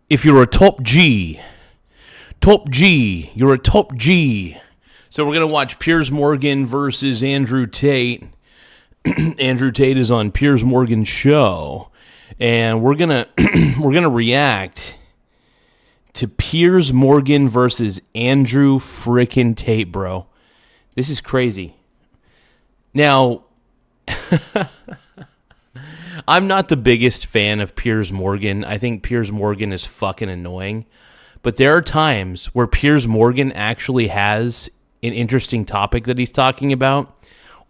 if you're a top G, you're a top G. So we're going to watch Piers Morgan versus Andrew Tate. Andrew Tate is on Piers Morgan's show, and we're going to react to Piers Morgan versus Andrew frickin' Tate, bro. This is crazy. Now, I'm not the biggest fan of Piers Morgan. I think Piers Morgan is fucking annoying. But there are times where Piers Morgan actually has an interesting topic that he's talking about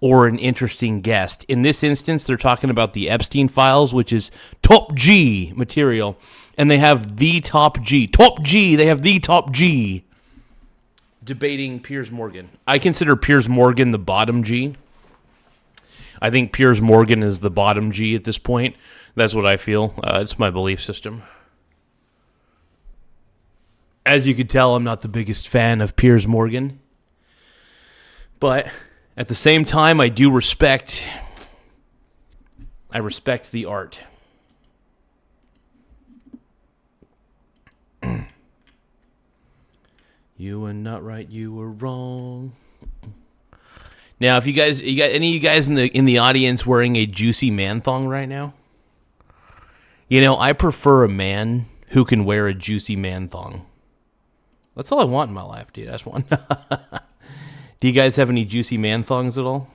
or an interesting guest. In this instance, they're talking about the Epstein files, which is top G material. And they have the top G. Top G. They have the top G debating Piers Morgan. I consider Piers Morgan the bottom G. I think Piers Morgan is the bottom G at this point. That's what I feel. It's my belief system. As you could tell, I'm not the biggest fan of Piers Morgan. But at the same time, I do respect the art. You were not right, you were wrong. Now, if you got any of you guys in the audience wearing a juicy man thong right now? You know, I prefer a man who can wear a juicy man thong. That's all I want in my life, dude. I just want. Do you guys have any juicy man thongs at all?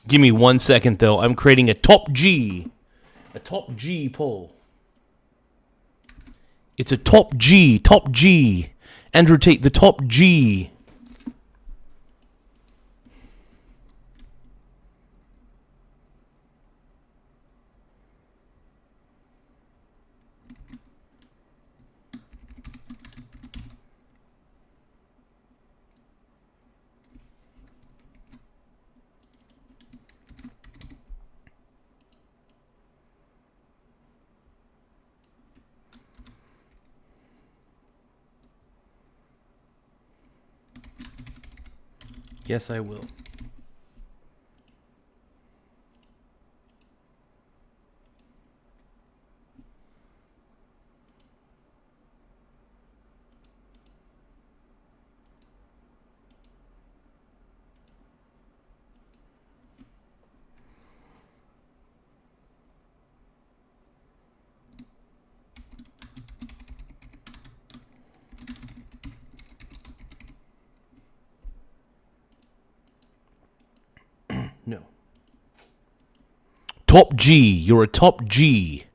Give me 1 second, though. I'm creating a top G poll. It's a top G. Andrew Tate, the top G. Yes, I will. No. Top G. You're a top G.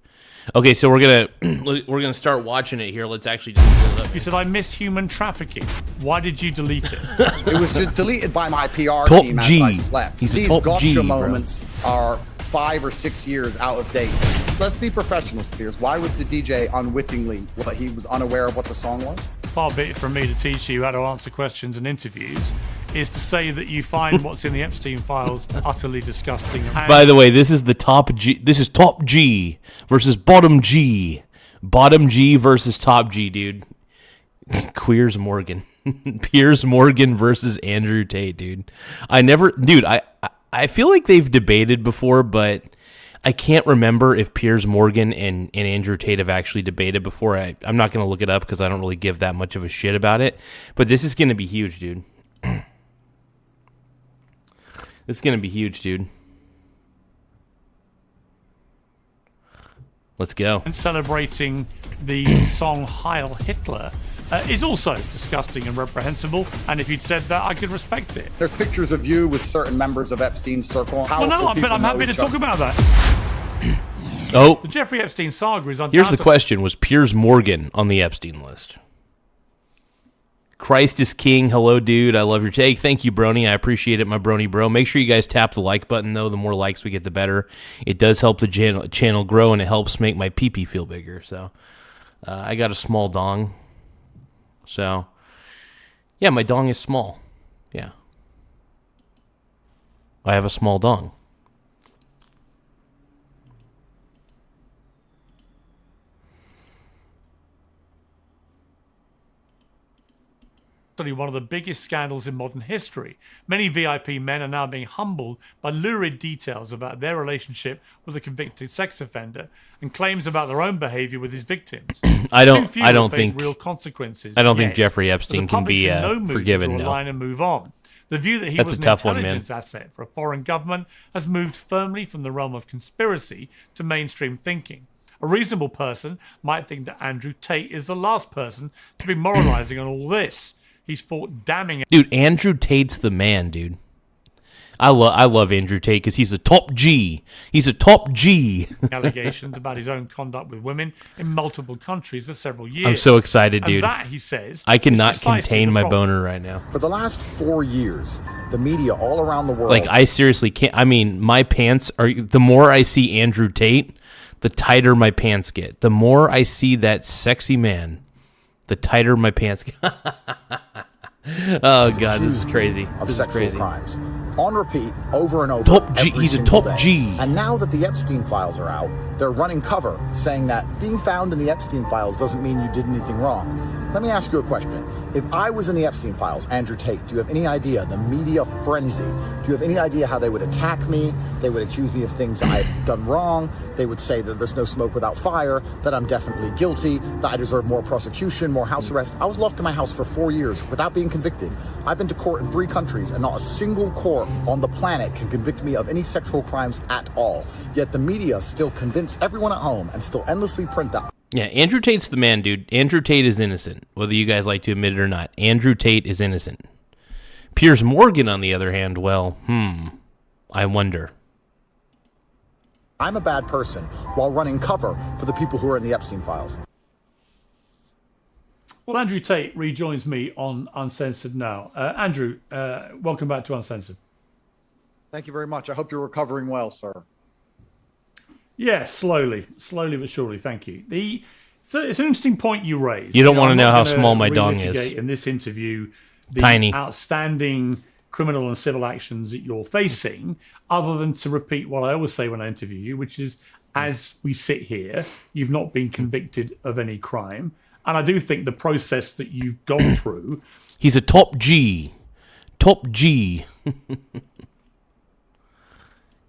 Okay, so we're gonna start watching it here. Let's actually just pull it up. You said I miss human trafficking. Why did you delete it? It was just deleted by my PR top team G. as I slept. He's These a top gotcha G, moments are 5 or 6 years out of date. Let's be professionals, Piers. Why was the DJ unwittingly, what, he was unaware of what the song was? Far be it from me to teach you how to answer questions in interviews, is to say that you find what's in the Epstein files utterly disgusting. By the way, this is the top G. This is top G versus bottom G. Bottom G versus top G, dude. Piers Morgan. Piers Morgan versus Andrew Tate, dude. I feel like they've debated before, but I can't remember if Piers Morgan and Andrew Tate have actually debated before. I'm not going to look it up because I don't really give that much of a shit about it. But this is going to be huge, dude. This is going to be huge, dude. Let's go. And celebrating the song Heil Hitler is also disgusting and reprehensible. And if you'd said that, I could respect it. There's pictures of you with certain members of Epstein's circle. Well, no, but I'm happy to talk about that. Oh. The Jeffrey Epstein saga is undoubtedly... Here's the question. Was Piers Morgan on the Epstein list? Christ is King. Hello, dude. I love your take. Thank you, Brony. I appreciate it, my Brony bro. Make sure you guys tap the like button, though. The more likes we get, the better. It does help the channel grow, and it helps make my pee-pee feel bigger. So, I got a small dong. So, yeah, my dong is small. Yeah. I have a small dong. One of the biggest scandals in modern history. Many VIP men are now being humbled by lurid details about their relationship with a convicted sex offender and claims about their own behavior with his victims. I don't think real consequences. I don't think Jeffrey Epstein can be forgiven. To draw a line and move on. The view that he was an intelligence asset for a foreign government has moved firmly from the realm of conspiracy to mainstream thinking. A reasonable person might think that Andrew Tate is the last person to be moralizing on all this. He's fought damning. Dude, Andrew Tate's the man, dude. I love Andrew Tate because he's a top G. He's a top G. Allegations about his own conduct with women in multiple countries for several years. I'm so excited, dude. And that, he says, I cannot contain my boner right now. For the last 4 years, the media all around the world... Like, I seriously can't... I mean, my pants are... The more I see Andrew Tate, the tighter my pants get. The more I see that sexy man, the tighter my pants get. Oh God, this is crazy. This is crazy. Crimes. On repeat, over and over. Top G. He's a top G. And now that the Epstein files are out, they're running cover, saying that being found in the Epstein files doesn't mean you did anything wrong. Let me ask you a question. If I was in the Epstein files, Andrew Tate, do you have any idea, the media frenzy, do you have any idea how they would attack me? They would accuse me of things I've done wrong. They would say that there's no smoke without fire, that I'm definitely guilty, that I deserve more prosecution, more house arrest. I was locked in my house for 4 years without being convicted. I've been to court in 3 countries, and not a single court on the planet can convict me of any sexual crimes at all. Yet the media still convince everyone at home and still endlessly print that. Yeah, Andrew Tate's the man, dude. Andrew Tate is innocent, whether you guys like to admit it or not. Andrew Tate is innocent. Piers Morgan, on the other hand, well, I wonder. I'm a bad person while running cover for the people who are in the Epstein files. Well, Andrew Tate rejoins me on Uncensored now. Andrew, welcome back to Uncensored. Thank you very much. I hope you're recovering well, sir. Yeah, slowly but surely. Thank you. So it's an interesting point you raised. You don't want to know how small my dong is. In this interview, the tiny, outstanding criminal and civil actions that you're facing, other than to repeat what I always say when I interview you, which is, as we sit here, you've not been convicted of any crime, and I do think the process that you've gone through. He's a top G. Top G.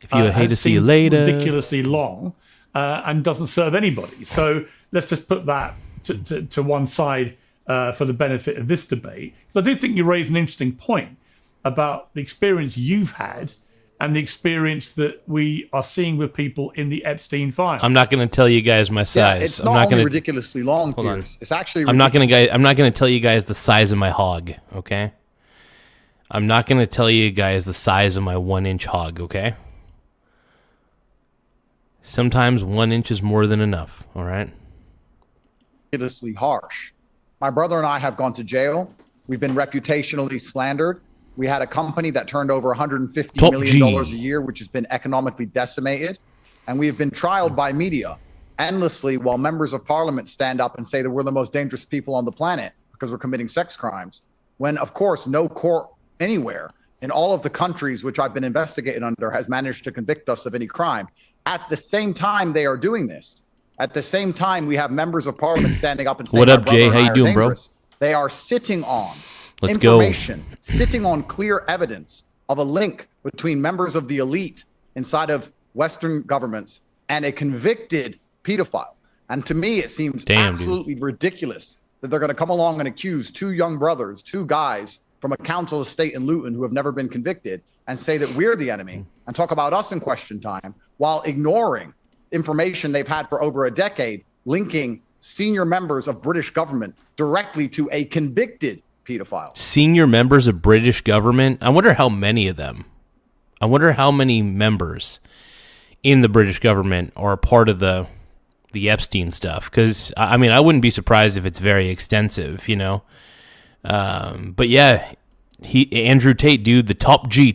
If you hate to see you later. Ridiculously long and doesn't serve anybody. So let's just put that to one side for the benefit of this debate. Because I do think you raise an interesting point about the experience you've had and the experience that we are seeing with people in the Epstein files. I'm not going to tell you guys my size. Yeah, it's not only ridiculously long, Piers. It's actually I'm not going to tell you guys the size of my hog, okay? I'm not going to tell you guys the size of my 1-inch hog, okay? Sometimes 1 inch is more than enough, all right? Ridiculously harsh. My brother and I have gone to jail. We've been reputationally slandered. We had a company that turned over $150 million a year, which has been economically decimated. And we have been trialed by media endlessly while members of parliament stand up and say that we're the most dangerous people on the planet because we're committing sex crimes. When, of course, no court anywhere in all of the countries which I've been investigated under has managed to convict us of any crime. At the same time they are doing this, at the same time we have members of parliament standing up and saying, "What up, Jay? How you doing, bro?" They are sitting on information, sitting on clear evidence of a link between members of the elite inside of Western governments and a convicted pedophile. And to me, it seems absolutely ridiculous that they're going to come along and accuse 2 young brothers, 2 guys from a council estate in Luton who have never been convicted, and say that we're the enemy and talk about us in question time while ignoring information they've had for over a decade, linking senior members of British government directly to a convicted pedophile. Senior members of British government? I wonder how many of them. I wonder how many members in the British government are a part of the Epstein stuff. Because, I mean, I wouldn't be surprised if it's very extensive, you know. But yeah, Andrew Tate, dude, the top G.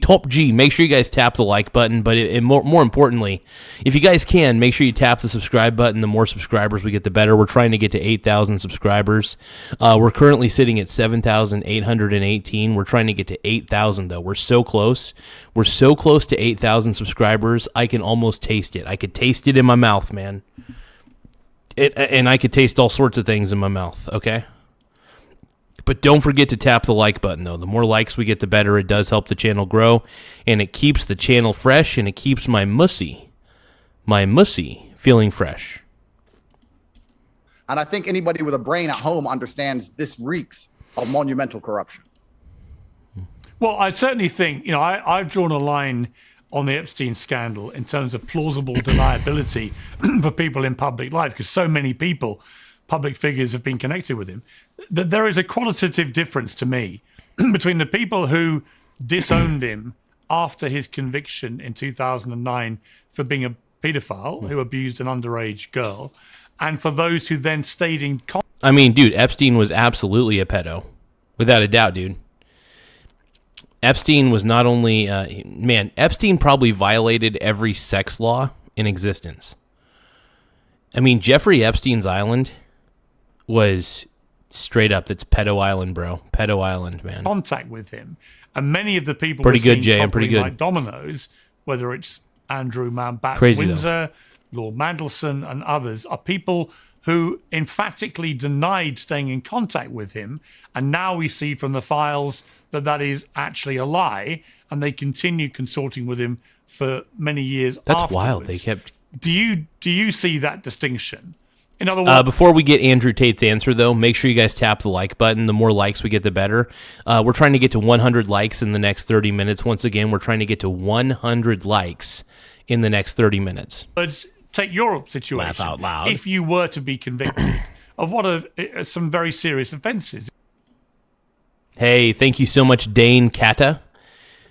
Make sure you guys tap the like button, but more importantly, if you guys can, make sure you tap the subscribe button. The more subscribers we get, the better. We're trying to get to 8,000 subscribers. We're currently sitting at 7,818. We're trying to get to 8,000, though. We're so close. We're so close to 8,000 subscribers. I can almost taste it. I could taste it in my mouth, man. And I could taste all sorts of things in my mouth, okay? But don't forget to tap the like button, though. The more likes we get, the better. It does help the channel grow, and it keeps the channel fresh, and it keeps my mussy feeling fresh. And I think anybody with a brain at home understands this reeks of monumental corruption. Well, I certainly think, I've drawn a line on the Epstein scandal in terms of plausible deniability for people in public life, because so many people, public figures, have been connected with him, that there is a qualitative difference to me between the people who disowned him after his conviction in 2009 for being a pedophile who abused an underage girl, and for those who then stayed in I mean, dude, Epstein was absolutely a pedo. Without a doubt, dude. Epstein was not only... Epstein probably violated every sex law in existence. I mean, Jeffrey Epstein's island was straight up, that's Pedo Island, bro. Pedo Island, man. Contact with him. And many of the people pretty good, Jay. I'm pretty good. Like dominoes, whether it's Andrew Mountbatten Windsor, Lord Mandelson, and others, are people who emphatically denied staying in contact with him. And now we see from the files that is actually a lie, and they continue consorting with him for many years afterwards. That's wild. They kept... Do you see that distinction? In other words, before we get Andrew Tate's answer, though, make sure you guys tap the like button. The more likes we get, the better. We're trying to get to 100 likes in the next 30 minutes. Once again, we're trying to get to 100 likes in the next 30 minutes. Let's take your situation. Laugh out loud. If you were to be convicted of what are some very serious offenses. Hey, thank you so much, Dane Kata.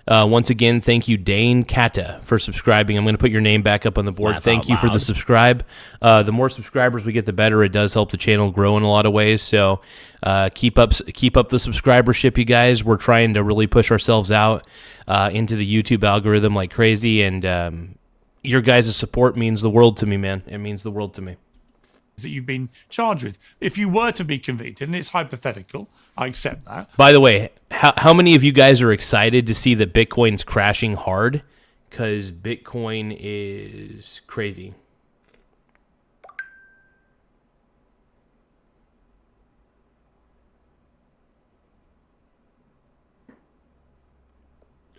Once again, thank you, Dane Kata, for subscribing. I'm going to put your name back up on the board. Thank you for the subscribe. The more subscribers we get, the better. It does help the channel grow in a lot of ways. So keep up the subscribership, you guys. We're trying to really push ourselves out into the YouTube algorithm like crazy, and your guys' support means the world to me, man. It means the world to me. That you've been charged with. If you were to be convicted, and it's hypothetical, I accept that. By the way, how many of you guys are excited to see that Bitcoin's crashing hard? Because Bitcoin is crazy.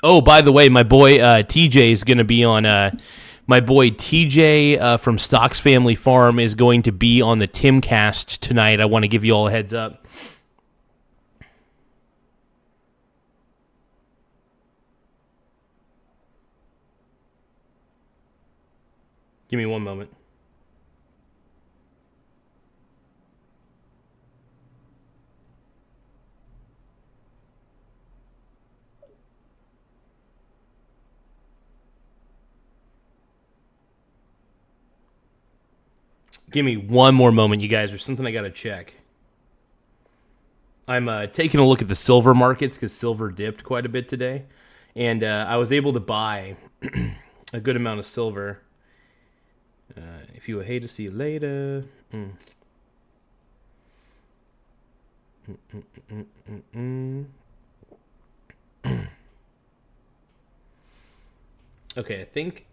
Oh, by the way, my boy TJ is going to be on... My boy TJ from Stocks Family Farm is going to be on the Timcast tonight. I want to give you all a heads up. Give me one moment. Give me one more moment, you guys. There's something I got to check. I'm taking a look at the silver markets because silver dipped quite a bit today. And I was able to buy a good amount of silver. If you would hate to see you later. Okay, I think...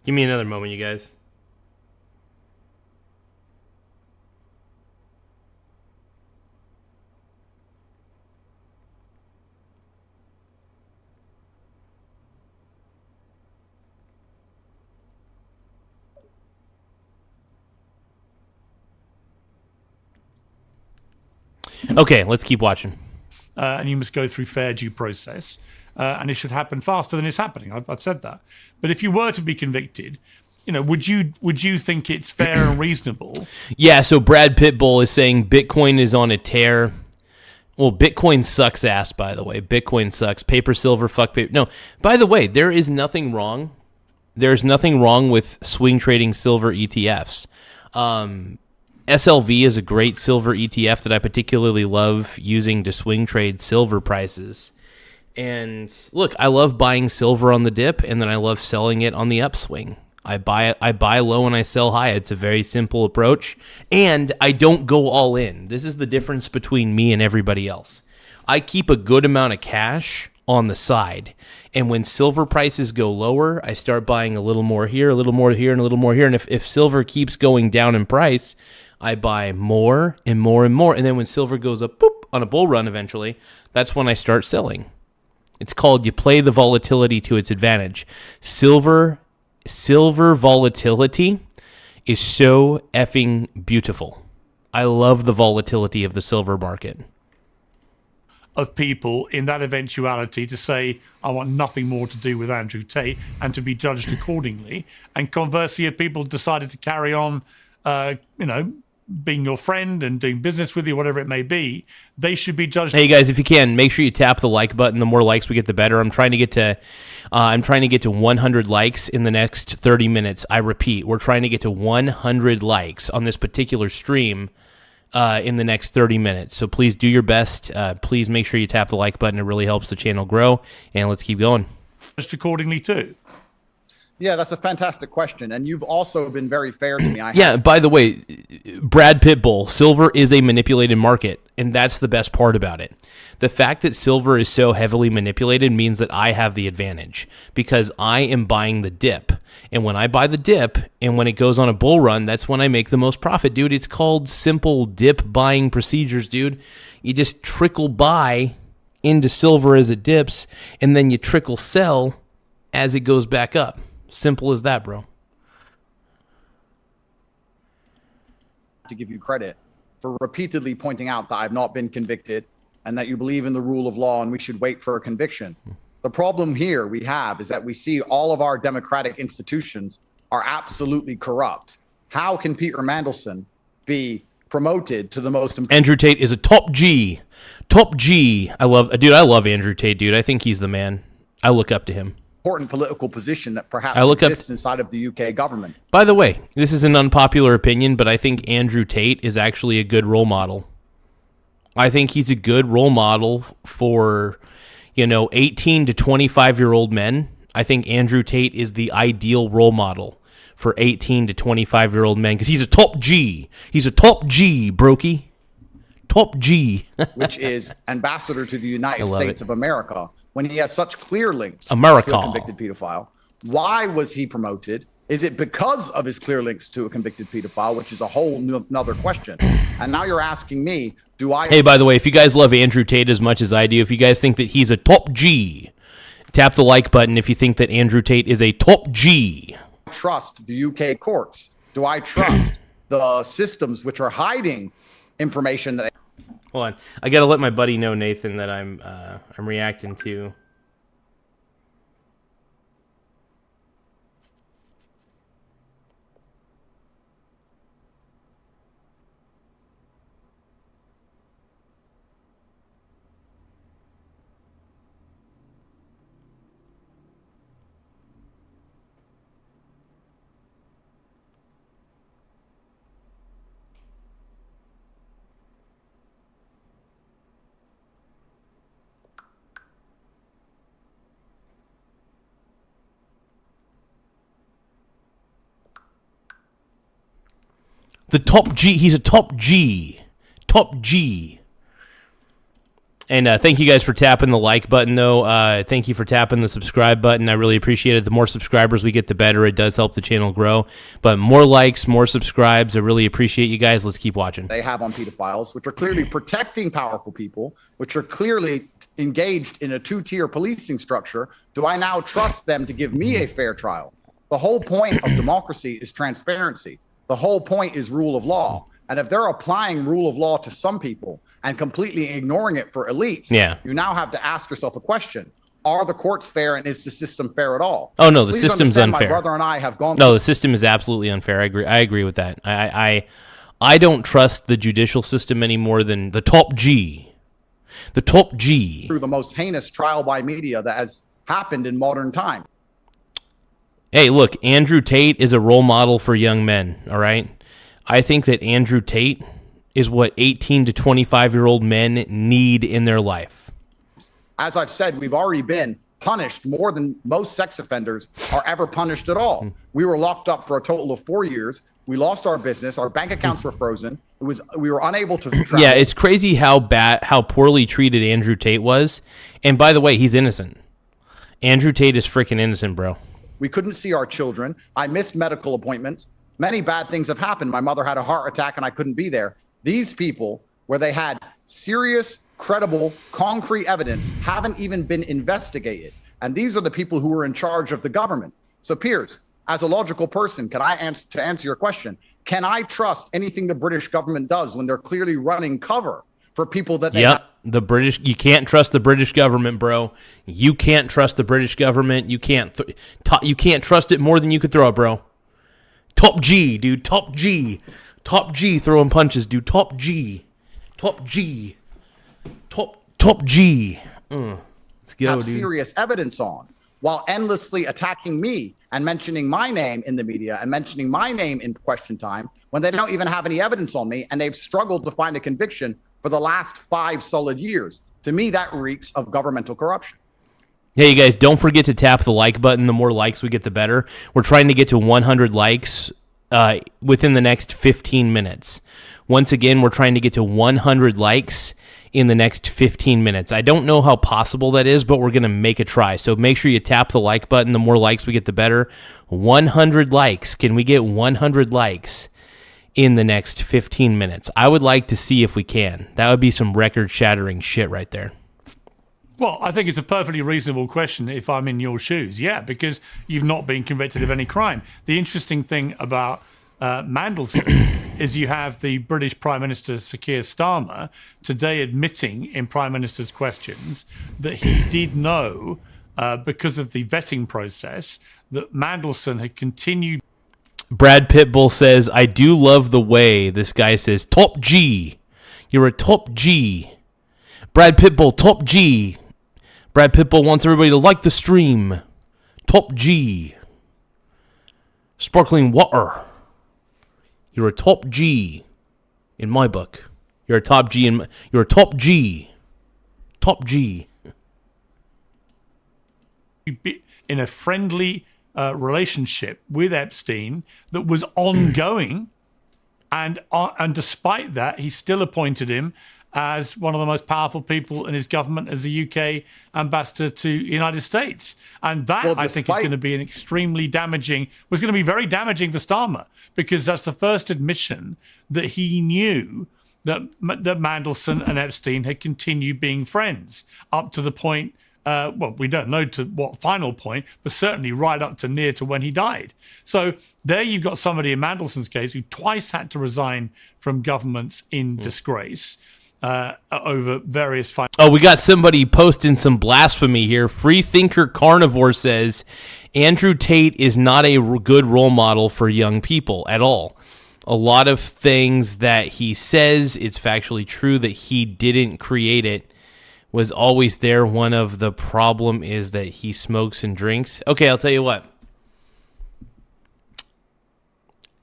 Give me another moment, you guys. Okay, let's keep watching. And you must go through fair due process. and it should happen faster than it's happening. I've said that. But if you were to be convicted, would you think it's fair and reasonable? Yeah. So Brad Pitbull is saying Bitcoin is on a tear. Well, Bitcoin sucks ass, by the way. Bitcoin sucks. Paper, silver, fuck paper. No, by the way, there is nothing wrong. There's nothing wrong with swing trading silver ETFs. SLV is a great silver ETF that I particularly love using to swing trade silver prices. And look, I love buying silver on the dip, and then I love selling it on the upswing. I buy low and I sell high. It's a very simple approach, and I don't go all in. This is the difference between me and everybody else. I keep a good amount of cash on the side, and when silver prices go lower, I start buying a little more here, a little more here, and a little more here. And if silver keeps going down in price, I buy more and more and more. And then when silver goes up, boop, on a bull run eventually, that's when I start selling. It's called you play the volatility to its advantage. Silver volatility is so effing beautiful. I love the volatility of the silver market. Of people in that eventuality to say, I want nothing more to do with Andrew Tate, and to be judged accordingly. And conversely, if people decided to carry on, being your friend and doing business with you, whatever it may be, they should be judged. Hey guys, if you can, make sure you tap the like button. The more likes we get, the better. I'm trying to get to 100 likes in the next 30 minutes. I repeat, we're trying to get to 100 likes on this particular stream in the next 30 minutes. So please do your best. Please make sure you tap the like button. It really helps the channel grow. And let's keep going. Judged accordingly too. Yeah, that's a fantastic question. And you've also been very fair to me. By the way, Brad Pitbull, silver is a manipulated market, and that's the best part about it. The fact that silver is so heavily manipulated means that I have the advantage because I am buying the dip. And when I buy the dip and when it goes on a bull run, that's when I make the most profit, dude. It's called simple dip buying procedures, dude. You just trickle buy into silver as it dips, and then you trickle sell as it goes back up. Simple as that, bro. To give you credit for repeatedly pointing out that I've not been convicted and that you believe in the rule of law and we should wait for a conviction. The problem here we have is that we see all of our democratic institutions are absolutely corrupt. How can Peter Mandelson be promoted to the most important? Andrew Tate is a top G. Top G. I love Andrew Tate, dude. I think he's the man. I look up to him. Important political position that perhaps exists inside of the UK government. By the way, this is an unpopular opinion, but I think Andrew Tate is actually a good role model. I think he's a good role model for, 18 to 25-year-old men. I think Andrew Tate is the ideal role model for 18 to 25-year-old men because he's a top G. He's a top G, brokey. Top G. Which is ambassador to the United States of America. When he has such clear links to a convicted pedophile. Why was he promoted? Is it because of his clear links to a convicted pedophile, which is a whole another question? And now you're asking me, do I... Hey, by the way, if you guys love Andrew Tate as much as I do, if you guys think that he's a top G, tap the like button if you think that Andrew Tate is a top G. Trust the UK courts? Do I trust the systems which are hiding information that... Hold on. I got to let my buddy know, Nathan, that I'm reacting to. The top G. He's a top G. Top G. And thank you guys for tapping the like button, though. Thank you for tapping the subscribe button. I really appreciate it. The more subscribers we get, the better. It does help the channel grow. But more likes, more subscribes. I really appreciate you guys. Let's keep watching. They have on pedophiles, which are clearly protecting powerful people, which are clearly engaged in a two-tier policing structure. Do I now trust them to give me a fair trial? The whole point of democracy is transparency. The whole point is rule of law. And if they're applying rule of law to some people and completely ignoring it for elites, you now have to ask yourself a question. are the courts fair and is the system fair at all? Oh no, the Please system's understand unfair. My brother and I have gone. No, the system is absolutely unfair. I agree with that. I don't trust the judicial system any more than the top G. The top G. Through the most heinous trial by media that has happened in modern time. Hey, look, Andrew Tate is a role model for young men, all right? I think that Andrew Tate is what 18 to 25-year-old men need in their life. As I've said, we've already been punished more than most sex offenders are ever punished at all. We were locked up for a total of 4 years. We lost our business. Our bank accounts were frozen. We were unable to travel. Yeah, it's crazy how poorly treated Andrew Tate was. And by the way, he's innocent. Andrew Tate is freaking innocent, bro. We couldn't see our children. I missed medical appointments. Many bad things have happened. My mother had a heart attack and I couldn't be there. These people, where they had serious, credible, concrete evidence, haven't even been investigated. And these are the people who are in charge of the government. So Piers, as a logical person, to answer your question, can I trust anything the British government does when they're clearly running cover for people that they have? The British, you can't trust the British government, bro. You can't trust the British government. You can't trust it more than you could throw it, bro. Top G, dude. Top G. Top G throwing punches, dude. Top G. Top G. Top G. Let's go, have dude. Serious evidence on, while endlessly attacking me and mentioning my name in the media and mentioning my name in question time when they don't even have any evidence on me, and they've struggled to find a conviction for the last 5 solid years. To me, that reeks of governmental corruption. Hey, you guys, don't forget to tap the like button. The more likes we get, the better. We're trying to get to 100 likes within the next 15 minutes. Once again, we're trying to get to 100 likes in the next 15 minutes. I don't know how possible that is, but we're going to make a try. So make sure you tap the like button. The more likes we get, the better. 100 likes. Can we get 100 likes in the next 15 minutes? I would like to see if we can. That would be some record-shattering shit right there. Well, I think it's a perfectly reasonable question if I'm in your shoes. Yeah, because you've not been convicted of any crime. The interesting thing about Mandelson is you have the British Prime Minister Sir Keir Starmer today admitting in Prime Minister's questions that he did know because of the vetting process that Mandelson had continued. Brad Pitbull says, I do love the way this guy says, top G. You're a top G. Brad Pitbull, top G. Brad Pitbull wants everybody to like the stream. Top G. Sparkling water. You're a top G in my book. You're a top G you're a top G. Top G. In a friendly relationship with Epstein that was ongoing, and despite that, he still appointed him as one of the most powerful people in his government as the UK ambassador to the United States. And that, I think, is going to be was going to be very damaging for Starmer, because that's the first admission that he knew that Mandelson and Epstein had continued being friends up to the point, well, we don't know to what final point, but certainly right up to near to when he died. So there you've got somebody in Mandelson's case who twice had to resign from governments in disgrace. Over various we got somebody posting some blasphemy here. Freethinker Carnivore says Andrew Tate is not a good role model for young people at all. A lot of things that he says, it's factually true that he didn't create it, was always there. One of the problem is that he smokes and drinks. Okay, I'll tell you what.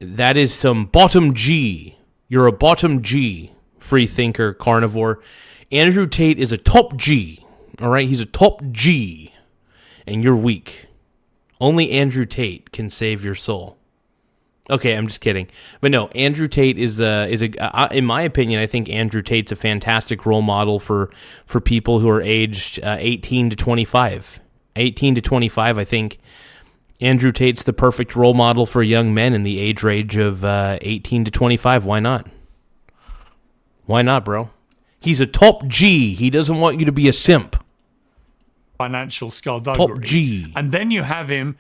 That is some bottom G. You're a bottom G. Freethinker Carnivore. Andrew Tate is a top G. All right, he's a top G, and you're weak. Only Andrew Tate can save your soul. Okay, I'm just kidding, but no, Andrew Tate is in my opinion, I think Andrew Tate's a fantastic role model for people who are aged 18 to 25. 18 to 25, I think Andrew Tate's the perfect role model for young men in the age range of 18 to 25. Why not? Why not, bro? He's a top G. He doesn't want you to be a simp. Financial skullduggery. Top G. And then you have him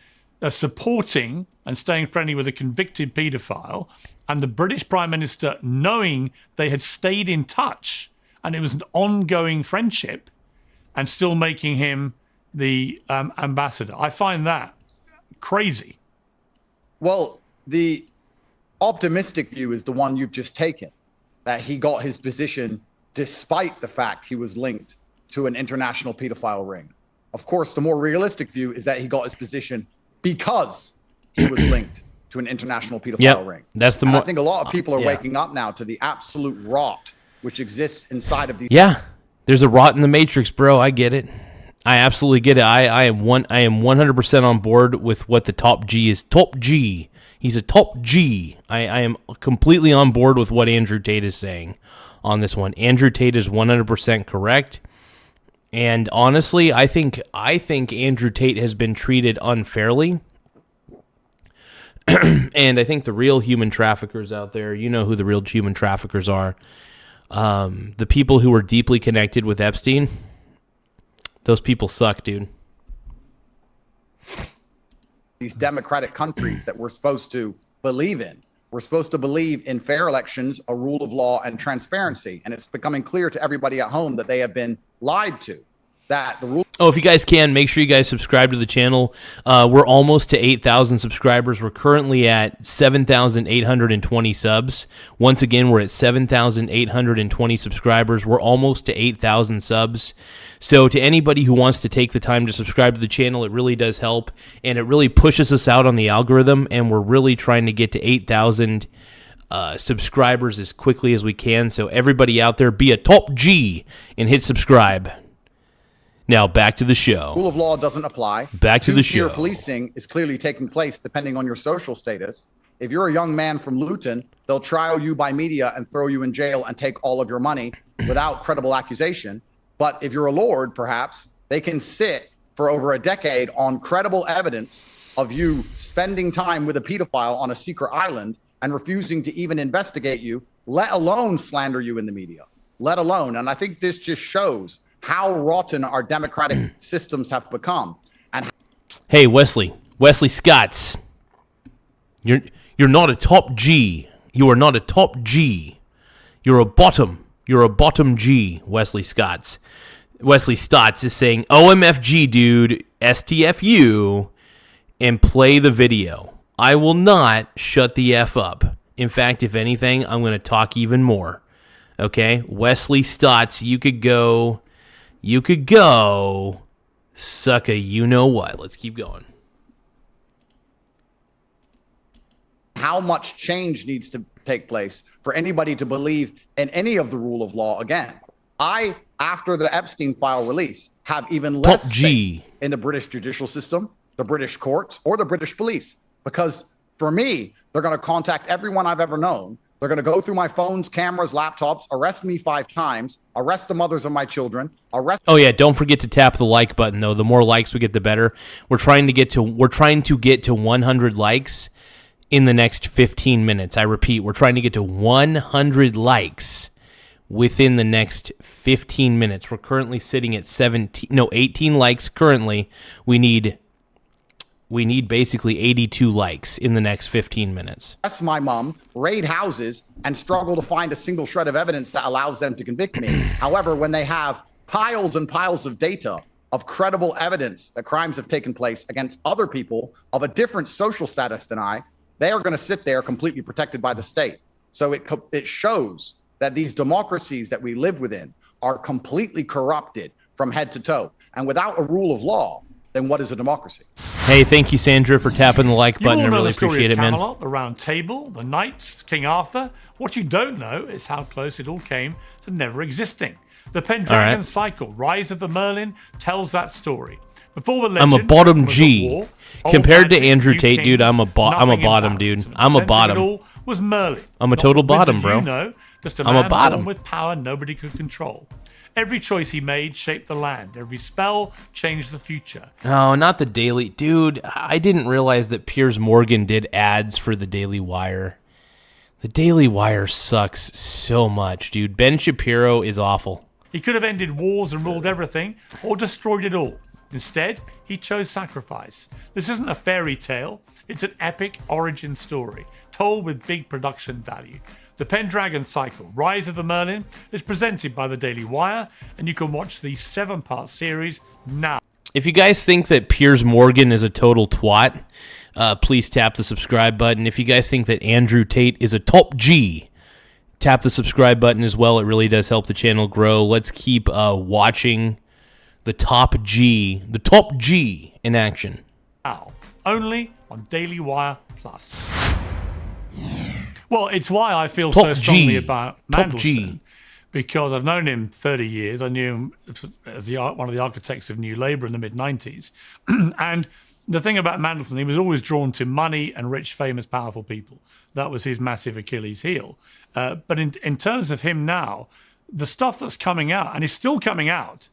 supporting and staying friendly with a convicted paedophile, and the British Prime Minister knowing they had stayed in touch and it was an ongoing friendship, and still making him the ambassador. I find that crazy. Well, the optimistic view is the one you've just taken, that he got his position despite the fact he was linked to an international pedophile ring. Of course, the more realistic view is that he got his position because he was linked to an international pedophile ring. That's the I more. think a lot of people are waking up now to the absolute rot which exists inside of these. Yeah, there's a rot in the matrix, bro. I get it. I absolutely get it. I am 100% on board with what the top G is. Top G. He's a top G. I am completely on board with what Andrew Tate is saying on this one. Andrew Tate is 100% correct. And honestly, I think Andrew Tate has been treated unfairly. And I think the real human traffickers out there, you know who the real human traffickers are. The people who were deeply connected with Epstein, those people suck, dude. These democratic countries that we're supposed to believe in. We're supposed to believe in fair elections, a rule of law, and transparency. And it's becoming clear to everybody at home that they have been lied to. That the rule. Oh, if you guys can, make sure you guys subscribe to the channel. We're almost to 8,000 subscribers. We're currently at 7,820 subs. Once again, we're at 7,820 subscribers. We're almost to 8,000 subs. So to anybody who wants to take the time to subscribe to the channel, it really does help. And it really pushes us out on the algorithm. And we're really trying to get to 8,000 subscribers as quickly as we can. So everybody out there, be a top G and hit subscribe. Now, back to the show. Rule of law doesn't apply. Back to the show. Two-tier policing is clearly taking place depending on your social status. If you're a young man from Luton, they'll trial you by media and throw you in jail and take all of your money without credible accusation. But if you're a lord, perhaps, they can sit for over a decade on credible evidence of you spending time with a pedophile on a secret island and refusing to even investigate you, let alone slander you in the media, let alone. And I think this just shows how rotten our democratic systems have become. And hey, Wesley Scotts, you're not a top G. You are not a top G. You're a bottom G, Wesley Scotts. Wesley Stotts is saying, OMFG, dude, STFU, and play the video. I will not shut the F up. In fact, if anything, I'm going to talk even more. Okay? Wesley Stotts, you could go suck a you-know-what. Let's keep going. How much change needs to take place for anybody to believe in any of the rule of law again? I, after the Epstein file release, have even less faith in the British judicial system, the British courts, or the British police. Because for me, they're going to contact everyone I've ever known. They're going to go through my phones, cameras, laptops, arrest me 5 times, arrest the mothers of my children, arrest. Oh yeah, don't forget to tap the like button though. The more likes we get, the better. We're trying to get to 100 likes in the next 15 minutes. I repeat, we're trying to get to 100 likes within the next 15 minutes. We're currently sitting at 18 likes currently. We need basically 82 likes in the next 15 minutes. Arrest my mom, raid houses, and struggle to find a single shred of evidence that allows them to convict me. However, when they have piles and piles of data of credible evidence that crimes have taken place against other people of a different social status than I, they are going to sit there completely protected by the state. So it shows that these democracies that we live within are completely corrupted from head to toe. And without a rule of law, then what is a democracy? Hey, thank you, Sandra, for tapping the like button. I really appreciate it, man. Camelot, the Round Table, the Knights, King Arthur. What you don't know is how close it all came to never existing. The Pendragon cycle, Rise of the Merlin, tells that story. Before the legend, I'm a bottom G. Compared to Andrew Tate, dude, I'm a bottom, dude. I'm a bottom. Was Merlin. I'm a total bottom, bro. You know, just a man born with power nobody could control. Every choice he made shaped the land. Every spell changed the future. Oh, not the Daily. Dude, I didn't realize that Piers Morgan did ads for the Daily Wire. The Daily Wire sucks so much, dude. Ben Shapiro is awful. He could have ended wars and ruled everything, or destroyed it all. Instead, he chose sacrifice. This isn't a fairy tale. It's an epic origin story, told with big production value. The Pendragon cycle, Rise of the Merlin, is presented by the Daily Wire, and you can watch the 7-part series now. If you guys think that Piers Morgan is a total twat, please tap the subscribe button. If you guys think that Andrew Tate is a top G, tap the subscribe button as well. It really does help the channel grow. Let's keep watching the top G in action. Now, only on Daily Wire Plus. Well, it's why I feel so strongly about Mandelson, because I've known him 30 years. I knew him as one of the architects of New Labour in the mid-90s. And the thing about Mandelson, he was always drawn to money and rich, famous, powerful people. That was his massive Achilles heel. But in terms of him now, the stuff that's coming out, and is still coming out,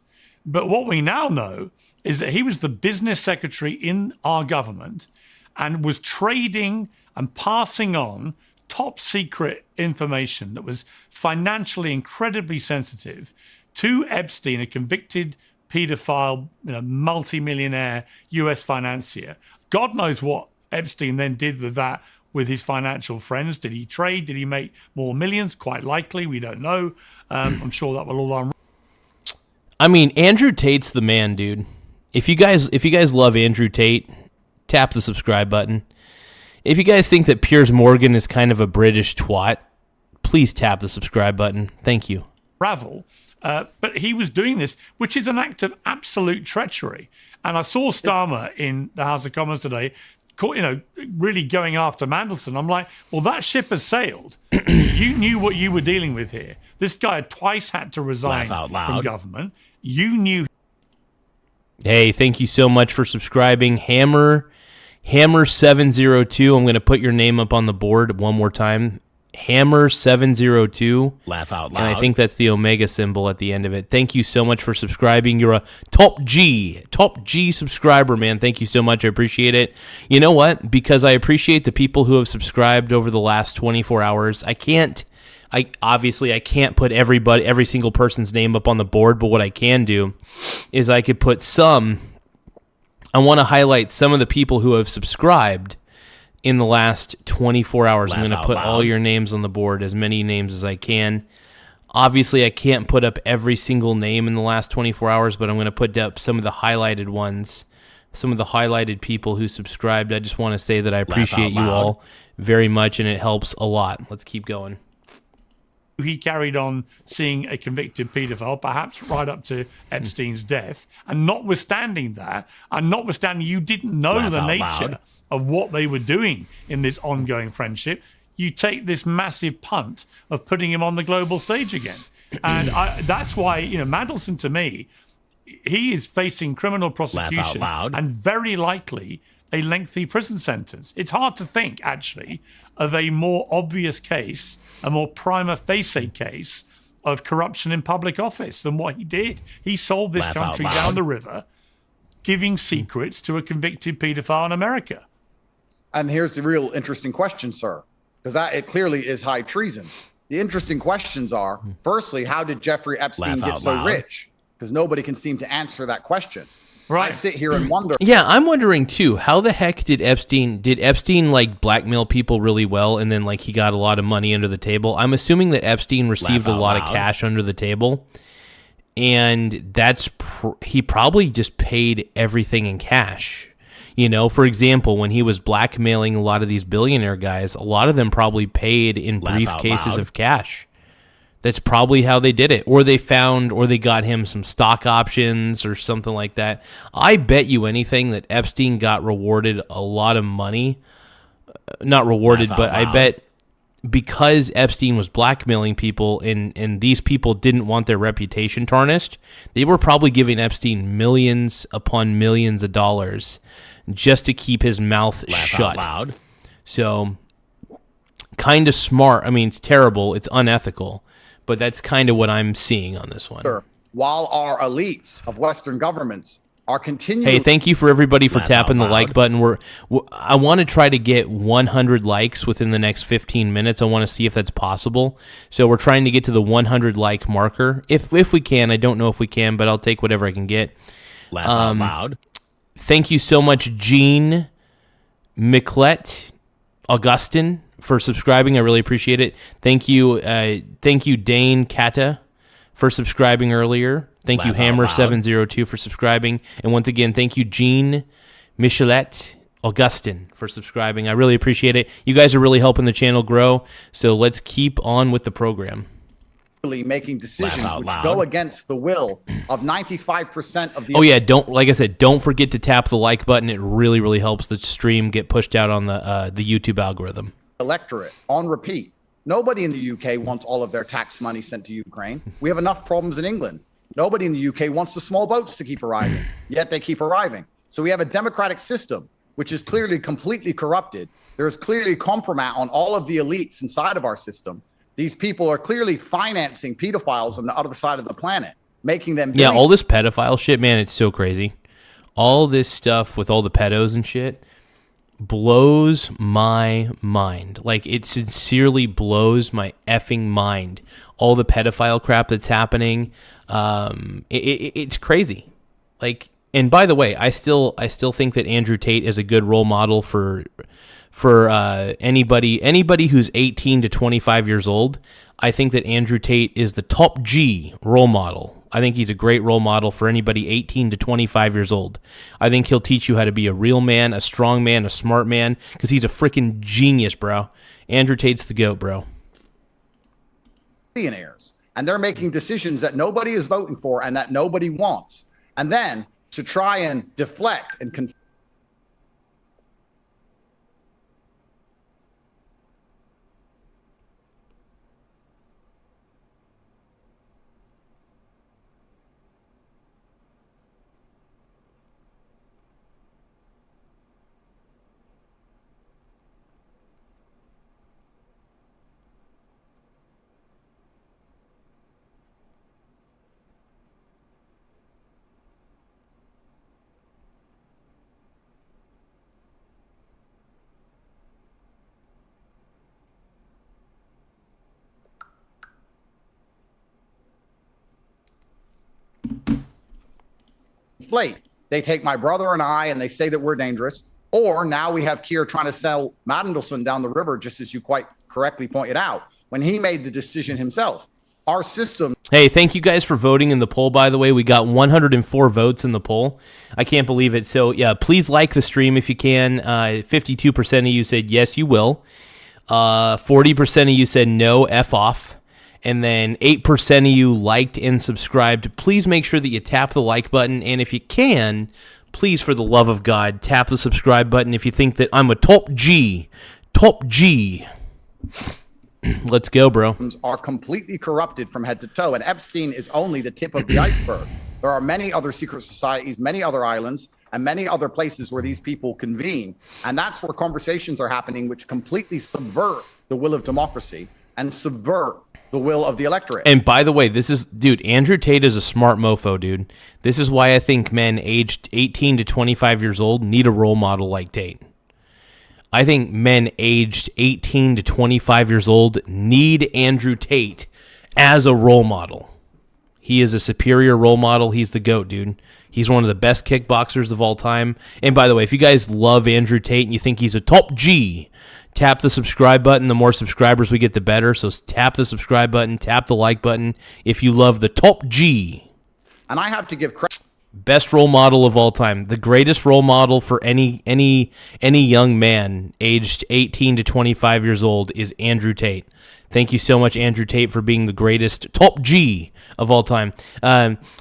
but what we now know is that he was the business secretary in our government and was trading and passing on top secret information that was financially incredibly sensitive to Epstein, a convicted pedophile, multi-millionaire US financier. God knows what Epstein then did with that, with his financial friends. Did he trade? Did he make more millions? Quite likely. We don't know. I'm sure that will all unravel. I mean, Andrew Tate's the man, dude. If you guys love Andrew Tate, tap the subscribe button. If you guys think that Piers Morgan is kind of a British twat, please tap the subscribe button. Thank you. But he was doing this, which is an act of absolute treachery. And I saw Starmer in the House of Commons today, really going after Mandelson. I'm like, well, that ship has sailed. You knew what you were dealing with here. This guy had twice had to resign from government. You knew. Hey, thank you so much for subscribing. Hammer702. I'm going to put your name up on the board one more time. Hammer702. Laugh out loud. And I think that's the Omega symbol at the end of it. Thank you so much for subscribing. You're a top G subscriber, man. Thank you so much. I appreciate it. You know what? Because I appreciate the people who have subscribed over the last 24 hours. I can't put every single person's name up on the board, but what I can do is I could put I want to highlight some of the people who have subscribed in the last 24 hours. I'm going to put all your names on the board, as many names as I can. Obviously, I can't put up every single name in the last 24 hours, but I'm going to put up some of the highlighted ones, some of the highlighted people who subscribed. I just want to say that I appreciate you all very much, and it helps a lot. Let's keep going. He carried on seeing a convicted paedophile, perhaps right up to Epstein's death. And notwithstanding that, you didn't know the nature of what they were doing in this ongoing friendship, you take this massive punt of putting him on the global stage again. And that's why, Mandelson, to me, he is facing criminal prosecution and very likely a lengthy prison sentence. It's hard to think, actually, of a more obvious case, a more prima facie case of corruption in public office than what he did. He sold this country down the river, giving secrets to a convicted pedophile in America. And here's the real interesting question, sir, because it clearly is high treason. The interesting questions are, firstly, how did Jeffrey Epstein get so rich? Because nobody can seem to answer that question. Right. I sit here and wonder. Yeah, I'm wondering too, how the heck did Epstein like blackmail people really well, and then like he got a lot of money under the table? I'm assuming that Epstein received a lot of cash under the table, and he probably just paid everything in cash. For example, when he was blackmailing a lot of these billionaire guys, a lot of them probably paid in briefcases of cash. That's probably how they did it. Or they got him some stock options or something like that. I bet you anything that Epstein got rewarded a lot of money. Not rewarded, but I bet because Epstein was blackmailing people and these people didn't want their reputation tarnished, they were probably giving Epstein millions upon millions of dollars just to keep his mouth shut. So, kind of smart. I mean, it's terrible. It's unethical. But that's kind of what I'm seeing on this one. Sure. While our elites of Western governments are continuing. Hey, thank you for everybody for tapping the like button. I want to try to get 100 likes within the next 15 minutes. I want to see if that's possible. So we're trying to get to the 100 like marker. If we can, I don't know if we can, but I'll take whatever I can get. Laugh out loud. Thank you so much, Jean Miclet Augustin, for subscribing. I really appreciate it. Thank you, Dane Kata, for subscribing earlier. Thank you, Laugh out loud. Hammer702, for subscribing. And once again, thank you, Jean Michelet Augustin, for subscribing. I really appreciate it. You guys are really helping the channel grow, so let's keep on with the program. Making decisions Laugh out which loud. go against the will of 95% of the Oh yeah, like I said, don't forget to tap the like button. It really, really helps the stream get pushed out on the YouTube algorithm. electorate on repeat. Nobody in the UK wants all of their tax money sent to Ukraine. We have enough problems in England. Nobody in the UK wants the small boats to keep arriving, yet they keep arriving. So we have a democratic system which is clearly completely corrupted. There is clearly compromise on all of the elites inside of our system. These people are clearly financing pedophiles on the other side of the planet, making them... Yeah, all this pedophile shit, man, it's so crazy. All this stuff with all the pedos and shit blows my mind. Like, it sincerely blows my effing mind. All the pedophile crap that's happening, it's crazy. Like, and by the way, I still think that Andrew Tate is a good role model for anybody who's 18 to 25 years old. I think that Andrew Tate is the top G role model. I think he's a great role model for anybody 18 to 25 years old. I think he'll teach you how to be a real man, a strong man, a smart man, because he's a freaking genius, bro. Andrew Tate's the GOAT, bro. Billionaires, and they're making decisions that nobody is voting for and that nobody wants. And then to try and deflect and inflate. They take my brother and I and they say that we're dangerous. Or now we have Keir trying to sell Mandelson down the river, just as you quite correctly pointed out, when he made the decision himself. Our system... Hey, thank you guys for voting in the poll, by the way. We got 104 votes in the poll. I can't believe it. So, yeah, please like the stream if you can. 52% of you said yes, you will. 40% of you said no, F off. And then 8% of you liked and subscribed. Please make sure that you tap the like button. And if you can, please, for the love of God, tap the subscribe button if you think that I'm a top G. Top G. Let's go, bro. Are completely corrupted from head to toe, and Epstein is only the tip of the iceberg. There are many other secret societies, many other islands, and many other places where these people convene. And that's where conversations are happening, which completely subvert the will of democracy and subvert the will of the electorate. And by the way, dude, Andrew Tate is a smart mofo, dude. This is why I think men aged 18 to 25 years old need a role model like Tate. I think men aged 18 to 25 years old need Andrew Tate as a role model. He is a superior role model. He's the GOAT, dude. He's one of the best kickboxers of all time. And by the way, if you guys love Andrew Tate and you think he's a top G, tap the subscribe button. The more subscribers we get, the better. So tap the subscribe button, tap the like button if you love the top G. And I have to give credit. Best role model of all time. The greatest role model for any young man aged 18 to 25 years old is Andrew Tate. Thank you so much, Andrew Tate, for being the greatest top G of all time.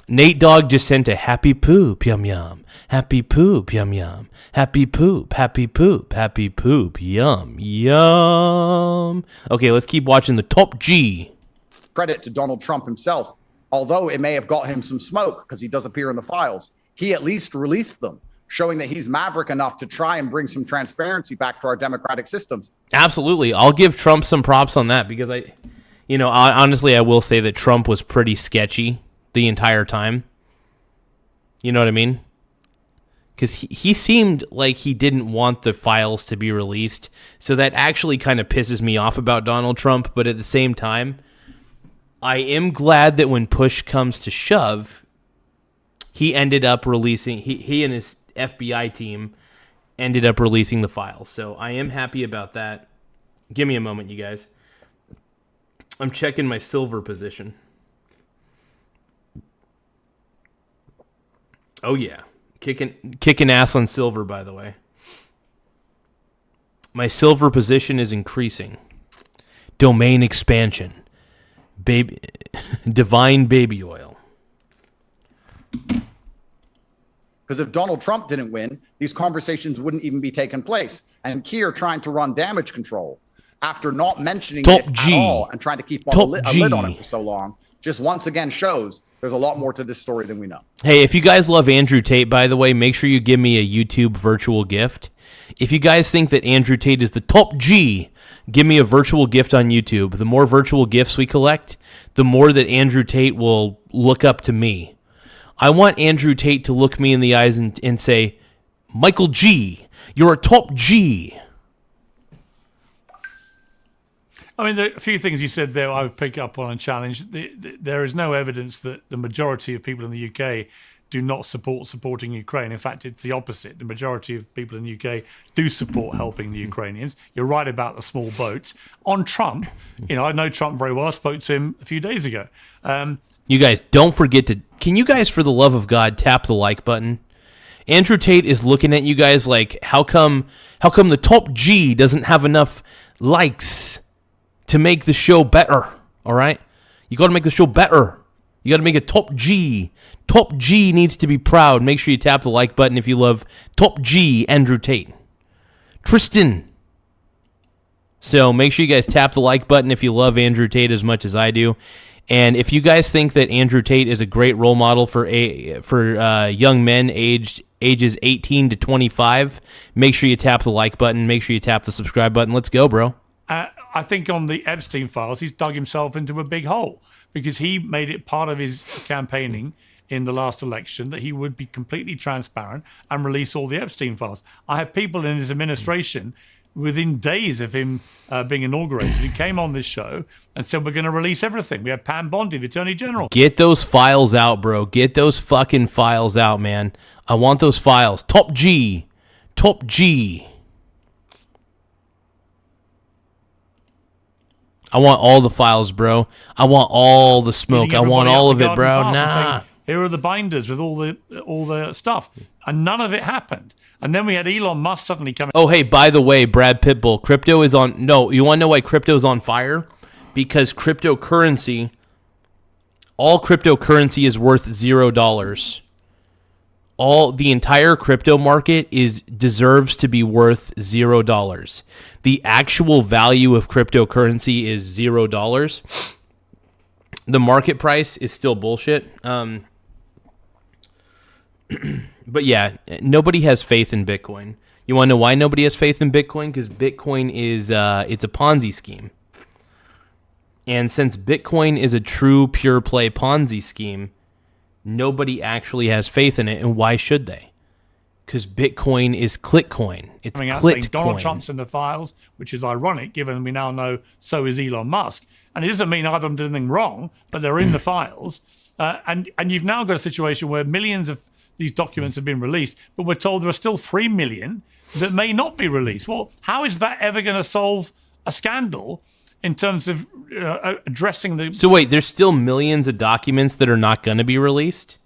Nate Dogg just sent a happy poop, yum yum. Happy poop, yum yum. Happy poop, happy poop, happy poop, yum yum. Okay, let's keep watching the top G. Credit to Donald Trump himself. Although it may have got him some smoke because he does appear in the files, he at least released them, showing that he's maverick enough to try and bring some transparency back to our democratic systems. Absolutely. I'll give Trump some props on that because honestly, I will say that Trump was pretty sketchy the entire time. You know what I mean? Because he seemed like he didn't want the files to be released. So that actually kind of pisses me off about Donald Trump. But at the same time, I am glad that when push comes to shove, he ended up releasing, he and his FBI team ended up releasing the files. So I am happy about that. Give me a moment, you guys. I'm checking my silver position. Oh, yeah. Kicking ass on silver, by the way. My silver position is increasing. Domain expansion. Divine baby oil. Because if Donald Trump didn't win, these conversations wouldn't even be taking place. And Keir trying to run damage control after not mentioning this at all and trying to keep a lid on it for so long, just once again shows there's a lot more to this story than we know. Hey, if you guys love Andrew Tate, by the way, make sure you give me a YouTube virtual gift. If you guys think that Andrew Tate is the top G, give me a virtual gift on YouTube. The more virtual gifts we collect, the more that Andrew Tate will look up to me. I want Andrew Tate to look me in the eyes and say, Michael G, you're a top G. I mean, a few things you said there I would pick up on and challenge. There is no evidence that the majority of people in the UK do not supporting Ukraine. In fact, it's the opposite. The majority of people in the UK do support helping the Ukrainians. You're right about the small boats. On Trump, I know Trump very well. I spoke to him a few days ago. You guys, don't forget to... Can you guys, for the love of God, tap the like button? Andrew Tate is looking at you guys like, how come the top G doesn't have enough likes to make the show better? All right? You got to make the show better. You got to make it top G. Top G needs to be proud. Make sure you tap the like button if you love top G Andrew Tate. Tristan. So make sure you guys tap the like button if you love Andrew Tate as much as I do. And if you guys think that Andrew Tate is a great role model for young men ages 18 to 25, make sure you tap the like button. Make sure you tap the subscribe button. Let's go, bro. I think on the Epstein files, he's dug himself into a big hole because he made it part of his campaigning in the last election that he would be completely transparent and release all the Epstein files. I have people in his administration within days of him being inaugurated, he came on this show and said, we're going to release everything. We have Pam Bondi, the Attorney General. Get those files out, bro. Get those fucking files out, man. I want those files. Top G. Top G. I want all the files, bro. I want all the smoke. I want all of it, bro. Nah. Here are the binders with all the stuff. And none of it happened. And then we had Elon Musk suddenly coming. Oh, hey, by the way, Brad Pitbull, crypto is on... No, you want to know why crypto is on fire? Because cryptocurrency... All cryptocurrency is worth $0. The entire crypto market deserves to be worth $0. The actual value of cryptocurrency is $0. The market price is still bullshit. But yeah, nobody has faith in Bitcoin. You want to know why nobody has faith in Bitcoin? Because Bitcoin is it's a Ponzi scheme. And since Bitcoin is a true pure play Ponzi scheme, nobody actually has faith in it. And why should they? Because Bitcoin is Clitcoin. It's Clitcoin. Donald Trump's in the files, which is ironic given we now know so is Elon Musk. And it doesn't mean either of them did anything wrong, but they're in the files. And you've now got a situation where millions of these documents have been released, but we're told there are still 3 million that may not be released. Well, how is that ever going to solve a scandal in terms of addressing the... So wait, there's still millions of documents that are not going to be released?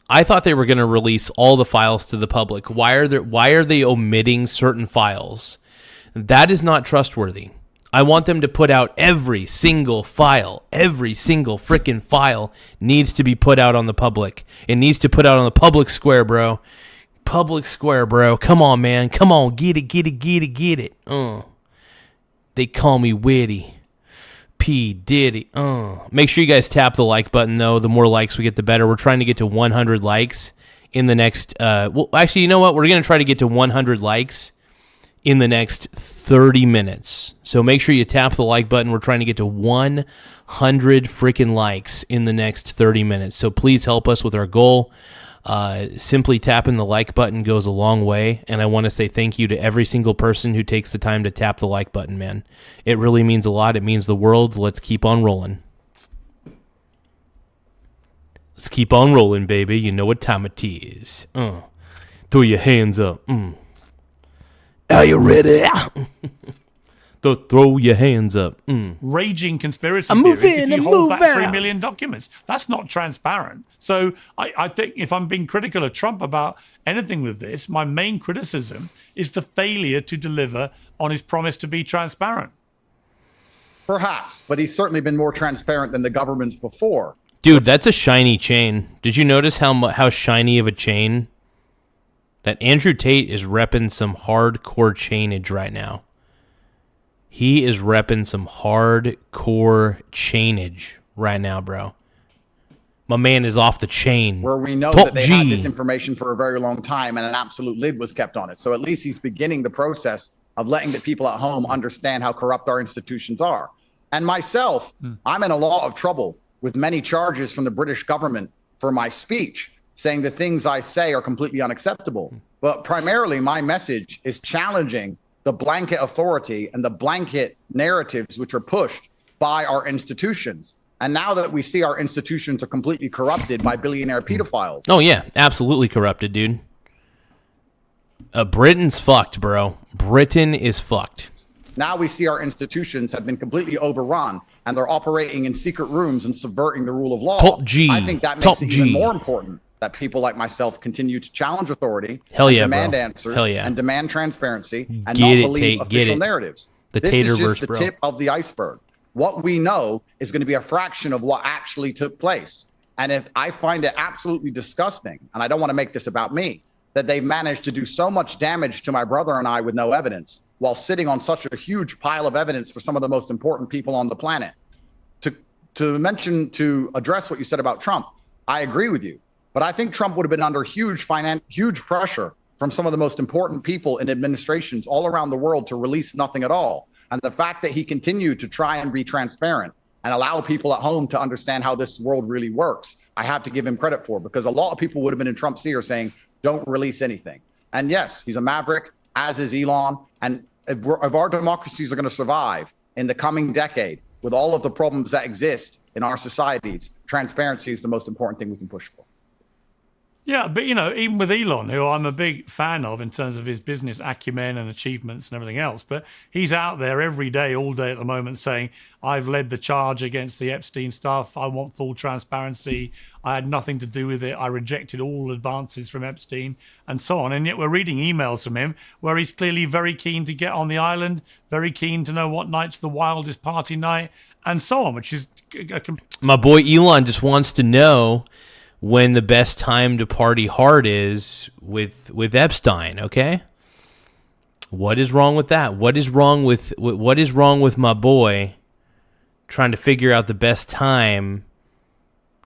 I thought they were going to release all the files to the public. Why are they omitting certain files? That is not trustworthy. I want them to put out every single file. Every single freaking file needs to be put out on the public. It needs to put out on the public square, bro. Public square, bro. Come on, man. Come on. Get it. They call me witty. P. Diddy. Make sure you guys tap the like button, though. The more likes we get, the better. We're trying to get to 100 likes in the next... well, actually, you know what? We're going to try to get to 100 likes in the next 30 minutes. So make sure you tap the like button. We're trying to get to 100 freaking likes in the next 30 minutes. So please help us with our goal. Simply tapping the like button goes a long way. And I want to say thank you to every single person who takes the time to tap the like button, man. It really means a lot. It means the world. Let's keep on rolling. Let's keep on rolling, baby. You know what time it is. Throw your hands up. Are you ready? Throw your hands up. Raging conspiracy I'm theories moving, if you I'm hold back moving 3 out. million documents. That's not transparent. So I think if I'm being critical of Trump about anything with this, my main criticism is the failure to deliver on his promise to be transparent. Perhaps, but he's certainly been more transparent than the governments before. Dude, that's a shiny chain. Did you notice how shiny of a chain? That Andrew Tate is repping some hardcore chainage right now. He is repping some hardcore chainage right now, bro. My man is off the chain. Where we know Top that they G. had this information for a very long time and an absolute lid was kept on it. So at least he's beginning the process of letting the people at home understand how corrupt our institutions are. And myself, I'm in a lot of trouble with many charges from the British government for my speech, saying the things I say are completely unacceptable. But primarily my message is challenging the blanket authority and the blanket narratives which are pushed by our institutions. And now that we see our institutions are completely corrupted by billionaire pedophiles. Oh, yeah. Absolutely corrupted, dude. Britain's fucked, bro. Britain is fucked. Now we see our institutions have been completely overrun and they're operating in secret rooms and subverting the rule of law. Top G. I think that makes Top it G. even more important that people like myself continue to challenge authority, Hell yeah, demand bro. answers, Hell yeah. and demand transparency, and Get not it, believe Tate, get official it. narratives. The This is Taterverse, just the bro. tip of the iceberg. What we know is going to be a fraction of what actually took place. And if I find it absolutely disgusting, and I don't want to make this about me, that they've managed to do so much damage to my brother and I with no evidence, while sitting on such a huge pile of evidence for some of the most important people on the planet. To address what you said about Trump, I agree with you. But I think Trump would have been under huge pressure from some of the most important people in administrations all around the world to release nothing at all. And the fact that he continued to try and be transparent and allow people at home to understand how this world really works, I have to give him credit for, because a lot of people would have been in Trump's ear saying, don't release anything. And yes, he's a maverick, as is Elon. And if our democracies are going to survive in the coming decade with all of the problems that exist in our societies, transparency is the most important thing we can push for. Yeah, but even with Elon, who I'm a big fan of in terms of his business acumen and achievements and everything else, but he's out there every day, all day at the moment saying, I've led the charge against the Epstein stuff. I want full transparency. I had nothing to do with it. I rejected all advances from Epstein and so on. And yet we're reading emails from him where he's clearly very keen to get on the island, very keen to know what night's the wildest party night and so on, which is... My boy Elon just wants to know when the best time to party hard is with Epstein, okay? What is wrong with that? What is wrong with my boy trying to figure out the best time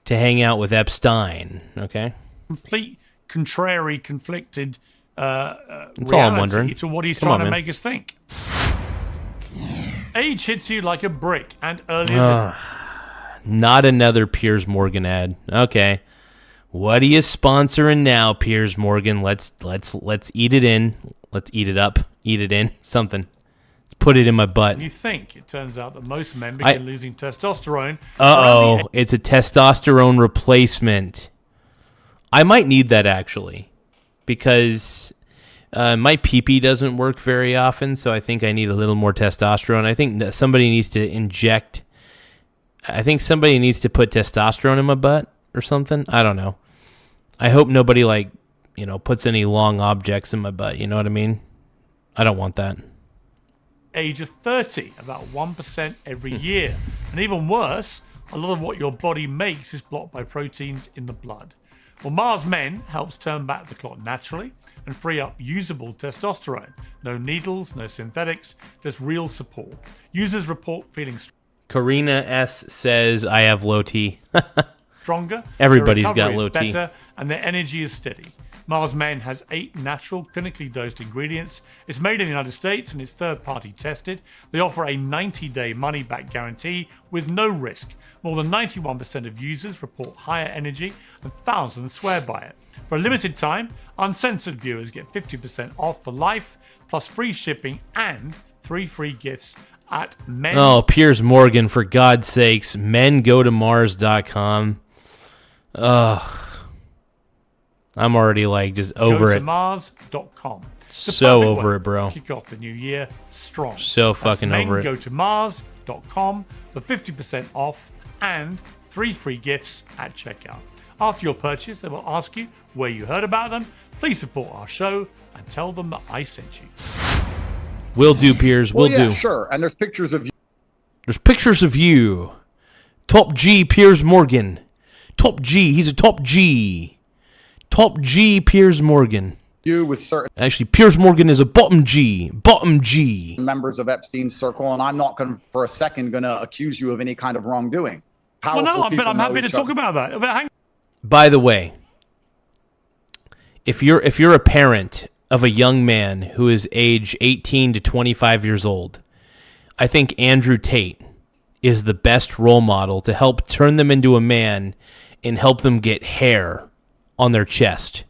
to hang out with Epstein, okay? Complete contrary, conflicted That's all I'm wondering. reality to what he's Come on, trying to man. make us think. Age hits you like a brick, and earlier Not another Piers Morgan ad. Okay. What are you sponsoring now, Piers Morgan? Let's eat it in. Let's eat it up. Eat it in. Something. Let's put it in my butt. you think it turns out that most men begin losing testosterone. Uh-oh. around the It's a testosterone replacement. I might need that, actually, because my pee-pee doesn't work very often, so I think I need a little more testosterone. I think that somebody needs to inject... I think somebody needs to put testosterone in my butt or something. I don't know. I hope nobody, puts any long objects in my butt. You know what I mean? I don't want that. age of 30, about 1% every year. And even worse, a lot of what your body makes is blocked by proteins in the blood. Well, Mars Men helps turn back the clock naturally and free up usable testosterone. No needles, no synthetics, just real support. Users report feeling Karina S. says, I have low T. stronger. Everybody's their got recovery low is T. better, and their energy is steady. Mars Men has 8 natural, clinically dosed ingredients. It's made in the United States and it's third-party tested. They offer a 90-day money-back guarantee with no risk. More than 91% of users report higher energy and thousands swear by it. For a limited time, uncensored viewers get 50% off for life, plus free shipping and 3 free gifts at Men. Oh, Piers Morgan, for God's sakes. mengotomars.com. Ugh. I'm already just over Go to it. Mars.com. So over it, bro. Kick off the new year strong. So fucking over it. Go to mars.com for 50% off and 3 free gifts at checkout. After your purchase, they will ask you where you heard about them. Please support our show and tell them that I sent you. Will do, Piers. Will do. Sure. And there's pictures of you. There's pictures of you. Top G, Piers Morgan. Top G. He's a top G. Top G, Piers Morgan. You with certain Actually, Piers Morgan is a bottom G. Bottom G. members of Epstein's circle, and I'm not going for a second going to accuse you of any kind of wrongdoing. Well, no, but I'm happy to talk about that. But hang By the way, if you're a parent of a young man who is age 18 to 25 years old, I think Andrew Tate is the best role model to help turn them into a man and help them get hair on their chest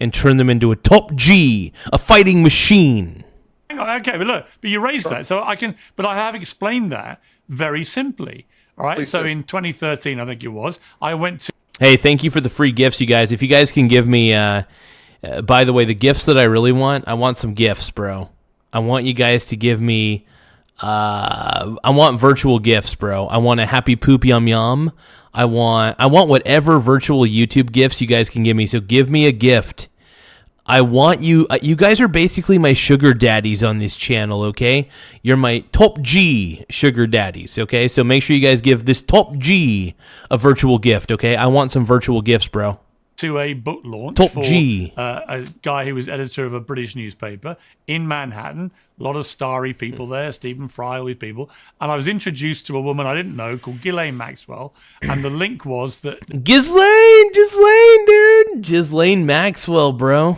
and turn them into a top G, a fighting machine. Hang on, okay, but you raised that, so I have explained that very simply. All right, Please so do. in 2013, I think it was, I went to. Hey, thank you for the free gifts, you guys. If you guys can give me, by the way, the gifts that I really want, I want some gifts, bro. I want you guys to give me, I want virtual gifts, bro. I want a happy poop yum yum. I want whatever virtual YouTube gifts you guys can give me. So give me a gift. I want you. You guys are basically my sugar daddies on this channel, okay? You're my top G sugar daddies, okay? So make sure you guys give this top G a virtual gift, okay? I want some virtual gifts, bro. To a book launch Top for G. A guy who was editor of a British newspaper in Manhattan. A lot of starry people there, Stephen Fry, all these people. And I was introduced to a woman I didn't know called Ghislaine Maxwell. And the link was that Ghislaine, dude. Ghislaine Maxwell, bro.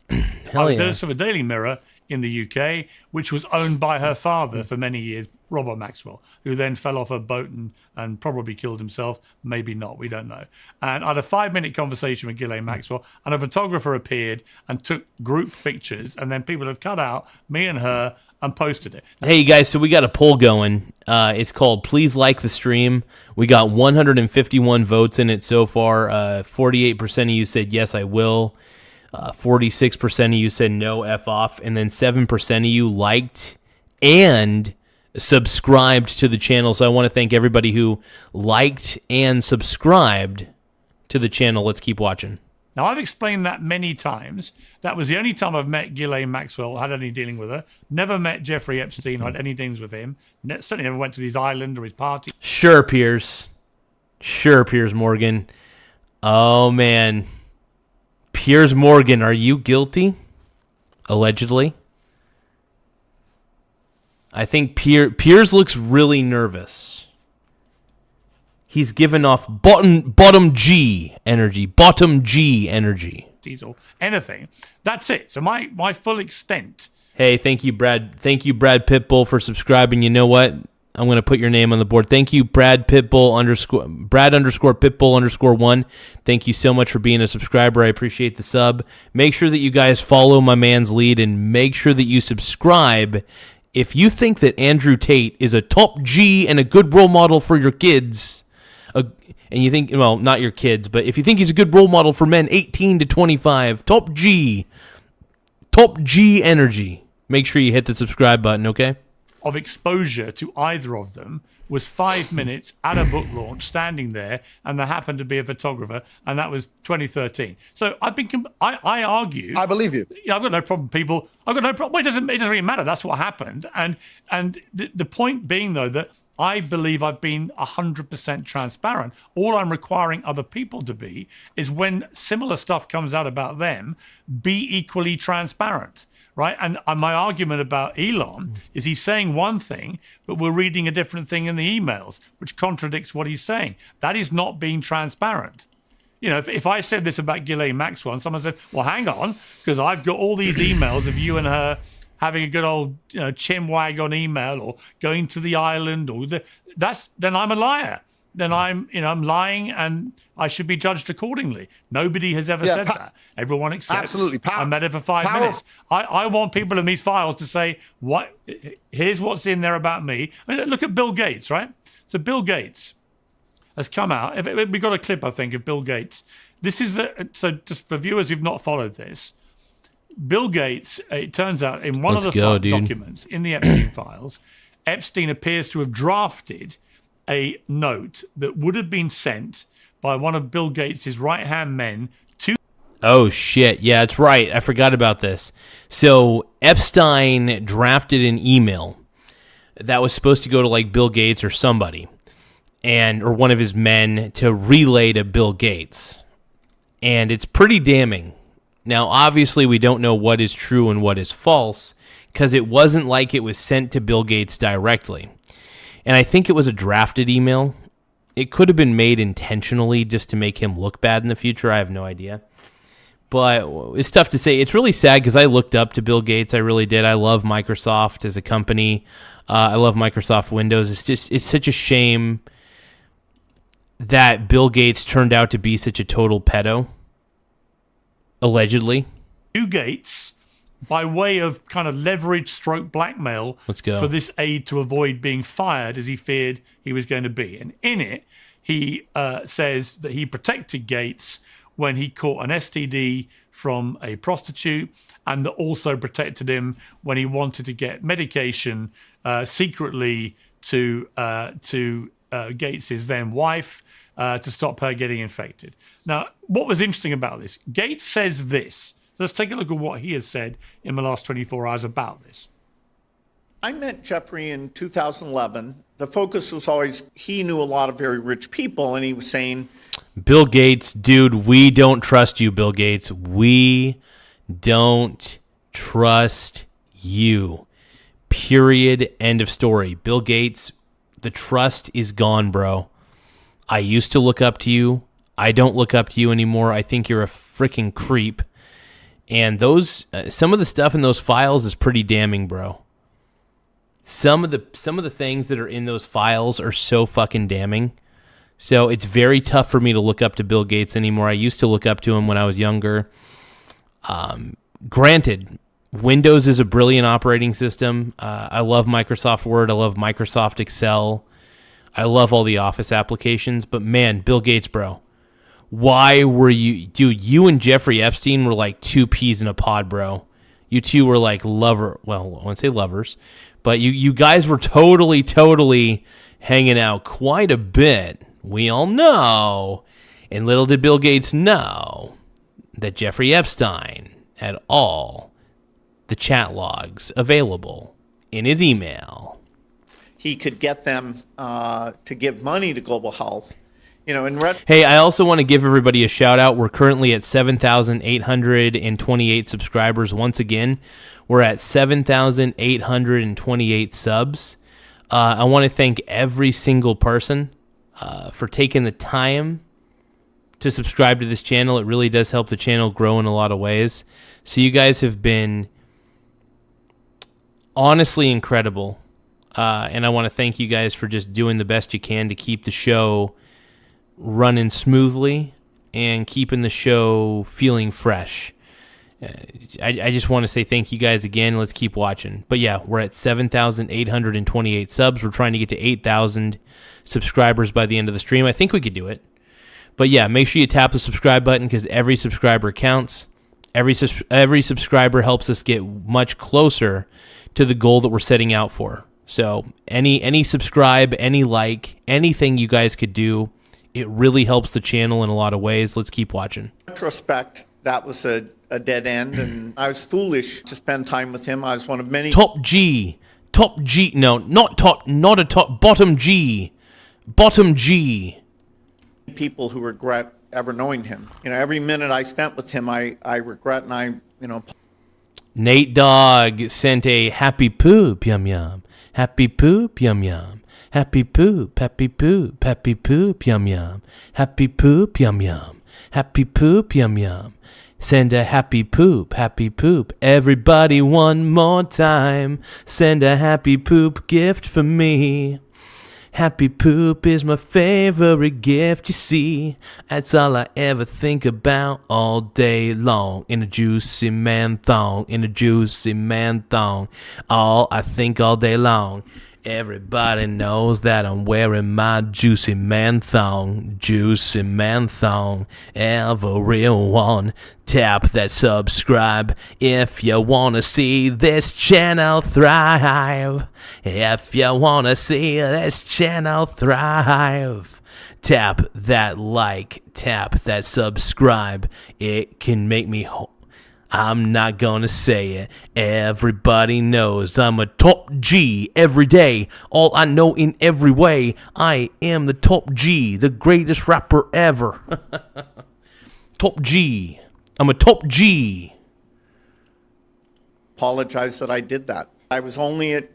I Hell was yeah. editor of a Daily Mirror in the UK, which was owned by her father for many years, Robert Maxwell, who then fell off a boat and probably killed himself. Maybe not, we don't know. And I had a 5-minute conversation with Ghislaine Maxwell, and a photographer appeared and took group pictures, and then people have cut out me and her and posted it. Hey, you guys, so we got a poll going. It's called Please Like the Stream. We got 151 votes in it so far. 48% of you said, yes, I will. 46% of you said no, F off. And then 7% of you liked and subscribed to the channel. So I want to thank everybody who liked and subscribed to the channel. Let's keep watching. Now, I've explained that many times. That was the only time I've met Ghislaine Maxwell, had any dealing with her. Never met Jeffrey Epstein, had any dealings with him. Certainly never went to his island or his party. Sure, Piers. Sure, Piers Morgan. Oh, man. Piers Morgan, are you guilty? Allegedly. I think Piers looks really nervous. He's given off bottom G energy. Bottom G energy. Or anything. That's it. So my full extent. Hey, thank you, Brad. Thank you, Brad Pitbull, for subscribing. You know what? I'm going to put your name on the board. Thank you, Brad _Pitbull _1. Thank you so much for being a subscriber. I appreciate the sub. Make sure that you guys follow my man's lead and make sure that you subscribe. If you think that Andrew Tate is a top G and a good role model for your kids, and you think, well, not your kids, but if you think he's a good role model for men 18 to 25, top G energy, make sure you hit the subscribe button, okay? Of exposure to either of them was 5 minutes at a book launch, standing there, and there happened to be a photographer, and that was 2013. So I argue. I believe you. Yeah, I've got no problem. People, I've got no problem. Well, it doesn't really matter. That's what happened, and the point being though that I believe I've been 100% transparent. All I'm requiring other people to be is when similar stuff comes out about them, be equally transparent. Right, and my argument about Elon is he's saying one thing, but we're reading a different thing in the emails, which contradicts what he's saying. That is not being transparent. You know, if I said this about Ghislaine Maxwell and someone said, well, hang on, because I've got all these emails of you and her having a good old, chinwag on email or going to the island, or then I'm a liar. Then I'm lying, and I should be judged accordingly. Nobody has ever said that. Everyone accepts. Absolutely. I met her for 5 minutes. I want people in these files to say, here's what's in there about me. I mean, look at Bill Gates, right? So Bill Gates has come out. We've got a clip, I think, of Bill Gates. This is so just for viewers who've not followed this, Bill Gates, it turns out, in one Let's of the go, dude. documents in the Epstein files, Epstein appears to have drafted a note that would have been sent by one of Bill Gates' right-hand men to... Oh, shit. Yeah, that's right. I forgot about this. So Epstein drafted an email that was supposed to go to like Bill Gates or somebody, or one of his men, to relay to Bill Gates. And it's pretty damning. Now, obviously, we don't know what is true and what is false, because it wasn't like it was sent to Bill Gates directly. And I think it was a drafted email. It could have been made intentionally just to make him look bad in the future. I have no idea. But it's tough to say. It's really sad because I looked up to Bill Gates. I really did. I love Microsoft as a company. I love Microsoft Windows. It's such a shame that Bill Gates turned out to be such a total pedo. Allegedly. Gates by way of kind of leverage stroke blackmail. Let's go. For this aide to avoid being fired as he feared he was going to be. And in it, he says that he protected Gates when he caught an STD from a prostitute, and that also protected him when he wanted to get medication secretly to Gates's then wife to stop her getting infected. Now, what was interesting about this? Gates says this. So let's take a look at what he has said in the last 24 hours about this. I met Jeffrey in 2011. The focus was always he knew a lot of very rich people, and he was saying, Bill Gates, dude, we don't trust you, Bill Gates. We don't trust you. Period. End of story. Bill Gates, the trust is gone, bro. I used to look up to you. I don't look up to you anymore. I think you're a freaking creep. And those some of the stuff in those files is pretty damning, bro. Some of the things that are in those files are so fucking damning. So it's very tough for me to look up to Bill Gates anymore. I used to look up to him when I was younger. Granted, Windows is a brilliant operating system. I love Microsoft Word. I love Microsoft Excel. I love all the Office applications. But man, Bill Gates, bro. Why were you... Dude, you and Jeffrey Epstein were like two peas in a pod, bro. You two were like well, I won't say lovers. But you guys were totally hanging out quite a bit. We all know, and little did Bill Gates know, that Jeffrey Epstein had all the chat logs available in his email. he could get them to give money to global health. You know, Hey, I also want to give everybody a shout out. We're currently at 7,828 subscribers. Once again, we're at 7,828 subs. I want to thank every single person for taking the time to subscribe to this channel. It really does help the channel grow in a lot of ways. So you guys have been honestly incredible. And I want to thank you guys for just doing the best you can to keep the show running smoothly and keeping the show feeling fresh. I just want to say thank you guys again. Let's keep watching. But yeah, we're at 7,828 subs. We're trying to get to 8,000 subscribers by the end of the stream. I think we could do it. But yeah, make sure you tap the subscribe button because every subscriber counts. Every subscriber helps us get much closer to the goal that we're setting out for. So any subscribe, any like, anything you guys could do, it really helps the channel in a lot of ways. Let's keep watching. In retrospect, that was a dead end, and I was foolish to spend time with him. I was one of many Top G. No, not top, not a top, bottom G. Bottom G. people who regret ever knowing him. You know, every minute I spent with him, I regret, and Nate Dogg sent a happy poop, yum yum. Happy poop, yum yum. Happy poop, happy poop, happy poop, yum yum. Happy poop, yum yum. Happy poop, yum yum. Send a happy poop, everybody one more time. Send a happy poop gift for me. Happy poop is my favorite gift, you see. That's all I ever think about all day long. In a juicy man thong, in a juicy man thong. All I think all day long. Everybody knows that I'm wearing my juicy man thong, everyone. Tap that subscribe if you want to see this channel thrive. If you want to see this channel thrive. Tap that like, tap that subscribe. It can make me I'm not gonna say it. Everybody knows I'm a top G every day. All I know in every way. I am the top G, the greatest rapper ever. Top G. I'm a top G. Apologize that I did that. I was only at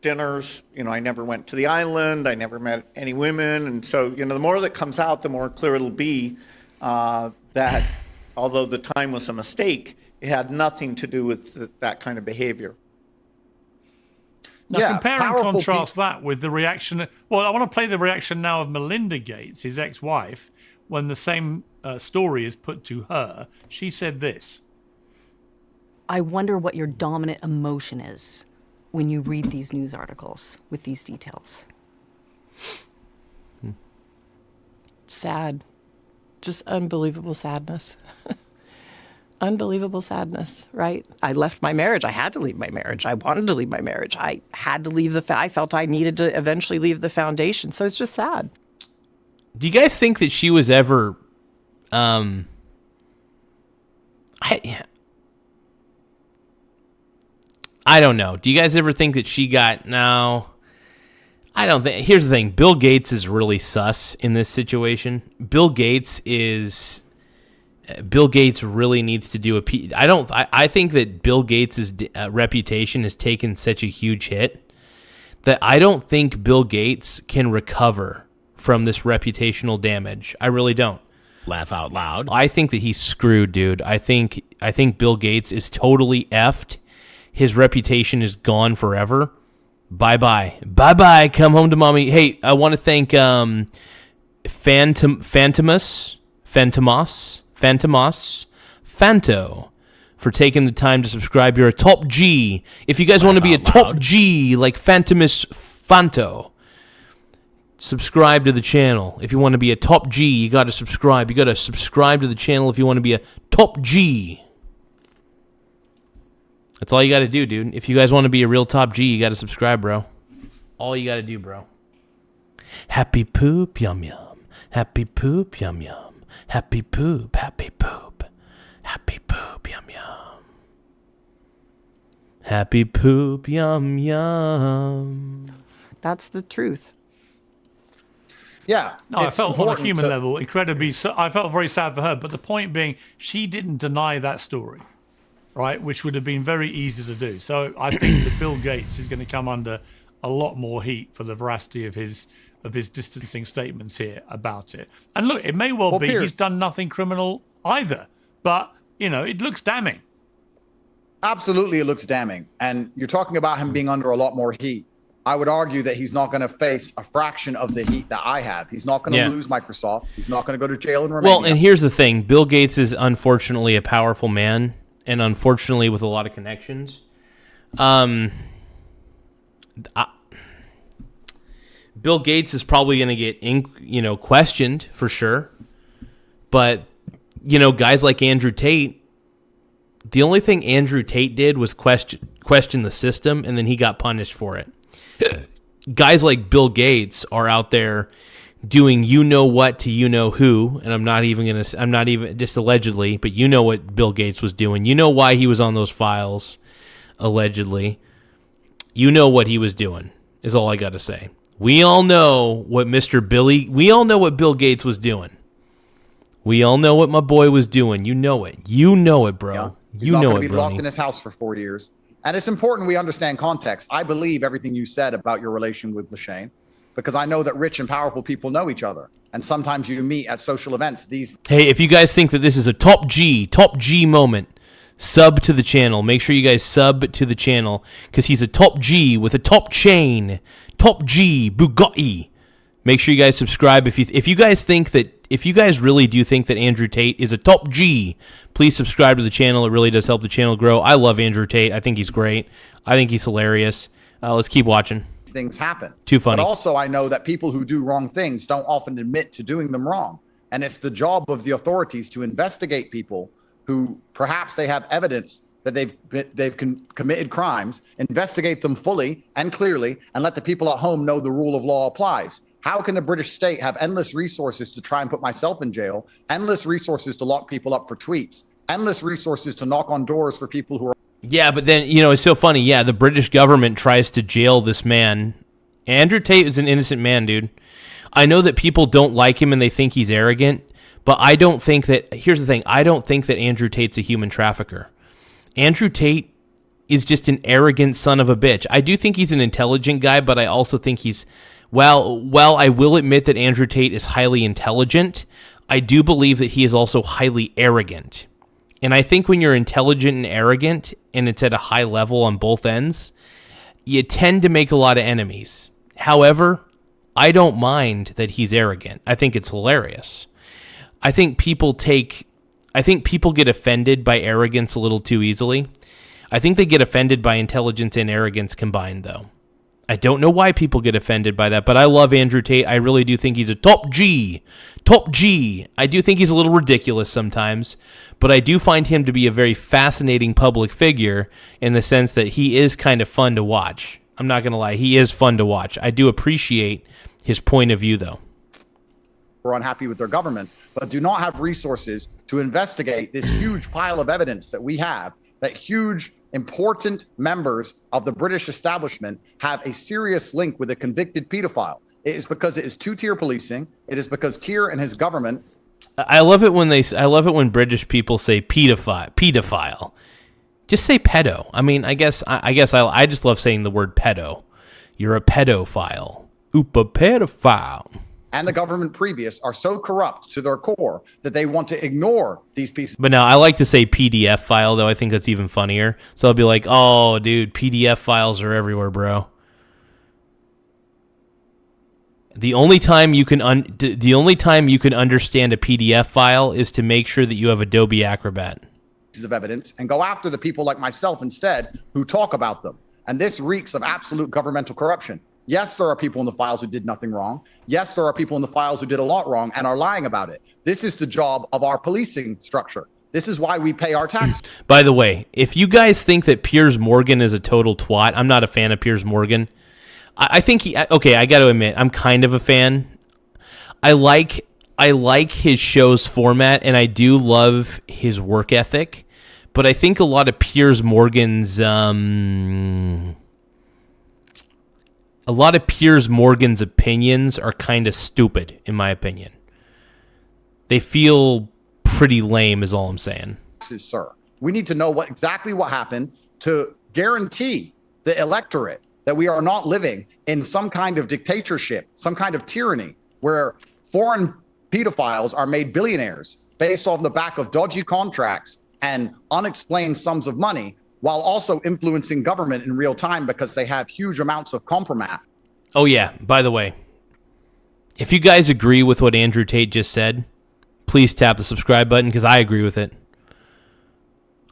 dinners. I never went to the island. I never met any women. And so, the more that comes out, the more clear it'll be that although the time was a mistake, it had nothing to do with that kind of behavior. Now, compare and contrast that with the reaction. Well, I want to play the reaction now of Melinda Gates, his ex-wife, when the same story is put to her. She said this. I wonder what your dominant emotion is when you read these news articles with these details. Sad. Just unbelievable sadness. Unbelievable sadness, right? I left my marriage. I had to leave my marriage. I wanted to leave my marriage. I had to leave I felt I needed to eventually leave the foundation. So it's just sad. Do you guys think that she was ever, I don't know. Do you guys ever think that she got, no, I don't think, here's the thing. Bill Gates is really sus in this situation. Bill Gates really needs to do I think that Bill Gates' reputation has taken such a huge hit that I don't think Bill Gates can recover from this reputational damage. I really don't. Laugh out loud. I think that he's screwed, dude. I think Bill Gates is totally effed. His reputation is gone forever. Bye-bye. Bye-bye. Come home to mommy. Hey, I want to thank Fanto for taking the time to subscribe. You're a top G. If you guys want to be a top G like Phantomus Fanto, subscribe to the channel. If you want to be a top G, you got to subscribe. You got to subscribe to the channel if you want to be a top G. That's all you got to do, dude. If you guys want to be a real top G, you got to subscribe, bro. All you got to do, bro. Happy poop, yum yum. Happy poop, yum yum. Happy poop, happy poop. Happy poop, yum yum. Happy poop, yum yum. That's the truth. Yeah. No, I felt on a human level incredibly, I felt very sad for her. But the point being, she didn't deny that story, right? Which would have been very easy to do. So I think that Bill Gates is going to come under a lot more heat for the veracity of his distancing statements here about it. And look, it may well be Piers, he's done nothing criminal either, but it looks damning. Absolutely, it looks damning. And you're talking about him being under a lot more heat. I would argue that he's not going to face a fraction of the heat that I have. He's not going to lose Microsoft. He's not going to go to jail in Romania. Well, and here's the thing. Bill Gates is unfortunately a powerful man, and unfortunately with a lot of connections. Bill Gates is probably going to get, questioned for sure. But, guys like Andrew Tate, the only thing Andrew Tate did was question the system, and then he got punished for it. Guys like Bill Gates are out there doing what to who, and I'm not even just allegedly, but what Bill Gates was doing. Why he was on those files, allegedly. What he was doing, is all I got to say. We all know what we all know what Bill Gates was doing. We all know what my boy was doing. You know it. You know it, bro. Yeah. He's not going to be locked in his house for 4 years. And it's important we understand context. I believe everything you said about your relation with Lashane, because I know that rich and powerful people know each other. And sometimes you meet at social events. Hey, if you guys think that this is a top G moment, sub to the channel. Make sure you guys sub to the channel, because he's a top G with a top chain. Top G Bugatti. Make sure you guys subscribe if you guys really do think that Andrew Tate is a top G, please subscribe to the channel. It really does help the channel grow. I love Andrew Tate. I think he's great. I think he's hilarious. Let's keep watching. things happen. Too funny. But also I know that people who do wrong things don't often admit to doing them wrong. And it's the job of the authorities to investigate people who perhaps they have evidence that they've committed crimes, investigate them fully and clearly, and let the people at home know the rule of law applies. How can the British state have endless resources to try and put myself in jail, endless resources to lock people up for tweets, endless resources to knock on doors for people who are... Yeah, but then, it's so funny. Yeah, the British government tries to jail this man. Andrew Tate is an innocent man, dude. I know that people don't like him and they think he's arrogant, but I don't think that... Here's the thing. I don't think that Andrew Tate's a human trafficker. Andrew Tate is just an arrogant son of a bitch. I do think he's an intelligent guy, but I also think he's... Well, I will admit that Andrew Tate is highly intelligent. I do believe that he is also highly arrogant. And I think when you're intelligent and arrogant, and it's at a high level on both ends, you tend to make a lot of enemies. However, I don't mind that he's arrogant. I think it's hilarious. I think people get offended by arrogance a little too easily. I think they get offended by intelligence and arrogance combined, though. I don't know why people get offended by that, but I love Andrew Tate. I really do think he's a top G. Top G. I do think he's a little ridiculous sometimes, but I do find him to be a very fascinating public figure in the sense that he is kind of fun to watch. I'm not going to lie. He is fun to watch. I do appreciate his point of view, though. We're unhappy with their government, but do not have resources to investigate this huge pile of evidence that we have, that huge, important members of the British establishment have a serious link with a convicted pedophile. It is because it is two-tier policing. It is because Keir and his government... I love it when British people say pedophile. Just say pedo. I mean, I just love saying the word pedo. You're a pedophile. Oop, a pedophile. And the government previous are so corrupt to their core that they want to ignore these pieces. But now I like to say PDF file, though. I think that's even funnier. So I'll be like, oh, dude, PDF files are everywhere, bro. The only time you can understand a PDF file is to make sure that you have Adobe Acrobat. Of evidence and go after the people like myself instead who talk about them. And this reeks of absolute governmental corruption. Yes, there are people in the files who did nothing wrong. Yes, there are people in the files who did a lot wrong and are lying about it. This is the job of our policing structure. This is why we pay our taxes. By the way, if you guys think that Piers Morgan is a total twat, I'm not a fan of Piers Morgan. I think I got to admit, I'm kind of a fan. I like his show's format, and I do love his work ethic. But I think a lot of Piers Morgan's opinions are kind of stupid, in my opinion. They feel pretty lame, is all I'm saying. Sir, we need to know exactly what happened to guarantee the electorate that we are not living in some kind of dictatorship, some kind of tyranny, where foreign pedophiles are made billionaires based off the back of dodgy contracts and unexplained sums of money, while also influencing government in real time because they have huge amounts of compromise. Oh, yeah. By the way, if you guys agree with what Andrew Tate just said, please tap the subscribe button because I agree with it.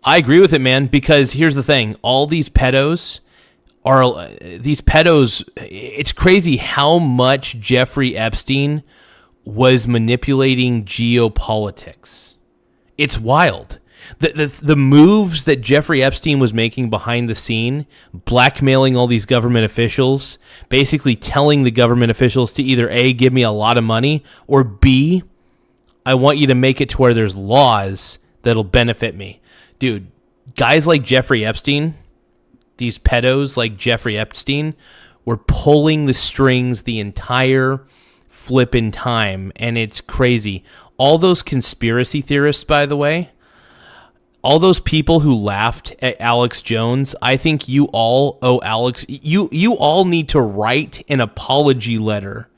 I agree with it, man, because here's the thing. All these pedos, it's crazy how much Jeffrey Epstein was manipulating geopolitics. It's wild. The moves that Jeffrey Epstein was making behind the scene, blackmailing all these government officials, basically telling the government officials to either A, give me a lot of money, or B, I want you to make it to where there's laws that'll benefit me. Dude, guys like Jeffrey Epstein, these pedos like Jeffrey Epstein, were pulling the strings the entire flippin' time, and it's crazy. All those conspiracy theorists, by the way, all those people who laughed at Alex Jones, I think you all owe Alex, you all need to write an apology letter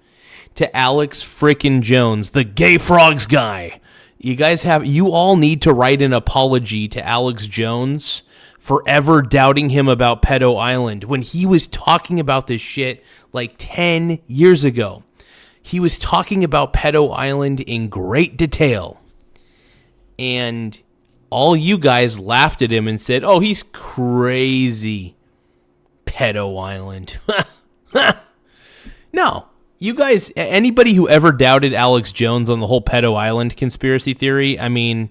to Alex frickin' Jones, the gay frogs guy. You all need to write an apology to Alex Jones for ever doubting him about Pedo Island when he was talking about this shit like 10 years ago. He was talking about Pedo Island in great detail. And all you guys laughed at him and said, oh, he's crazy. Pedo Island. No. You guys, anybody who ever doubted Alex Jones on the whole Pedo Island conspiracy theory, I mean,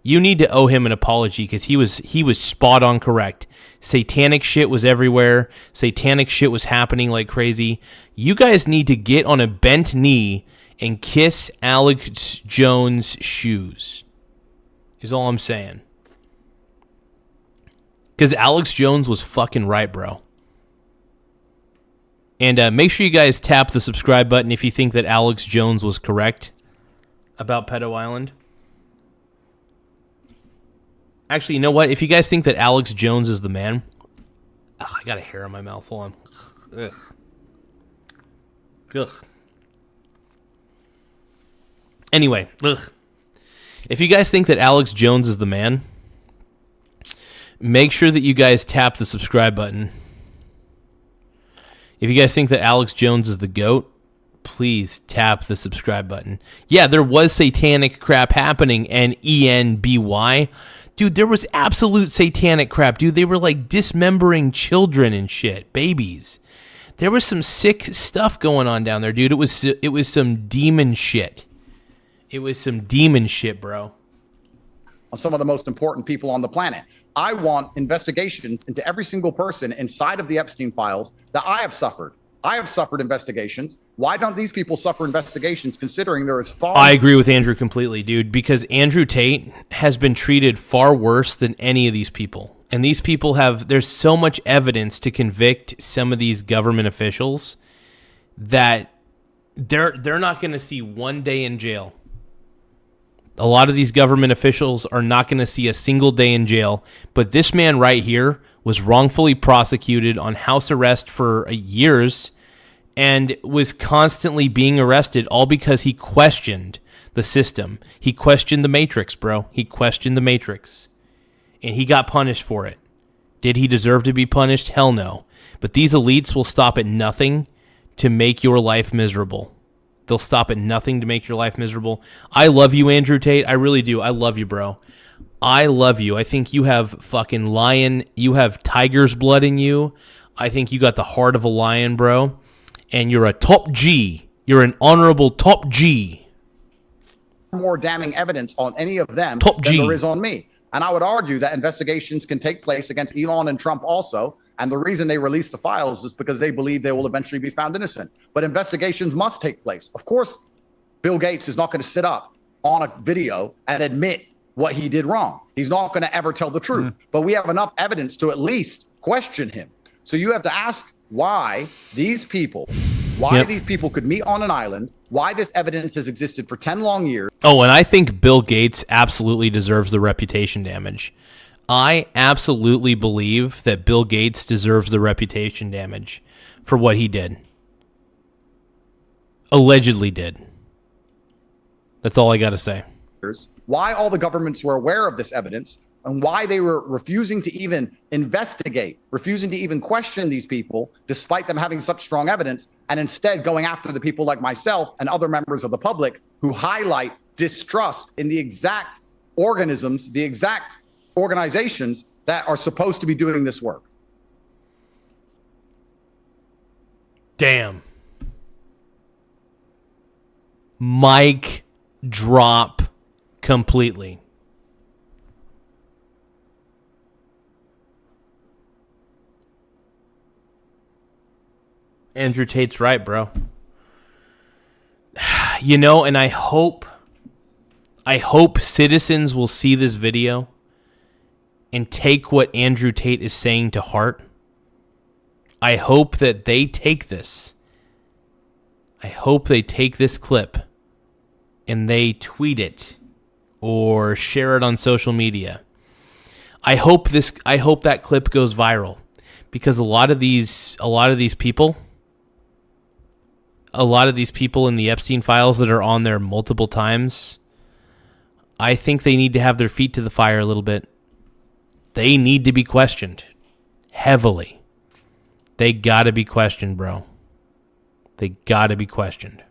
you need to owe him an apology because he was spot on correct. Satanic shit was everywhere. Satanic shit was happening like crazy. You guys need to get on a bent knee and kiss Alex Jones' shoes. Is all I'm saying. Because Alex Jones was fucking right, bro. And make sure you guys tap the subscribe button if you think that Alex Jones was correct about Pedo Island. Actually, you know what? If you guys think that Alex Jones is the man... Ugh, I got a hair in my mouth. Hold on. Ugh. Ugh. Anyway, ugh. If you guys think that Alex Jones is the man, make sure that you guys tap the subscribe button. If you guys think that Alex Jones is the GOAT, please tap the subscribe button. Yeah, there was satanic crap happening, and ENBY. Dude, there was absolute satanic crap, dude. They were like dismembering children and shit, babies. There was some sick stuff going on down there, dude. It was some demon shit. It was some demon shit, bro. Some of the most important people on the planet. I want investigations into every single person inside of the Epstein files that I have suffered. I have suffered investigations. Why don't these people suffer investigations considering there is far... I agree with Andrew completely, dude, because Andrew Tate has been treated far worse than any of these people. And these people there's so much evidence to convict some of these government officials that they're not going to see one day in jail. A lot of these government officials are not going to see a single day in jail. But this man right here was wrongfully prosecuted on house arrest for years and was constantly being arrested all because he questioned the system. He questioned the Matrix, bro. He questioned the Matrix. And he got punished for it. Did he deserve to be punished? Hell no. But these elites will stop at nothing to make your life miserable. They'll stop at nothing to make your life miserable. I love you, Andrew Tate. I really do. I love you, bro. I love you. I think you have fucking lion. You have tiger's blood in you. I think you got the heart of a lion, bro. And you're a top G. You're an honorable top G. More damning evidence on any of them Top than G. there is on me. And I would argue that investigations can take place against Elon and Trump also. And the reason they release the files is because they believe they will eventually be found innocent. But investigations must take place. Of course, Bill Gates is not going to sit up on a video and admit what he did wrong. He's not going to ever tell the truth. But we have enough evidence to at least question him. So you have to ask why these people could meet on an island, why this evidence has existed for 10 long years. Oh, and I think Bill Gates absolutely deserves the reputation damage. I absolutely believe that Bill Gates deserves the reputation damage for what he did. Allegedly did. That's all I got to say. Why all the governments were aware of this evidence and why they were refusing to even investigate, refusing to even question these people, despite them having such strong evidence, and instead going after the people like myself and other members of the public who highlight distrust in the exact organisms, the exact organizations that are supposed to be doing this work. Damn. Mic drop completely. Andrew Tate's right, bro. You know, and I hope citizens will see this video and take what Andrew Tate is saying to heart. I hope that they take this. I hope they take this clip and they tweet it or share it on social media. I hope that clip goes viral because a lot of these people in the Epstein files that are on there multiple times, I think they need to have their feet to the fire a little bit. They need to be questioned heavily. They got to be questioned, bro. They got to be questioned.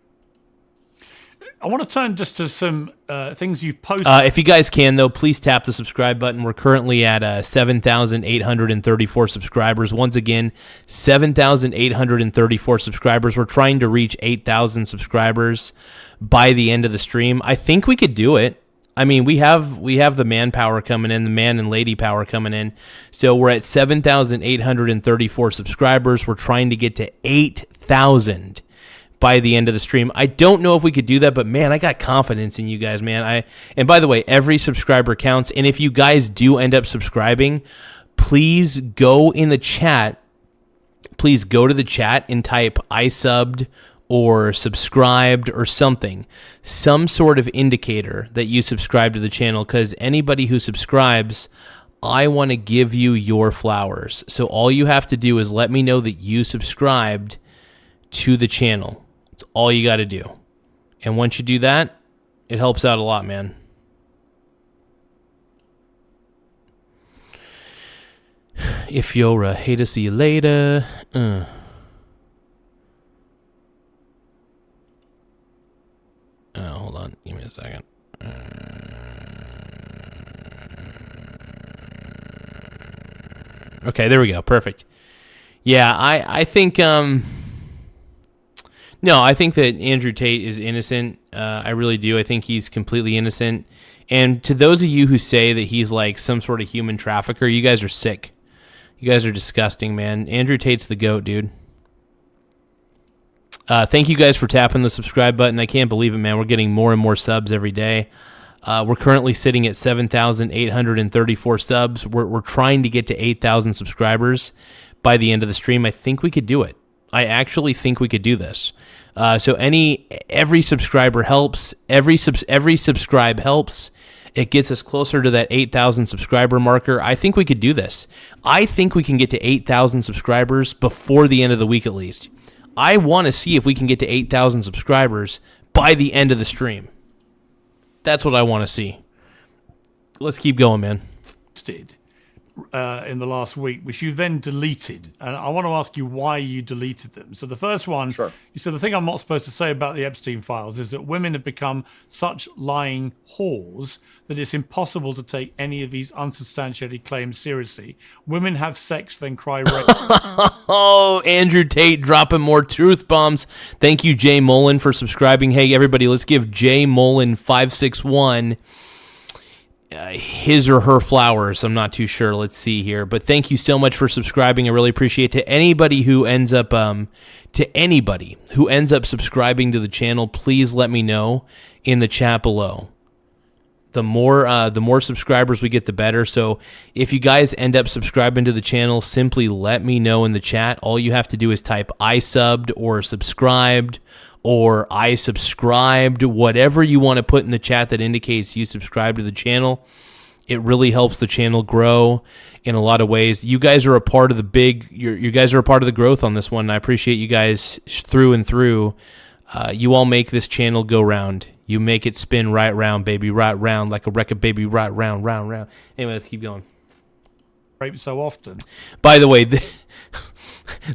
I want to turn just to some things you've posted. If you guys can, though, please tap the subscribe button. We're currently at 7,834 subscribers. Once again, 7,834 subscribers. We're trying to reach 8,000 subscribers by the end of the stream. I think we could do it. I mean, we have the manpower coming in, the man and lady power coming in. So we're at 7,834 subscribers. We're trying to get to 8,000 by the end of the stream. I don't know if we could do that, but man, I got confidence in you guys, man. And by the way, every subscriber counts. And if you guys do end up subscribing, please go in the chat. Please go to the chat and type I subbed or subscribed or something, some sort of indicator that you subscribe to the channel, because anybody who subscribes, I want to give you your flowers. So all you have to do is let me know that you subscribed to the channel. That's all you got to do. And once you do that, it helps out a lot, man. If you're a hater, see you later. Oh, hold on. Give me a second. Okay, there we go. Perfect. Yeah, I think... No, I think that Andrew Tate is innocent. I really do. I think he's completely innocent. And to those of you who say that he's like some sort of human trafficker, you guys are sick. You guys are disgusting, man. Andrew Tate's the GOAT, dude. Thank you guys for tapping the subscribe button. I can't believe it, man. We're getting more and more subs every day. We're currently sitting at 7,834 subs. We're trying to get to 8,000 subscribers by the end of the stream. I think we could do it. I actually think we could do this. So every subscriber helps. Every subscribe helps. It gets us closer to that 8,000 subscriber marker. I think we could do this. I think we can get to 8,000 subscribers before the end of the week at least. I want to see if we can get to 8,000 subscribers by the end of the stream. That's what I want to see. Let's keep going, man. In the last week, which you then deleted. And I want to ask you why you deleted them. So the first one, Sure. You said the thing I'm not supposed to say about the Epstein files is that women have become such lying whores that it's impossible to take any of these unsubstantiated claims seriously. Women have sex, then cry rape. Oh, Andrew Tate dropping more truth bombs. Thank you, Jay Mullen, for subscribing. Hey, everybody, let's give Jay Mullen 561 his or her flowers. I'm not too sure. Let's see here. But thank you so much for subscribing. I really appreciate it. To anybody who ends up subscribing to the channel, please let me know in the chat below. The more subscribers we get, the better. So if you guys end up subscribing to the channel, simply let me know in the chat. All you have to do is type I subbed or subscribed or I subscribed, whatever you want to put in the chat that indicates you subscribe to the channel. It really helps the channel grow in a lot of ways. You guys are a part of the you guys are a part of the growth on this one, and I appreciate you guys through and through. You all make this channel go round. You make it spin right round, baby, right round, like a record, baby, right round, round, round. Anyway, let's keep going. Rape so often. By the way,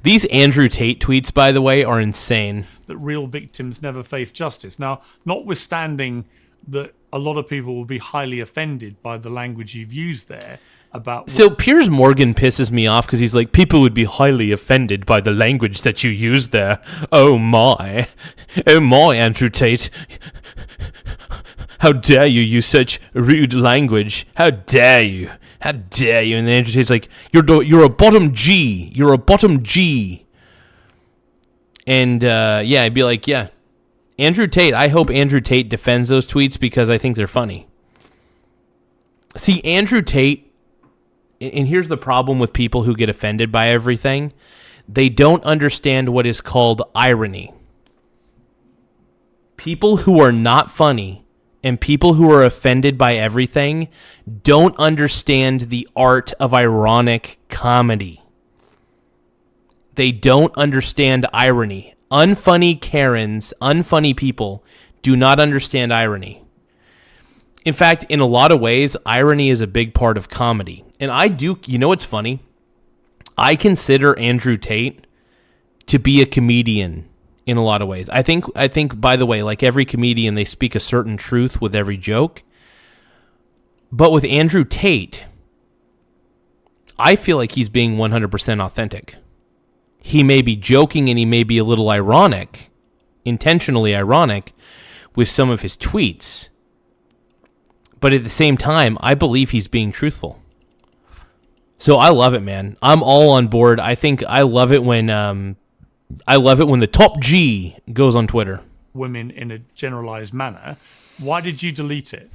these Andrew Tate tweets, by the way, are insane. That real victims never face justice. Now, notwithstanding that a lot of people will be highly offended by the language you've used there about... So Piers Morgan pisses me off because he's like, people would be highly offended by the language that you used there. Oh my, Andrew Tate. How dare you use such rude language? How dare you? How dare you? And then Andrew Tate's like, you're a bottom G. You're a bottom G. And yeah, I'd be like, yeah. Andrew Tate, I hope Andrew Tate defends those tweets because I think they're funny. See, Andrew Tate, and here's the problem with people who get offended by everything. They don't understand what is called irony. People who are not funny and people who are offended by everything don't understand the art of ironic comedy. They don't understand irony. Unfunny Karens, unfunny people do not understand irony. In fact, in a lot of ways, irony is a big part of comedy. And I do, you know what's funny? I consider Andrew Tate to be a comedian in a lot of ways. I think, by the way, like every comedian, they speak a certain truth with every joke. But with Andrew Tate, I feel like he's being 100% authentic. He may be joking and he may be a little ironic, intentionally ironic, with some of his tweets. But at the same time, I believe he's being truthful. So I love it, man. I'm all on board. I think I love it when the top G goes on Twitter. Women in a generalized manner. Why did you delete it?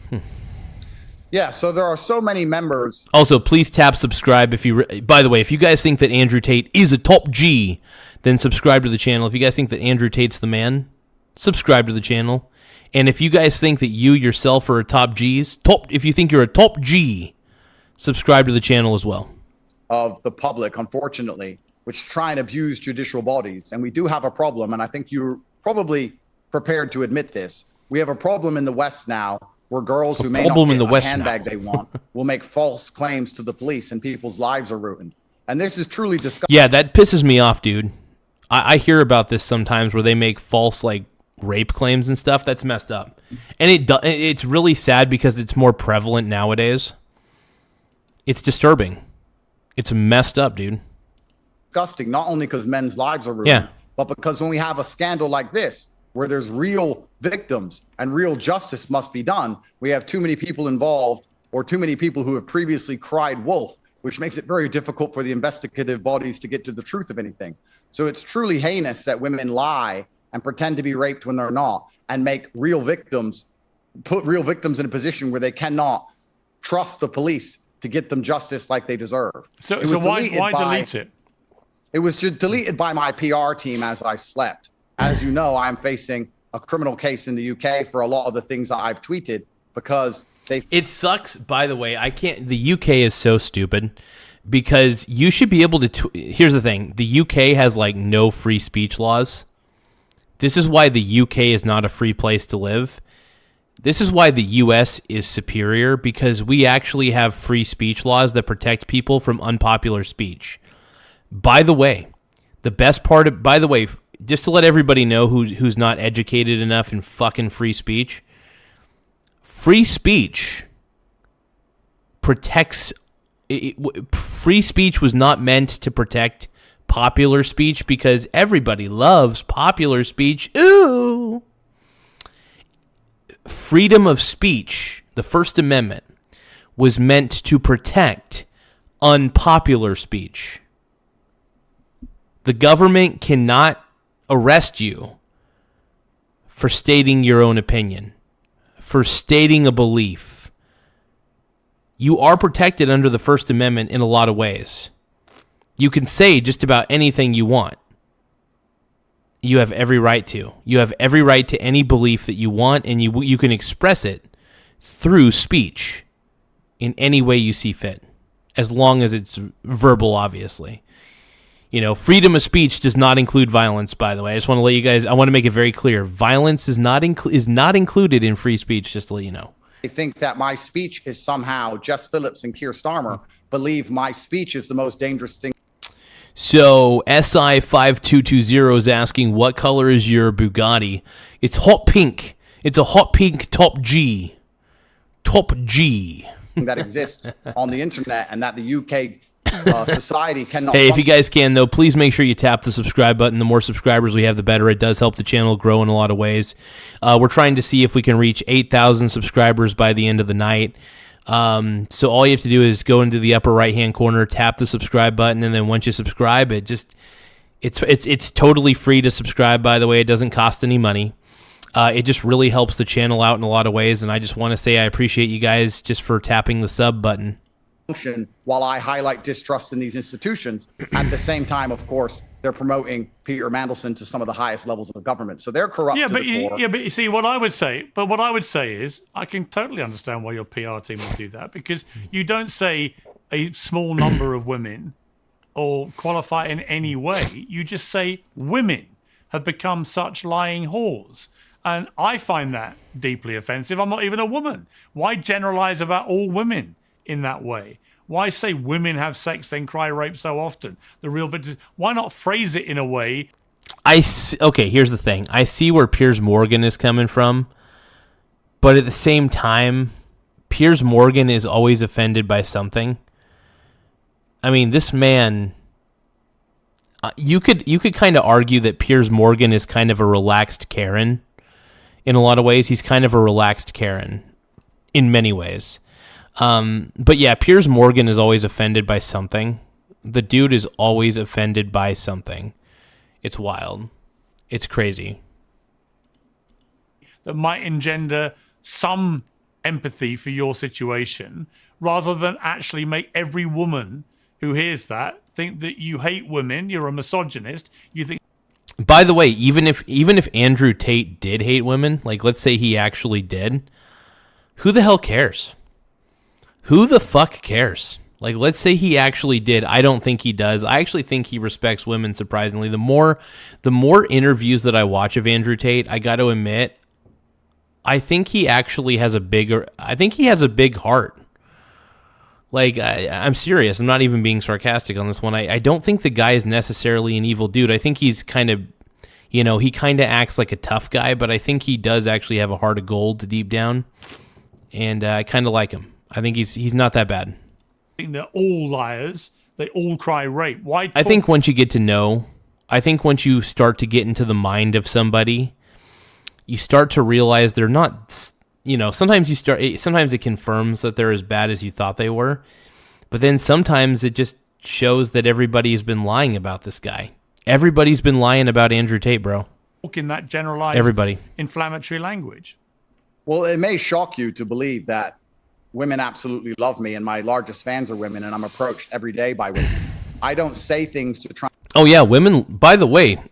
Yeah, so there are so many members. Also, please tap subscribe if you. By the way, if you guys think that Andrew Tate is a top G, then subscribe to the channel. If you guys think that Andrew Tate's the man, subscribe to the channel. And if you guys think that you yourself are a top G's, if you think you're a top G, subscribe to the channel as well. Of the public, unfortunately, which try and abuse judicial bodies. And we do have a problem, and I think you're probably prepared to admit this. We have a problem in the West now where girls who may not get a handbag they want will make false claims to the police and people's lives are ruined. And this is truly disgusting. Yeah, that pisses me off, dude. I hear about this sometimes where they make false, like, rape claims and stuff. That's messed up. And it's really sad because it's more prevalent nowadays. It's disturbing. It's messed up, dude. Disgusting, not only because men's lives are ruined, but because when we have a scandal like this, where there's real victims and real justice must be done, we have too many people involved or too many people who have previously cried wolf, which makes it very difficult for the investigative bodies to get to the truth of anything. So it's truly heinous that women lie and pretend to be raped when they're not and make real victims, put real victims in a position where they cannot trust the police to get them justice like they deserve. So why delete it? It was just deleted by my PR team as I slept. As you know, I'm facing a criminal case in the UK for a lot of the things that I've tweeted because they... It sucks, by the way. The UK is so stupid because you should be able to... Here's the thing. The UK has, like, no free speech laws. This is why the UK is not a free place to live. This is why the US is superior, because we actually have free speech laws that protect people from unpopular speech. By the way, just to let everybody know who's not educated enough in fucking free speech protects... Free speech was not meant to protect popular speech because everybody loves popular speech. Ooh! Freedom of speech, the First Amendment, was meant to protect unpopular speech. The government cannot arrest you for stating your own opinion, for stating a belief. You are protected under the First Amendment in a lot of ways. You can say just about anything you want. You have every right to. You have every right to any belief that you want, and you can express it through speech in any way you see fit, as long as it's verbal, obviously. You know, freedom of speech does not include violence, by the way. I just want to let you guys, I want to make it very clear. Violence is not included in free speech, just to let you know. I think that my speech is somehow, Jess Phillips and Keir Starmer believe my speech is the most dangerous thing. So SI5220 is asking, what color is your Bugatti? It's hot pink. It's a hot pink top G. Top G. That exists on the internet and that the UK society cannot... Hey, if you guys can, though, please make sure you tap the subscribe button. The more subscribers we have, the better. It does help the channel grow in a lot of ways. We're trying to see if we can reach 8,000 subscribers by the end of the night. So all you have to do is go into the upper right-hand corner, tap the subscribe button, and then once you subscribe, it's totally free to subscribe, by the way. It doesn't cost any money. It just really helps the channel out in a lot of ways, and I just want to say I appreciate you guys just for tapping the sub button. While I highlight distrust in these institutions, at the same time, of course, they're promoting Peter Mandelson to some of the highest levels of government. So they're corrupt to the core. But you see, what I would say is I can totally understand why your PR team would do that, because you don't say a small number of women or qualify in any way. You just say women have become such lying whores. And I find that deeply offensive. I'm not even a woman. Why generalize about all women in that way? Why say women have sex then cry rape so often? The real victims. Why not phrase it in a way? Okay, here's the thing. I see where Piers Morgan is coming from, but at the same time, Piers Morgan is always offended by something. I mean, this man, you could kind of argue that Piers Morgan is kind of a relaxed Karen. In a lot of ways, he's kind of a relaxed Karen in many ways. But yeah, Piers Morgan is always offended by something. The dude is always offended by something. It's wild. It's crazy. That might engender some empathy for your situation, rather than actually make every woman who hears that think that you hate women, you're a misogynist, you think. By the way, even if Andrew Tate did hate women, like let's say he actually did, who the hell cares? Who the fuck cares? Like, let's say he actually did. I don't think he does. I actually think he respects women, surprisingly. The more interviews that I watch of Andrew Tate, I got to admit, I think he actually has a big heart. Like, I'm serious. I'm not even being sarcastic on this one. I don't think the guy is necessarily an evil dude. I think he's kind of, he kind of acts like a tough guy, but I think he does actually have a heart of gold deep down. And I kind of like him. I think he's not that bad. They're all liars. They all cry rape. Why? I think once you start to get into the mind of somebody, you start to realize they're not, sometimes it confirms that they're as bad as you thought they were. But then sometimes it just shows that everybody's been lying about this guy. Everybody's been lying about Andrew Tate, bro. In that generalized inflammatory language. Well, it may shock you to believe that women absolutely love me, and my largest fans are women, and I'm approached every day by women. I don't say things to try. Oh yeah, women. By the way,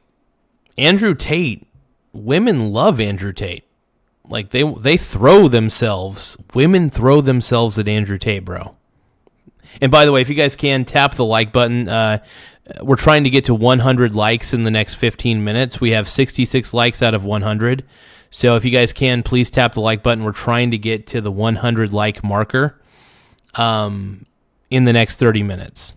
Andrew Tate. Women love Andrew Tate. Like they throw themselves. Women throw themselves at Andrew Tate, bro. And by the way, if you guys can tap the like button, we're trying to get to 100 likes in the next 15 minutes. We have 66 likes out of 100. So if you guys can, please tap the like button. We're trying to get to the 100 like marker in the next 30 minutes.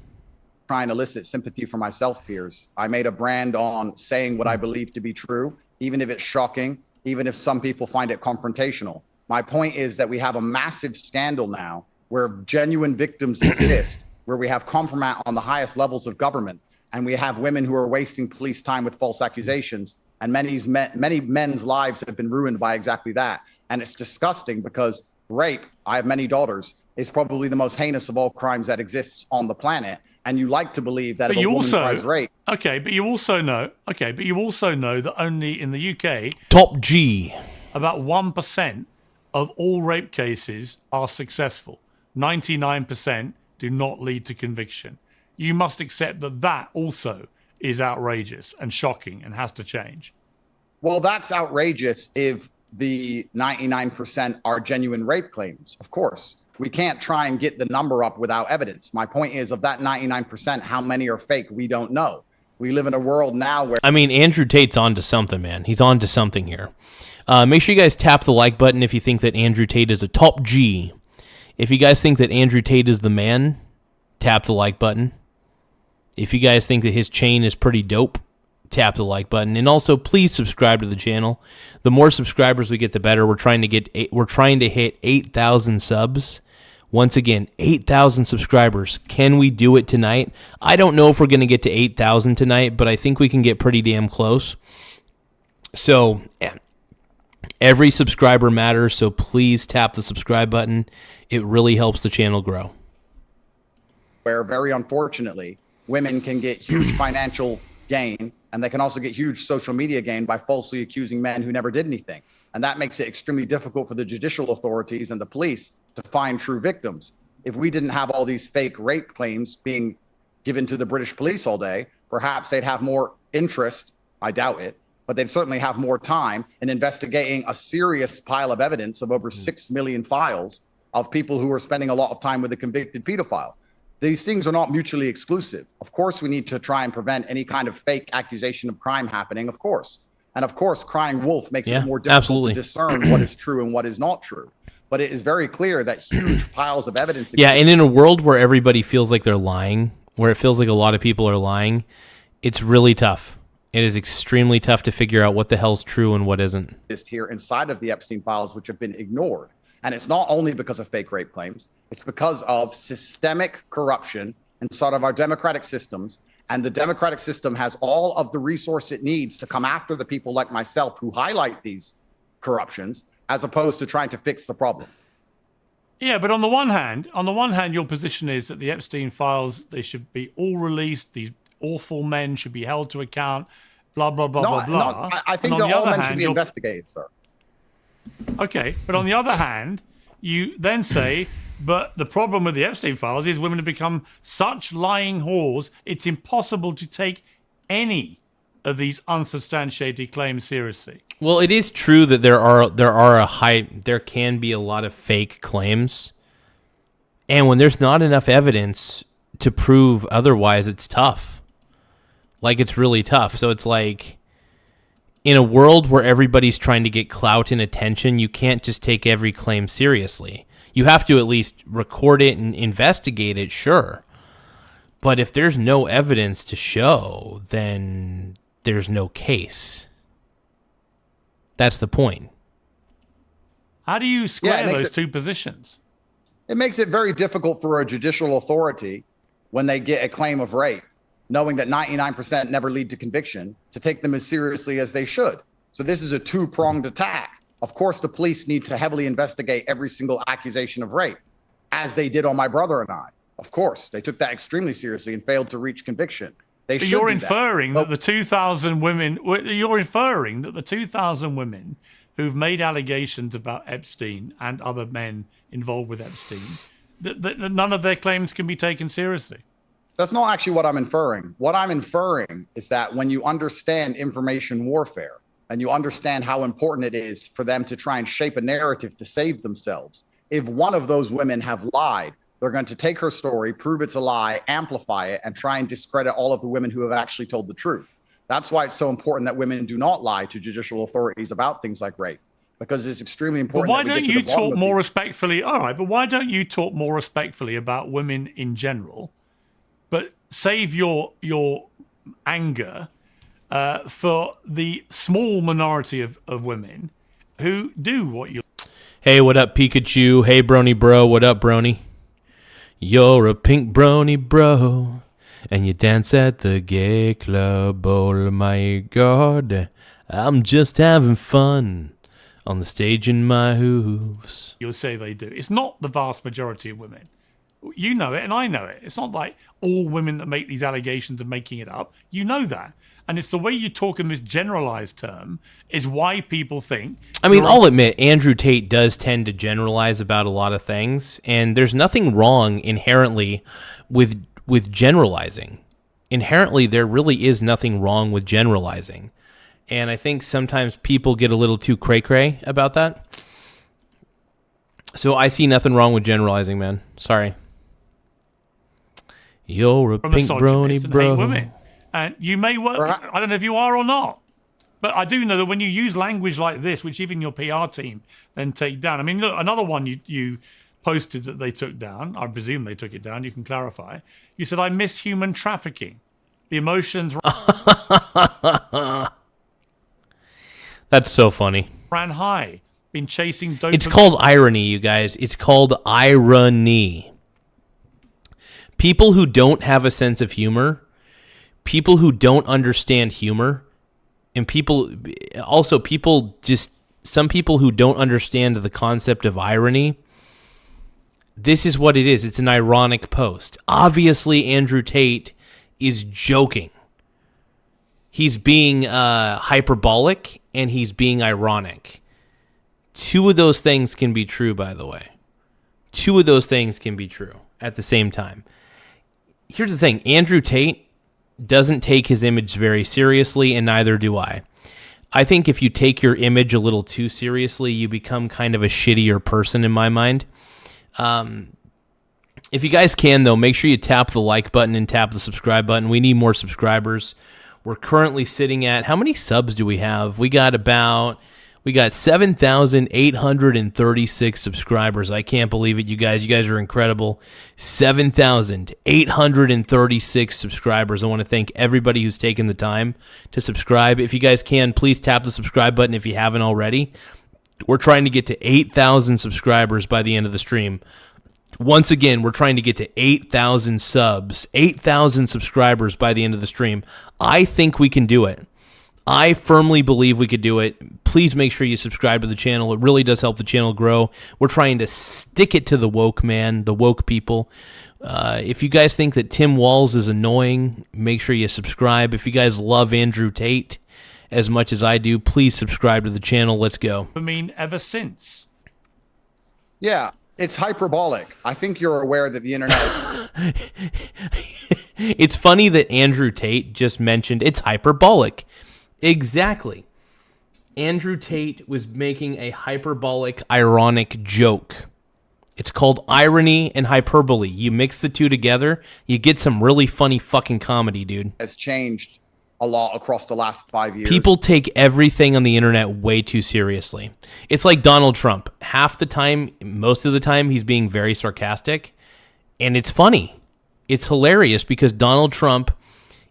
Trying to elicit sympathy for myself, Piers. I made a brand on saying what I believe to be true, even if it's shocking, even if some people find it confrontational. My point is that we have a massive scandal now where genuine victims exist, where we have compromise on the highest levels of government, and we have women who are wasting police time with false accusations. And many men's lives have been ruined by exactly that. And it's disgusting because rape, I have many daughters, is probably the most heinous of all crimes that exists on the planet. And you like to believe that if a woman cries rape. Okay, but you also know that only in the UK, top G, about 1% of all rape cases are successful. 99% do not lead to conviction. You must accept that also is outrageous and shocking and has to change. Well, that's outrageous if the 99% are genuine rape claims, of course. We can't try and get the number up without evidence. My point is, of that 99%, how many are fake? We don't know. We live in a world now where... I mean, Andrew Tate's on to something, man. He's on to something here. Make sure you guys tap the like button if you think that Andrew Tate is a top G. If you guys think that Andrew Tate is the man, tap the like button. If you guys think that his chain is pretty dope, tap the like button. And also, please subscribe to the channel. The more subscribers we get, the better. We're trying to hit 8,000 subs. Once again, 8,000 subscribers. Can we do it tonight? I don't know if we're going to get to 8,000 tonight, but I think we can get pretty damn close. So, yeah, every subscriber matters, so please tap the subscribe button. It really helps the channel grow. Where, very unfortunately, women can get huge financial gain, and they can also get huge social media gain by falsely accusing men who never did anything. And that makes it extremely difficult for the judicial authorities and the police to find true victims. If we didn't have all these fake rape claims being given to the British police all day, perhaps they'd have more interest, I doubt it, but they'd certainly have more time in investigating a serious pile of evidence of over 6 million files of people who are spending a lot of time with a convicted pedophile. These things are not mutually exclusive. Of course, we need to try and prevent any kind of fake accusation of crime happening, of course. And of course, crying wolf makes it more difficult to discern what is true and what is not true. But it is very clear that huge piles of evidence. Yeah, and in a world where everybody feels like they're lying, where it feels like a lot of people are lying, it's really tough. It is extremely tough to figure out what the hell's true and what isn't. Here inside of the Epstein files, which have been ignored. And it's not only because of fake rape claims, it's because of systemic corruption inside of our democratic systems. And the democratic system has all of the resource it needs to come after the people like myself who highlight these corruptions, as opposed to trying to fix the problem. Yeah, but on the one hand, your position is that the Epstein files, they should be all released. These awful men should be held to account. Blah blah blah blah blah. I think that all men should be investigated, sir. Okay, but on the other hand, you then say, but the problem with the Epstein files is women have become such lying whores, it's impossible to take any of these unsubstantiated claims seriously. Well, it is true that there can be a lot of fake claims. And when there's not enough evidence to prove otherwise, it's tough. Like, it's really tough. So it's like, in a world where everybody's trying to get clout and attention, you can't just take every claim seriously. You have to at least record it and investigate it, sure. But if there's no evidence to show, then there's no case. That's the point. How do you square those two positions? It makes it very difficult for a judicial authority when they get a claim of rape, knowing that 99% never lead to conviction, to take them as seriously as they should. So this is a two-pronged attack. Of course, the police need to heavily investigate every single accusation of rape, as they did on my brother and I. Of course, they took that extremely seriously and failed to reach conviction. You're inferring that the 2,000 women. You're inferring that the 2,000 women who've made allegations about Epstein and other men involved with Epstein, that none of their claims can be taken seriously. That's not actually what I'm inferring. What I'm inferring is that when you understand information warfare and you understand how important it is for them to try and shape a narrative to save themselves, if one of those women have lied, they're going to take her story, prove it's a lie, amplify it, and try and discredit all of the women who have actually told the truth. That's why it's so important that women do not lie to judicial authorities about things like rape, because it's extremely important. But why don't you talk more respectfully? All right, but why don't you talk more respectfully about women in general, but save your anger for the small minority of women who do what you... Hey, what up, Pikachu? Hey, Brony bro. What up, Brony? You're a pink brony bro, and you dance at the gay club. Oh my god, I'm just having fun on the stage in my hooves. You'll say they do. It's not the vast majority of women. You know it, and I know it. It's not like all women that make these allegations are making it up. You know that. And it's the way you talk in this generalized term is why people think... I mean, I'll admit, Andrew Tate does tend to generalize about a lot of things, and there's nothing wrong inherently with generalizing. Inherently, there really is nothing wrong with generalizing. And I think sometimes people get a little too cray-cray about that. So I see nothing wrong with generalizing, man. Sorry. You're a pink brony bro. Women. And you may work, I don't know if you are or not, but I do know that when you use language like this, which even your PR team then take down. I mean, look, another one you posted that they took down, I presume they took it down, you can clarify. You said, I miss human trafficking. The emotions That's so funny. Ran high. Been chasing dopamine. It's called irony, you guys. It's called irony. People who don't have a sense of humor, people who don't understand humor, and some people who don't understand the concept of irony, this is what it is. It's an ironic post. Obviously, Andrew Tate is joking. He's being hyperbolic, and he's being ironic. Two of those things can be true, by the way. Two of those things can be true at the same time. Here's the thing. Andrew Tate doesn't take his image very seriously, and neither do I. I think if you take your image a little too seriously, you become kind of a shittier person in my mind. If you guys can, though, make sure you tap the like button and tap the subscribe button. We need more subscribers. We're currently sitting at, how many subs do we have? We got about We got 7,836 subscribers. I can't believe it, you guys. You guys are incredible. 7,836 subscribers. I want to thank everybody who's taken the time to subscribe. If you guys can, please tap the subscribe button if you haven't already. We're trying to get to 8,000 subscribers by the end of the stream. Once again, we're trying to get to 8,000 subs, 8,000 subscribers by the end of the stream. I think we can do it. I firmly believe we could do it. Please make sure you subscribe to the channel. It really does help the channel grow. We're trying to stick it to the woke man, the woke people. If you guys think that Tim Walz is annoying, make sure you subscribe. If you guys love Andrew Tate as much as I do, please subscribe to the channel. Let's go. I mean, ever since. Yeah, it's hyperbolic. I think you're aware that the internet. It's funny that Andrew Tate just mentioned it's hyperbolic. Exactly. Andrew Tate was making a hyperbolic, ironic joke. It's called irony and hyperbole. You mix the two together, you get some really funny fucking comedy, dude. Has changed a lot across the last 5 years. People take everything on the internet way too seriously. It's like Donald Trump. Half the time, most of the time, he's being very sarcastic, and it's funny. It's hilarious because Donald Trump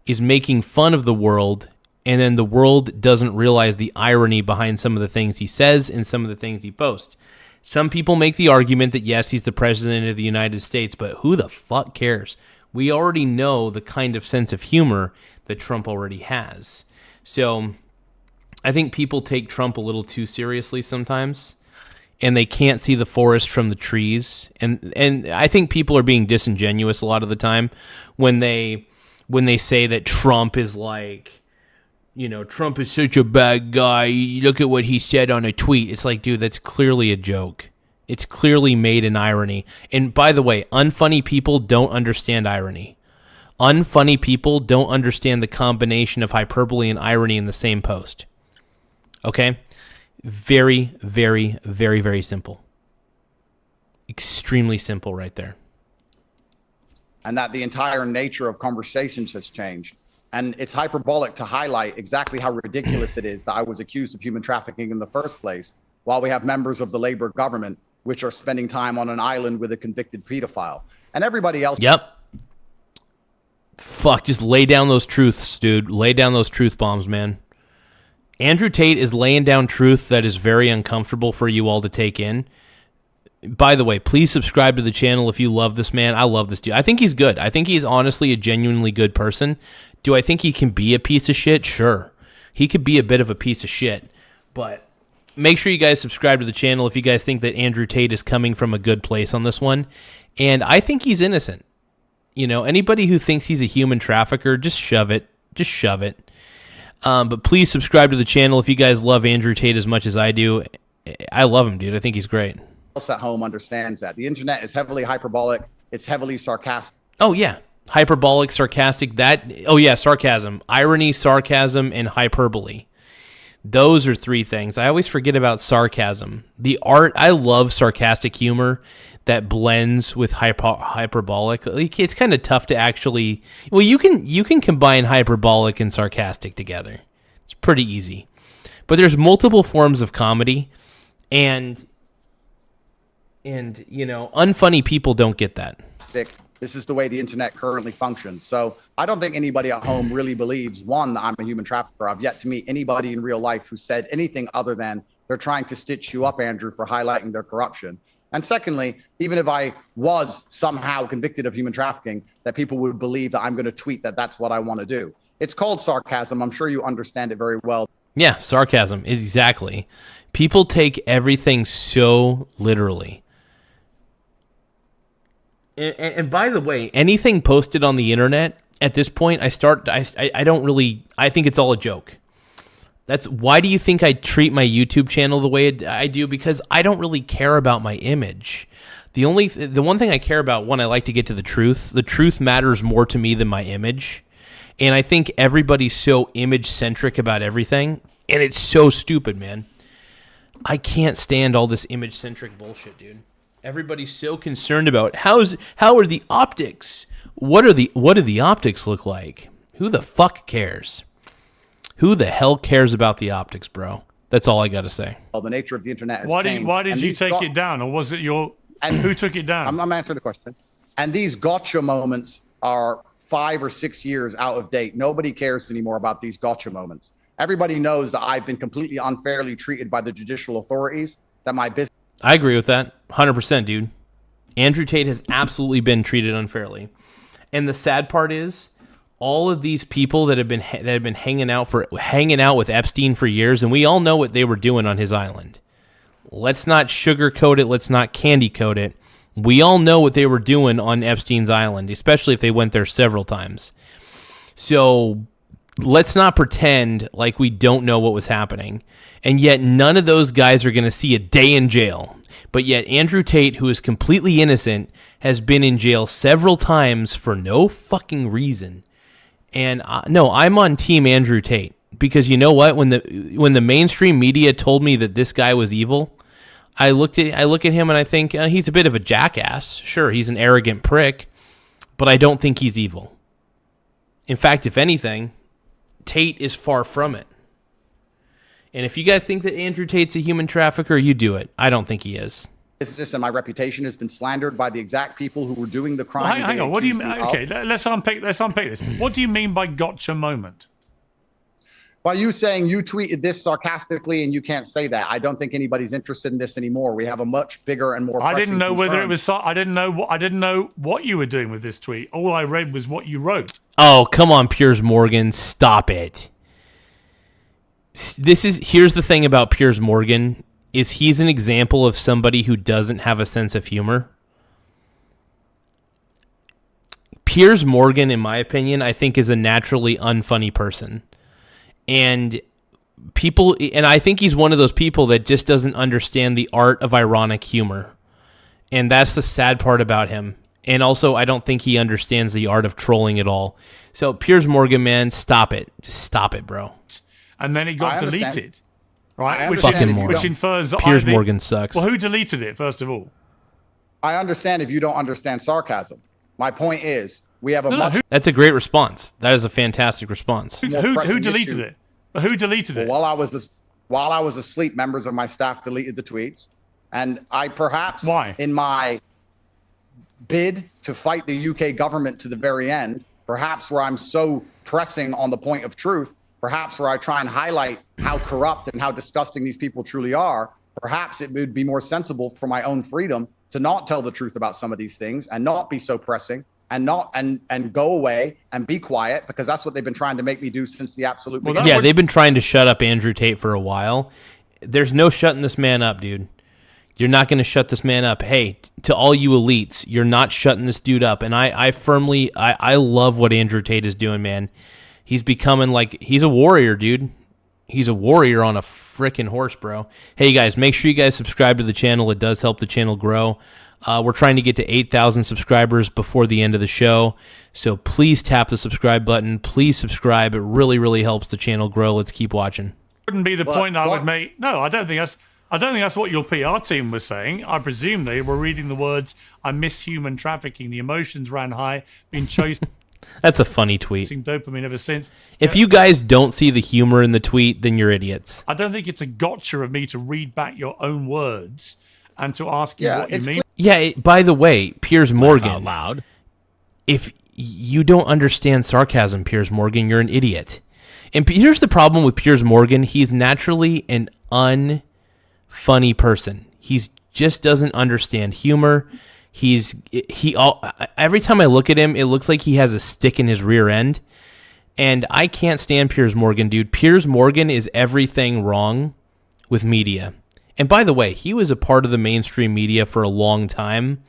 is making fun of the world, and then the world doesn't realize the irony behind some of the things he says and some of the things he posts. Some people make the argument that, yes, he's the president of the United States, but who the fuck cares? We already know the kind of sense of humor that Trump already has. So I think people take Trump a little too seriously sometimes, and they can't see the forest from the trees. And I think people are being disingenuous a lot of the time when they say that Trump is like, you know, Trump is such a bad guy. Look at what he said on a tweet. It's like, dude, that's clearly a joke. It's clearly made in irony. And by the way, unfunny people don't understand irony. Unfunny people don't understand the combination of hyperbole and irony in the same post. Okay? Very, very, very, very simple. Extremely simple right there. And that the entire nature of conversations has changed. And it's hyperbolic to highlight exactly how ridiculous it is that I was accused of human trafficking in the first place, while we have members of the Labor government, which are spending time on an island with a convicted pedophile. And everybody else. Yep. Fuck, just lay down those truths, dude. Lay down those truth bombs, man. Andrew Tate is laying down truth that is very uncomfortable for you all to take in. By the way, please subscribe to the channel if you love this man. I love this dude. I think he's good. I think he's honestly a genuinely good person. Do I think he can be a piece of shit? Sure. He could be a bit of a piece of shit. But make sure you guys subscribe to the channel if you guys think that Andrew Tate is coming from a good place on this one. And I think he's innocent. You know, anybody who thinks he's a human trafficker, just shove it. Just shove it. But please subscribe to the channel if you guys love Andrew Tate as much as I do. I love him, dude. I think he's great. Else at home understands that. The internet is heavily hyperbolic. It's heavily sarcastic. Oh, yeah. Hyperbolic, sarcastic, sarcasm. Irony, sarcasm, and hyperbole. Those are three things. I always forget about sarcasm. The art, I love sarcastic humor that blends with hyperbolic. It's kind of tough to actually, well, you can combine hyperbolic and sarcastic together. It's pretty easy. But there's multiple forms of comedy, and you know, unfunny people don't get that. This is the way the internet currently functions. So I don't think anybody at home really believes, one, that I'm a human trafficker. I've yet to meet anybody in real life who said anything other than they're trying to stitch you up, Andrew, for highlighting their corruption. And secondly, even if I was somehow convicted of human trafficking, that people would believe that I'm going to tweet that that's what I want to do. It's called sarcasm. I'm sure you understand it very well. Yeah, sarcasm, exactly. People take everything so literally. And by the way, anything posted on the internet at this point, I think it's all a joke. That's why do you think I treat my YouTube channel the way I do? Because I don't really care about my image. The one thing I care about, I like to get to the truth. The truth matters more to me than my image. And I think everybody's so image centric about everything, and it's so stupid, man. I can't stand all this image centric bullshit, dude. Everybody's so concerned about how are the optics? What do the optics look like? Who the fuck cares? Who the hell cares about the optics, bro? That's all I got to say. The nature of the internet has Why changed. did you take it down, or was it your? And who took it down? I'm answering the question. And these gotcha moments are 5 or 6 years out of date. Nobody cares anymore about these gotcha moments. Everybody knows that I've been completely unfairly treated by the judicial authorities. That my business. I agree with that, 100%, dude. Andrew Tate has absolutely been treated unfairly, and the sad part is, all of these people that have been hanging out with Epstein for years, and we all know what they were doing on his island. Let's not sugarcoat it. Let's not candy coat it. We all know what they were doing on Epstein's island, especially if they went there several times. So let's not pretend like we don't know what was happening. And yet none of those guys are going to see a day in jail. But yet Andrew Tate, who is completely innocent, has been in jail several times for no fucking reason. And no, I'm on team Andrew Tate, because you know what? When the mainstream media told me that this guy was evil, I look at him and I think he's a bit of a jackass. Sure, he's an arrogant prick, but I don't think he's evil. In fact, if anything, Tate is far from it. And if you guys think that Andrew Tate's a human trafficker, you do it. I don't think he is. And my reputation has been slandered by the exact people who were doing the crimes. Well, hang on. What do you mean? Okay, let's unpick this. What do you mean by gotcha moment? By you saying you tweeted this sarcastically and you can't say that. I don't think anybody's interested in this anymore. We have a much bigger and more. I didn't know whether it was. I didn't know what you were doing with this tweet. All I read was what you wrote. Oh, come on, Piers Morgan, stop it. Here's the thing about Piers Morgan is he's an example of somebody who doesn't have a sense of humor. Piers Morgan, in my opinion, I think is a naturally unfunny person. And I think he's one of those people that just doesn't understand the art of ironic humor. And that's the sad part about him. And also, I don't think he understands the art of trolling at all. So, Piers Morgan, man, stop it. Just stop it, bro. And then it got deleted, right? Which infers Piers Morgan sucks. Well, who deleted it, first of all? I understand if you don't understand sarcasm. My point is, we have a That's a great response. That is a fantastic response. Who deleted it? Who deleted it? While I was asleep, members of my staff deleted the tweets, and I perhaps, why? In my bid to fight the UK government to the very end, perhaps where I'm so pressing on the point of truth, perhaps where I try and highlight how corrupt and how disgusting these people truly are, perhaps it would be more sensible for my own freedom to not tell the truth about some of these things and not be so pressing and not and go away and be quiet, because that's what they've been trying to make me do since the absolute beginning. Yeah, they've been trying to shut up Andrew Tate for a while. There's no shutting this man up, dude. You're not going to shut this man up. Hey, to all you elites, you're not shutting this dude up. And I love what Andrew Tate is doing, man. He's becoming he's a warrior, dude. He's a warrior on a freaking horse, bro. Hey, guys, make sure you guys subscribe to the channel. It does help the channel grow. We're trying to get to 8,000 subscribers before the end of the show. So please tap the subscribe button. Please subscribe. It really, really helps the channel grow. Let's keep watching. Wouldn't be the point I would make. No, I don't think that's what your PR team was saying. I presume they were reading the words, "I miss human trafficking. The emotions ran high. Been chasing." That's a funny tweet. Dopamine ever since. If you guys don't see the humor in the tweet, then you're idiots. I don't think it's a gotcha of me to read back your own words and to ask you what you mean. By the way, Piers Morgan. Laugh out loud. If you don't understand sarcasm, Piers Morgan, you're an idiot. And here's the problem with Piers Morgan. He's naturally an unfunny person. He just doesn't understand humor. Every time I look at him, it looks like he has a stick in his rear end. And I can't stand Piers Morgan, dude. Piers Morgan is everything wrong with media. And by the way, he was a part of the mainstream media for a long time.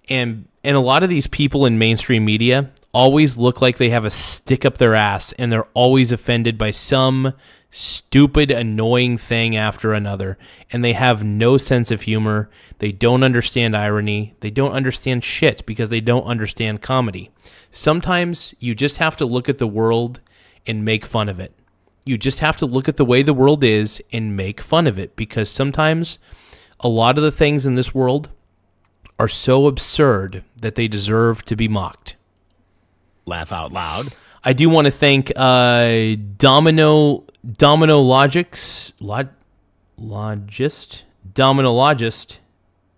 And a lot of these people in mainstream media always look like they have a stick up their ass, and they're always offended by some stupid, annoying thing after another. And they have no sense of humor. They don't understand irony. They don't understand shit because they don't understand comedy. Sometimes you just have to look at the world and make fun of it. You just have to look at the way the world is and make fun of it, because sometimes a lot of the things in this world are so absurd that they deserve to be mocked. Laugh out loud. I do want to thank Domino Logics. Dominologist,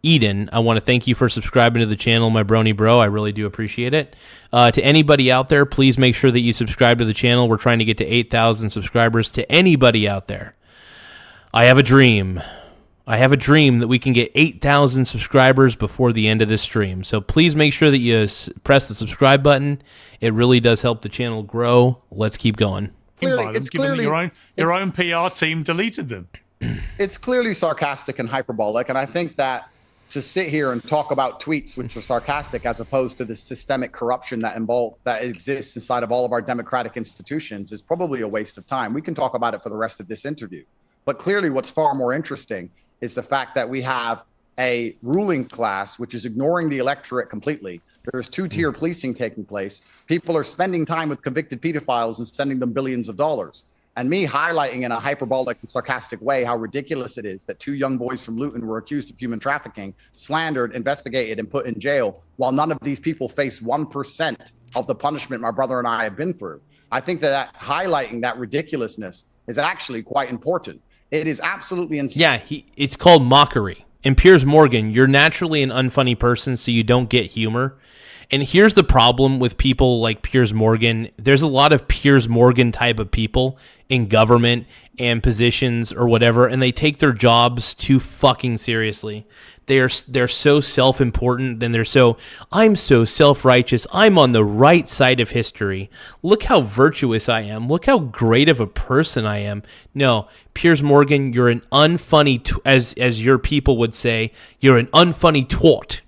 Eden, I want to thank you for subscribing to the channel, my brony bro. I really do appreciate it. To anybody out there, please make sure that you subscribe to the channel. We're trying to get to 8,000 subscribers. To anybody out there, I have a dream. I have a dream that we can get 8,000 subscribers before the end of this stream. So please make sure that you press the subscribe button. It really does help the channel grow. Let's keep going. It's clearly your own PR team deleted them. It's clearly sarcastic and hyperbolic, and I think that to sit here and talk about tweets which are sarcastic as opposed to the systemic corruption that exists inside of all of our democratic institutions is probably a waste of time. We can talk about it for the rest of this interview. But clearly what's far more interesting is the fact that we have a ruling class which is ignoring the electorate completely. There's two-tier policing taking place. People are spending time with convicted pedophiles and sending them billions of dollars. And me highlighting in a hyperbolic and sarcastic way how ridiculous it is that two young boys from Luton were accused of human trafficking, slandered, investigated, and put in jail, while none of these people face 1% of the punishment my brother and I have been through. I think that highlighting that ridiculousness is actually quite important. It is absolutely insane. Yeah, it's called mockery. And Piers Morgan, you're naturally an unfunny person, so you don't get humor. And here's the problem with people like Piers Morgan. There's a lot of Piers Morgan type of people in government and positions or whatever, and they take their jobs too fucking seriously. They're so self-important, then I'm so self-righteous. I'm on the right side of history. Look how virtuous I am. Look how great of a person I am. No, Piers Morgan, you're an unfunny, as your people would say, you're an unfunny twat.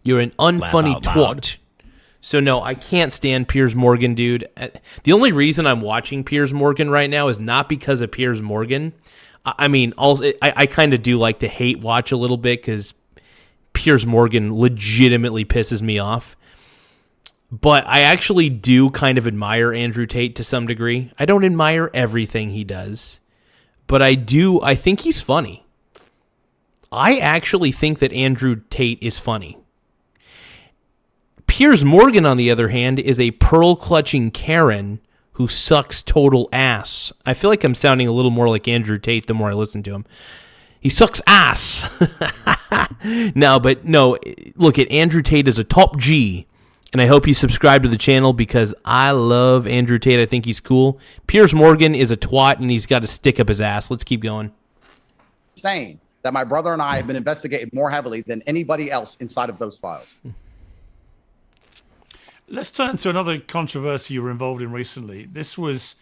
You're an unfunny twat. So no, I can't stand Piers Morgan, dude. The only reason I'm watching Piers Morgan right now is not because of Piers Morgan. I mean, also, I kind of do like to hate watch a little bit because Piers Morgan legitimately pisses me off. But I actually do kind of admire Andrew Tate to some degree. I don't admire everything he does, but I think he's funny. I actually think that Andrew Tate is funny. Piers Morgan, on the other hand, is a pearl-clutching Karen who sucks total ass. I feel like I'm sounding a little more like Andrew Tate the more I listen to him. He sucks ass. No, look, Andrew Tate is a top G, and I hope you subscribe to the channel because I love Andrew Tate. I think he's cool. Piers Morgan is a twat, and he's got a stick up his ass. Let's keep going. Saying that my brother and I have been investigated more heavily than anybody else inside of those files. Let's turn to another controversy you were involved in recently. This was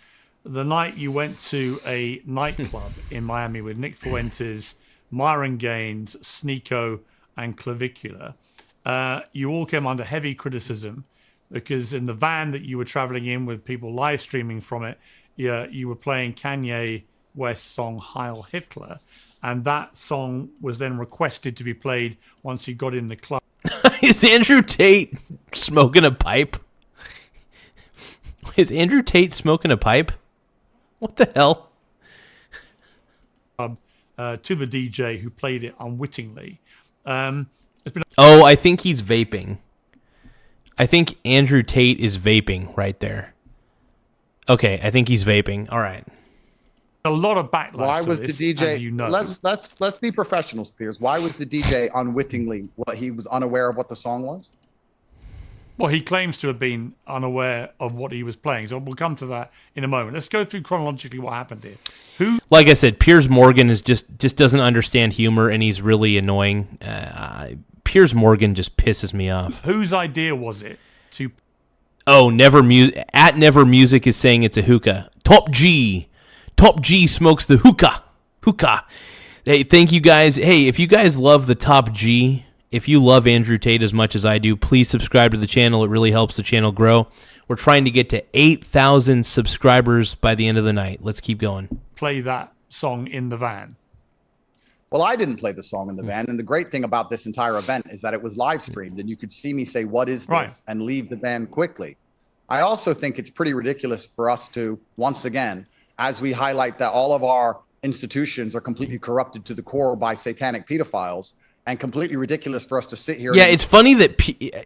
the night you went to a nightclub in Miami with Nick Fuentes, Myron Gaines, Sneeko, and Clavicular. You all came under heavy criticism because in the van that you were traveling in with people live streaming from it, you were playing Kanye West's song Heil Hitler, and that song was then requested to be played once you got in the club. Is Andrew Tate smoking a pipe? Is Andrew Tate smoking a pipe? What the hell? To the DJ who played it unwittingly. I think he's vaping. I think Andrew Tate is vaping right there. Okay, I think he's vaping. All right. A lot of backlash. Why was this, the DJ? as you know. Let's be professionals, Piers. Why was the DJ unwittingly? He was unaware of what the song was. Well, he claims to have been unaware of what he was playing. So we'll come to that in a moment. Let's go through chronologically what happened here. Like I said, Piers Morgan is just doesn't understand humor, and he's really annoying. Piers Morgan just pisses me off. Whose idea was it to? Oh, Never Music is saying it's a hookah. Top G smokes the hookah. Hey, thank you guys. Hey, if you guys love the Top G, if you love Andrew Tate as much as I do, please subscribe to the channel. It really helps the channel grow. We're trying to get to 8,000 subscribers by the end of the night. Let's keep going. Play that song in the van. Well, I didn't play the song in the van, and the great thing about this entire event is that it was live streamed, and you could see me say, "What is this?" Right. and leave the van quickly. I also think it's pretty ridiculous for us to, once again, as we highlight that all of our institutions are completely corrupted to the core by satanic pedophiles, and completely ridiculous for us to sit here. Yeah, it's funny that,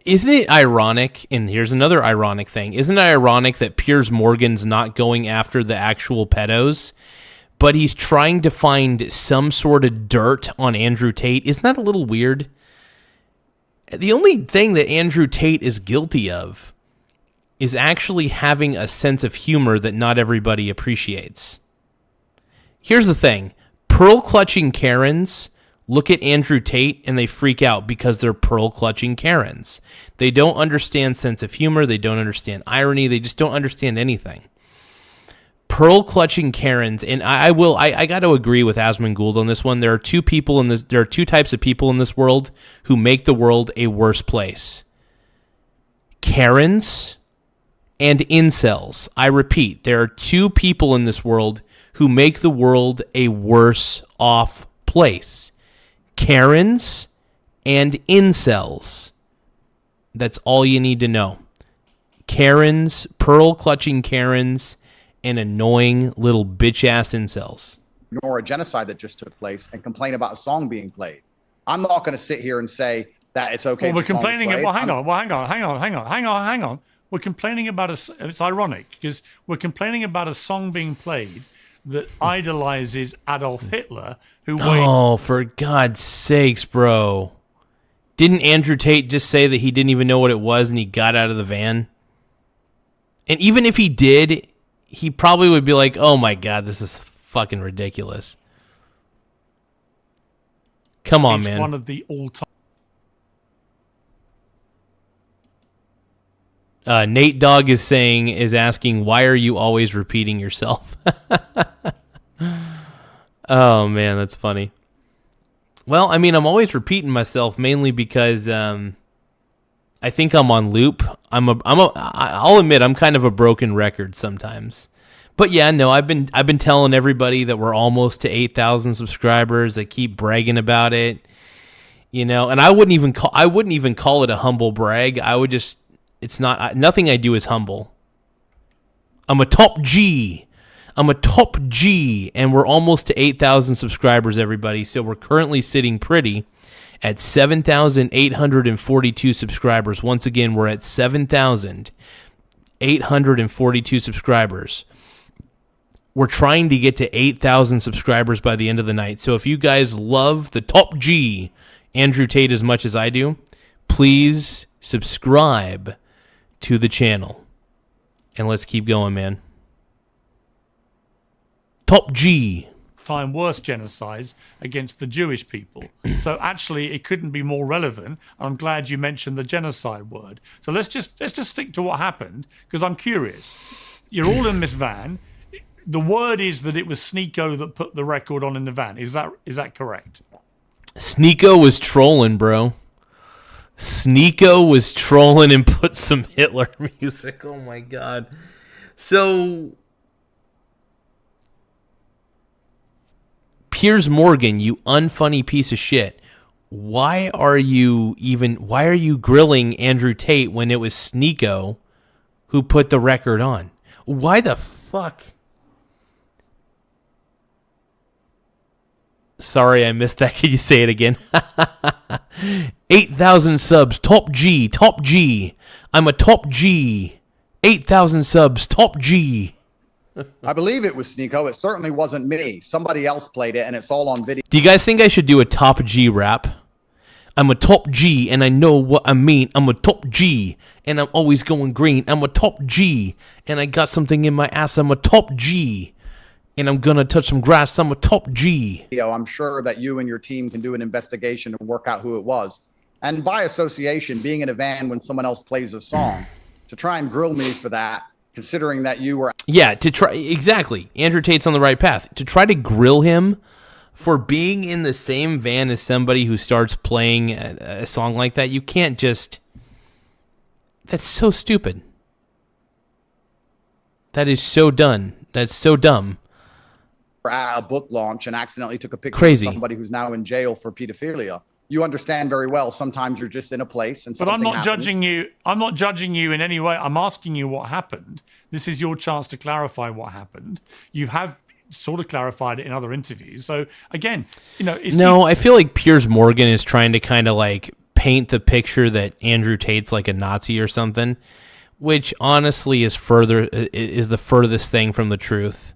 isn't it ironic, and here's another ironic thing, isn't it ironic that Piers Morgan's not going after the actual pedos, but he's trying to find some sort of dirt on Andrew Tate. Isn't that a little weird? The only thing that Andrew Tate is guilty of is actually having a sense of humor that not everybody appreciates. Here's the thing. Pearl-clutching Karens look at Andrew Tate and they freak out because they're pearl-clutching Karens. They don't understand sense of humor. They don't understand irony. They just don't understand anything. Pearl-clutching Karens, and I got to agree with Asmund Gould on this one. There are two types of people in this world who make the world a worse place. Karens and incels. I repeat, there are two people in this world who make the world a worse off place. Karens and incels. That's all you need to know. Karens, pearl-clutching Karens, and annoying little bitch-ass incels. Ignore a genocide that just took place and complain about a song being played. I'm not going to sit here and say that it's okay. Well, we're complaining. Hang on. We're complaining about it's ironic because we're complaining about a song being played that idolizes Adolf Hitler, who Oh, for God's sakes, bro. Didn't Andrew Tate just say that he didn't even know what it was and he got out of the van? And even if he did, he probably would be like, oh my God, this is fucking ridiculous. Come on, man. One of the all-time. Nate Dogg is asking, why are you always repeating yourself? Oh man, that's funny. Well, I mean, I'm always repeating myself mainly because I think I'm on loop. I'll admit I'm kind of a broken record sometimes. But yeah, no, I've been telling everybody that we're almost to 8,000 subscribers. I keep bragging about it, and I wouldn't even call it a humble brag. I would just, it's not, nothing I do is humble. I'm a top G, and we're almost to 8,000 subscribers, everybody. So we're currently sitting pretty at 7,842 subscribers. Once again, we're at 7,842 subscribers. We're trying to get to 8,000 subscribers by the end of the night. So if you guys love the top G, Andrew Tate, as much as I do, please subscribe to the channel. And let's keep going, man. Top G. Time worse genocides against the Jewish people. So actually, it couldn't be more relevant. I'm glad you mentioned the genocide word. So let's just stick to what happened because I'm curious. You're all in this van. The word is that it was Sneeko that put the record on in the van. Is that correct? Sneeko was trolling, bro. Sneeko was trolling and put some Hitler music. Oh my God. So Piers Morgan, you unfunny piece of shit. Why are you grilling Andrew Tate when it was Sneeko who put the record on? Why the fuck? Sorry, I missed that. Can you say it again? 8,000 subs. Top G. I'm a top G. 8,000 subs. Top G. I believe it was Sneeko. It certainly wasn't me. Somebody else played it, and it's all on video. Do you guys think I should do a top G rap? I'm a top G, and I know what I mean. I'm a top G, and I'm always going green. I'm a top G, and I got something in my ass. I'm a top G. And I'm going to touch some grass. I'm a top G. I'm sure that you and your team can do an investigation and work out who it was. And by association, being in a van when someone else plays a song, to try and grill me for that, considering that you were... Yeah, exactly. Andrew Tate's on the right path. To try to grill him for being in the same van as somebody who starts playing a song like that, you can't just... That's so stupid. That is so done. That's so dumb. At a book launch and accidentally took a picture Crazy. of somebody who's now in jail for pedophilia. You understand very well. Sometimes you're just in a place and but I'm not judging you. I'm not judging you in any way. I'm asking you what happened. This is your chance to clarify what happened. You have sort of clarified it in other interviews. So again, I feel like Piers Morgan is trying to kind of like paint the picture that Andrew Tate's like a Nazi or something, which honestly is the furthest thing from the truth.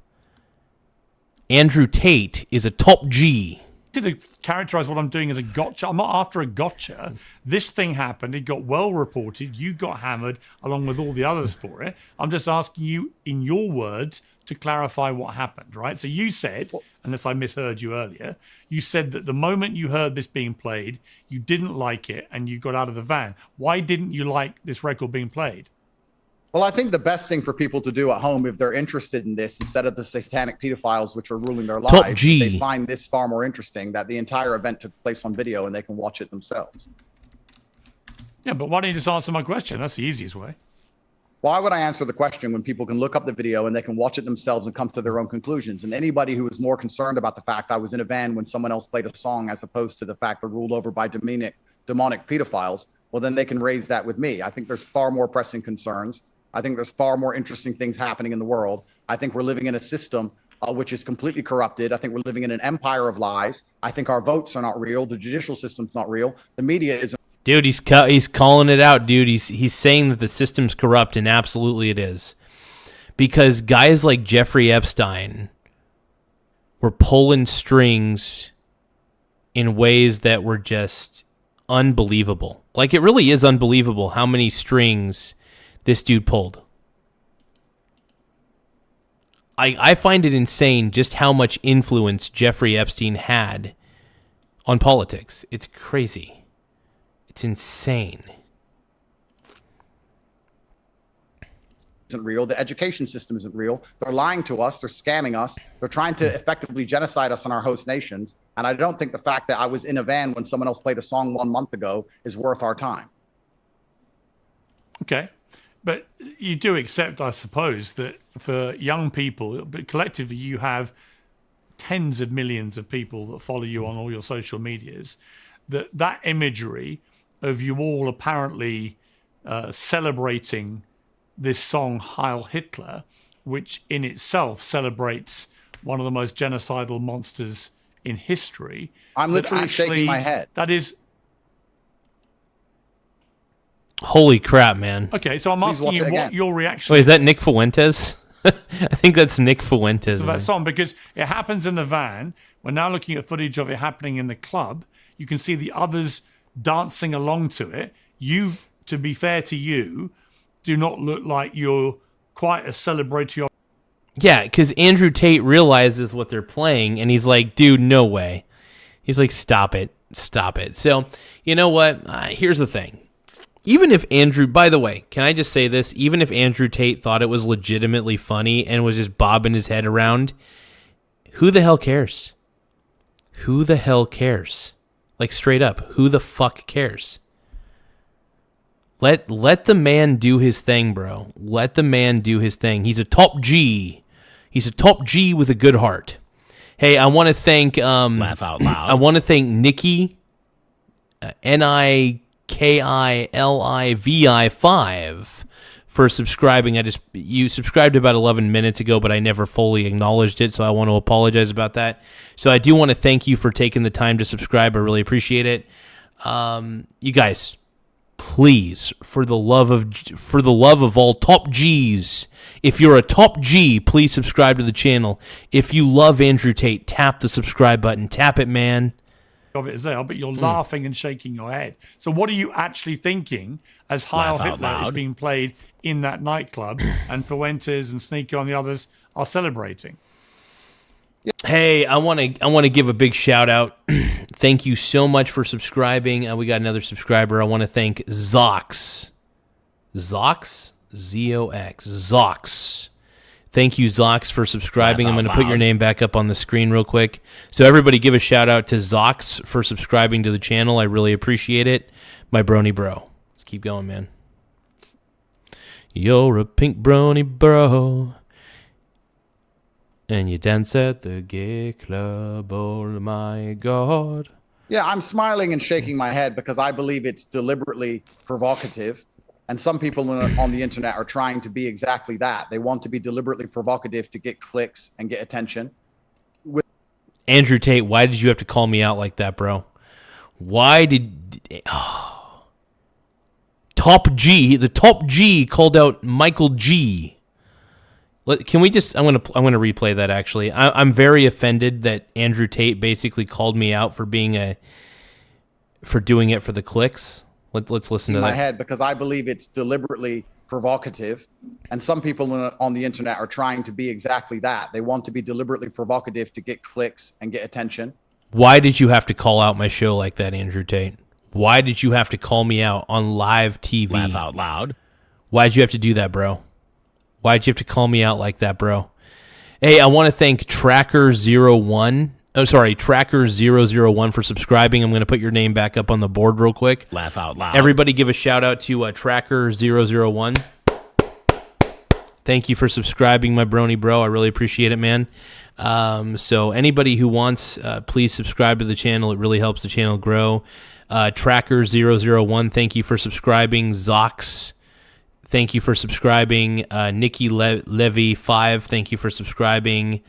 Andrew Tate is a top G. To characterize what I'm doing as a gotcha. I'm not after a gotcha. This thing happened. It got well reported. You got hammered along with all the others for it. I'm just asking you, in your words, to clarify what happened, right? So you said, unless I misheard you earlier, you said that the moment you heard this being played, you didn't like it and you got out of the van. Why didn't you like this record being played? Well, I think the best thing for people to do at home, if they're interested in this, instead of the satanic pedophiles which are ruling their Top lives, G. they find this far more interesting, that the entire event took place on video and they can watch it themselves. Yeah, but why don't you just answer my question? That's the easiest way. Why would I answer the question when people can look up the video and they can watch it themselves and come to their own conclusions? And anybody who is more concerned about the fact I was in a van when someone else played a song as opposed to the fact they're ruled over by demonic pedophiles, well, then they can raise that with me. I think there's far more pressing concerns. I think there's far more interesting things happening in the world. I think we're living in a system which is completely corrupted. I think we're living in an empire of lies. I think our votes are not real. The judicial system's not real. The media is. Dude, he's calling it out, dude. He's saying that the system's corrupt, and absolutely it is. Because guys like Jeffrey Epstein were pulling strings in ways that were just unbelievable. Like, it really is unbelievable how many strings this dude pulled. I find it insane just how much influence Jeffrey Epstein had on politics. It's crazy. It's insane. Isn't real. The education system isn't real. They're lying to us. They're scamming us. They're trying to effectively genocide us in our host nations. And I don't think the fact that I was in a van when someone else played a song 1 month ago is worth our time. Okay. But you do accept, I suppose, that for young people, but collectively you have tens of millions of people that follow you on all your social medias, that imagery of you all apparently celebrating this song Heil Hitler, which in itself celebrates one of the most genocidal monsters in history. I'm literally shaking my head. That is... Holy crap, man. Okay, so I'm asking you what your reaction Wait, is that Nick Fuentes? I think that's Nick Fuentes. to that song, because it happens in the van. We're now looking at footage of it happening in the club. You can see the others dancing along to it. You, to be fair to you, do not look like you're quite a celebratory. Yeah, because Andrew Tate realizes what they're playing, and he's like, dude, no way. He's like, stop it. So, you know what? Here's the thing. Even if Andrew, by the way, can I just say this? Even if Andrew Tate thought it was legitimately funny and was just bobbing his head around, who the hell cares? Who the hell cares? Like, straight up, who the fuck cares? Let the man do his thing, bro. Let the man do his thing. He's a top G. He's a top G with a good heart. Hey, I want to thank Laugh out loud. I want to thank Nikki, NIKILIVI5, for subscribing. You subscribed about 11 minutes ago, but I never fully acknowledged it, so I want to apologize about that. So I do want to thank you for taking the time to subscribe. I really appreciate it. You guys, please, for the love of all top G's, if you're a top G, please subscribe to the channel. If you love Andrew Tate, tap the subscribe button. Tap it, man. Of it as they are, but you're laughing and shaking your head. So what are you actually thinking as Heil Laugh out Hitler is loud. being played in that nightclub and Fuentes and Sneaky and the others are celebrating? Hey, I want to give a big shout out. Thank you so much for subscribing. We got another subscriber. I want to thank Zox. Zox? Z-O-X. Zox. Thank you, Zox, for subscribing. I'm going to put your name back up on the screen real quick. So everybody give a shout out to Zox for subscribing to the channel. I really appreciate it. My brony bro. Let's keep going, man. You're a pink brony bro. And you dance at the gay club, oh my God. Yeah, I'm smiling and shaking my head because I believe it's deliberately provocative. And some people on the internet are trying to be exactly that. They want to be deliberately provocative to get clicks and get attention. Andrew Tate, why did you have to call me out like that, bro? Why did... Top G, the top G called out Michael G. Can we just? I'm gonna replay that. Actually, I'm very offended that Andrew Tate basically called me out for doing it for the clicks. Let's listen to that. In my head, because I believe it's deliberately provocative, and some people on the internet are trying to be exactly that. They want to be deliberately provocative to get clicks and get attention. Why did you have to call out my show like that, Andrew Tate? Why did you have to call me out on live TV? Laugh out loud. Why'd you have to do that, bro? Why'd you have to call me out like that, bro? Hey, I want to thank Tracker001 for subscribing. I'm going to put your name back up on the board real quick. Laugh out loud. Everybody give a shout out to Tracker001. Thank you for subscribing, my brony bro. I really appreciate it, man. So anybody who wants, please subscribe to the channel. It really helps the channel grow. Tracker001, thank you for subscribing. Zox, thank you for subscribing. Nikki Levy 5, thank you for subscribing.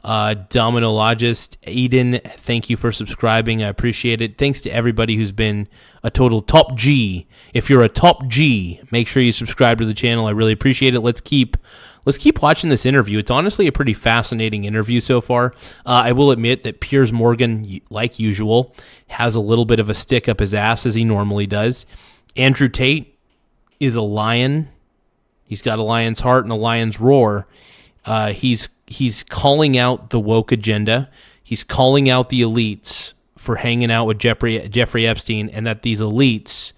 Dominologist Eden, thank you for subscribing. I appreciate it. Thanks to everybody who's been a total top G. If you're a top G, make sure you subscribe to the channel. I really appreciate it. Let's keep watching this interview. It's honestly a pretty fascinating interview so far. I will admit that Piers Morgan, like usual, has a little bit of a stick up his ass as he normally does. Andrew Tate is a lion. He's got a lion's heart and a lion's roar. He's calling out the woke agenda. He's calling out the elites for hanging out with Jeffrey Epstein, and that these elites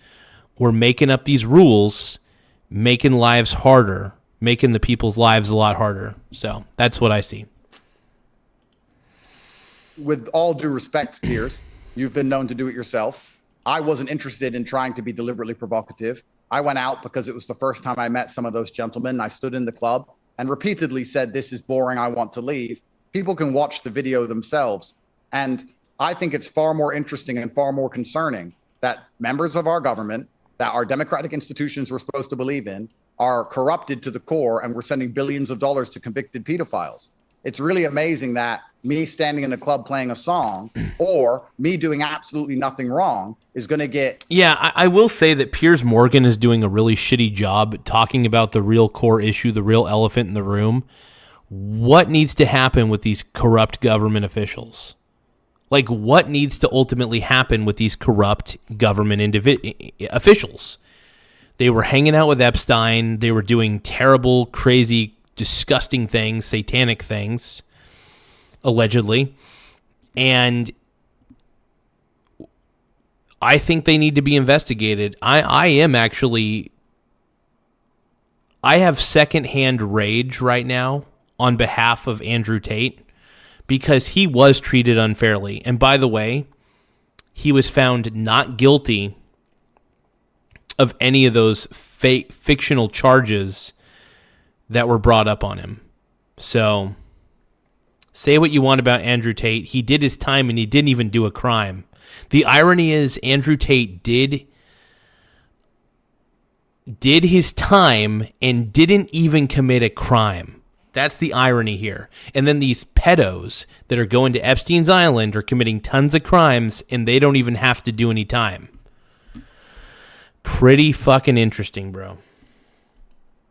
were making up these rules, making lives harder, making the people's lives a lot harder. So that's what I see. With all due respect, Piers, you've been known to do it yourself. I wasn't interested in trying to be deliberately provocative. I went out because it was the first time I met some of those gentlemen. I stood in the club and repeatedly said, "This is boring, I want to leave." People can watch the video themselves. And I think it's far more interesting and far more concerning that members of our government, that our democratic institutions we're supposed to believe in, are corrupted to the core, and we're sending billions of dollars to convicted pedophiles. It's really amazing that me standing in a club playing a song or me doing absolutely nothing wrong is going to get... Yeah, I will say that Piers Morgan is doing a really shitty job talking about the real core issue, the real elephant in the room. What needs to happen with these corrupt government officials? Like, what needs to ultimately happen with these corrupt government officials? They were hanging out with Epstein. They were doing terrible, crazy, disgusting things, satanic things, allegedly. And I think they need to be investigated. I have secondhand rage right now on behalf of Andrew Tate because he was treated unfairly. And by the way, he was found not guilty of any of those fictional charges that were brought up on him. So say what you want about Andrew Tate. He did his time and he didn't even do a crime. The irony is Andrew Tate did his time and didn't even commit a crime. That's the irony here. And then these pedos that are going to Epstein's Island are committing tons of crimes and they don't even have to do any time. Pretty fucking interesting, bro.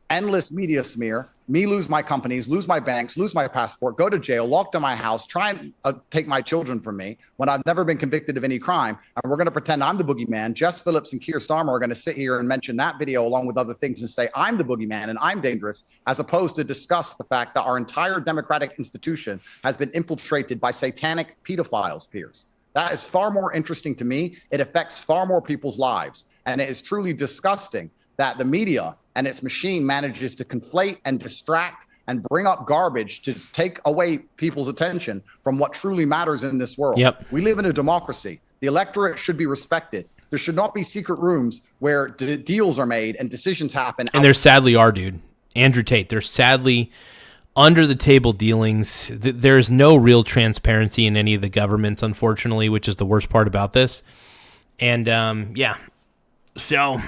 Endless media smear, me lose my companies, lose my banks, lose my passport, go to jail, locked in my house, try and take my children from me when I've never been convicted of any crime. And we're going to pretend I'm the boogeyman. Jess Phillips and Keir Starmer are going to sit here and mention that video along with other things and say I'm the boogeyman and I'm dangerous, as opposed to discuss the fact that our entire democratic institution has been infiltrated by satanic pedophiles, Piers. That is far more interesting to me. It affects far more people's lives. And it is truly disgusting that the media and its machine manages to conflate and distract and bring up garbage to take away people's attention from what truly matters in this world. Yep. We live in a democracy. The electorate should be respected. There should not be secret rooms where deals are made and decisions happen. And there sadly are, dude. Andrew Tate, there's sadly under the table dealings. There's no real transparency in any of the governments, unfortunately, which is the worst part about this. And yeah, so...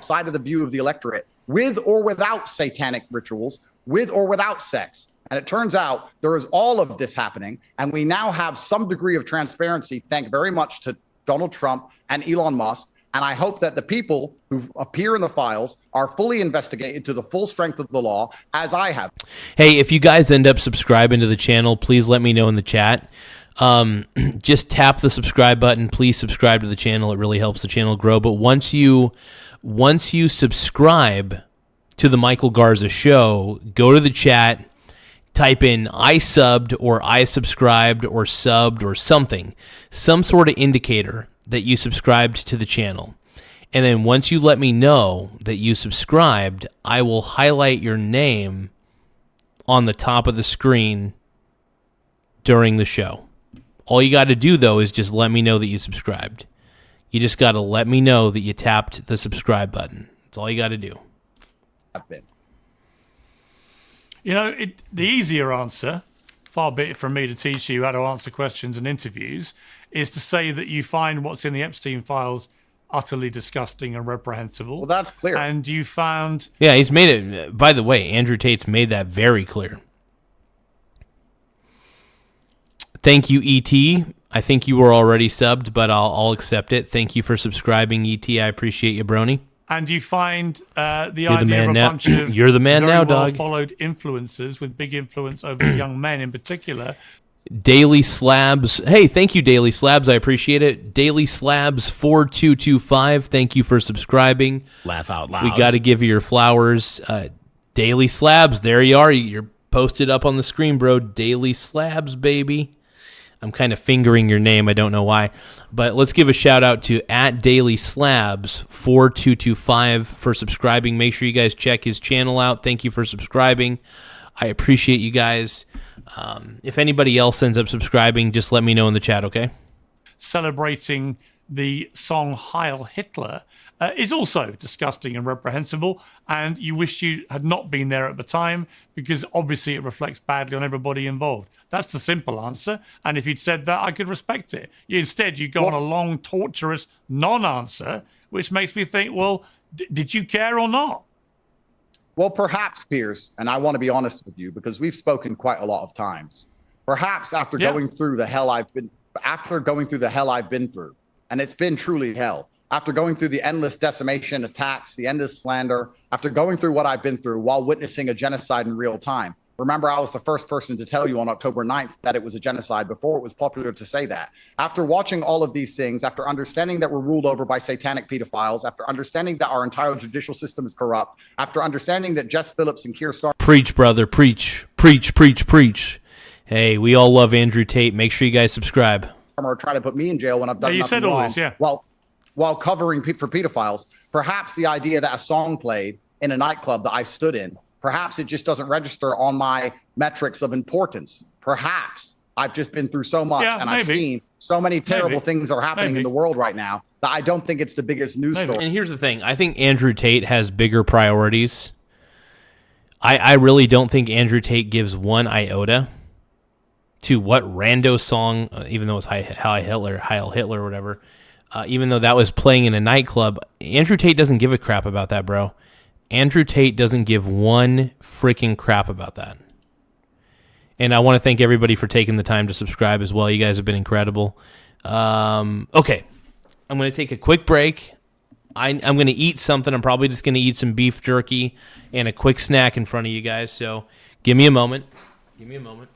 side of the view of the electorate, with or without satanic rituals, with or without sex. And it turns out there is all of this happening. And we now have some degree of transparency, thanks very much to Donald Trump and Elon Musk And I hope that the people who appear in the files are fully investigated to the full strength of the law, as I have. Hey, if you guys end up subscribing to the channel, please let me know in the chat. Just tap the subscribe button. Please subscribe to the channel. It really helps the channel grow. But once you subscribe to the Michael Garza Show, go to the chat, type in I subbed or I subscribed or subbed or something, some sort of indicator that you subscribed to the channel. And then once you let me know that you subscribed, I will highlight your name on the top of the screen during the show. All you got to do, though, is just let me know that you subscribed. You just got to let me know that you tapped the subscribe button. That's all you got to do. You know, the easier answer, far be it from me to teach you how to answer questions in interviews, is to say that you find what's in the Epstein files utterly disgusting and reprehensible. Well, that's clear. And you found... Yeah, he's made it. By the way, Andrew Tate's made that very clear. Thank you, E.T. I think you were already subbed, but I'll accept it. Thank you for subscribing, E.T. I appreciate you, Brony. And you find the You're idea the man of a now. bunch of You're the man very now, dog. well-followed influencers with big influence over young men in particular. Daily Slabs. Hey, thank you, Daily Slabs. I appreciate it. Daily Slabs 4225. Thank you for subscribing. Laugh out loud. We got to give you your flowers. Daily Slabs. There you are. You're posted up on the screen, bro. Daily Slabs, baby. I'm kind of fingering your name. I don't know why. But let's give a shout out to @DailySlabs4225 for subscribing. Make sure you guys check his channel out. Thank you for subscribing. I appreciate you guys. If anybody else ends up subscribing, just let me know in the chat, okay? Celebrating the song Heil Hitler is also disgusting and reprehensible, and you wish you had not been there at the time because obviously it reflects badly on everybody involved. That's the simple answer, and if you'd said that, I could respect it. Instead, you go on a long, torturous non-answer, which makes me think, well, did you care or not? Well, perhaps, Piers, and I want to be honest with you because we've spoken quite a lot of times. Perhaps after going through the hell I've been through, and it's been truly hell, after going through the endless decimation attacks, the endless slander, after going through what I've been through while witnessing a genocide in real time. Remember, I was the first person to tell you on October 9th that it was a genocide before it was popular to say that. After watching all of these things, after understanding that we're ruled over by satanic pedophiles, after understanding that our entire judicial system is corrupt, after understanding that Jess Phillips and Keir Starmer... Preach, brother. Preach. Preach, preach, preach. Hey, we all love Andrew Tate. Make sure you guys subscribe. ...are trying to put me in jail when I've done you nothing said all wrong. this, yeah. While covering for pedophiles, perhaps the idea that a song played in a nightclub that I stood in, perhaps it just doesn't register on my metrics of importance. Perhaps I've just been through so much and I've seen so many terrible things are happening in the world right now that I don't think it's the biggest news story. And here's the thing. I think Andrew Tate has bigger priorities. I really don't think Andrew Tate gives one iota to what rando song, even though it's Heil Hitler or whatever, even though that was playing in a nightclub. Andrew Tate doesn't give a crap about that, bro. Andrew Tate doesn't give one freaking crap about that. And I want to thank everybody for taking the time to subscribe as well. You guys have been incredible. Okay. I'm going to take a quick break. I'm going to eat something. I'm probably just going to eat some beef jerky and a quick snack in front of you guys. So give me a moment. Give me a moment.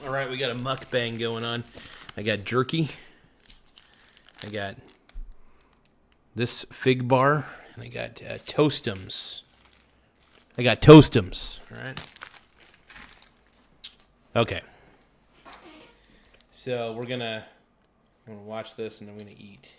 All right, we got a mukbang going on. I got jerky. I got this fig bar, and I got Toastums. All right? Okay. So I'm gonna watch this, and I'm gonna eat.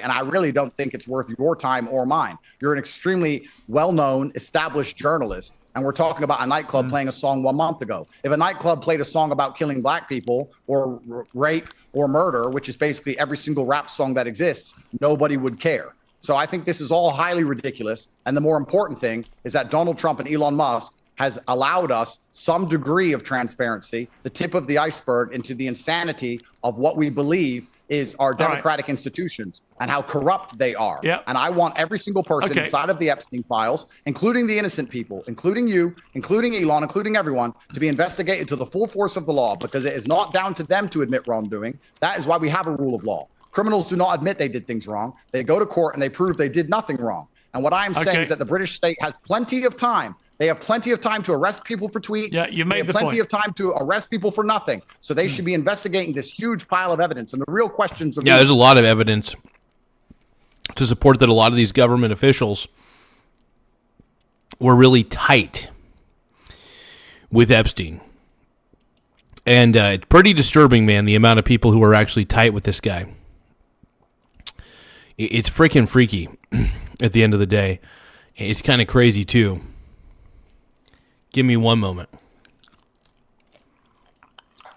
And I really don't think it's worth your time or mine. You're an extremely well-known, established journalist, and we're talking about a nightclub playing a song 1 month ago. If a nightclub played a song about killing black people or rape or murder, which is basically every single rap song that exists, nobody would care. So I think this is all highly ridiculous. And the more important thing is that Donald Trump and Elon Musk has allowed us some degree of transparency, the tip of the iceberg into the insanity of what we believe is our democratic institutions and how corrupt they are. Yep. And I want every single person inside of the Epstein files, including the innocent people, including you, including Elon, including everyone, to be investigated to the full force of the law, because it is not down to them to admit wrongdoing. That is why we have a rule of law. Criminals do not admit they did things wrong. They go to court and they prove they did nothing wrong. And what I'm saying is that the British state has plenty of time. They have plenty of time to arrest people for tweets. Yeah, you made the point. Plenty of time to arrest people for nothing. So they should be investigating this huge pile of evidence. And the real questions of there's a lot of evidence to support that a lot of these government officials were really tight with Epstein. And it's pretty disturbing, man, the amount of people who are actually tight with this guy. It's freaking freaky at the end of the day. It's kind of crazy, too. Give me one moment.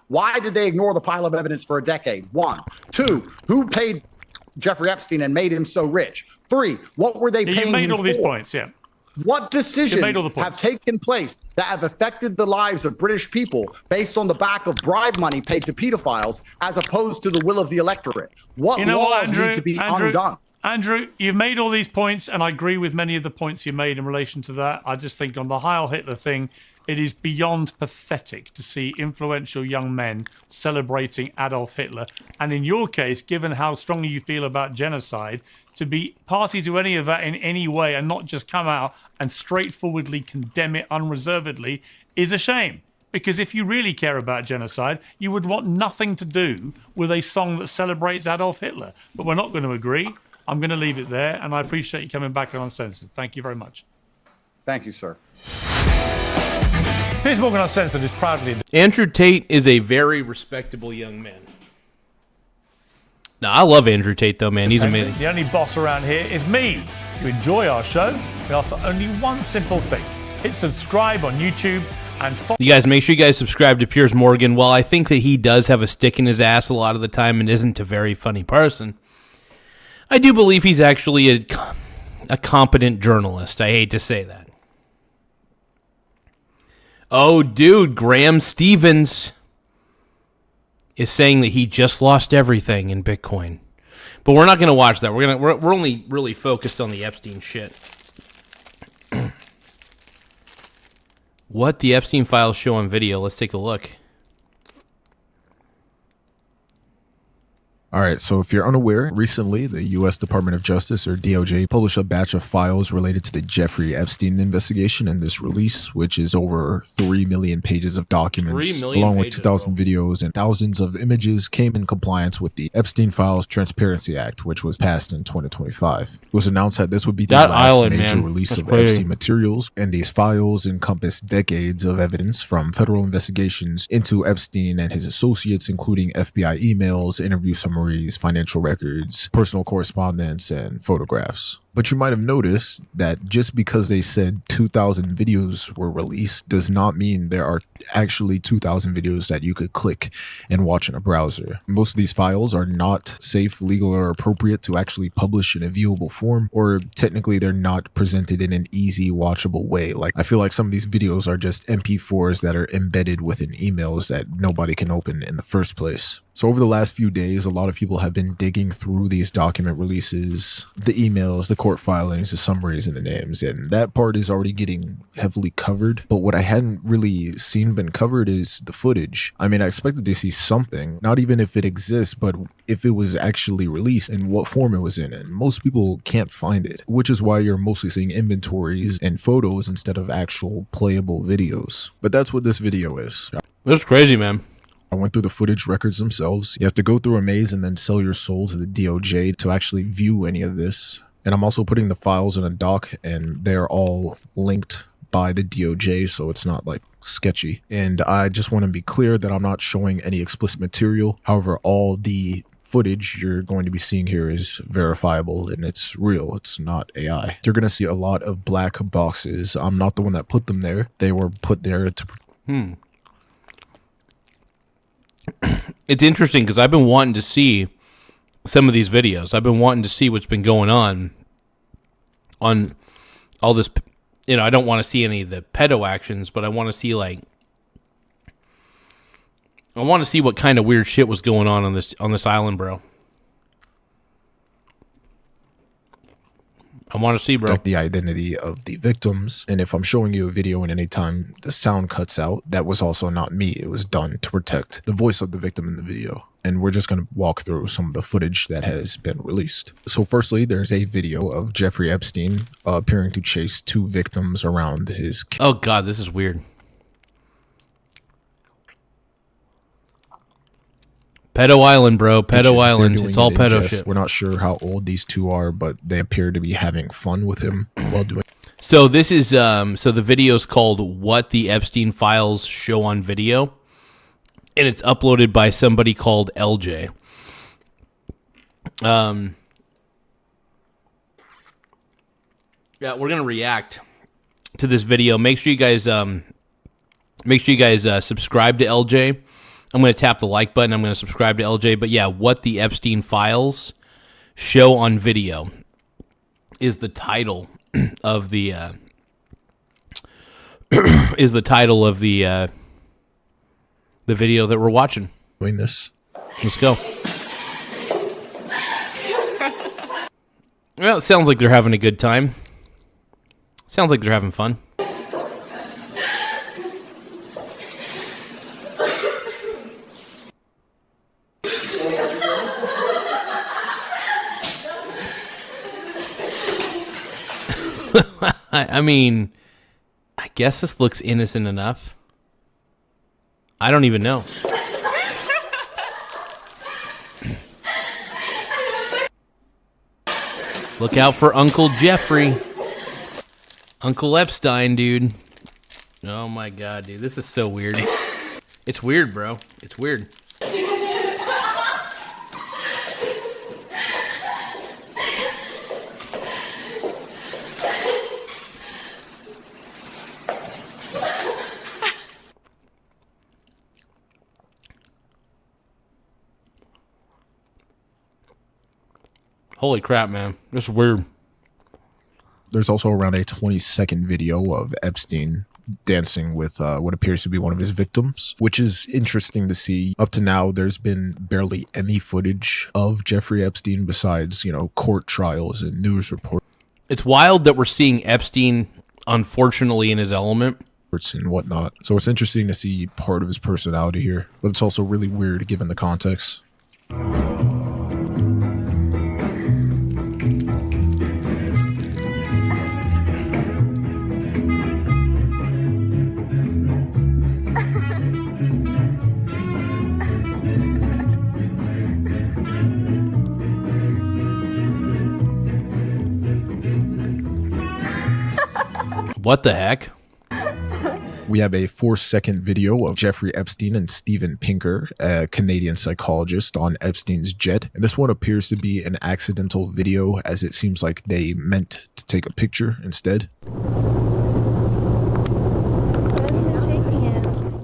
Why did they ignore the pile of evidence for a decade? 1. 2, who paid Jeffrey Epstein and made him so rich? 3, what were they paying him for? You made all these points, yeah. What decisions have taken place that have affected the lives of British people based on the back of bribe money paid to pedophiles as opposed to the will of the electorate? What laws need to be undone? Andrew, you've made all these points, and I agree with many of the points you made in relation to that. I just think on the Heil Hitler thing, it is beyond pathetic to see influential young men celebrating Adolf Hitler. And in your case, given how strongly you feel about genocide, to be party to any of that in any way and not just come out and straightforwardly condemn it unreservedly is a shame. Because if you really care about genocide, you would want nothing to do with a song that celebrates Adolf Hitler. But we're not going to agree. I'm going to leave it there, and I appreciate you coming back on Uncensored. Thank you very much. Thank you, sir. Piers Morgan Uncensored is proudly... Andrew Tate is a very respectable young man. Now, I love Andrew Tate, though, man. He's amazing. The only boss around here is me. If you enjoy our show, we ask for only one simple thing. Hit subscribe on YouTube and follow... You guys, make sure you guys subscribe to Piers Morgan. While I think that he does have a stick in his ass a lot of the time and isn't a very funny person, I do believe he's actually a competent journalist. I hate to say that. Oh, dude, Graham Stevens is saying that he just lost everything in Bitcoin. But we're not going to watch that. We're only really focused on the Epstein shit. What the Epstein files show on video. Let's take a look. All right, so if you're unaware, recently the U.S. Department of Justice, or DOJ, published a batch of files related to the Jeffrey Epstein investigation, and this release, which is over 3 million pages of documents, along with 2,000 videos and thousands of images, came in compliance with the Epstein Files Transparency Act, which was passed in 2025. It was announced that this would be the last major release of Epstein materials, and these files encompass decades of evidence from federal investigations into Epstein and his associates, including FBI emails, interview summaries, financial records, personal correspondence, and photographs. But you might have noticed that just because they said 2,000 videos were released does not mean there are actually 2,000 videos that you could click and watch in a browser. Most of these files are not safe, legal, or appropriate to actually publish in a viewable form, or technically they're not presented in an easy, watchable way. Like, I feel like some of these videos are just MP4s that are embedded within emails that nobody can open in the first place. So over the last few days, a lot of people have been digging through these document releases, the emails, the court filings, the summaries, and the names. And that part is already getting heavily covered. But what I hadn't really seen been covered is the footage. I mean, I expected to see something, not even if it exists, but if it was actually released and what form it was in. And most people can't find it, which is why you're mostly seeing inventories and photos instead of actual playable videos. But that's what this video is. That's crazy, man. I went through the footage records themselves. You have to go through a maze and then sell your soul to the DOJ to actually view any of this. And I'm also putting the files in a doc, and they're all linked by the DOJ, so it's not like sketchy. And I just want to be clear that I'm not showing any explicit material. However, all the footage you're going to be seeing here is verifiable and it's real. It's not AI. You're going to see a lot of black boxes. I'm not the one that put them there. They were put there to... It's interesting because I've been wanting to see some of these videos. I've been wanting to see what's been going on all this. You know, I don't want to see any of the pedo actions, but I want to see I want to see what kind of weird shit was going on this island, bro. I want to see, bro. The identity of the victims. And if I'm showing you a video and anytime the sound cuts out, that was also not me. It was done to protect the voice of the victim in the video. And we're just going to walk through some of the footage that has been released. So firstly, there's a video of Jeffrey Epstein appearing to chase two victims around his... Oh, God, this is weird. Pedo Island, bro. Pedo Island. It's all pedo shit. We're not sure how old these two are, but they appear to be having fun with him while doing... So this is... So the video is called What the Epstein Files Show on Video. And it's uploaded by somebody called LJ. Yeah, we're going to react to this video. Make sure you guys subscribe to LJ. I'm going to tap the like button. I'm going to subscribe to LJ. But yeah, What the Epstein Files Show on Video is the title of the the video that we're watching. Doing this. Let's go. Well, it sounds like they're having a good time. Sounds like they're having fun. I mean, I guess this looks innocent enough. I don't even know. Look out for Uncle Jeffrey. Uncle Epstein, dude. Oh my God, dude. This is so weird. It's weird, bro. It's weird. Holy crap, man. This is weird. There's also around a 20-second video of Epstein dancing with what appears to be one of his victims, which is interesting to see. Up to now, there's been barely any footage of Jeffrey Epstein besides, court trials and news reports. It's wild that we're seeing Epstein, unfortunately, in his element. And whatnot. So it's interesting to see part of his personality here, but it's also really weird given the context. What the heck? We have a 4-second video of Jeffrey Epstein and Steven Pinker, a Canadian psychologist, on Epstein's jet. And this one appears to be an accidental video, as it seems like they meant to take a picture instead.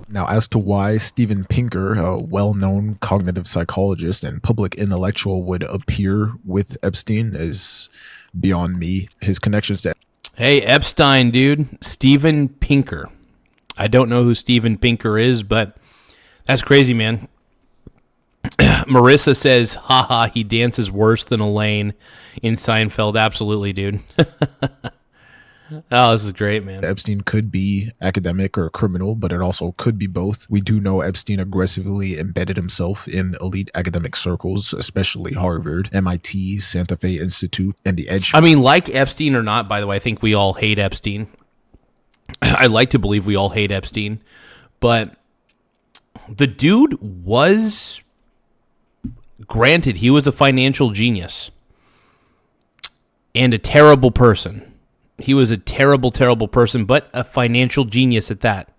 Now, as to why Steven Pinker, a well-known cognitive psychologist and public intellectual, would appear with Epstein is beyond me. His connections to... Hey, Epstein, dude. Steven Pinker. I don't know who Steven Pinker is, but that's crazy, man. Marissa says, haha, he dances worse than Elaine in Seinfeld. Absolutely, dude. Oh, this is great, man. Epstein could be academic or criminal, but it also could be both. We do know Epstein aggressively embedded himself in elite academic circles, especially Harvard, MIT, Santa Fe Institute, and the Edge. I mean, like Epstein or not, by the way, I think we all hate Epstein. I like to believe we all hate Epstein, but the dude was, granted, he was a financial genius and a terrible person. He was a terrible, terrible person, but a financial genius at that.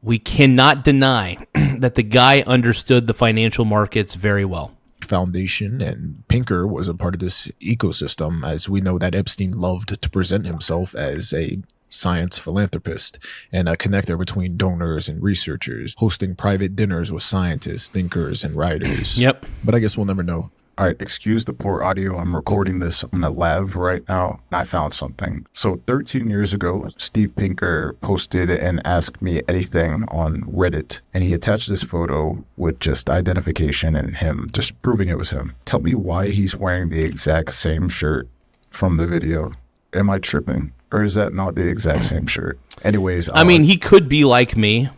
We cannot deny that the guy understood the financial markets very well. Foundation, and Pinker was a part of this ecosystem, as we know that Epstein loved to present himself as a science philanthropist and a connector between donors and researchers, hosting private dinners with scientists, thinkers, and writers. Yep. But I guess we'll never know. All right, excuse the poor audio. I'm recording this on a lav right now. I found something. So 13 years ago, Steve Pinker posted and asked me anything on Reddit, and he attached this photo with just identification and him, just proving it was him. Tell me why he's wearing the exact same shirt from the video. Am I tripping? Or is that not the exact same shirt? Anyways. I mean, he could be like me.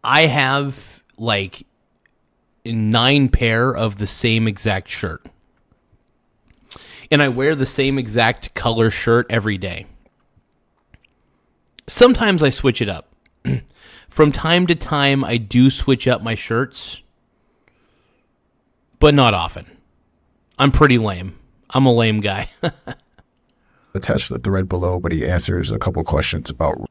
I have, like, 9 pair of the same exact shirt. And I wear the same exact color shirt every day. Sometimes I switch it up. From time to time, I do switch up my shirts, but not often. I'm pretty lame. I'm a lame guy. Attached the thread below, but he answers a couple questions about...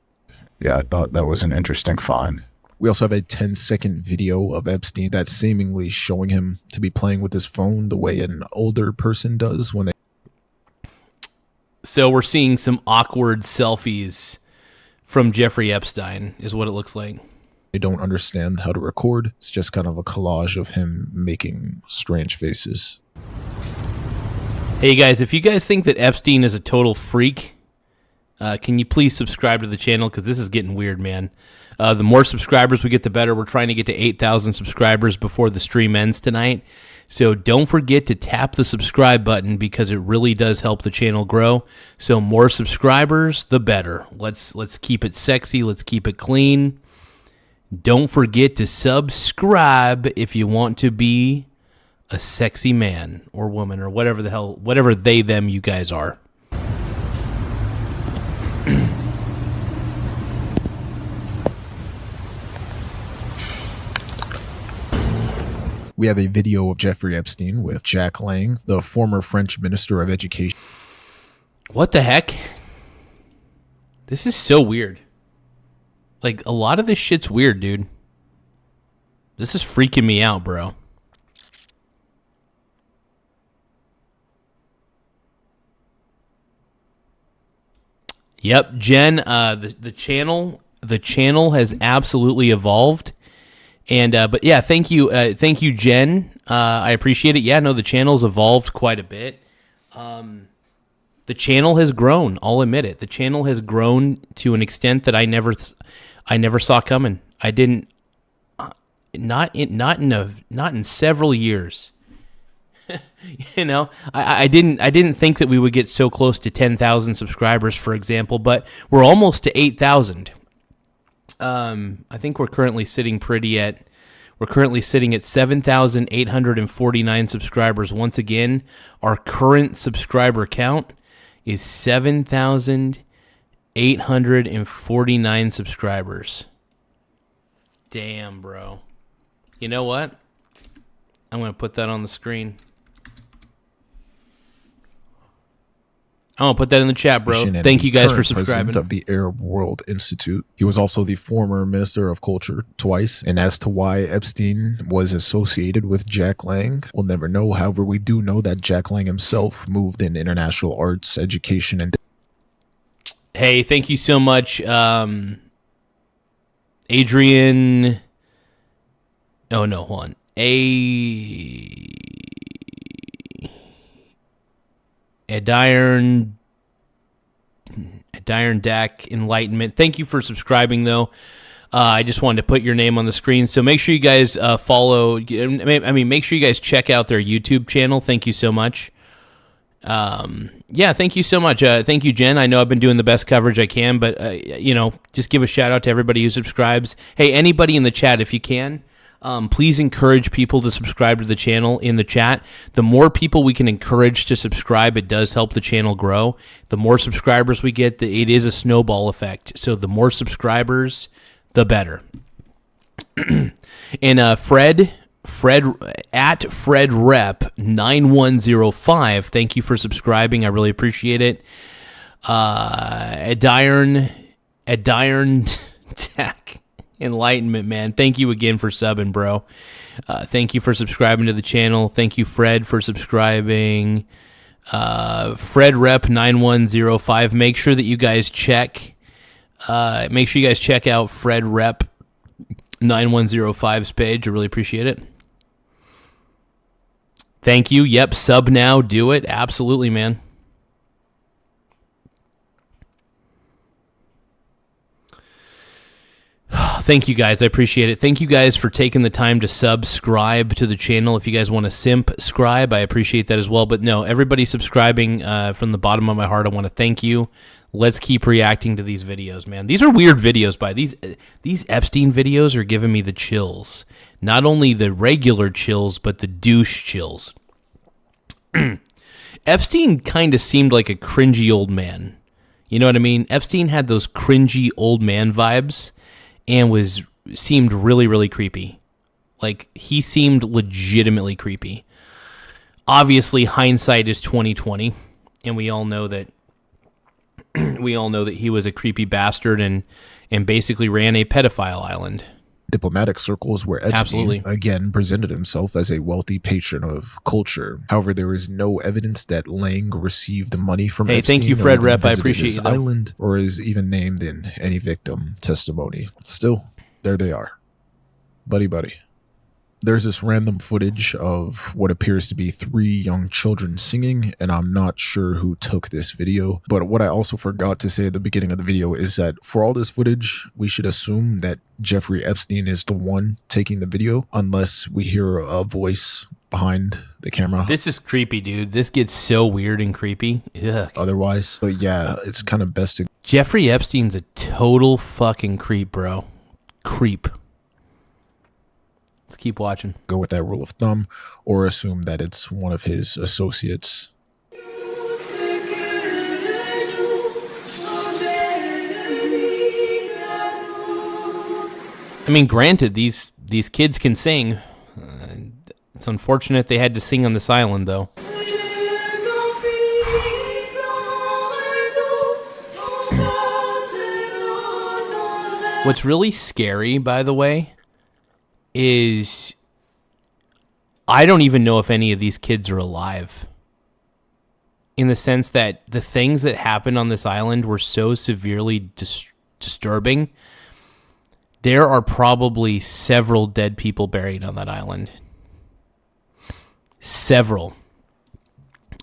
Yeah, I thought that was an interesting find. We also have a 10-second video of Epstein that's seemingly showing him to be playing with his phone the way an older person does when they... So we're seeing some awkward selfies from Jeffrey Epstein, is what it looks like. They don't understand how to record. It's just kind of a collage of him making strange faces. Hey guys, if you guys think that Epstein is a total freak, can you please subscribe to the channel? Because this is getting weird, man. The more subscribers we get, the better. We're trying to get to 8,000 subscribers before the stream ends tonight. So don't forget to tap the subscribe button because it really does help the channel grow. So more subscribers, the better. Let's keep it sexy. Let's keep it clean. Don't forget to subscribe if you want to be a sexy man or woman or whatever the hell, whatever they, them, you guys are. We have a video of Jeffrey Epstein with Jack Lang, the former French Minister of Education. What the heck? This is so weird. Like, a lot of this shit's weird, dude. This is freaking me out, bro. Yep, Jen, the channel has absolutely evolved. And but yeah, thank you, Jen. I appreciate it. Yeah, no, the channel's evolved quite a bit. The channel has grown. I'll admit it. The channel has grown to an extent that I never saw coming. I didn't. Not in several years. You know, I didn't think that we would get so close to 10,000 subscribers, for example, but we're almost to 8,000. I think we're currently sitting at 7,849 subscribers. Once again, our current subscriber count is 7,849 subscribers. Damn, bro. You know what? I'm going to put that on the screen. I'll put that in the chat, bro. and Thank the you guys for current subscribing. president of the Arab World Institute. He was also the former Minister of Culture twice. And as to why Epstein was associated with Jack Lang, we'll never know. However, we do know that Jack Lang himself moved in international arts, education, and... Hey, thank you so much, Adrian. Oh, no, hold on. Adiron Dak Enlightenment. Thank you for subscribing, though. I just wanted to put your name on the screen. So make sure you guys follow. Make sure you guys check out their YouTube channel. Thank you so much. Thank you so much. Thank you, Jen. I know I've been doing the best coverage I can, but, just give a shout out to everybody who subscribes. Hey, anybody in the chat, if you can, please encourage people to subscribe to the channel in the chat. The more people we can encourage to subscribe, it does help the channel grow. The more subscribers we get, it is a snowball effect. So the more subscribers, the better. And Fred at Fred Rep 9105. Thank you for subscribing. I really appreciate it. Adiron Tech Enlightenment, man. Thank you again for subbing, bro. Thank you for subscribing to the channel. Thank you, Fred, for subscribing. Fred Rep 9105. Make sure that you guys check. Make sure you guys check out Fred Rep 9105's page. I really appreciate it. Thank you. Yep, sub now. Do it. Absolutely, man. Thank you, guys. I appreciate it. Thank you, guys, for taking the time to subscribe to the channel. If you guys want to subscribe, I appreciate that as well. But no, everybody subscribing, from the bottom of my heart, I want to thank you. Let's keep reacting to these videos, man. These are weird videos, these Epstein videos are giving me the chills. Not only the regular chills, but the douche chills. Epstein kind of seemed like a cringy old man. You know what I mean? Epstein had those cringy old man vibes and seemed really, really creepy. Like, he seemed legitimately creepy. Obviously, hindsight is 20/20, and we all know that he was a creepy bastard and basically ran a pedophile island. Diplomatic circles where Epstein again presented himself as a wealthy patron of culture. However, there is no evidence that Lang received money from Epstein. Thank you, Fred Rep. I appreciate you. Island, or is even named in any victim testimony. Still, there they are. Buddy. There's this random footage of what appears to be 3 young children singing, and I'm not sure who took this video. But what I also forgot to say at the beginning of the video is that for all this footage, we should assume that Jeffrey Epstein is the one taking the video, unless we hear a voice behind the camera. This is creepy, dude. This gets so weird and creepy. Ugh. Otherwise, but yeah, it's kind of best to... Jeffrey Epstein's a total fucking creep, bro. Creep. Let's keep watching. Go with that rule of thumb, or assume that it's one of his associates. I mean, granted, these kids can sing. It's unfortunate they had to sing on this island, though. What's really scary, by the way, is I don't even know if any of these kids are alive. In the sense that the things that happened on this island were so severely disturbing. There are probably several dead people buried on that island. Several.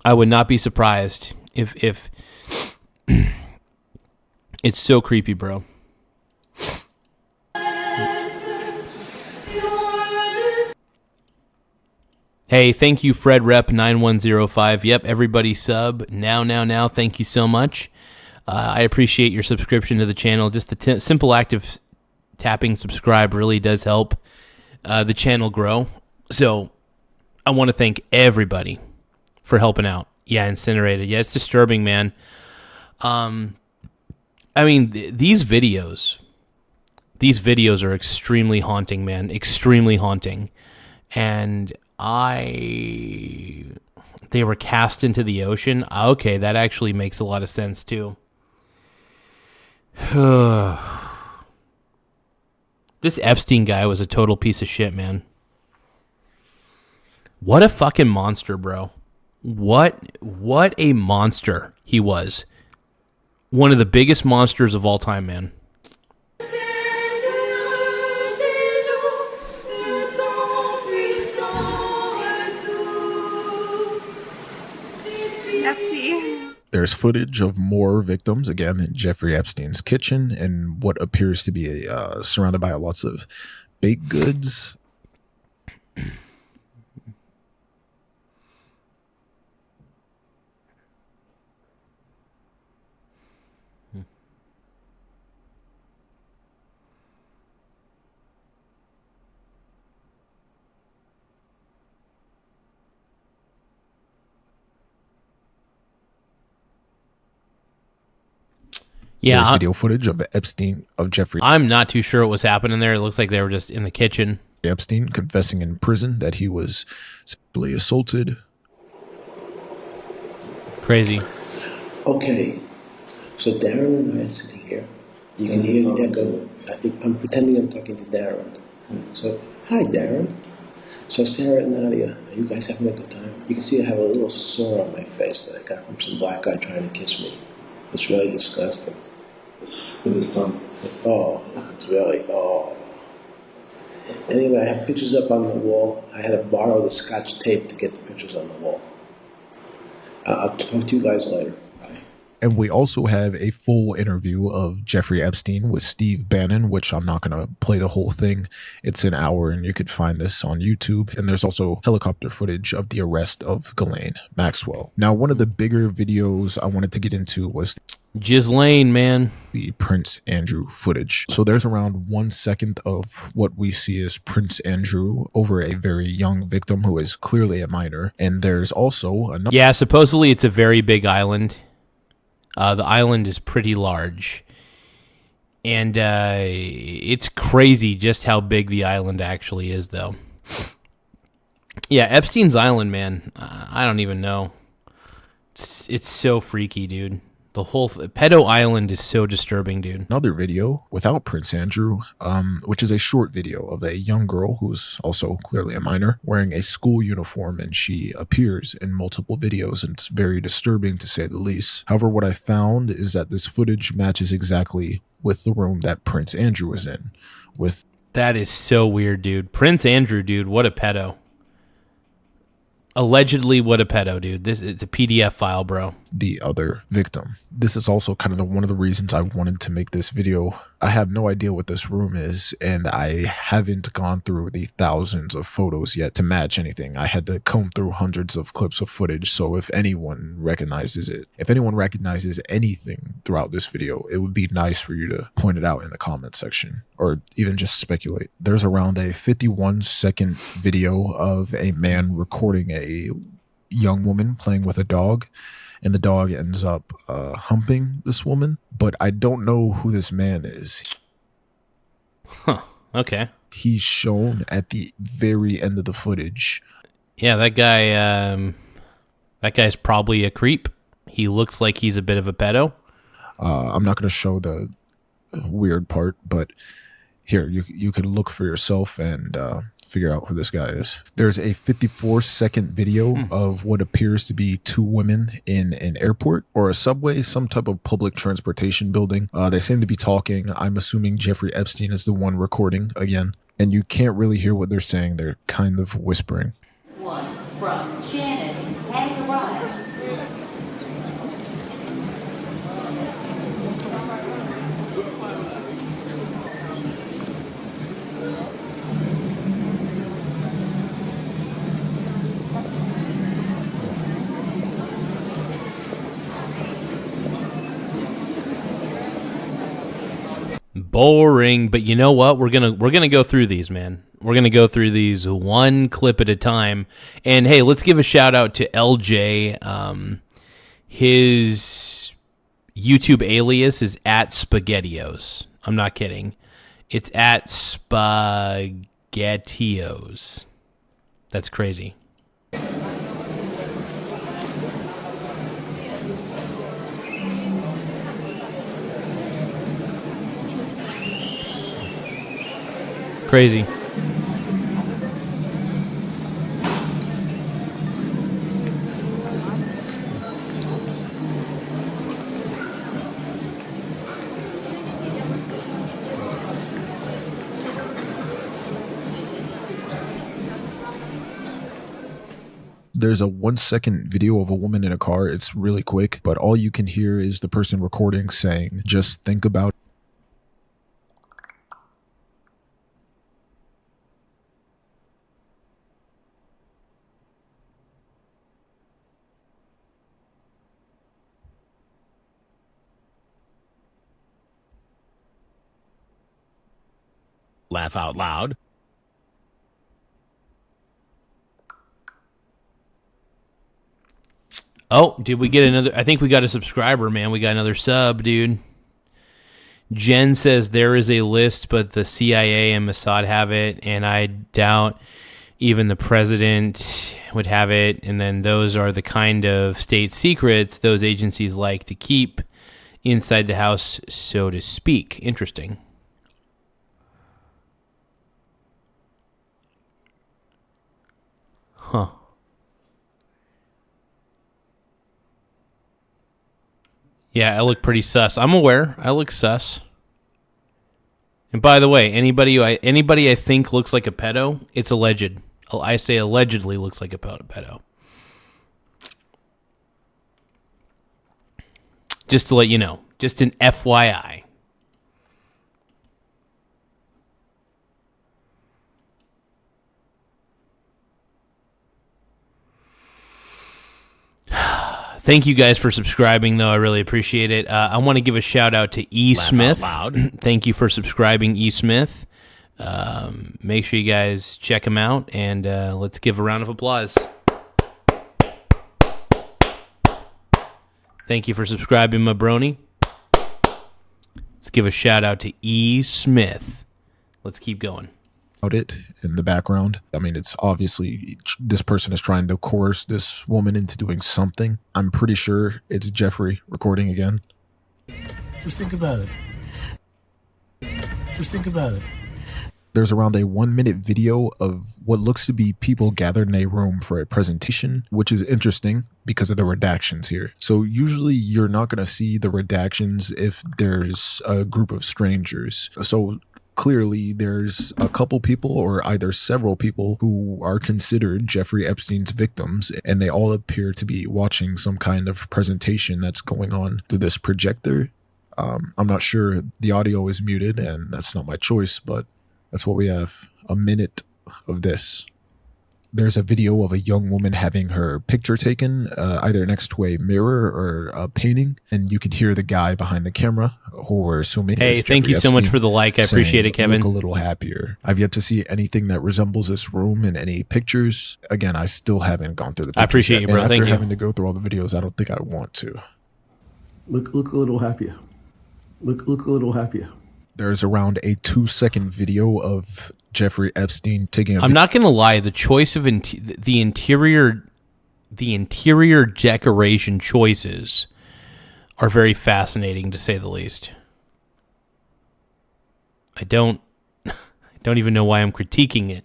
I would not be surprised if it's so creepy, bro. Hey, thank you, Fred Rep 9105. Yep, everybody sub now. Thank you so much. I appreciate your subscription to the channel. Just the simple act of tapping subscribe really does help the channel grow. So I want to thank everybody for helping out. Yeah, Incinerated. Yeah, it's disturbing, man. I mean, these videos are extremely haunting, man. Extremely haunting. And They were cast into the ocean. Okay, that actually makes a lot of sense too. This Epstein guy was a total piece of shit, man. What a fucking monster, bro. What a monster he was. One of the biggest monsters of all time, man. There's footage of more victims, again, in Jeffrey Epstein's kitchen and what appears to be surrounded by lots of baked goods. Yeah, there's video footage of Jeffrey. I'm not too sure what was happening there. It looks like they were just in the kitchen. Epstein confessing in prison that he was sexually assaulted. Crazy. Okay, so Darren and I are sitting here. You can hear the echo. I'm pretending I'm talking to Darren. So, hi Darren. So Sarah and Nadia, are you guys having a good time? You can see I have a little sore on my face that I got from some black guy trying to kiss me. It's really disgusting. With his tongue. Oh, it's really, Anyway, I have pictures up on the wall. I had to borrow the Scotch tape to get the pictures on the wall. I'll talk to you guys later. Bye. And we also have a full interview of Jeffrey Epstein with Steve Bannon, which I'm not going to play the whole thing. It's an hour, and you could find this on YouTube. And there's also helicopter footage of the arrest of Ghislaine Maxwell. Now, one of the bigger videos I wanted to get into was Ghislaine, man. The Prince Andrew footage. So there's around 1 second of what we see as Prince Andrew over a very young victim who is clearly a minor. And there's also another. Yeah, supposedly it's a very big island. The island is pretty large. And it's crazy just how big the island actually is, though. Yeah, Epstein's Island, man. I don't even know. It's so freaky, dude. The whole Pedo Island is so disturbing, dude. Another video without Prince Andrew, which is a short video of a young girl who's also clearly a minor wearing a school uniform, and she appears in multiple videos, and it's very disturbing to say the least. However, what I found is that this footage matches exactly with the room that Prince Andrew was in. That is so weird, dude. Prince Andrew, dude, what a pedo. Allegedly, what a pedo, dude. It's a PDF file, bro. The other victim. This is also kind of one of the reasons I wanted to make this video. I have no idea what this room is, and I haven't gone through the thousands of photos yet to match anything. I had to comb through hundreds of clips of footage, so if anyone recognizes it, if anyone recognizes anything throughout this video, it would be nice for you to point it out in the comment section, or even just speculate. There's around a 51-second video of a man recording a young woman playing with a dog, and the dog ends up humping this woman, but I don't know who this man is. Huh, okay. He's shown at the very end of the footage. Yeah, that guy's probably a creep. He looks like he's a bit of a pedo. I'm not going to show the weird part, but here, you could look for yourself and figure out who this guy is. There's a 54-second video of what appears to be two women in an airport or a subway, some type of public transportation building. They seem to be talking. I'm assuming Jeffrey Epstein is the one recording again. And you can't really hear what they're saying. They're kind of whispering. One from Shannon has arrived. Boring, but you know what? We're gonna go through these, man. We're gonna go through these one clip at a time. And hey, let's give a shout out to LJ. His YouTube alias is at Spaghettios. I'm not kidding. It's at Spaghettios. That's crazy. Crazy. There's a 1 second video of a woman in a car. It's really quick, but all you can hear is the person recording saying, just think about. Laugh out loud. Oh, did we get another? I think we got a subscriber, man. We got another sub, dude. Jen says there is a list, but the CIA and Mossad have it, and I doubt even the president would have it. And then those are the kind of state secrets those agencies like to keep inside the house, so to speak. Interesting. Huh. Yeah, I look pretty sus. I'm aware. I look sus. And by the way, anybody I think looks like a pedo, it's alleged. I say allegedly looks like a pedo. Just to let you know. Just an FYI. Thank you guys for subscribing, though. I really appreciate it. I want to give a shout out to E. Laugh Smith. out loud. Thank you for subscribing, E. Smith. Make sure you guys check him out, and let's give a round of applause. Thank you for subscribing, my brony. Let's give a shout out to E. Smith. Let's keep going. It in the background. I mean, it's obviously this person is trying to coerce this woman into doing something. I'm pretty sure it's Jeffrey recording again. Just think about it. Just think about it. There's around a 1 minute video of what looks to be people gathered in a room for a presentation, which is interesting because of the redactions here. So usually you're not going to see the redactions if there's a group of strangers. So clearly there's a couple people or either several people who are considered Jeffrey Epstein's victims, and they all appear to be watching some kind of presentation that's going on through this projector. I'm not sure, the audio is muted and that's not my choice, but that's what we have. A minute of this. There's a video of a young woman having her picture taken, either next to a mirror or a painting, and you can hear the guy behind the camera, who we're assuming. Hey, thank you so much for the like. I appreciate it, Kevin. Look a little happier. I've yet to see anything that resembles this room in any pictures. Again, I still haven't gone through the pictures. I appreciate yet. you, bro. And Thank after you. having to go through all the videos, I don't think I want to. Look a little happier. Look a little happier. There's around a 2-second video of Jeffrey Epstein taking a I'm not going to lie. The choice of the interior decoration choices are very fascinating, to say the least. I don't even know why I'm critiquing it.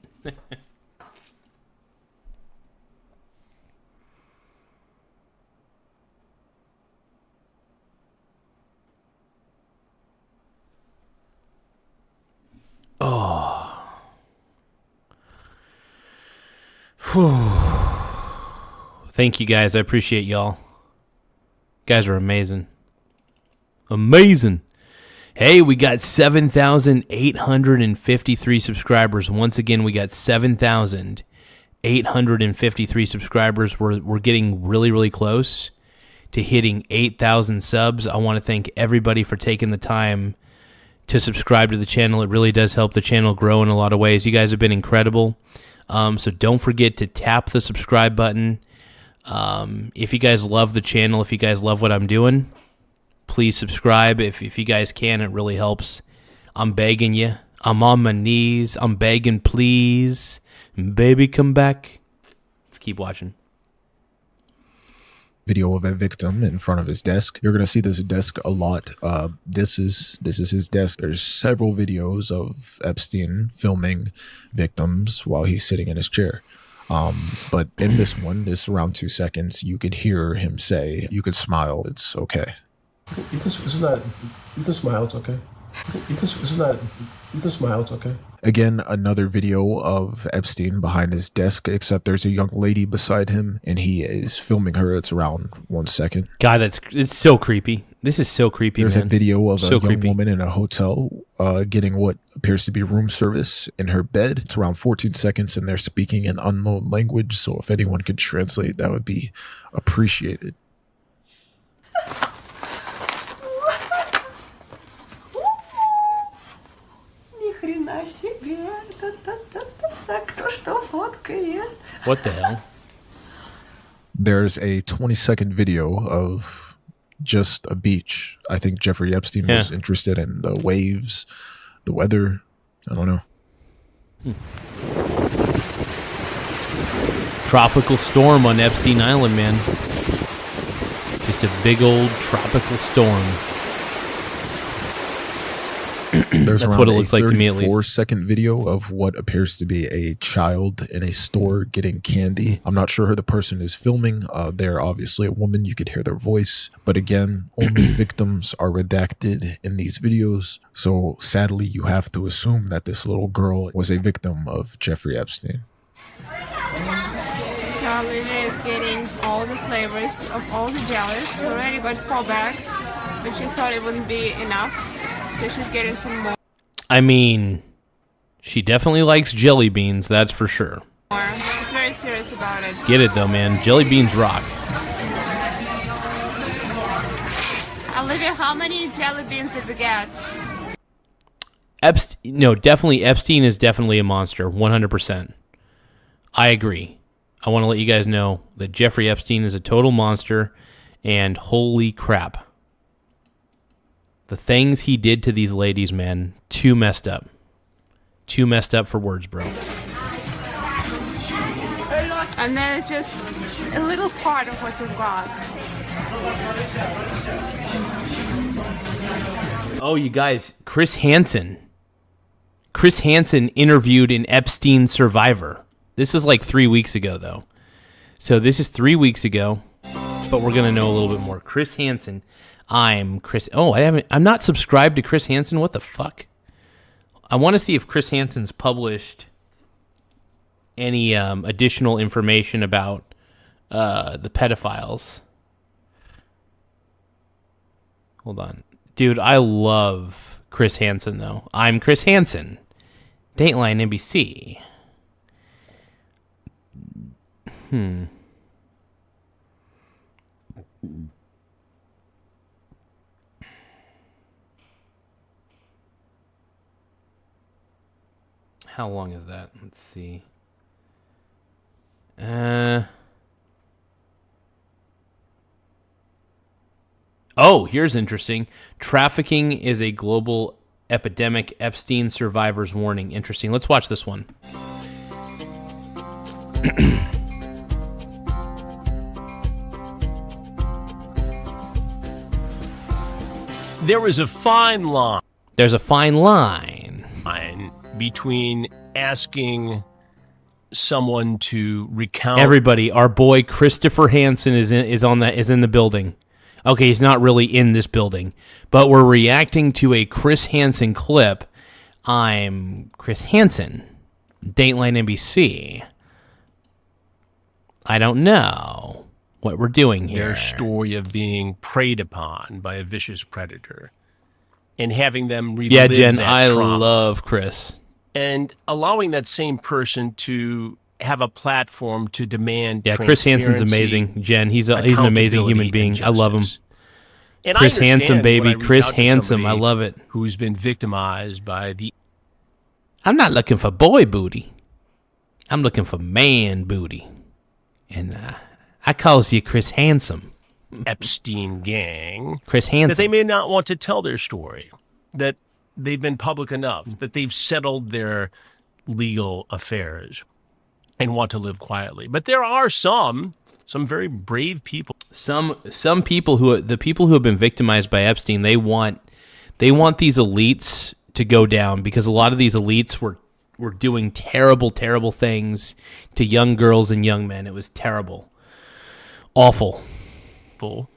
Oh. Whew. Thank you guys. I appreciate y'all. You guys are amazing. Amazing. Hey, we got 7,853 subscribers. Once again, we got 7,853 subscribers. We're getting really, really close to hitting 8,000 subs. I want to thank everybody for taking the time to subscribe to the channel. It really does help the channel grow in a lot of ways. You guys have been incredible. So don't forget to tap the subscribe button. If you guys love the channel, if you guys love what I'm doing, please subscribe. If you guys can, it really helps. I'm begging you. I'm on my knees. I'm begging, please. Baby, come back. Let's keep watching. Video of a victim in front of his desk. You're going to see this desk a lot. This is his desk. There's several videos of Epstein filming victims while he's sitting in his chair. But in this one, this around 2 seconds, you could hear him say, "You could smile. It's okay." You can smile. It's okay. You can smile. It's okay. Again, another video of Epstein behind his desk, except there's a young lady beside him, and he is filming her. It's around 1 second. God, it's so creepy. This is so creepy, There's man. a video of So a young creepy. woman in a hotel getting what appears to be room service in her bed. It's around 14 seconds, and they're speaking an unknown language, so if anyone could translate, that would be appreciated. What the hell? There's a 20-second video of just a beach. I think Jeffrey Epstein was interested in the waves, the weather. I don't know. Tropical storm on Epstein Island, man. Just a big old tropical storm. That's what it looks like to me, at least. 4-second video of what appears to be a child in a store getting candy. I'm not sure who the person is filming. They're obviously a woman. You could hear their voice. But again, only victims are redacted in these videos. So sadly, you have to assume that this little girl was a victim of Jeffrey Epstein. So Lily is getting all the flavors of all the jellies. We already got 4 bags, but she thought it wouldn't be enough. So she's getting some more. I mean, she definitely likes jelly beans, that's for sure. She's very serious about it. Get it, though, man. Jelly beans rock. Olivia, how many jelly beans did we get? Definitely, Epstein is definitely a monster, 100%. I agree. I want to let you guys know that Jeffrey Epstein is a total monster, and holy crap. The things he did to these ladies, man, too messed up. Too messed up for words, bro. And then it's just a little part of what we've got. Oh, you guys, Chris Hansen. Chris Hansen interviewed an Epstein survivor. This is like 3 weeks ago, though. So this is 3 weeks ago, but we're going to know a little bit more. Chris Hansen. I'm Chris. Oh, I'm not subscribed to Chris Hansen. What the fuck? I want to see if Chris Hansen's published any additional information about the pedophiles. Hold on. Dude, I love Chris Hansen, though. I'm Chris Hansen. Dateline NBC. How long is that? Let's see. Oh, here's interesting. Trafficking is a global epidemic. Epstein survivors warning. Interesting. Let's watch this one. There is a fine line. There's a fine line Between asking someone to recount. Everybody, our boy Christopher Hansen is in the building. Okay, he's not really in this building, but we're reacting to a Chris Hansen clip. I'm Chris Hansen, Dateline NBC. I don't know what we're doing here. Their story of being preyed upon by a vicious predator and having them relive Yeah, Jen, that I trauma. love Chris. And allowing that same person to have a platform to demand Chris Hansen's amazing. Jen, he's an amazing human being. I love him. And Chris I Hansen, understand baby. when I reach Chris out to Hansen. I somebody love it. Who's been victimized by the I'm not looking for boy booty. I'm looking for man booty. And I calls you Chris Hansen. Epstein gang. Chris Hansen. That they may not want to tell their story. That they've been public enough. That they've settled their legal affairs and want to live quietly. But there are some some very brave people. Some people the people who have been victimized by Epstein, they want these elites to go down, because a lot of these elites were doing terrible, terrible things to young girls and young men. It was terrible. Awful. Who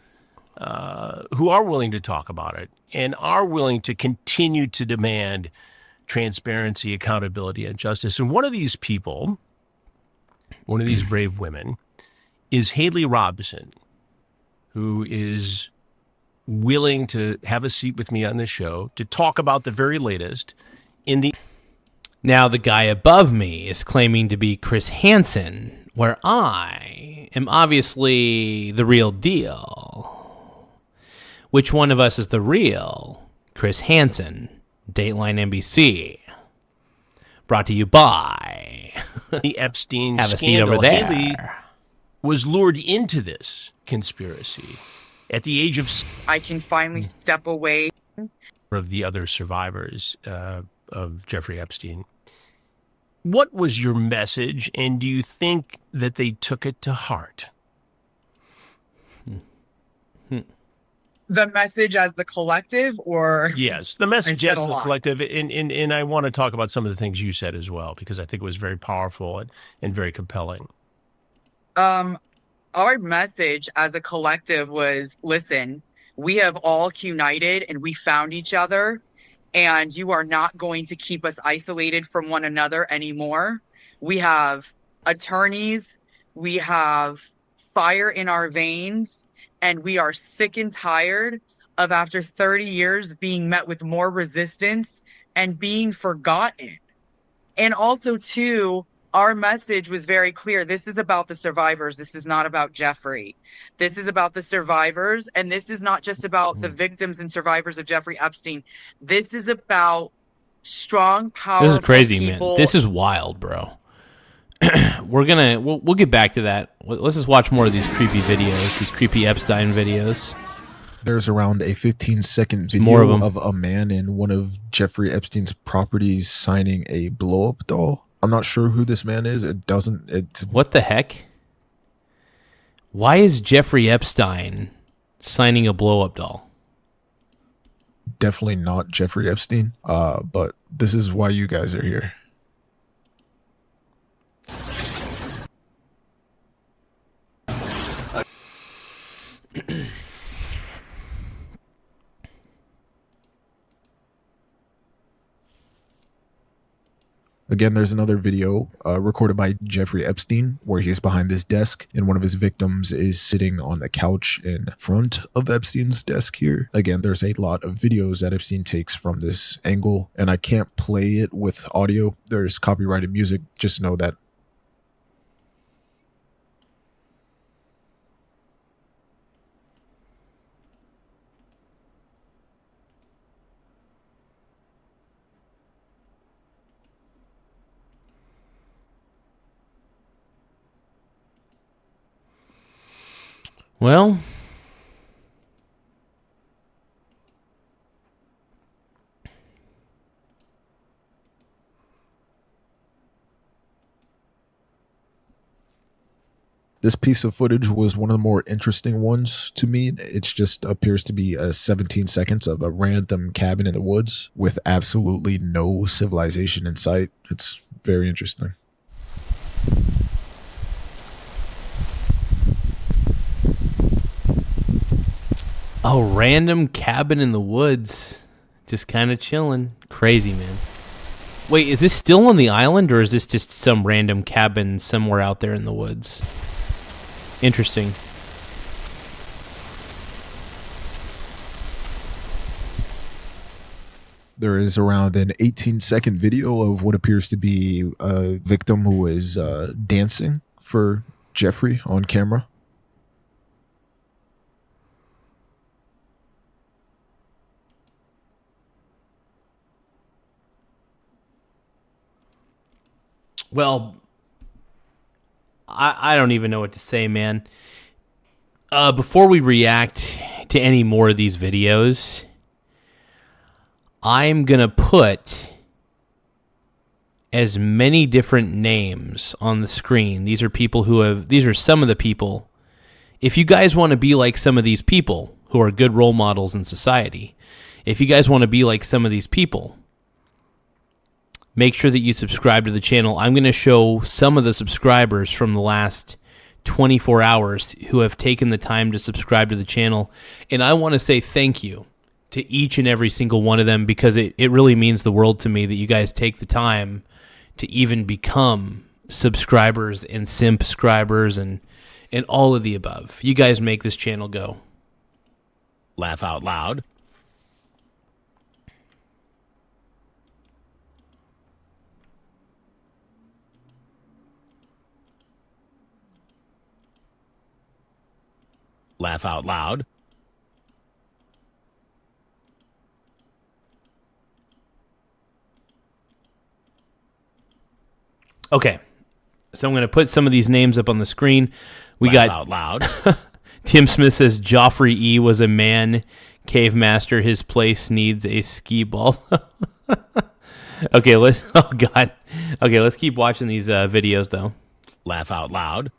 are willing to talk about it and are willing to continue to demand transparency, accountability, and justice. And one of these people, one of these brave women, is Haley Robson, who is willing to have a seat with me on this show to talk about the very latest in the... Now, the guy above me is claiming to be Chris Hansen, where I am obviously the real deal. Which one of us is the real Chris Hansen? Dateline NBC. Brought to you by the Epstein Have a seat scandal. over there. Haley was lured into this conspiracy at the age of... I can finally step away. ...of the other survivors of Jeffrey Epstein. What was your message, and do you think that they took it to heart? The message as the collective, or... Yes, the message as the collective, and I want to talk about some of the things you said as well, because I think it was very powerful and very compelling. Our message as a collective was, listen, we have all united and we found each other, and you are not going to keep us isolated from one another anymore. We have attorneys, we have fire in our veins, and we are sick and tired of, after 30 years, being met with more resistance and being forgotten. And also, too, our message was very clear. This is about the survivors. This is not about Jeffrey. This is about the survivors. And this is not just about the victims and survivors of Jeffrey Epstein. This is about strong, powerful This is crazy, people. man. This is wild, bro. We'll get back to that. Let's just watch more of these creepy videos, these creepy Epstein videos. There's around a 15-second video more of them. Of a man in one of Jeffrey Epstein's properties signing a blow-up doll. I'm not sure who this man is. What the heck? Why is Jeffrey Epstein signing a blow-up doll? Definitely not Jeffrey Epstein. But this is why you guys are here. Again, there's another video recorded by Jeffrey Epstein where he's behind this desk and one of his victims is sitting on the couch in front of Epstein's desk here. Again, there's a lot of videos that Epstein takes from this angle, and I can't play it with audio. There's copyrighted music. Just know that. Well, this piece of footage was one of the more interesting ones to me. It just appears to be 17 seconds of a random cabin in the woods with absolutely no civilization in sight. It's very interesting. a random cabin in the woods, just kind of chilling. Crazy, man. Wait, is this still on the island, or is this just some random cabin somewhere out there in the woods? Interesting. There is around an 18-second video of what appears to be a victim who is dancing for Jeffrey on camera. Well, I don't even know what to say, man. Before we react to any more of these videos, I'm going to put as many different names on the screen. These are people who have, these are some of the people if you guys want to be like some of these people who are good role models in society, if you guys want to be like some of these people, make sure that you subscribe to the channel. I'm going to show some of the subscribers from the last 24 hours who have taken the time to subscribe to the channel. And I want to say thank you to each and every single one of them, because it really means the world to me that you guys take the time to even become subscribers and simp-scribers and all of the above. You guys make this channel go. Laugh out loud. Laugh out loud. Okay, so I'm going to put some of these names up on the screen. We Laugh got out loud. Tim Smith says Joffrey E was a man cave master. His place needs a ski ball. Okay, let's keep watching these videos though. Laugh out loud.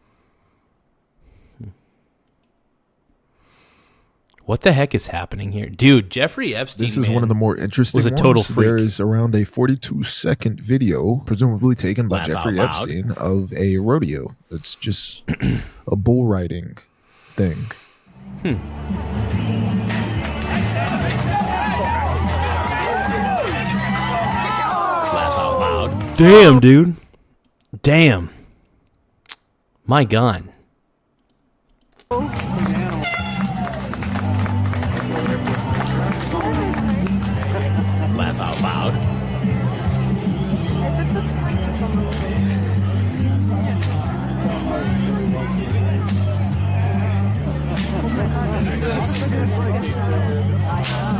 What the heck is happening here? Dude, Jeffrey Epstein, This is one of the more interesting was a total ones. freak. There is around a 42-second video, presumably taken by Laugh Jeffrey out loud. Epstein, of a rodeo. It's just a bull riding thing. Laugh out loud. Damn, dude. Damn. My God. Laugh out loud.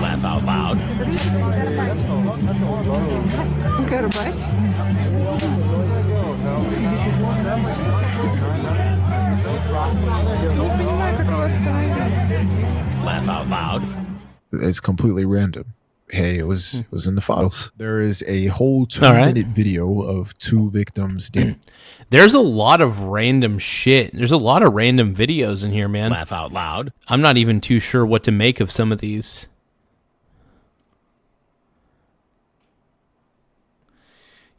Laugh out loud. Laugh out loud. It's completely random. Hey, it was in the files. There is a whole All right. 2-minute video of two victims. There's a lot of random shit. There's a lot of random videos in here, man. Laugh out loud. I'm not even too sure what to make of some of these.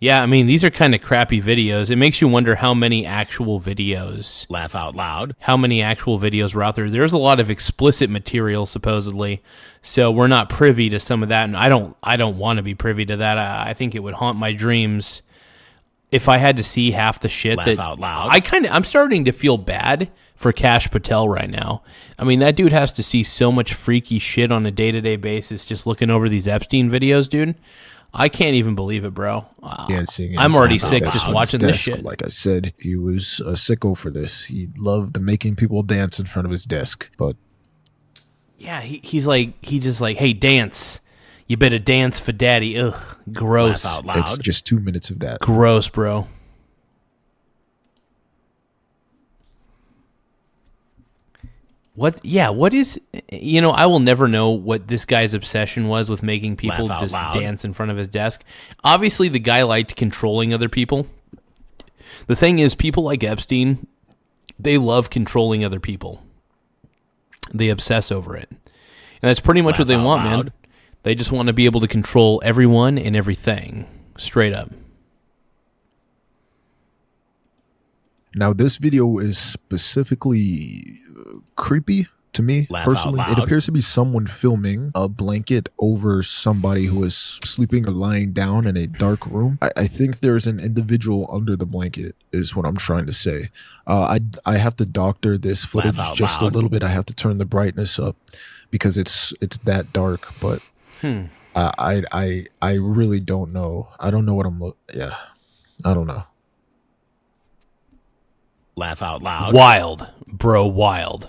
Yeah, I mean, these are kind of crappy videos. It makes you wonder how many actual videos. Laugh out loud. How many actual videos were out there? There's a lot of explicit material, supposedly. So we're not privy to some of that, and I don't want to be privy to that. I think it would haunt my dreams if I had to see half the shit. Laugh out loud. I'm starting to feel bad for Kash Patel right now. I mean, that dude has to see so much freaky shit on a day-to-day basis just looking over these Epstein videos, dude. I can't even believe it, bro. Dancing. I'm already sick sick just watching this shit. Like I said, he was a sicko for this. He loved making people dance in front of his desk. But yeah, he's just like, hey, dance. You better dance for daddy. Ugh, gross. Laugh out loud. it's just 2 minutes of that. Gross, bro. What is, I will never know what this guy's obsession was with making people Laugh out just loud. dance in front of his desk. Obviously, the guy liked controlling other people. The thing is, people like Epstein, they love controlling other people. They obsess over it. And that's pretty much what Laugh they out want, man. loud. They just want to be able to control everyone and everything. Straight up. Now, this video is specifically creepy to me, Laugh out personally. It loud. appears to be someone filming a blanket over somebody who is sleeping or lying down in a dark room. I think there's an individual under the blanket, is what I'm trying to say. I have to doctor this footage Laugh out just loud. a little bit. I have to turn the brightness up because it's that dark. But I really don't know. I don't know what I'm yeah. I don't know. Laugh out loud. Wild, bro, wild.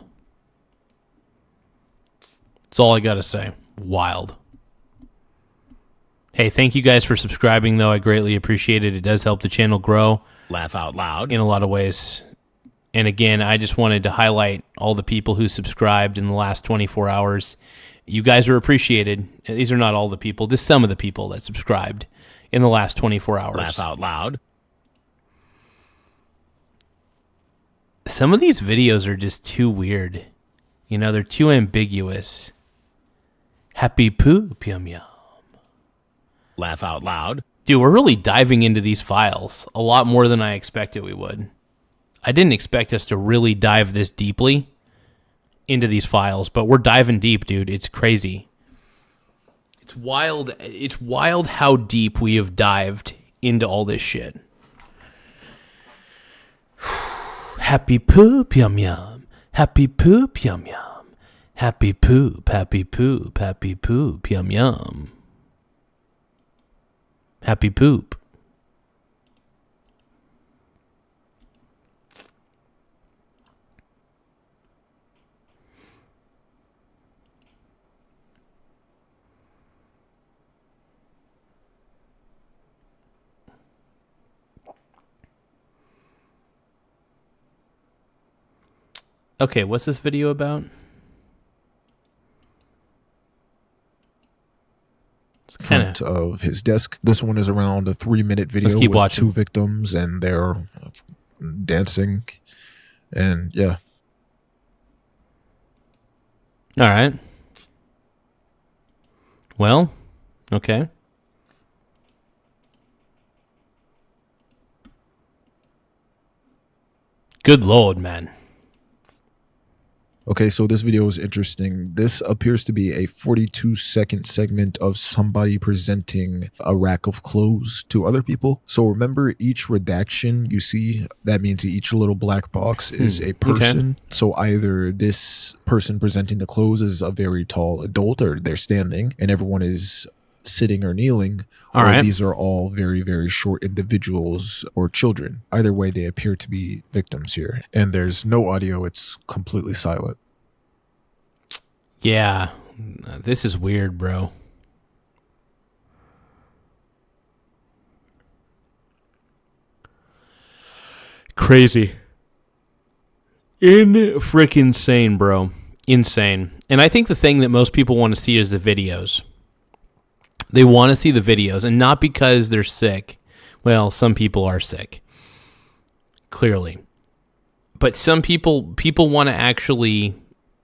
That's all I got to say. Wild. Hey, thank you guys for subscribing, though. I greatly appreciate it. It does help the channel grow Laugh out loud. in a lot of ways. And again, I just wanted to highlight all the people who subscribed in the last 24 hours. You guys are appreciated. These are not all the people, just some of the people that subscribed in the last 24 hours. Laugh out loud. Some of these videos are just too weird. You know, they're too ambiguous. Happy poop, yum yum. Laugh out loud. Dude, we're really diving into these files a lot more than I expected we would. I didn't expect us to really dive this deeply into these files, but we're diving deep, dude. It's crazy. It's wild. It's wild how deep we have dived into all this shit. Happy poop, yum yum. Happy poop, yum yum. Happy poop, happy poop, happy poop, yum yum. Happy poop. Okay, what's this video about? Front of his desk. This one is around a 3-minute video keep with watching. 2 victims and they're dancing. And yeah. All right. Well, okay. Good Lord, man. Okay, so this video is interesting. This appears to be a 42-second segment of somebody presenting a rack of clothes to other people. So remember, each redaction you see, that means each little black box is a person. Okay. So either this person presenting the clothes is a very tall adult, or they're standing, and everyone is sitting or kneeling, or these are all very, very short individuals or children. Either way, they appear to be victims here. And there's no audio. It's completely silent. Yeah, this is weird, bro. Crazy. Frickin' insane, bro. Insane. And I think the thing that most people want to see is the videos. They want to see the videos, and not because they're sick. Well, some people are sick, clearly. But some people want to actually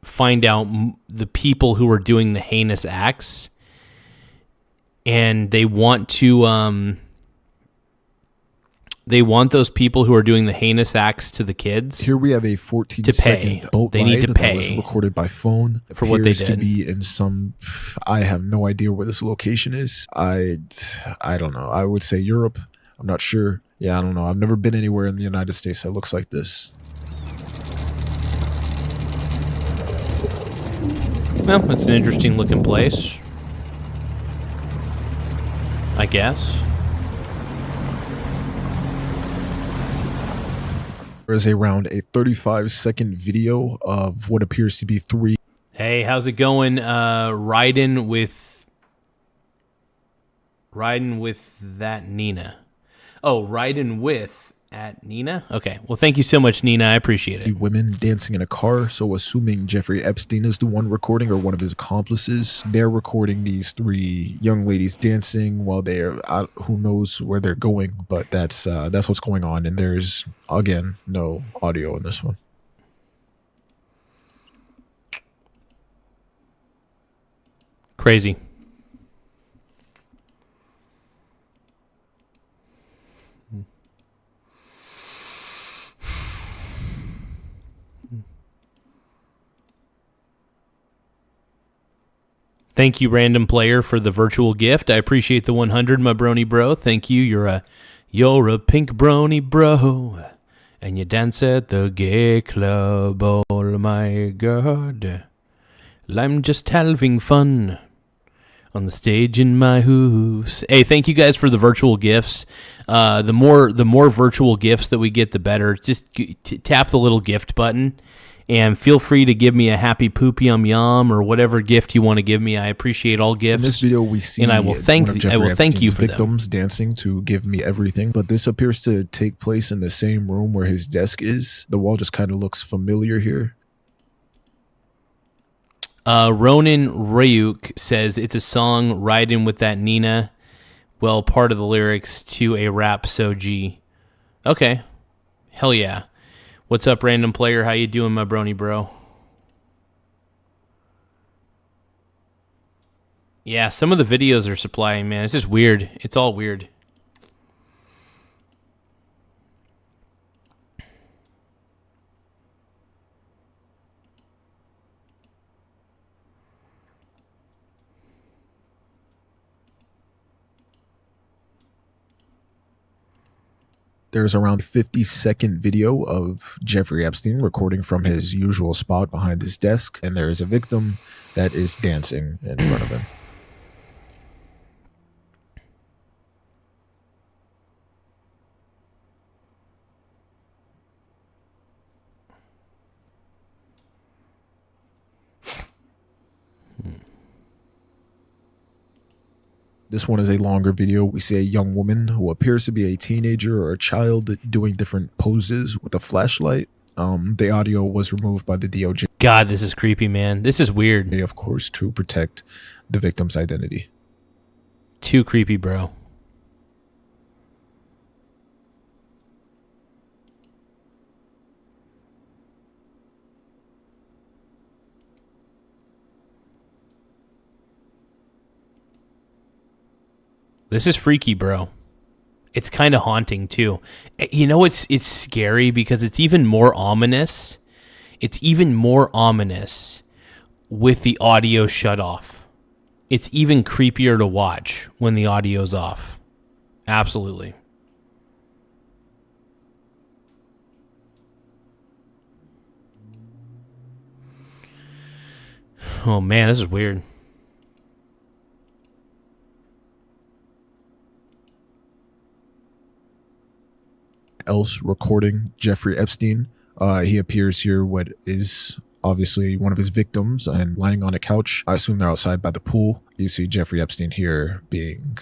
find out the people who are doing the heinous acts, and they want to they want those people who are doing the heinous acts to the kids. Here we have a 14-second boat they need to ride pay that was recorded by phone. for what they Appears did. to be in some, I have no idea where this location is. I don't know. I would say Europe. I'm not sure. Yeah, I don't know. I've never been anywhere in the United States that looks like this. Well, it's an interesting looking place, I guess. There is around a 35-second video of what appears to be 3. Hey, how's it going? Riding with that Nina. Oh, riding with at Nina? Okay. Well, thank you so much, Nina. I appreciate it. Women dancing in a car. So assuming Jeffrey Epstein is the one recording, or one of his accomplices, they're recording these 3 young ladies dancing while they're out. Who knows where they're going, but that's what's going on. And there's, again, no audio in this one. Crazy. Thank you, random player, for the virtual gift. I appreciate the 100, my brony bro. Thank you. You're a pink brony bro, and you dance at the gay club. Oh my God, I'm just having fun on the stage in my hooves. Hey, thank you guys for the virtual gifts. The more virtual gifts that we get, the better. Just tap the little gift button. And feel free to give me a happy poop yum yum or whatever gift you want to give me. I appreciate all gifts. In this video, we see and I will thank you for victims dancing to give me everything. But this appears to take place in the same room where his desk is. The wall just kind of looks familiar here. Ronan Ryuk says it's a song riding with that Nina. Well, part of the lyrics to a rap soji. Okay, hell yeah. What's up, random player? How you doing, my brony bro? Yeah, some of the videos are supplying, man. It's just weird. It's all weird. There's around 50-second video of Jeffrey Epstein recording from his usual spot behind his desk, and there is a victim that is dancing in front of him. This one is a longer video. We see a young woman who appears to be a teenager or a child doing different poses with a flashlight. The audio was removed by the DOJ. God, this is creepy, man. This is weird. Of course, to protect the victim's identity. Too creepy, bro. This is freaky, bro. It's kind of haunting, too. You know, it's scary because it's even more ominous. It's even more ominous with the audio shut off. It's even creepier to watch when the audio's off. Absolutely. Oh, man, this is weird. Else recording Jeffrey Epstein. He appears here what is obviously one of his victims and lying on a couch. I assume they're outside by the pool. You see Jeffrey Epstein here being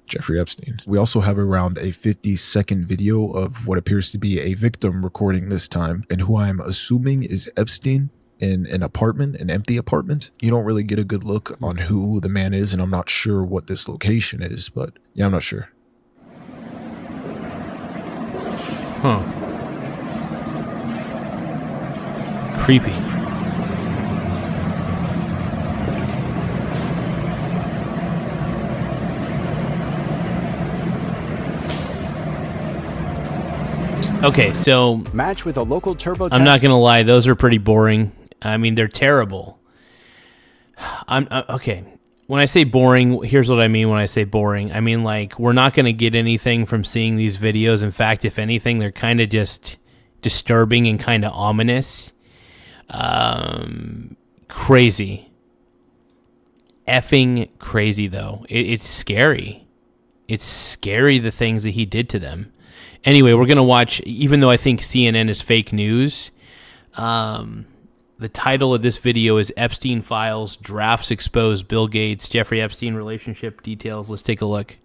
Jeffrey Epstein. We also have around a 50-second video of what appears to be a victim recording this time, and who I'm assuming is Epstein in an apartment, an empty apartment. You don't really get a good look on who the man is, and I'm not sure what this location is, but yeah, I'm not sure. Huh. Creepy. Okay, so match with a local turbo. I'm not gonna lie; those are pretty boring. I mean, they're terrible. Okay. When I say boring, here's what I mean when I say boring. I mean, like, we're not going to get anything from seeing these videos. In fact, if anything, they're kind of just disturbing and kind of ominous. Crazy. Effing crazy, though. It's scary. It's scary, the things that he did to them. Anyway, we're going to watch, even though I think CNN is fake news, the title of this video is Epstein Files, Drafts Expose Bill Gates, Jeffrey Epstein Relationship Details. Let's take a look.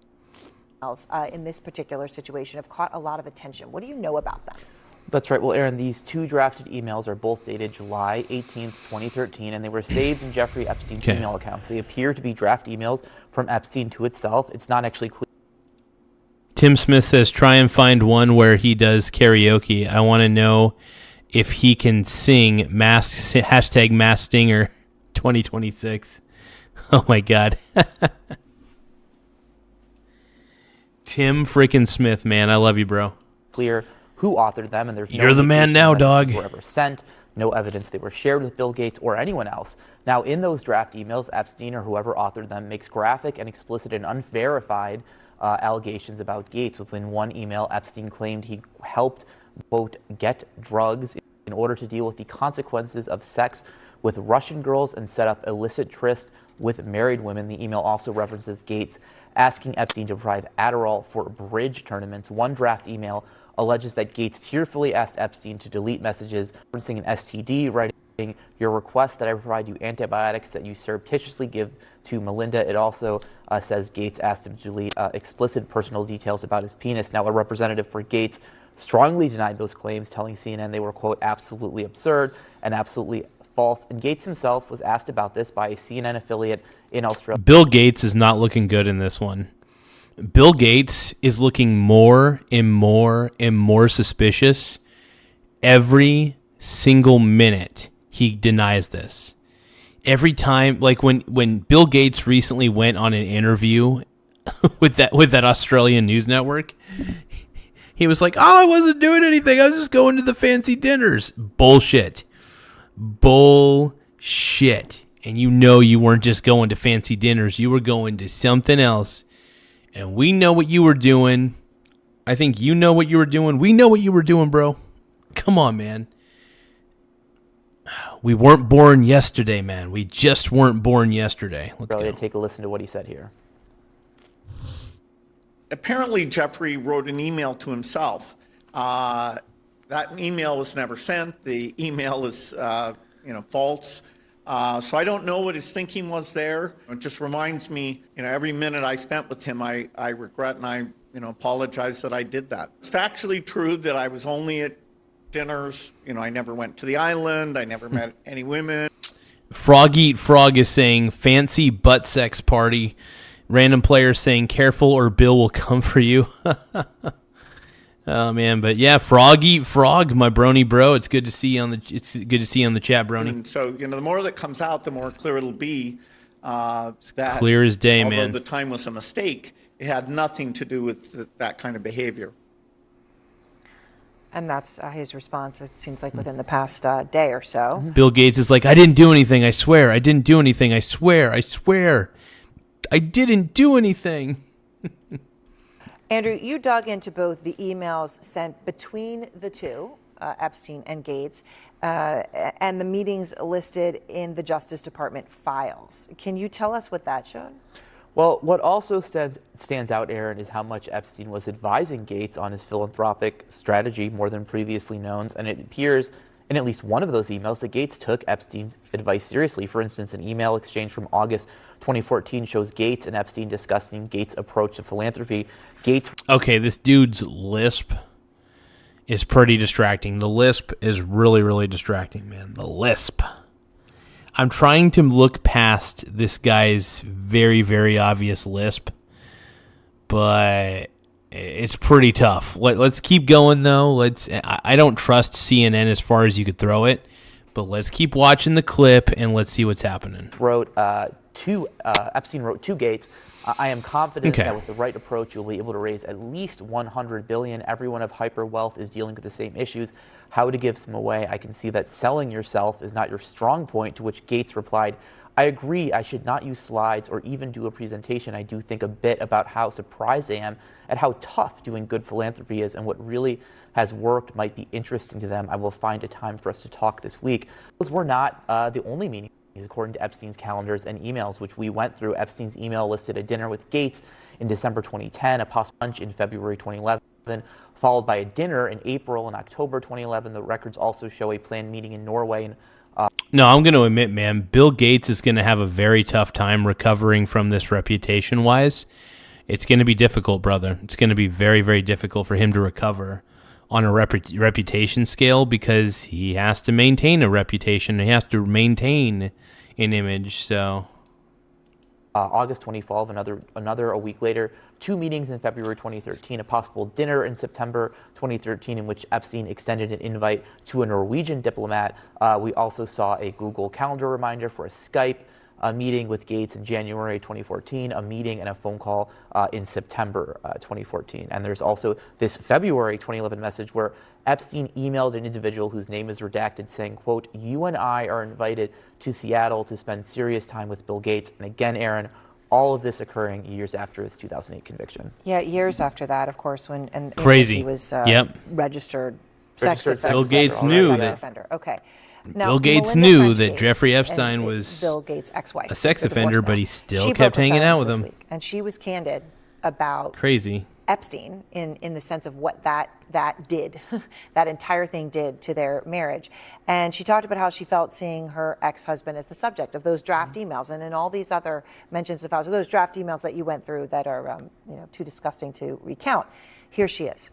In this particular situation have caught a lot of attention. What do you know about them? That's right. Well, Aaron, these two drafted emails are both dated July 18th, 2013, and they were saved in Jeffrey Epstein's email accounts. They appear to be draft emails from Epstein to itself. It's not actually clear. Tim Smith says, try and find one where he does karaoke. I want to know if he can sing hashtag Mass Stinger 2026. Oh my God. Tim freaking Smith, man. I love you, bro. Clear who authored them, and there's no You're the man now, dog. Were ever sent, no evidence they were shared with Bill Gates or anyone else. Now, in those draft emails, Epstein or whoever authored them makes graphic and explicit and unverified allegations about Gates. Within one email, Epstein claimed he helped, quote, get drugs in order to deal with the consequences of sex with Russian girls and set up illicit tryst with married women. The email also references Gates asking Epstein to provide Adderall for bridge tournaments. One draft email alleges that Gates tearfully asked Epstein to delete messages referencing an STD, writing, your request that I provide you antibiotics that you surreptitiously give to Melinda. It also says Gates asked him to delete explicit personal details about his penis. Now, a representative for Gates strongly denied those claims, telling CNN they were, quote, absolutely absurd and absolutely false. And Gates himself was asked about this by a CNN affiliate in Australia. Bill Gates is not looking good in this one. Bill Gates is looking more and more and more suspicious every single minute he denies this. Every time, like when Bill Gates recently went on an interview with that Australian news network, he was like, "Oh, I wasn't doing anything. I was just going to the fancy dinners." Bullshit. And you know you weren't just going to fancy dinners. You were going to something else. And we know what you were doing. I think you know what you were doing. We know what you were doing, bro. Come on, man. We weren't born yesterday, man. We just weren't born yesterday. Let's go. Take a listen to what he said here. Apparently, Jeffrey wrote an email to himself. That email was never sent. The email is, false. So I don't know what his thinking was there. It just reminds me, every minute I spent with him, I regret and I, apologize that I did that. It's factually true that I was only at dinners. I never went to the island. I never met any women. Frog Eat Frog is saying fancy butt sex party. Random player saying careful or Bill will come for you. Oh man, but yeah, Frog Eat Frog, my brony bro. It's good to see you on the chat, brony. And so the more that comes out, the more clear it'll be. That clear as day, although man. The time was a mistake, it had nothing to do with that kind of behavior. And that's his response, it seems like, within the past day or so. Bill Gates is like, I didn't do anything, I swear. I didn't do anything, I swear. I didn't do anything. Andrew, you dug into both the emails sent between the two, Epstein and Gates, and the meetings listed in the Justice Department files. Can you tell us what that showed? Well, what also stands out, Aaron, is how much Epstein was advising Gates on his philanthropic strategy more than previously known. And it appears in at least one of those emails that Gates took Epstein's advice seriously. For instance, an email exchange from August 2014 shows Gates and Epstein discussing Gates' approach to philanthropy. Okay, this dude's lisp is pretty distracting. The lisp is really, really distracting, man. The lisp. I'm trying to look past this guy's very, very obvious lisp, but it's pretty tough. Let's keep going, though. I don't trust CNN as far as you could throw it, but let's keep watching the clip and let's see what's happening. Epstein wrote to Gates, I am confident Okay. that with the right approach, you'll be able to raise at least $100 billion. Everyone of hyper wealth is dealing with the same issues. How to give some away? I can see that selling yourself is not your strong point, to which Gates replied, I agree, I should not use slides or even do a presentation. I do think a bit about how surprised I am at how tough doing good philanthropy is, and what really has worked might be interesting to them. I will find a time for us to talk this week. Those were not the only meetings, according to Epstein's calendars and emails, which we went through. Epstein's email listed a dinner with Gates in December 2010, a possible lunch in February 2011, followed by a dinner in April and October 2011. The records also show a planned meeting in Norway. No, I'm going to admit, man, Bill Gates is going to have a very tough time recovering from this reputation-wise. It's going to be difficult, brother. It's going to be very, very difficult for him to recover on a reputation scale, because he has to maintain a reputation. He has to maintain an image. So, August 2012, another a week later, 2 meetings in February 2013, a possible dinner in September 2013 in which Epstein extended an invite to a Norwegian diplomat. We also saw a Google Calendar reminder for a Skype meeting with Gates in January 2014, a meeting and a phone call in September 2014. And there's also this February 2011 message where Epstein emailed an individual whose name is redacted saying, quote, you and I are invited to Seattle to spend serious time with Bill Gates. And again, Aaron, all of this occurring years after his 2008 conviction. Yeah, years after that, of course, when crazy. He was Registered sex offender. Bill Gates knew that. Okay. Now, Bill Gates knew that Jeffrey Epstein was Bill Gates' ex-wife, a sex offender, but he still she kept broke her hanging out silence with him. this week, and she was candid about Crazy. Epstein in the sense of what that did, that entire thing did to their marriage. And she talked about how she felt seeing her ex-husband as the subject of those draft emails, and in all these other mentions of how those draft emails that you went through that are too disgusting to recount. Here she is.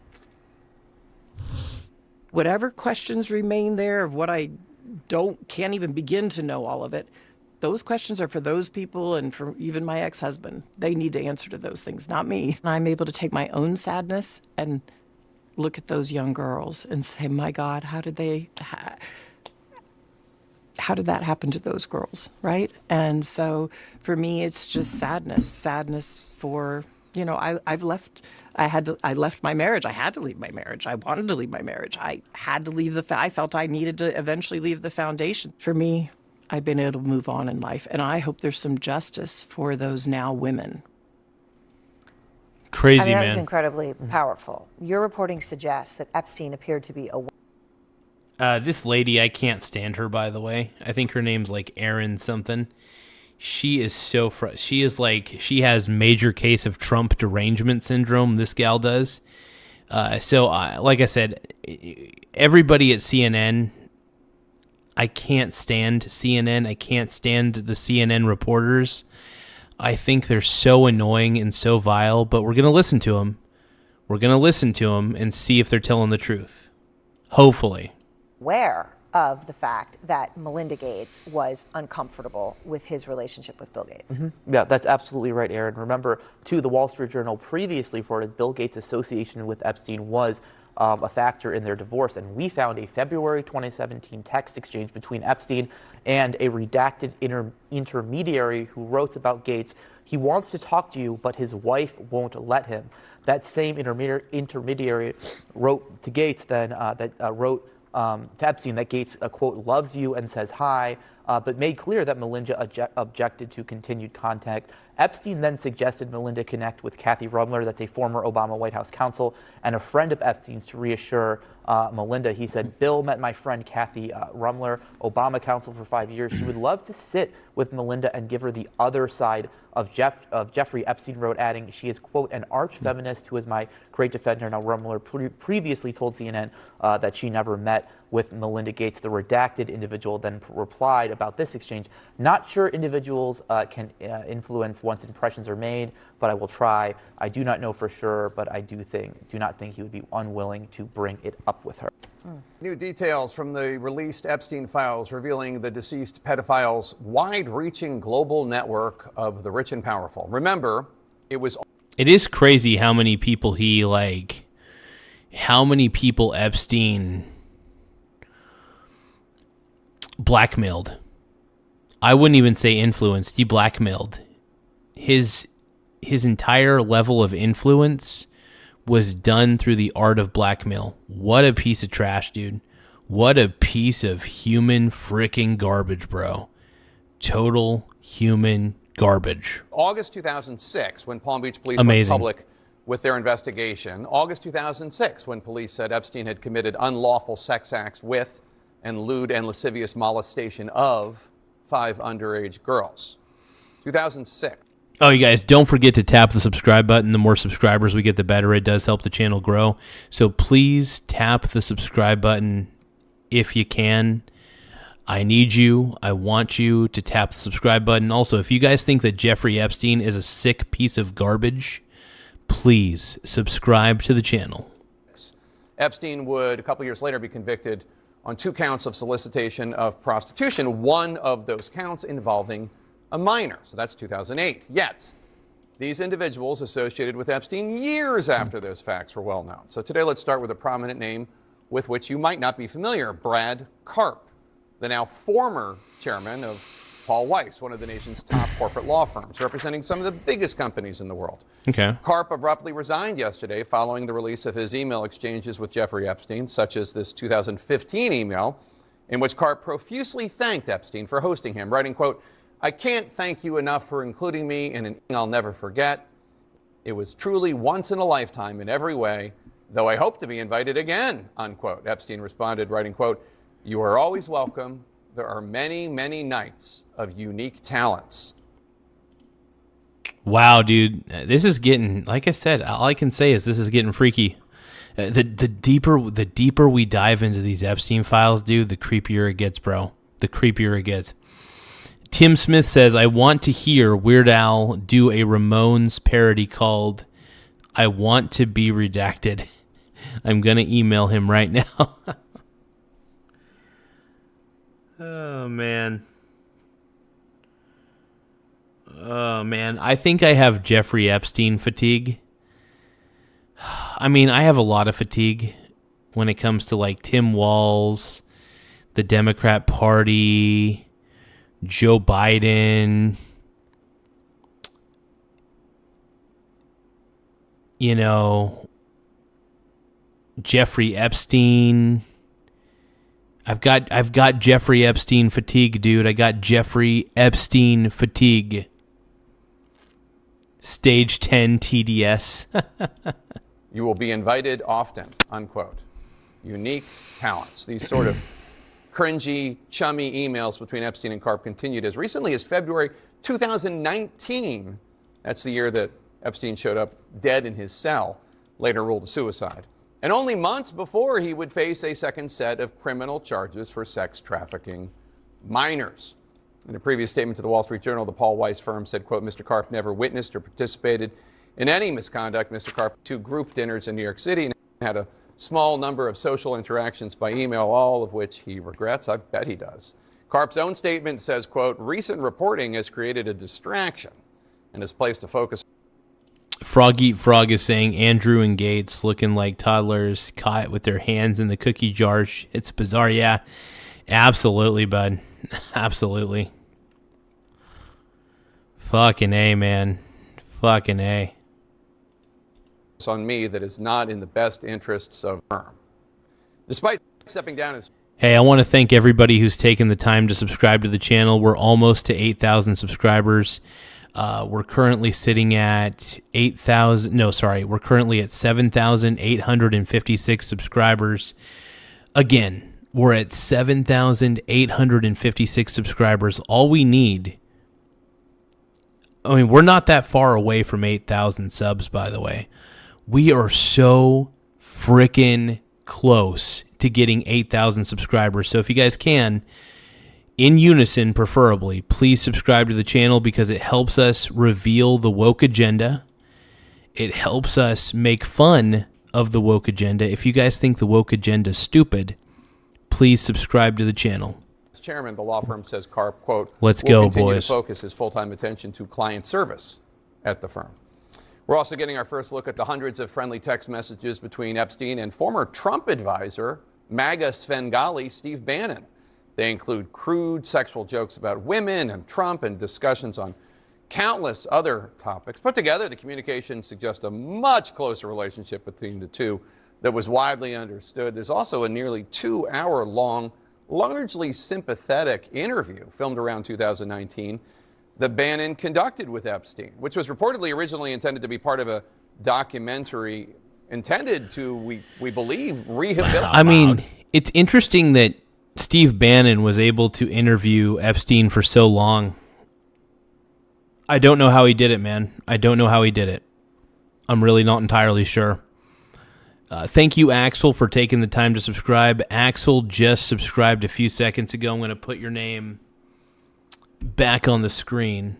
Whatever questions remain there of what I can't even begin to know all of it, those questions are for those people and for even my ex-husband. They need to answer to those things, not me. I'm able to take my own sadness and look at those young girls and say, my God, how did that happen to those girls, right? And so for me, it's just sadness for, I left my marriage. I had to leave my marriage. I wanted to leave my marriage. I had to leave I felt I needed to eventually leave the foundation. For me, I've been able to move on in life, and I hope there's some justice for those now women. Crazy, that man. was incredibly powerful. Your reporting suggests that Epstein appeared to be a This lady, I can't stand her, by the way. I think her name's like Erin something. She is so she has major case of Trump derangement syndrome. This gal does. Like I said, everybody at CNN, I can't stand CNN. I can't stand the CNN reporters. I think they're so annoying and so vile, but we're going to listen to them. We're going to listen to them and see if they're telling the truth. Hopefully. aware of the fact that Melinda Gates was uncomfortable with his relationship with Bill Gates. Mm-hmm. Yeah, that's absolutely right, Aaron. Remember, too, the Wall Street Journal previously reported Bill Gates' association with Epstein was a factor in their divorce, and we found a February 2017 text exchange between Epstein and a redacted intermediary who wrote about Gates. He wants to talk to you, but his wife won't let him. That same intermediary wrote to Gates then, wrote to Epstein that Gates, quote, loves you and says hi, but made clear that Melinda objected to continued contact. Epstein then suggested Melinda connect with Kathy Rumler, that's a former Obama White House counsel, and a friend of Epstein's to reassure Melinda. He said, Bill met my friend Kathy Rumler, Obama counsel for 5 years. She would love to sit with Melinda and give her the other side of Jeffrey Epstein wrote, adding, she is, quote, an arch feminist who is my great defender. Now, Rumler previously told CNN that she never met with Melinda Gates. The redacted individual then replied about this exchange, not sure individuals can influence once impressions are made, but I will try. I do not know for sure, but I do not think he would be unwilling to bring it up with her. New details from the released Epstein files revealing the deceased pedophile's wide-reaching global network of the rich and powerful. Remember, it is crazy how many people Epstein blackmailed. I wouldn't even say influenced. He blackmailed. His entire level of influence was done through the art of blackmail. What a piece of trash, dude. What a piece of human freaking garbage, bro. Total human garbage. August 2006, when Palm Beach police Amazing. went public with their investigation. August 2006, when police said Epstein had committed unlawful sex acts with and lewd and lascivious molestation of 5 underage girls. 2006. Oh, you guys, don't forget to tap the subscribe button. The more subscribers we get, the better. It does help the channel grow. So please tap the subscribe button if you can. I need you. I want you to tap the subscribe button. Also, if you guys think that Jeffrey Epstein is a sick piece of garbage, please subscribe to the channel. Epstein would, a couple years later, be convicted on 2 counts of solicitation of prostitution, one of those counts involving a minor. So that's 2008. Yet, these individuals associated with Epstein years after those facts were well known. So today, let's start with a prominent name with which you might not be familiar, Brad Karp, the now former chairman of Paul Weiss, one of the nation's top corporate law firms, representing some of the biggest companies in the world. Okay. Karp abruptly resigned yesterday following the release of his email exchanges with Jeffrey Epstein, such as this 2015 email in which Karp profusely thanked Epstein for hosting him, writing, quote, I can't thank you enough for including me in an email I'll never forget. It was truly once in a lifetime in every way, though I hope to be invited again, unquote. Epstein responded, writing, quote, you are always welcome. There are many, many nights of unique talents. Wow, dude. This is getting, like I said, all I can say is this is getting freaky. The deeper we dive into these Epstein files, dude, the creepier it gets, bro. The creepier it gets. Tim Smith says, I want to hear Weird Al do a Ramones parody called I Want to Be Redacted. I'm going to email him right now. Oh, man. Oh, man. I think I have Jeffrey Epstein fatigue. I mean, I have a lot of fatigue when it comes to like Tim Walz, the Democrat Party, Joe Biden, you know, Jeffrey Epstein. I've got Jeffrey Epstein fatigue, dude. I got Jeffrey Epstein fatigue. Stage 10 TDS. You will be invited often, unquote. Unique talents. These sort of cringy, chummy emails between Epstein and Karp continued as recently as February 2019. That's the year that Epstein showed up dead in his cell, later ruled a suicide. And only months before he would face a second set of criminal charges for sex trafficking minors. In a previous statement to the Wall Street Journal, the Paul Weiss firm said, quote, Mr. Karp never witnessed or participated in any misconduct. Mr. Karp had 2 group dinners in New York City and had a small number of social interactions by email, all of which he regrets. I bet he does. Karp's own statement says, quote, recent reporting has created a distraction and has placed a focus. Frog Eat Frog is saying Andrew and Gates looking like toddlers caught with their hands in the cookie jar. It's bizarre. Yeah, absolutely, bud. Absolutely. Fucking A, man. Fucking A. On me that is not in the best interests of the firm. Despite stepping down as... Hey, I want to thank everybody who's taken the time to subscribe to the channel. We're almost to 8,000 subscribers. We're currently sitting at 8,000. No, sorry. We're currently at 7,856 subscribers. Again, we're at 7,856 subscribers. All we need... I mean, we're not that far away from 8,000 subs, by the way. We are so freaking close to getting 8,000 subscribers. So if you guys can, in unison preferably, please subscribe to the channel because it helps us reveal the woke agenda. It helps us make fun of the woke agenda. If you guys think the woke agenda is stupid, please subscribe to the channel. Chairman, the law firm says Karp, quote, let's will go, continue boys. to focus his full-time attention to client service at the firm. We're also getting our first look at the hundreds of friendly text messages between Epstein and former Trump advisor, MAGA Svengali Steve Bannon. They include crude sexual jokes about women and Trump and discussions on countless other topics. Put together, the communications suggest a much closer relationship between the two that was widely understood. There's also a nearly 2-hour-long, largely sympathetic interview filmed around 2019 that Bannon conducted with Epstein, which was reportedly originally intended to be part of a documentary intended to, we believe, rehabilitate. I mean, it's interesting that Steve Bannon was able to interview Epstein for so long. I don't know how he did it, man. I don't know how he did it. I'm really not entirely sure. Thank you, Axel, for taking the time to subscribe. Axel just subscribed a few seconds ago. I'm going to put your name back on the screen.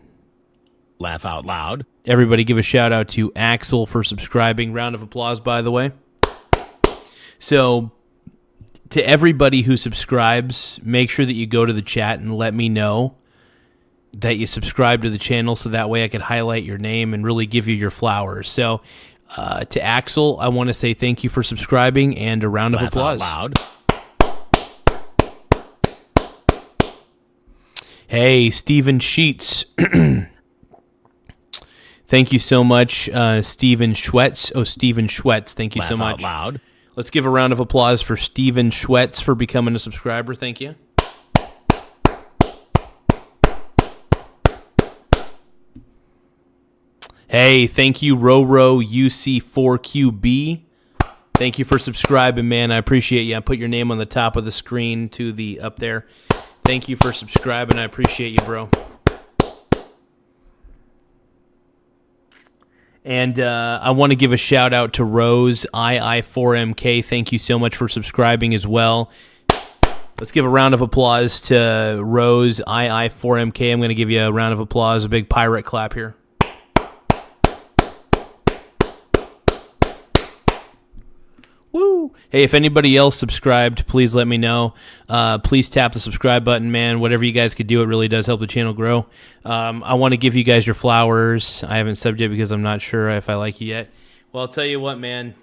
Laugh out loud. Everybody give a shout out to Axel for subscribing. Round of applause, by the way. So, to everybody who subscribes, make sure that you go to the chat and let me know that you subscribe to the channel so that way I could highlight your name and really give you your flowers. So, to Axel, I want to say thank you for subscribing and a round of applause. Laugh out loud. Hey, Stephen Sheets. Thank you so much, Stephen Schwetz. Oh, Stephen Schwetz, thank you so much. Laugh out loud. Let's give a round of applause for Stephen Schwetz for becoming a subscriber. Thank you. Hey, thank you, Roro UC4QB. Thank you for subscribing, man. I appreciate you. I put your name on the top of the screen to the up there. Thank you for subscribing. I appreciate you, bro. And I want to give a shout out to Rose II4MK. Thank you so much for subscribing as well. Let's give a round of applause to Rose II4MK. I'm going to give you a round of applause, a big pirate clap here. Woo! Hey, if anybody else subscribed, please let me know. Please tap the subscribe button, man. Whatever you guys could do, it really does help the channel grow. I want to give you guys your flowers. I haven't subbed yet because I'm not sure if I like you yet. Well, I'll tell you what, man.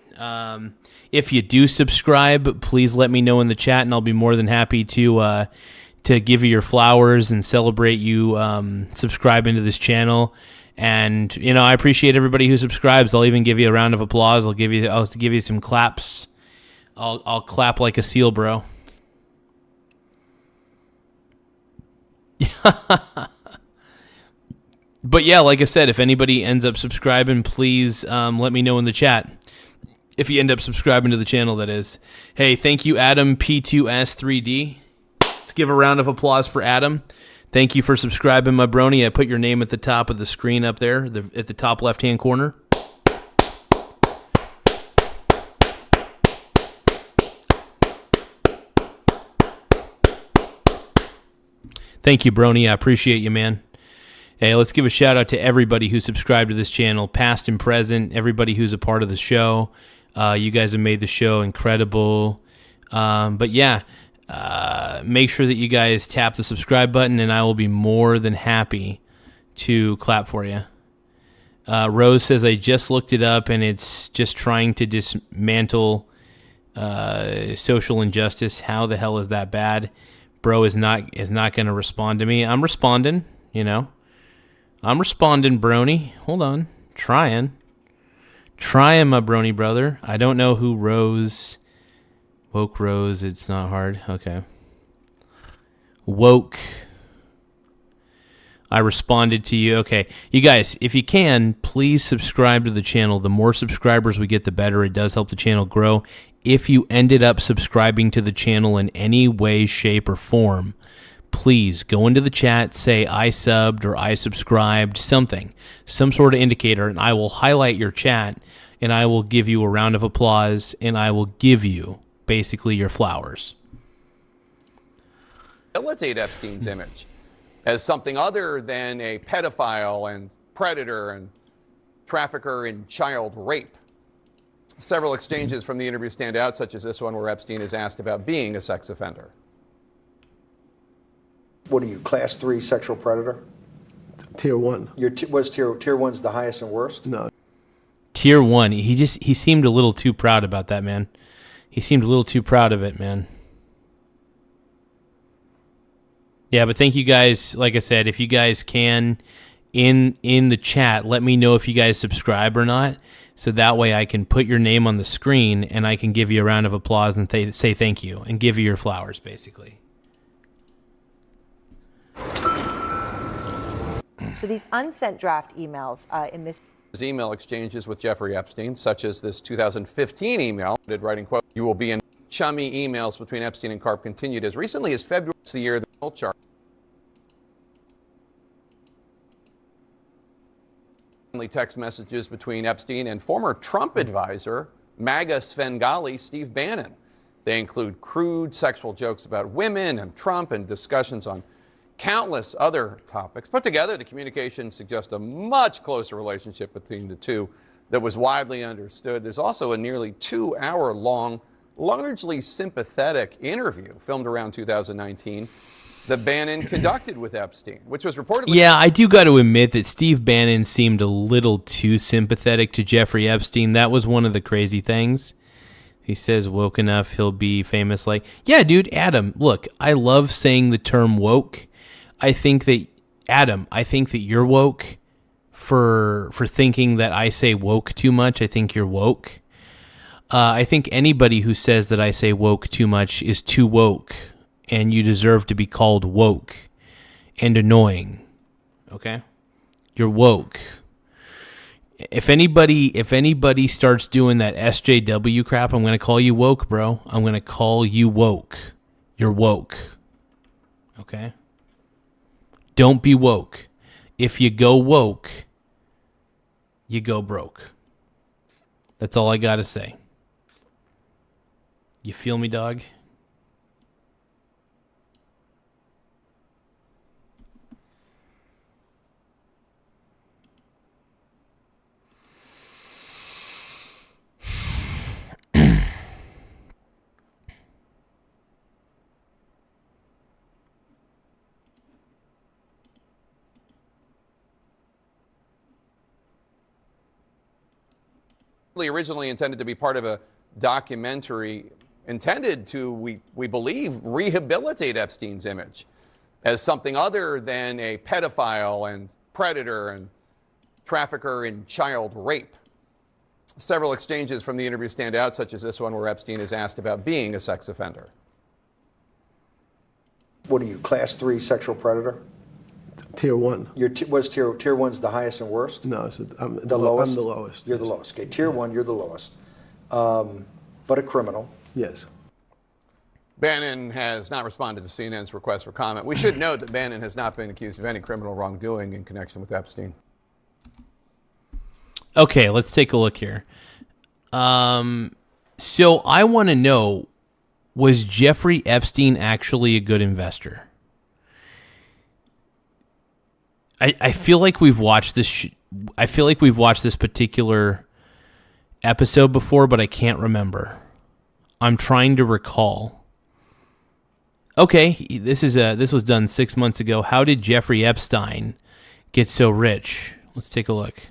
If you do subscribe, please let me know in the chat, and I'll be more than happy to give you your flowers and celebrate you subscribing to this channel. And I appreciate everybody who subscribes. I'll even give you a round of applause. I'll give you some claps. I'll clap like a seal, bro. But yeah, like I said, if anybody ends up subscribing, please let me know in the chat. If you end up subscribing to the channel, that is. Hey, thank you, Adam P2S3D. Let's give a round of applause for Adam. Thank you for subscribing, my brony. I put your name at the top of the screen up there, at the top left-hand corner. Thank you, brony. I appreciate you, man. Hey, let's give a shout out to everybody who subscribed to this channel, past and present, everybody who's a part of the show. You guys have made the show incredible. But yeah, make sure that you guys tap the subscribe button, and I will be more than happy to clap for you. Rose says, I just looked it up, and it's just trying to dismantle social injustice. How the hell is that bad? Bro is not going to respond to me. I'm responding, I'm responding, brony. Hold on. Trying, my brony brother. I don't know who Rose... Woke Rose, it's not hard. Okay. Woke. I responded to you. Okay. You guys, if you can, please subscribe to the channel. The more subscribers we get, the better. It does help the channel grow. If you ended up subscribing to the channel in any way, shape, or form, please go into the chat, say I subbed or I subscribed, something, some sort of indicator, and I will highlight your chat, and I will give you a round of applause, and I will give you basically your flowers. Validate Epstein's image as something other than a pedophile and predator and trafficker in child rape. Several exchanges from the interview stand out, such as this one where Epstein is asked about being a sex offender. What are you, class 3 sexual predator? Tier 1. Was tier 1's the highest and worst? No. Tier 1. He seemed a little too proud about that, man. He seemed a little too proud of it, man. Yeah, but thank you guys. Like I said, if you guys can, in the chat, let me know if you guys subscribe or not, so that way I can put your name on the screen and I can give you a round of applause and say thank you and give you your flowers, basically. So these unsent draft emails in this... Email exchanges with Jeffrey Epstein, such as this 2015 email, writing, quote, you will be in chummy emails between Epstein and Karp continued as recently as February. It's the year of the charge. Text messages between Epstein and former Trump advisor, MAGA Svengali Steve Bannon. They include crude sexual jokes about women and Trump and discussions on countless other topics. Put together, the communication suggests a much closer relationship between the two that was widely understood. There's also a nearly 2-hour-long, largely sympathetic interview filmed around 2019 that Bannon conducted with Epstein, which was reportedly... Yeah, I do got to admit that Steve Bannon seemed a little too sympathetic to Jeffrey Epstein. That was one of the crazy things. He says woke enough, he'll be famous. Like, yeah, dude, Adam, look, I love saying the term woke. I think that you're woke for thinking that I say woke too much. I think you're woke. I think anybody who says that I say woke too much is too woke, and you deserve to be called woke and annoying. Okay? You're woke. If anybody starts doing that SJW crap, I'm going to call you woke, bro. I'm going to call you woke. You're woke. Okay? Don't be woke. If you go woke, you go broke. That's all I got to say. You feel me, dog? Originally intended to be part of a documentary intended to, we believe, rehabilitate Epstein's image as something other than a pedophile and predator and trafficker in child rape. Several exchanges from the interview stand out, such as this one where Epstein is asked about being a sex offender. What are you, class 3 sexual predator? Tier 1. What's tier 1's the highest and worst? No, I'm the lowest. I'm the lowest. You're the lowest. Okay, tier 1, you're the lowest. But a criminal. Yes. Bannon has not responded to CNN's request for comment. We should note that Bannon has not been accused of any criminal wrongdoing in connection with Epstein. Okay, let's take a look here. So I want to know, was Jeffrey Epstein actually a good investor? I feel like we've watched this. I feel like we've watched this particular episode before, but I can't remember. I'm trying to recall. Okay, this was done 6 months ago. How did Jeffrey Epstein get so rich? Let's take a look.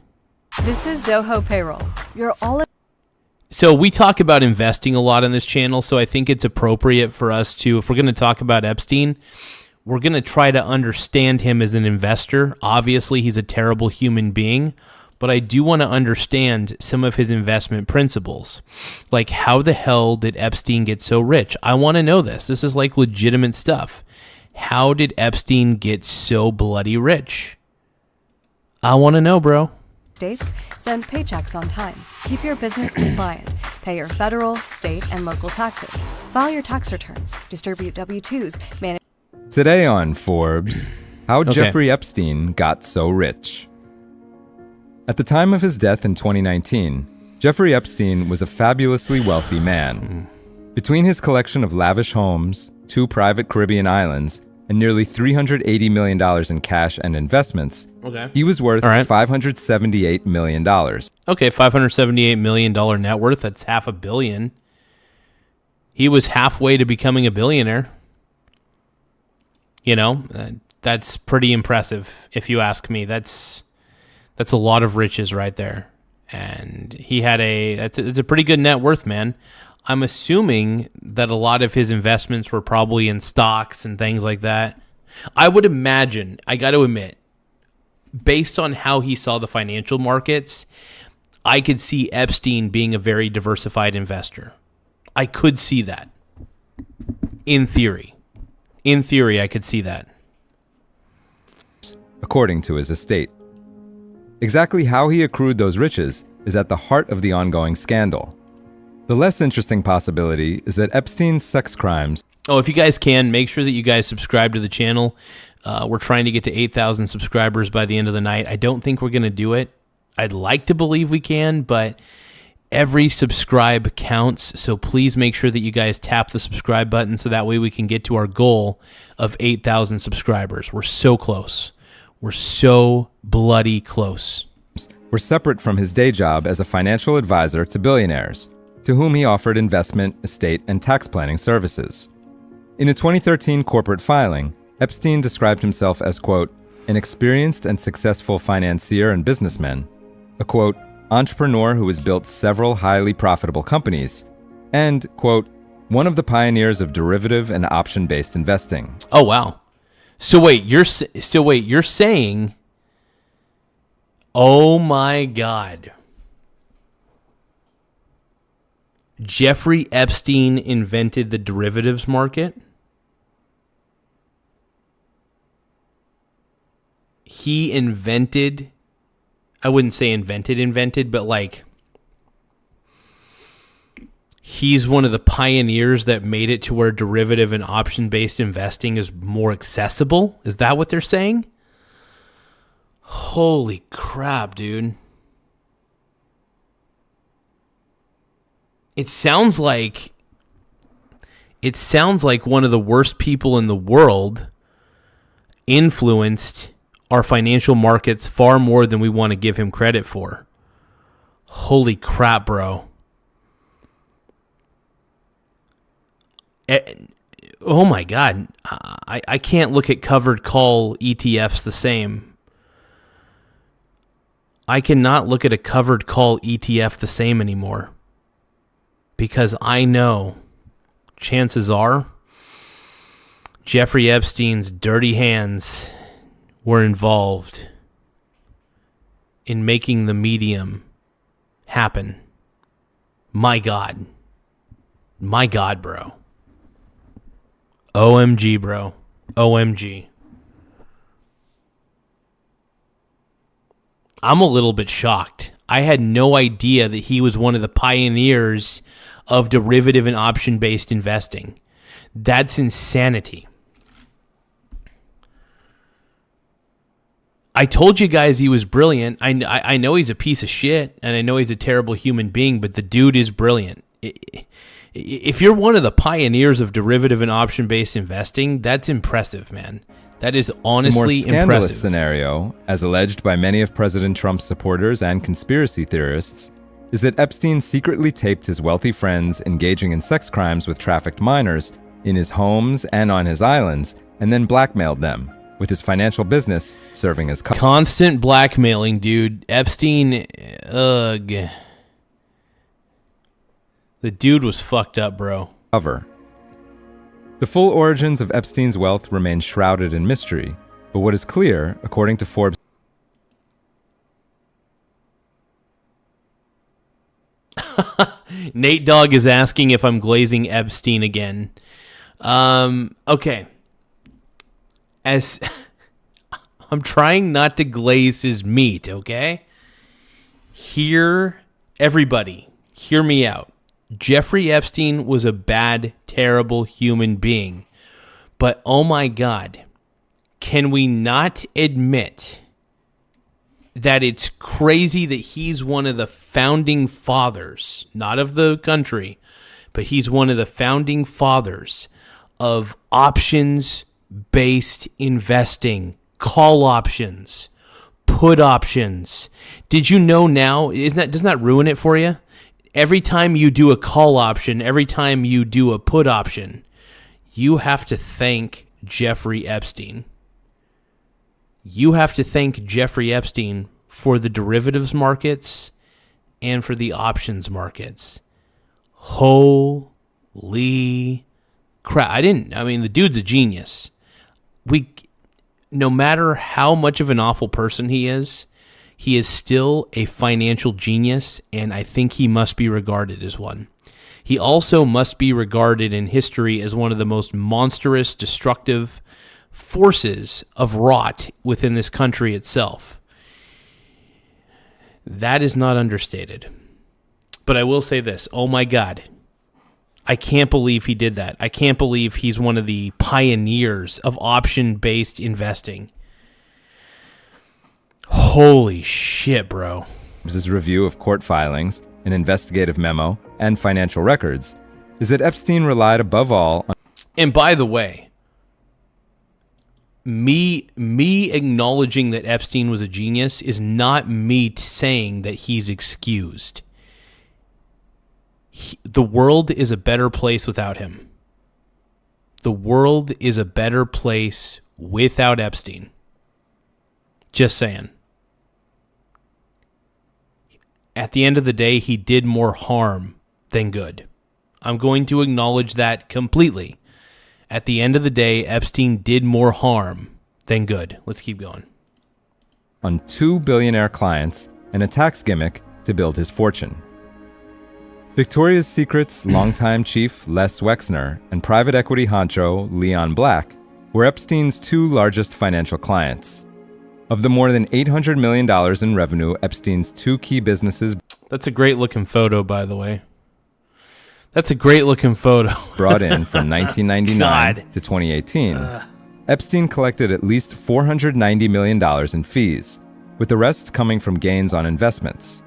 This is Zoho Payroll. You're all. So we talk about investing a lot on this channel, so I think it's appropriate for us to, if we're going to talk about Epstein, we're going to try to understand him as an investor. Obviously, he's a terrible human being, but I do want to understand some of his investment principles. Like, how the hell did Epstein get so rich? I want to know this. This is like legitimate stuff. How did Epstein get so bloody rich? I want to know, bro. States, send paychecks on time. Keep your business compliant. Pay your federal, state, and local taxes. File your tax returns. Distribute W-2s. Manage. Today on Forbes, how Jeffrey Epstein got so rich. At the time of his death in 2019, Jeffrey Epstein was a fabulously wealthy man. Between his collection of lavish homes, 2 private Caribbean islands, and nearly $380 million in cash and investments, he was worth $578 million. Okay, $578 million net worth. That's $500 million. He was halfway to becoming a billionaire. You know, that's pretty impressive, if you ask me. That's a lot of riches right there. And he had it's a pretty good net worth, man. I'm assuming that a lot of his investments were probably in stocks and things like that. I would imagine, I got to admit, based on how he saw the financial markets, I could see Epstein being a very diversified investor. I could see that. In theory. In theory, I could see that. According to his estate. Exactly how he accrued those riches is at the heart of the ongoing scandal. The less interesting possibility is that Epstein's sex crimes... Oh, if you guys can, make sure that you guys subscribe to the channel. We're trying to get to 8,000 subscribers by the end of the night. I don't think we're going to do it. I'd like to believe we can, but every subscribe counts. So please make sure that you guys tap the subscribe button so that way we can get to our goal of 8,000 subscribers. We're so close. We're so bloody close. ...were separate from his day job as a financial advisor to billionaires, to whom he offered investment, estate, and tax planning services. In a 2013 corporate filing, Epstein described himself as, quote, an experienced and successful financier and businessman, a, quote, entrepreneur who has built several highly profitable companies, and, quote, one of the pioneers of derivative and option-based investing. Oh, wow. So wait, you're saying, oh my God, Jeffrey Epstein invented the derivatives market? He invented, I wouldn't say invented, but like, he's one of the pioneers that made it to where derivative and option-based investing is more accessible? Is that what they're saying? Holy crap, dude. It sounds like one of the worst people in the world influenced our financial markets far more than we want to give him credit for. Holy crap, bro. Oh my God. I can't look at covered call ETFs the same. I cannot look at a covered call ETF the same anymore. Because I know, chances are, Jeffrey Epstein's dirty hands were involved in making the medium happen. My God. My God, bro. OMG, bro. OMG. I'm a little bit shocked. I had no idea that he was one of the pioneers of derivative and option-based investing. That's insanity. I told you guys he was brilliant. I know he's a piece of shit, and I know he's a terrible human being, but the dude is brilliant. If you're one of the pioneers of derivative and option-based investing, that's impressive, man. That is honestly The more scandalous impressive. scenario, as alleged by many of President Trump's supporters and conspiracy theorists, is that Epstein secretly taped his wealthy friends engaging in sex crimes with trafficked minors in his homes and on his islands, and then blackmailed them, with his financial business serving as constant blackmailing, dude. Epstein, ugh. The dude was fucked up, bro. cover. The full origins of Epstein's wealth remain shrouded in mystery, but what is clear, according to Forbes, Nate Dogg is asking if I'm glazing Epstein again. Okay. As I'm trying not to glaze his meat, okay? Everybody, hear me out. Jeffrey Epstein was a bad, terrible human being. But oh my God, can we not admit that it's crazy that he's one of the founding fathers, not of the country, but he's one of the founding fathers of options-based investing, call options, put options. Did you know now, doesn't that ruin it for you? Every time you do a call option, every time you do a put option, you have to thank Jeffrey Epstein. You have to thank Jeffrey Epstein for the derivatives markets and for the options markets. Holy crap. The dude's a genius. No matter how much of an awful person he is still a financial genius, and I think he must be regarded as one. He also must be regarded in history as one of the most monstrous, destructive forces of rot within this country itself. That is not understated. But I will say this, oh my God, I can't believe he did that. I can't believe he's one of the pioneers of option-based investing. Holy shit, bro. His review of court filings, an investigative memo, and financial records, is that Epstein relied above all on... And by the way, me acknowledging that Epstein was a genius is not me saying that he's excused. The world is a better place without him. The world is a better place without Epstein. Just saying. At the end of the day, he did more harm than good. I'm going to acknowledge that completely. At the end of the day, Epstein did more harm than good. Let's keep going. On 2 billionaire clients and a tax gimmick to build his fortune. Victoria's Secret's longtime chief Les Wexner and private equity honcho Leon Black were Epstein's 2 largest financial clients. Of the more than $800 million in revenue Epstein's 2 key businesses... That's a great looking photo, by the way. That's a great looking photo. brought in from 1999 to 2018, Epstein collected at least $490 million in fees, with the rest coming from gains on investments.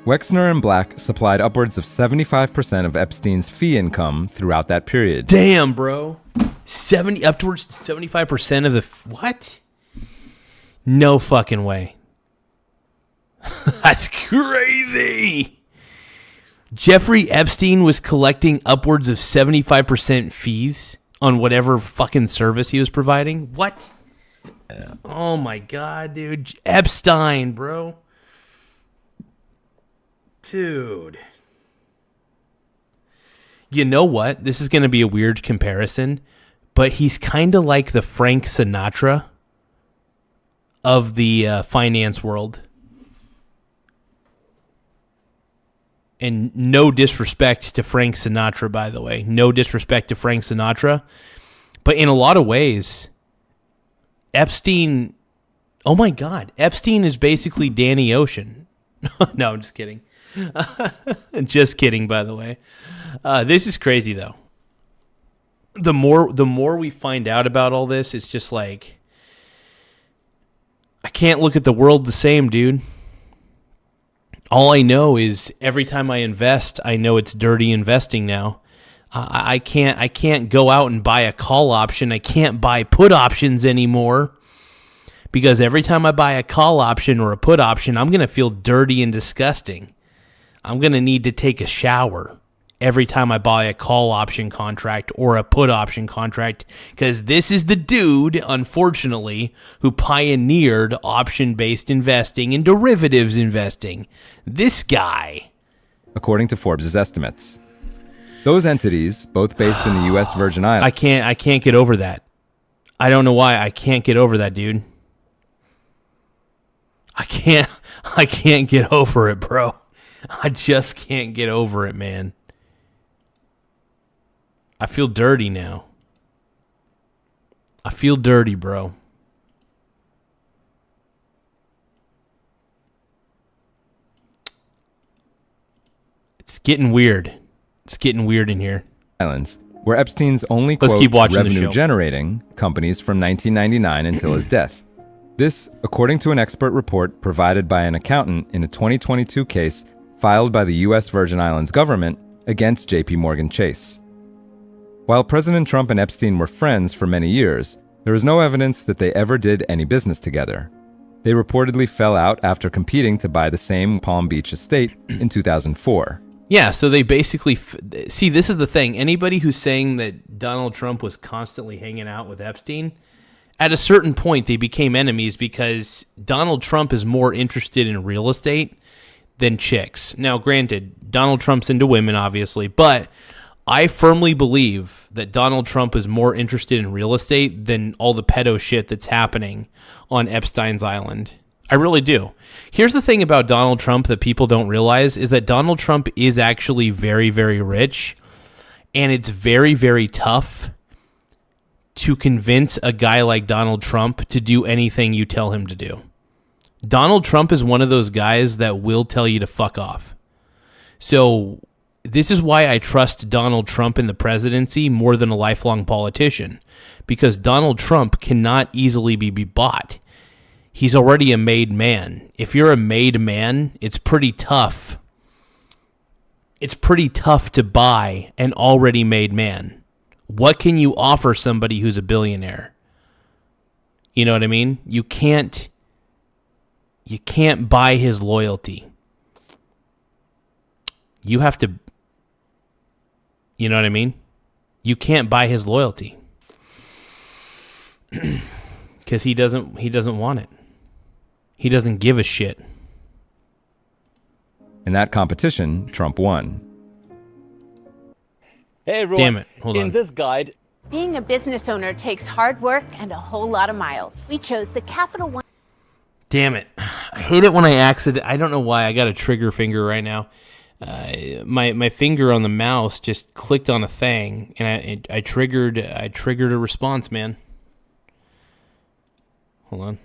Wexner and Black supplied upwards of 75% of Epstein's fee income throughout that period. Damn, bro. Upwards 75% of the... What? No fucking way. That's crazy. Jeffrey Epstein was collecting upwards of 75% fees on whatever fucking service he was providing? What? Oh my God, dude. Epstein, bro. Dude. You know what? This is going to be a weird comparison, but he's kind of like the Frank Sinatra of the finance world. And no disrespect to Frank Sinatra, by the way. No disrespect to Frank Sinatra. But in a lot of ways, Epstein, oh my God, Epstein is basically Danny Ocean. No, I'm just kidding. Just kidding, by the way. This is crazy, though. The more we find out about all this, it's just like, I can't look at the world the same, dude. All I know is every time I invest, I know it's dirty investing now. I can't go out and buy a call option. I can't buy put options anymore because every time I buy a call option or a put option, I'm going to feel dirty and disgusting. I'm going to need to take a shower every time I buy a call option contract or a put option contract because this is the dude, unfortunately, who pioneered option-based investing and derivatives investing. This guy. According to Forbes' estimates. Those entities, both based in the U.S. Virgin Islands. I can't get over that. I don't know why. I can't get over that, dude. I can't get over it, bro. I just can't get over it, man. I feel dirty now. I feel dirty, bro. It's getting weird. It's getting weird in here. Islands, where Epstein's only, Let's quote, keep watching the show. revenue-generating companies from 1999 until his death. This, according to an expert report provided by an accountant in a 2022 case filed by the U.S. Virgin Islands government against J.P. Morgan Chase. While President Trump and Epstein were friends for many years, there is no evidence that they ever did any business together. They reportedly fell out after competing to buy the same Palm Beach estate in 2004. Yeah, so they basically... See, this is the thing. Anybody who's saying that Donald Trump was constantly hanging out with Epstein, at a certain point they became enemies because Donald Trump is more interested in real estate than chicks. Now, granted, Donald Trump's into women, obviously, but I firmly believe that Donald Trump is more interested in real estate than all the pedo shit that's happening on Epstein's Island. I really do. Here's the thing about Donald Trump that people don't realize is that Donald Trump is actually very, very rich, and it's very, very tough to convince a guy like Donald Trump to do anything you tell him to do. Donald Trump is one of those guys that will tell you to fuck off. So this is why I trust Donald Trump in the presidency more than a lifelong politician, because Donald Trump cannot easily be bought. He's already a made man. If you're a made man, it's pretty tough. It's pretty tough to buy an already made man. What can you offer somebody who's a billionaire? You know what I mean? You can't buy his loyalty. You have to, you know what I mean? You can't buy his loyalty. Because he doesn't want it. He doesn't give a shit. In that competition, Trump won. Hey everyone, Damn it. Hold on. in this guide, Being a business owner takes hard work and a whole lot of miles. We chose the Capital One. Damn it. I hate it when I don't know why. I got a trigger finger right now. My finger on the mouse just clicked on a thing, and I triggered a response, man. Hold on.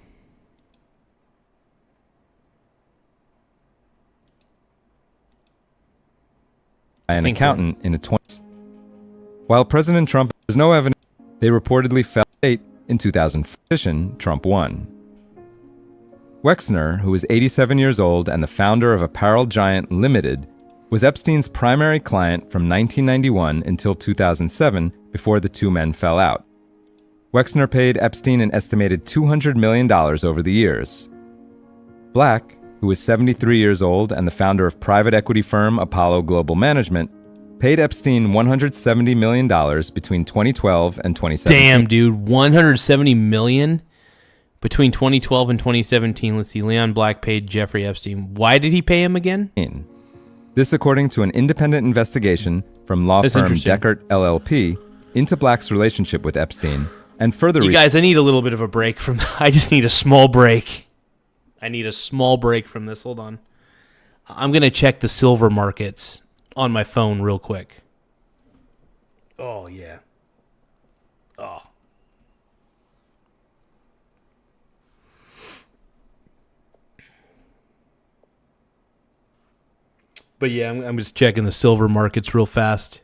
By an accountant in a 20s. While President Trump there's no evidence, they reportedly fell late in 2004. Trump won. Wexner, who was 87 years old and the founder of apparel giant Limited, was Epstein's primary client from 1991 until 2007 before the two men fell out. Wexner paid Epstein an estimated $200 million over the years. Black, who was 73 years old and the founder of private equity firm Apollo Global Management, paid Epstein $170 million between 2012 and 2017. Damn, dude, $170 million between 2012 and 2017. Let's see, Leon Black paid Jeffrey Epstein. Why did he pay him again? This according to an independent investigation from law That's firm interesting. Deckert LLP into Black's relationship with Epstein and further You guys, I need a little bit of a break from. I just need a small break. I need a small break from this. Hold on. I'm gonna check the silver markets on my phone real quick. Oh yeah. Oh. But yeah, I'm just checking the silver markets real fast.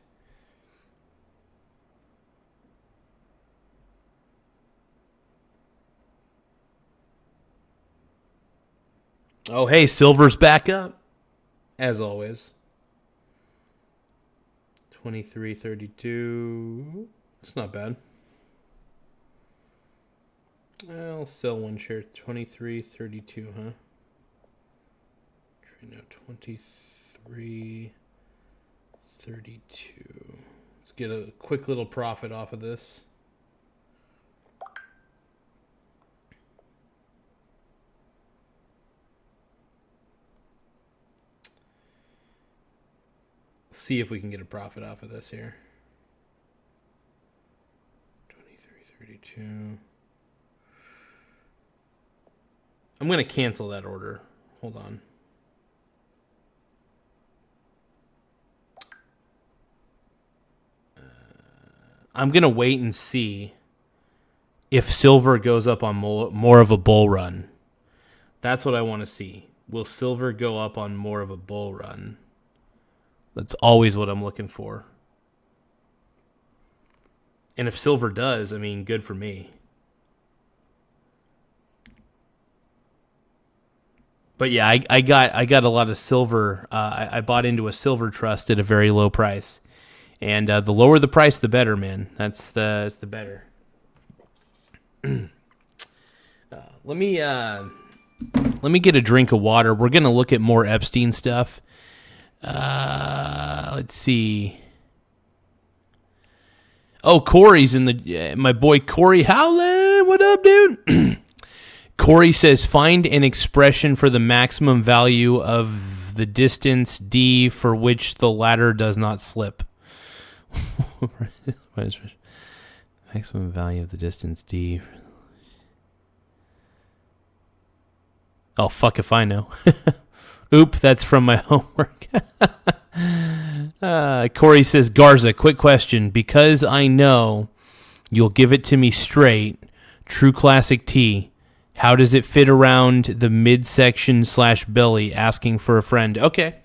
Oh, hey, silver's back up, as always. 23.32. It's not bad. I'll sell one share. 23.32, huh? No, 23.32. Let's get a quick little profit off of this. See if we can get a profit off of this here. 23.32. I'm going to cancel that order. Hold on. I'm going to wait and see if silver goes up on more of a bull run. That's what I want to see. Will silver go up on more of a bull run? That's always what I'm looking for. And if silver does, I mean, good for me. But yeah, I got a lot of silver. I bought into a silver trust at a very low price. And the lower the price, the better, man. That's the better. Let me get a drink of water. We're gonna look at more Epstein stuff. Let's see. Oh, Corey's in the. My boy Corey Howland. What up, dude? Corey says, find an expression for the maximum value of the distance d for which the ladder does not slip. What is maximum value of the distance d? Oh, fuck if I know. Oop, that's from my homework. Corey says, Garza, quick question. Because I know you'll give it to me straight, True Classic T, how does it fit around the midsection / belly? Asking for a friend. Okay.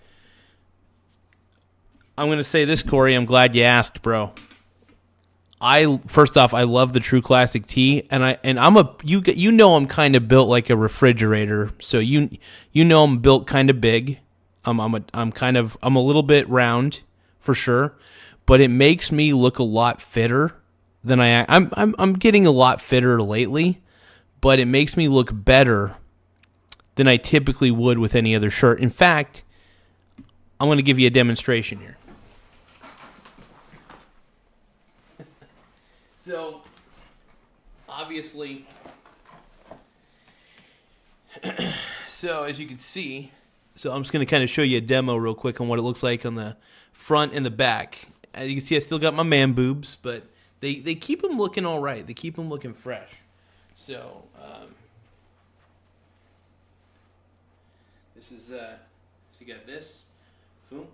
I'm going to say this, Corey. I'm glad you asked, bro. First off, I love the True Classic T, and I'm you know I'm kind of built like a refrigerator, so you know I'm built kind of big. I'm a little bit round for sure, but it makes me look a lot fitter than I'm getting a lot fitter lately, but it makes me look better than I typically would with any other shirt. In fact, I'm going to give you a demonstration here. So, obviously, as you can see, I'm just going to kind of show you a demo real quick on what it looks like on the front and the back. As you can see, I still got my man boobs, but they keep them looking all right. They keep them looking fresh. So, this is, so you got this. Boom.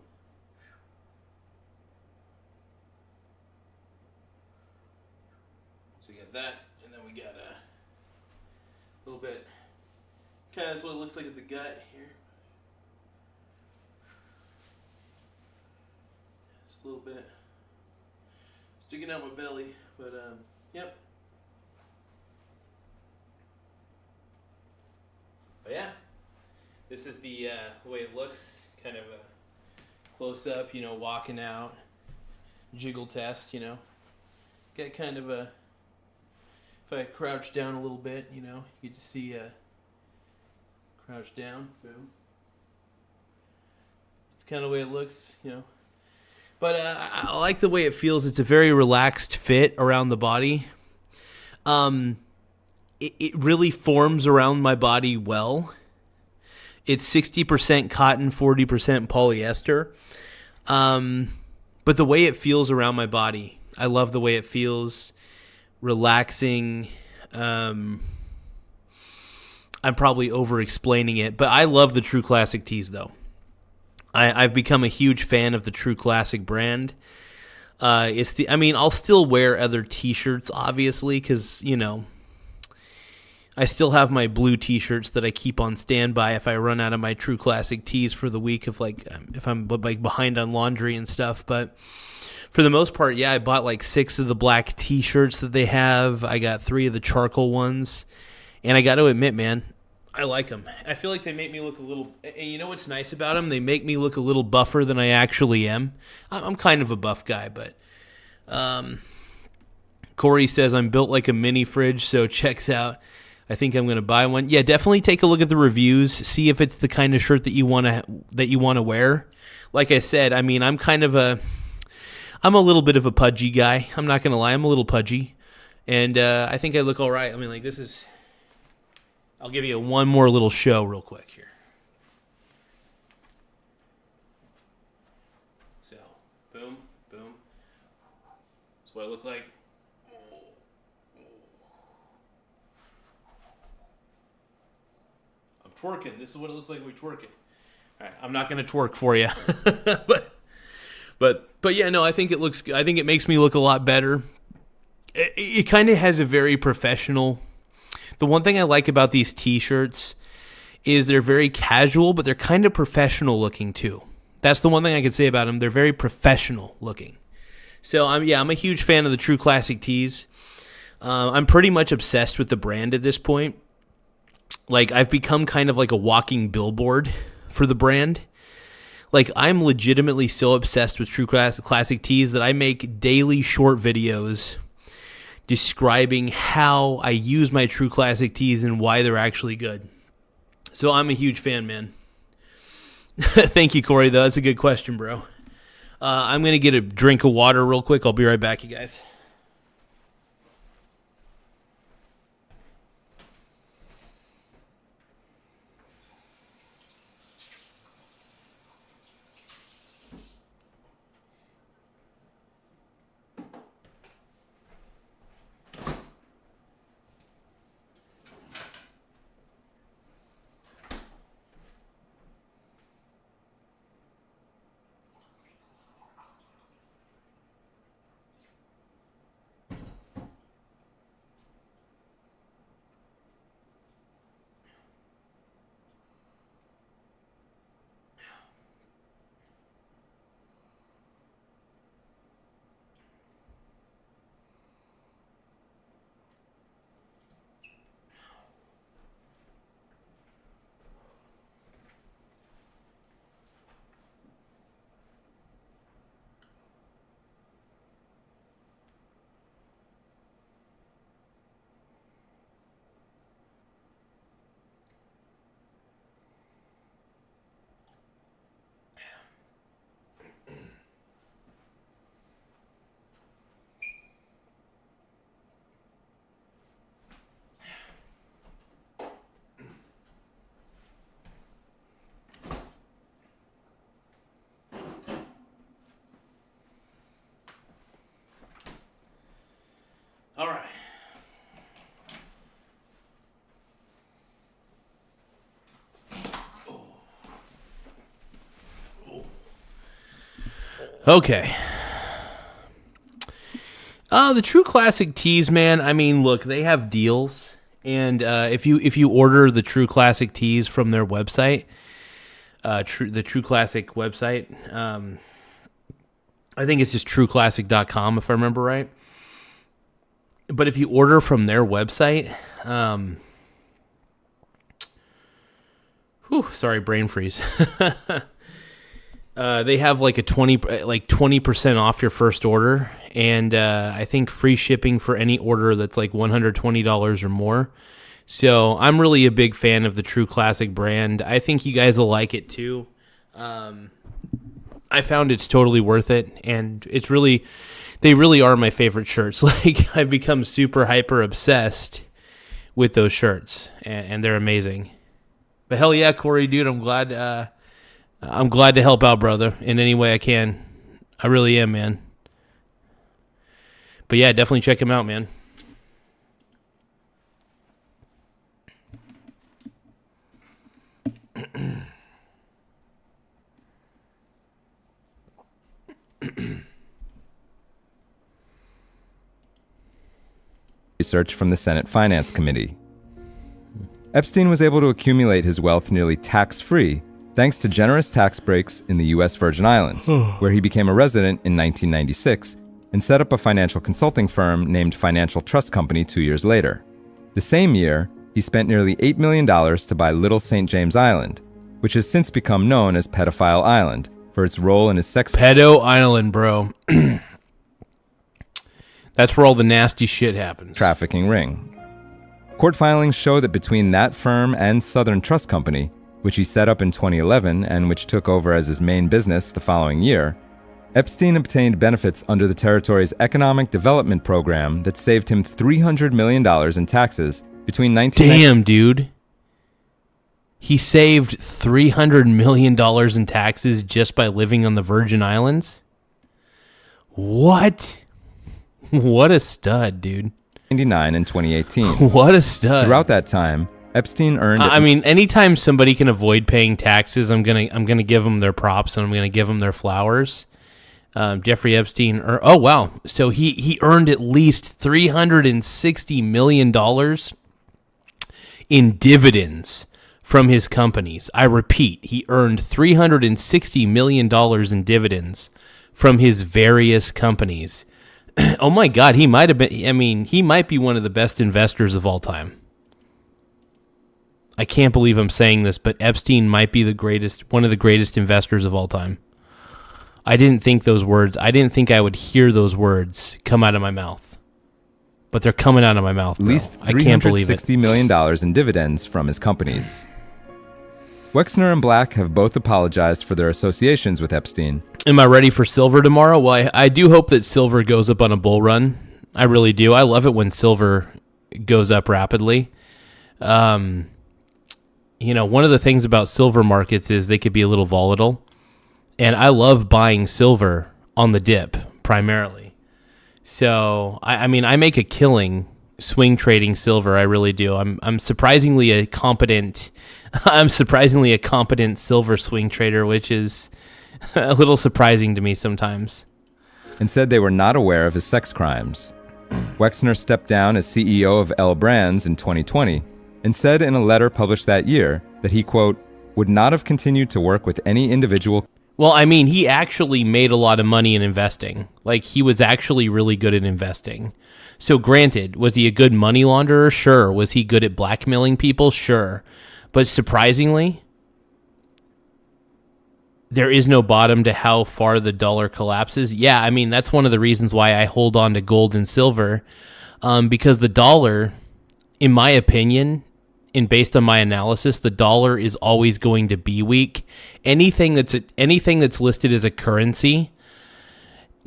So we got that, and then we got a little bit, kind of that's what it looks like at the gut here. Just a little bit sticking out my belly, but yep. But yeah, this is the way it looks, kind of a close up, walking out, jiggle test, Got kind of a, if I crouch down a little bit, you get to see crouch down, boom. It's the kind of way it looks, But I like the way it feels. It's a very relaxed fit around the body. It really forms around my body well. It's 60% cotton, 40% polyester. But the way it feels around my body, I love the way it feels, relaxing. I'm probably over-explaining it, but I love the True Classic tees, though. I've become a huge fan of the True Classic brand. I'll still wear other T-shirts, obviously, because, I still have my blue T-shirts that I keep on standby if I run out of my True Classic tees for the week, if I'm behind on laundry and stuff. But for the most part, yeah, I bought 6 of the black T-shirts that they have. I got 3 of the charcoal ones, and I got to admit, man, I like them. I feel like they make me look a little, and you know what's nice about them? They make me look a little buffer than I actually am. I'm kind of a buff guy, but Corey says I'm built like a mini fridge, so checks out. I think I'm going to buy one. Yeah, definitely take a look at the reviews, see if it's the kind of shirt that you want to wear. Like I said, I'm a little bit of a pudgy guy. I'm not going to lie, I'm a little pudgy, and I think I look all right. This is. I'll give you one more little show real quick here. So, boom, boom. That's what I look like. I'm twerking. This is what it looks like when we're twerking. All right, I'm not going to twerk for you, but yeah, no, I think it makes me look a lot better. It kind of has a very professional. The one thing I like about these T-shirts is they're very casual, but they're kind of professional looking too. That's the one thing I can say about them. They're very professional looking. So I'm a huge fan of the True Classic tees. I'm pretty much obsessed with the brand at this point. I've become kind of like a walking billboard for the brand. I'm legitimately so obsessed with True Classic tees that I make daily short videos describing how I use my True Classic tees and why they're actually good. So I'm a huge fan, man. Thank you, Corey, though. That's a good question, bro. I'm going to get a drink of water real quick. I'll be right back, you guys. All right. Okay. The True Classic tees, man. Look, they have deals, and if you order the True Classic tees from their website, the True Classic website, I think it's just trueclassic.com if I remember right. But if you order from their website, sorry, brain freeze. They have like 20% off your first order, and I think free shipping for any order that's like $120 or more. So I'm really a big fan of the True Classic brand. I think you guys will like it too. I found it's totally worth it, and they really are my favorite shirts. I've become super hyper obsessed with those shirts, and they're amazing. But hell yeah, Corey, dude, I'm glad to help out, brother, in any way I can. I really am, man. But yeah, definitely check him out, man. Research from the Senate Finance Committee. Epstein was able to accumulate his wealth nearly tax-free thanks to generous tax breaks in the U.S. Virgin Islands, where he became a resident in 1996 and set up a financial consulting firm named Financial Trust Company 2 years later. The same year, he spent nearly $8 million to buy Little St. James Island, which has since become known as Pedophile Island for its role in his sex... Pedo Island, bro. That's where all the nasty shit happens. Trafficking ring. Court filings show that between that firm and Southern Trust Company, which he set up in 2011 and which took over as his main business the following year, Epstein obtained benefits under the territory's economic development program that saved him $300 million in taxes between 1990... Damn, dude. He saved $300 million in taxes just by living on the Virgin Islands? What? What a stud, dude. 1999 and 2018. What a stud. Throughout that time, Epstein earned... I mean, anytime somebody can avoid paying taxes, I'm gonna give them their props and I'm gonna give them their flowers. Jeffrey Epstein... oh, wow. So he earned at least $360 million in dividends from his companies. I repeat, he earned $360 million in dividends from his various companies. Oh my God, he might have been... I mean, he might be one of the best investors of all time. I can't believe I'm saying this, but Epstein might be one of the greatest investors of all time. I didn't think I would hear those words come out of my mouth. But they're coming out of my mouth, bro. At least I can't believe it. $360 million in dividends from his companies. Wexner and Black have both apologized for their associations with Epstein. Am I ready for silver tomorrow? Well, I do hope that silver goes up on a bull run. I really do. I love it when silver goes up rapidly. One of the things about silver markets is they could be a little volatile. And I love buying silver on the dip, primarily. So, I mean, I make a killing swing trading silver. I really do. I'm surprisingly a competent silver swing trader, which is a little surprising to me sometimes. And said they were not aware of his sex crimes. Wexner stepped down as CEO of L Brands in 2020 and said in a letter published that year that he, quote, would not have continued to work with any individual. Well, I mean, he actually made a lot of money in investing. Like, he was actually really good at investing. So granted, was he a good money launderer? Sure. Was he good at blackmailing people? Sure. But surprisingly, there is no bottom to how far the dollar collapses. Yeah, I mean, that's one of the reasons why I hold on to gold and silver, because the dollar, in my opinion, and based on my analysis, the dollar is always going to be weak. Anything that's listed as a currency,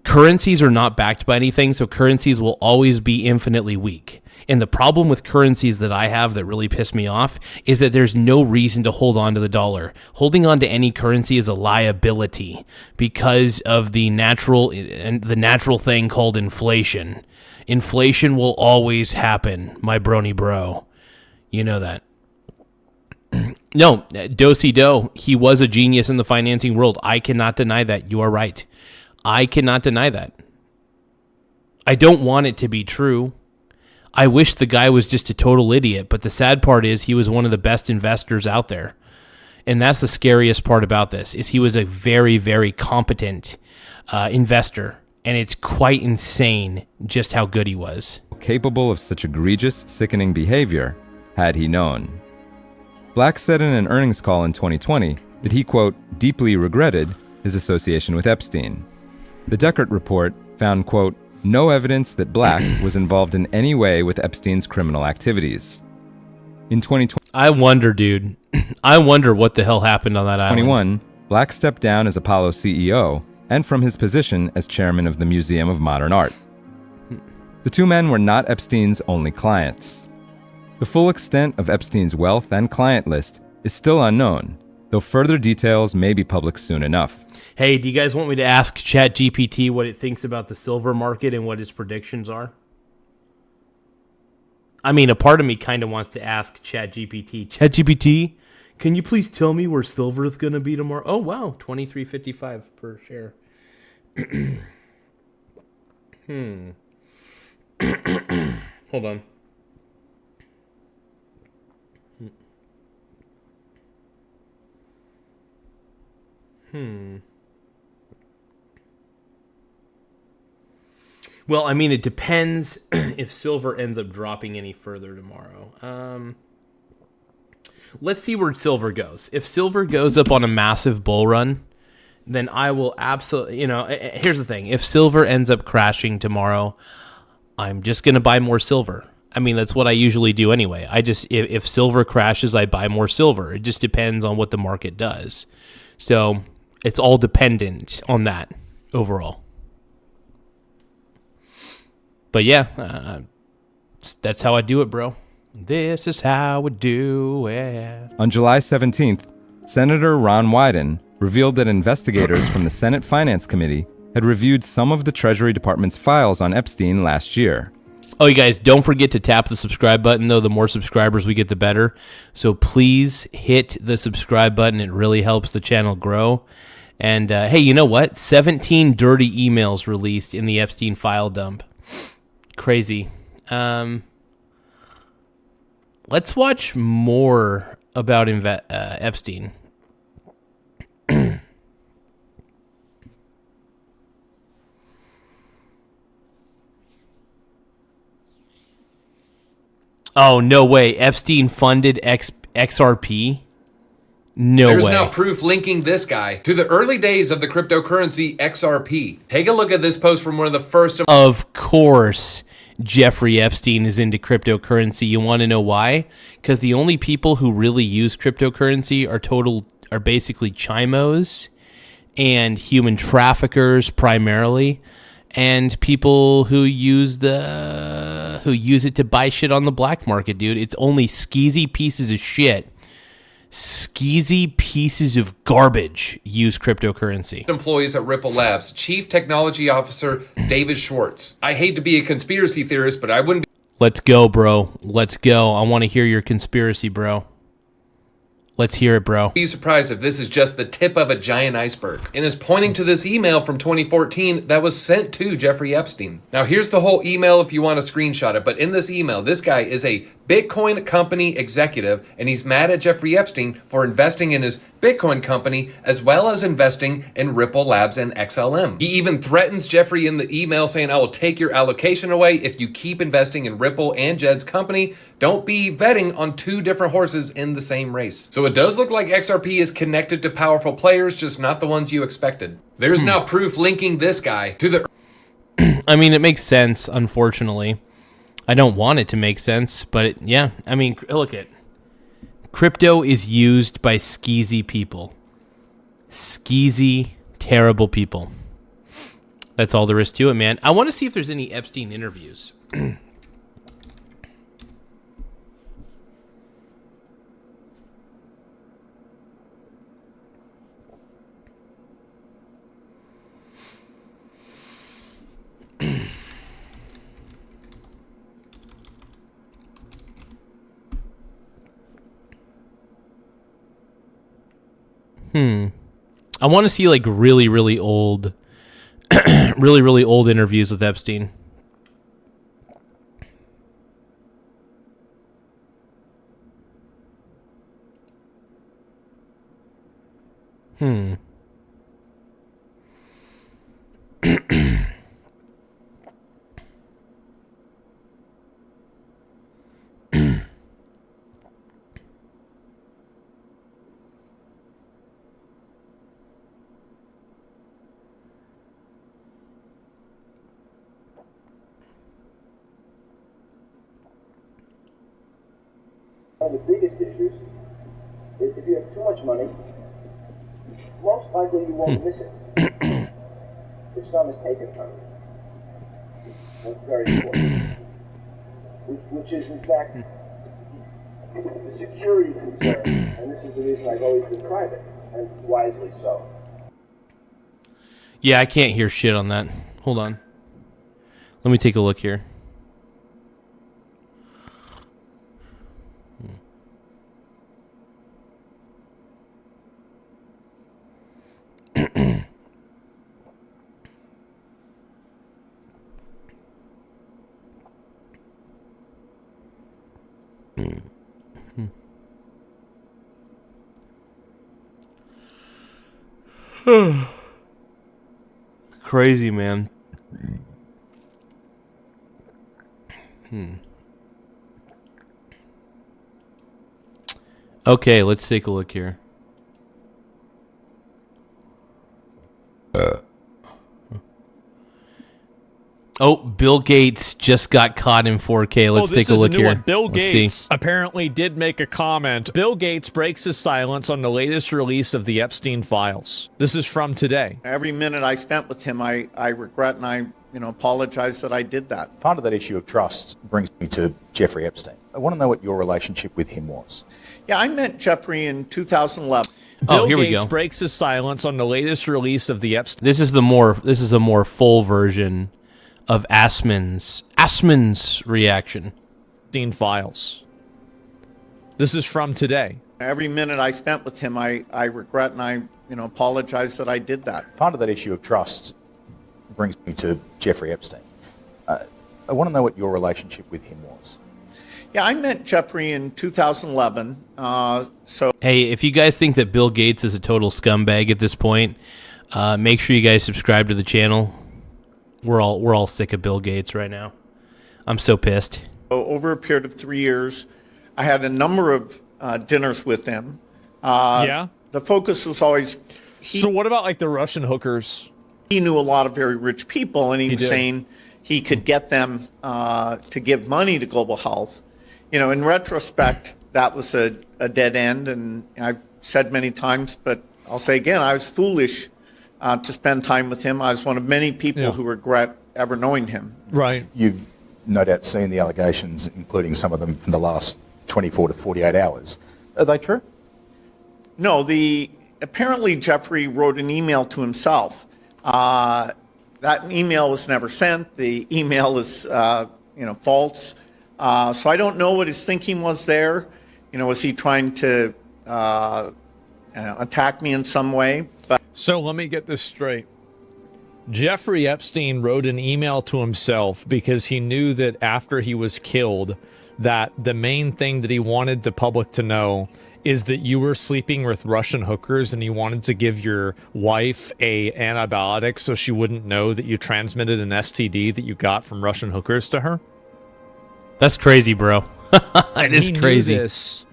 currencies are not backed by anything, so currencies will always be infinitely weak. And the problem with currencies that I have that really piss me off is that there's no reason to hold on to the dollar. Holding on to any currency is a liability because of the natural thing called inflation. Inflation will always happen, my brony bro. You know that. No, Do-si-do, he was a genius in the financing world. I cannot deny that. You are right. I cannot deny that. I don't want it to be true. I wish the guy was just a total idiot, but the sad part is he was one of the best investors out there. And that's the scariest part about this, is he was a very, very competent investor. And it's quite insane just how good he was. Capable of such egregious, sickening behavior, had he known. Black said in an earnings call in 2020 that he, quote, deeply regretted his association with Epstein. The Deckert report found, quote, no evidence that Black was involved in any way with Epstein's criminal activities. In 2020, I wonder, dude. I wonder what the hell happened on that island. 2021, Black stepped down as Apollo CEO and from his position as chairman of the Museum of Modern Art. The two men were not Epstein's only clients. The full extent of Epstein's wealth and client list is still unknown, though further details may be public soon enough. Hey, do you guys want me to ask ChatGPT what it thinks about the silver market and what its predictions are? I mean, a part of me kind of wants to ask ChatGPT, can you please tell me where silver is going to be tomorrow? Oh, wow, $23.55 per share. Hold on. Well, I mean, it depends if silver ends up dropping any further tomorrow. Let's see where silver goes. If silver goes up on a massive bull run, then I will absolutely, here's the thing. If silver ends up crashing tomorrow, I'm just going to buy more silver. I mean, that's what I usually do anyway. If silver crashes, I buy more silver. It just depends on what the market does. So it's all dependent on that overall. But yeah, that's how I do it, bro. This is how we do it. On July 17th, Senator Ron Wyden revealed that investigators from the Senate Finance Committee had reviewed some of the Treasury Department's files on Epstein last year. Oh, you guys, don't forget to tap the subscribe button, though. The more subscribers we get, the better. So please hit the subscribe button. It really helps the channel grow. And hey, you know what? 17 dirty emails released in the Epstein file dump. Crazy. Let's watch more about Epstein. Oh, no way. Epstein funded XRP? No There's way. now proof linking this guy to the early days of the cryptocurrency XRP. Take a look at this post from one of the first Of course, Jeffrey Epstein is into cryptocurrency. You want to know why? Because the only people who really use cryptocurrency are basically chimos and human traffickers primarily, and people who use it to buy shit on the black market, dude. It's only skeezy pieces of shit. Skeezy pieces of garbage use cryptocurrency. employees at Ripple Labs, Chief Technology Officer David Schwartz. I hate to be a conspiracy theorist, but I wouldn't Let's go, bro. Let's go. I want to hear your conspiracy, bro. Let's hear it, bro. be surprised if this is just the tip of a giant iceberg, and is pointing to this email from 2014 that was sent to Jeffrey Epstein. Now here's the whole email if you want to screenshot it, but in this email, this guy is a Bitcoin company executive, and he's mad at Jeffrey Epstein for investing in his Bitcoin company as well as investing in Ripple Labs and XLM. He even threatens Jeffrey in the email saying, I will take your allocation away if you keep investing in Ripple and Jed's company. Don't be betting on two different horses in the same race. So it does look like XRP is connected to powerful players, just not the ones you expected. There's now proof linking this guy to the... I mean, it makes sense, unfortunately. I don't want it to make sense, but yeah. I mean, look at crypto is used by skeezy people. Skeezy, terrible people. That's all there is to it, man. I want to see if there's any Epstein interviews. I want to see like really, really old, really, really old interviews with Epstein. One of the biggest issues is if you have too much money, most likely you won't miss it if some is taken from you. That's very important. Which is, in fact, the security concern, and this is the reason I've always been private, and wisely so. Yeah, I can't hear shit on that. Hold on. Let me take a look here. Crazy, man. Okay, let's take a look here. Oh, Bill Gates just got caught in 4K. Let's take a look here. Bill Let's Gates see. apparently did make a comment. Bill Gates breaks his silence on the latest release of the Epstein files. This is from today. Every minute I spent with him, I regret and I apologize that I did that. Part of that issue of trust brings me to Jeffrey Epstein. I want to know what your relationship with him was. Yeah, I met Jeffrey in 2011. Oh, here we Gates go. breaks his silence on the latest release of the Epstein. This is a more full version of Assman's reaction. Epstein files. This is from today. Every minute I spent with him, I regret and I apologize that I did that. Part of that issue of trust brings me to Jeffrey Epstein. I want to know what your relationship with him was. Yeah, I met Jeffrey in 2011. Hey, if you guys think that Bill Gates is a total scumbag at this point, make sure you guys subscribe to the channel. We're all sick of Bill Gates right now. I'm so pissed. Over a period of 3 years, I had a number of dinners with him. Yeah. The focus was always. So what about like the Russian hookers? He knew a lot of very rich people, and he was did. saying he could get them to give money to global health. In retrospect, that was a dead end, and I've said many times, but I'll say again, I was foolish to spend time with him. I was one of many people who regret ever knowing him. Right. You've no doubt seen the allegations, including some of them from the last 24 to 48 hours. Are they true? No, apparently Jeffrey wrote an email to himself. That email was never sent. The email is, false. So I don't know what his thinking was there. Was he trying to attack me in some way? But So let me get this straight. Jeffrey Epstein wrote an email to himself because he knew that after he was killed, that the main thing that he wanted the public to know is that you were sleeping with Russian hookers and he wanted to give your wife a antibiotic so she wouldn't know that you transmitted an STD that you got from Russian hookers to her. That's crazy, bro. That is crazy. Knew this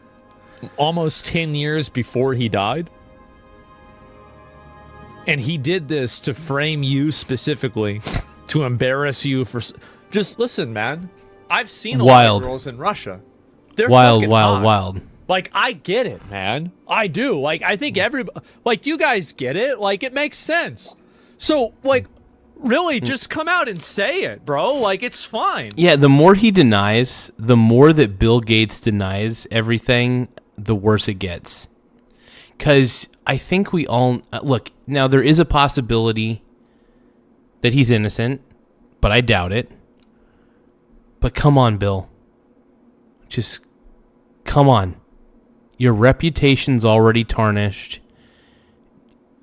almost 10 years before he died. And he did this to frame you specifically, to embarrass you for... Just listen, man. I've seen a lot of girls in Russia. They're wild, fucking wild, hot. wild. Like, I get it, man. I do. Like, I think everybody... Like, you guys get it. Like, it makes sense. So, like, really, just come out and say it, bro. Like, it's fine. Yeah, the more he denies, the more that Bill Gates denies everything, the worse it gets. Because I think we all... Look, now there is a possibility that he's innocent, but I doubt it. But come on, Bill. Just come on. Your reputation's already tarnished.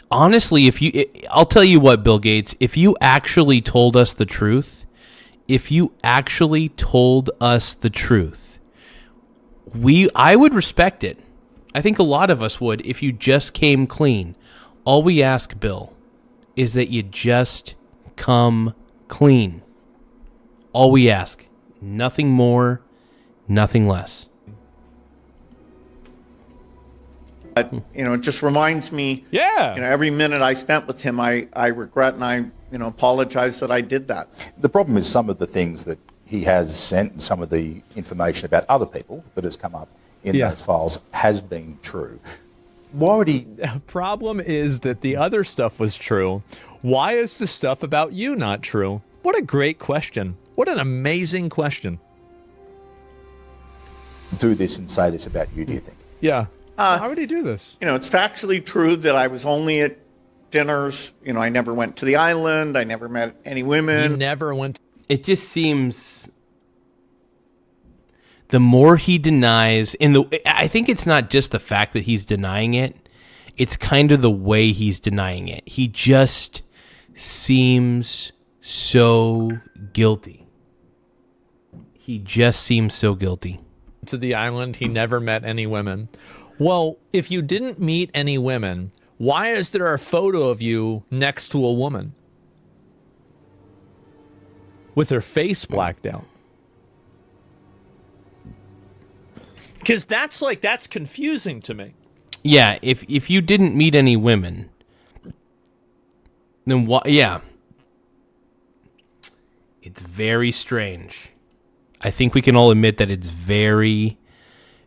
Honestly, I'll tell you what, Bill Gates, if you actually told us the truth, I would respect it. I think a lot of us would if you just came clean. All we ask, Bill, is that you just come clean. All we ask. Nothing more, nothing less. It just reminds me, Yeah. Every minute I spent with him, I regret and I apologize that I did that. The problem is some of the things that he has sent and some of the information about other people that has come up in those files has been true. Why would he... The problem is that the other stuff was true. Why is the stuff about you not true? What a great question. What an amazing question. do this and say this about you, do you think? Yeah. How would he do this? It's factually true that I was only at dinners. I never went to the island. I never met any women. He never went. It just seems the more he denies, I think it's not just the fact that he's denying it. It's kind of the way he's denying it. He just seems so guilty. He just seems so guilty. To the island, he never met any women. Well, if you didn't meet any women, why is there a photo of you next to a woman with her face blacked out? Because that's confusing to me. Yeah, if you didn't meet any women, then what? Yeah, it's very strange. I think we can all admit that it's very,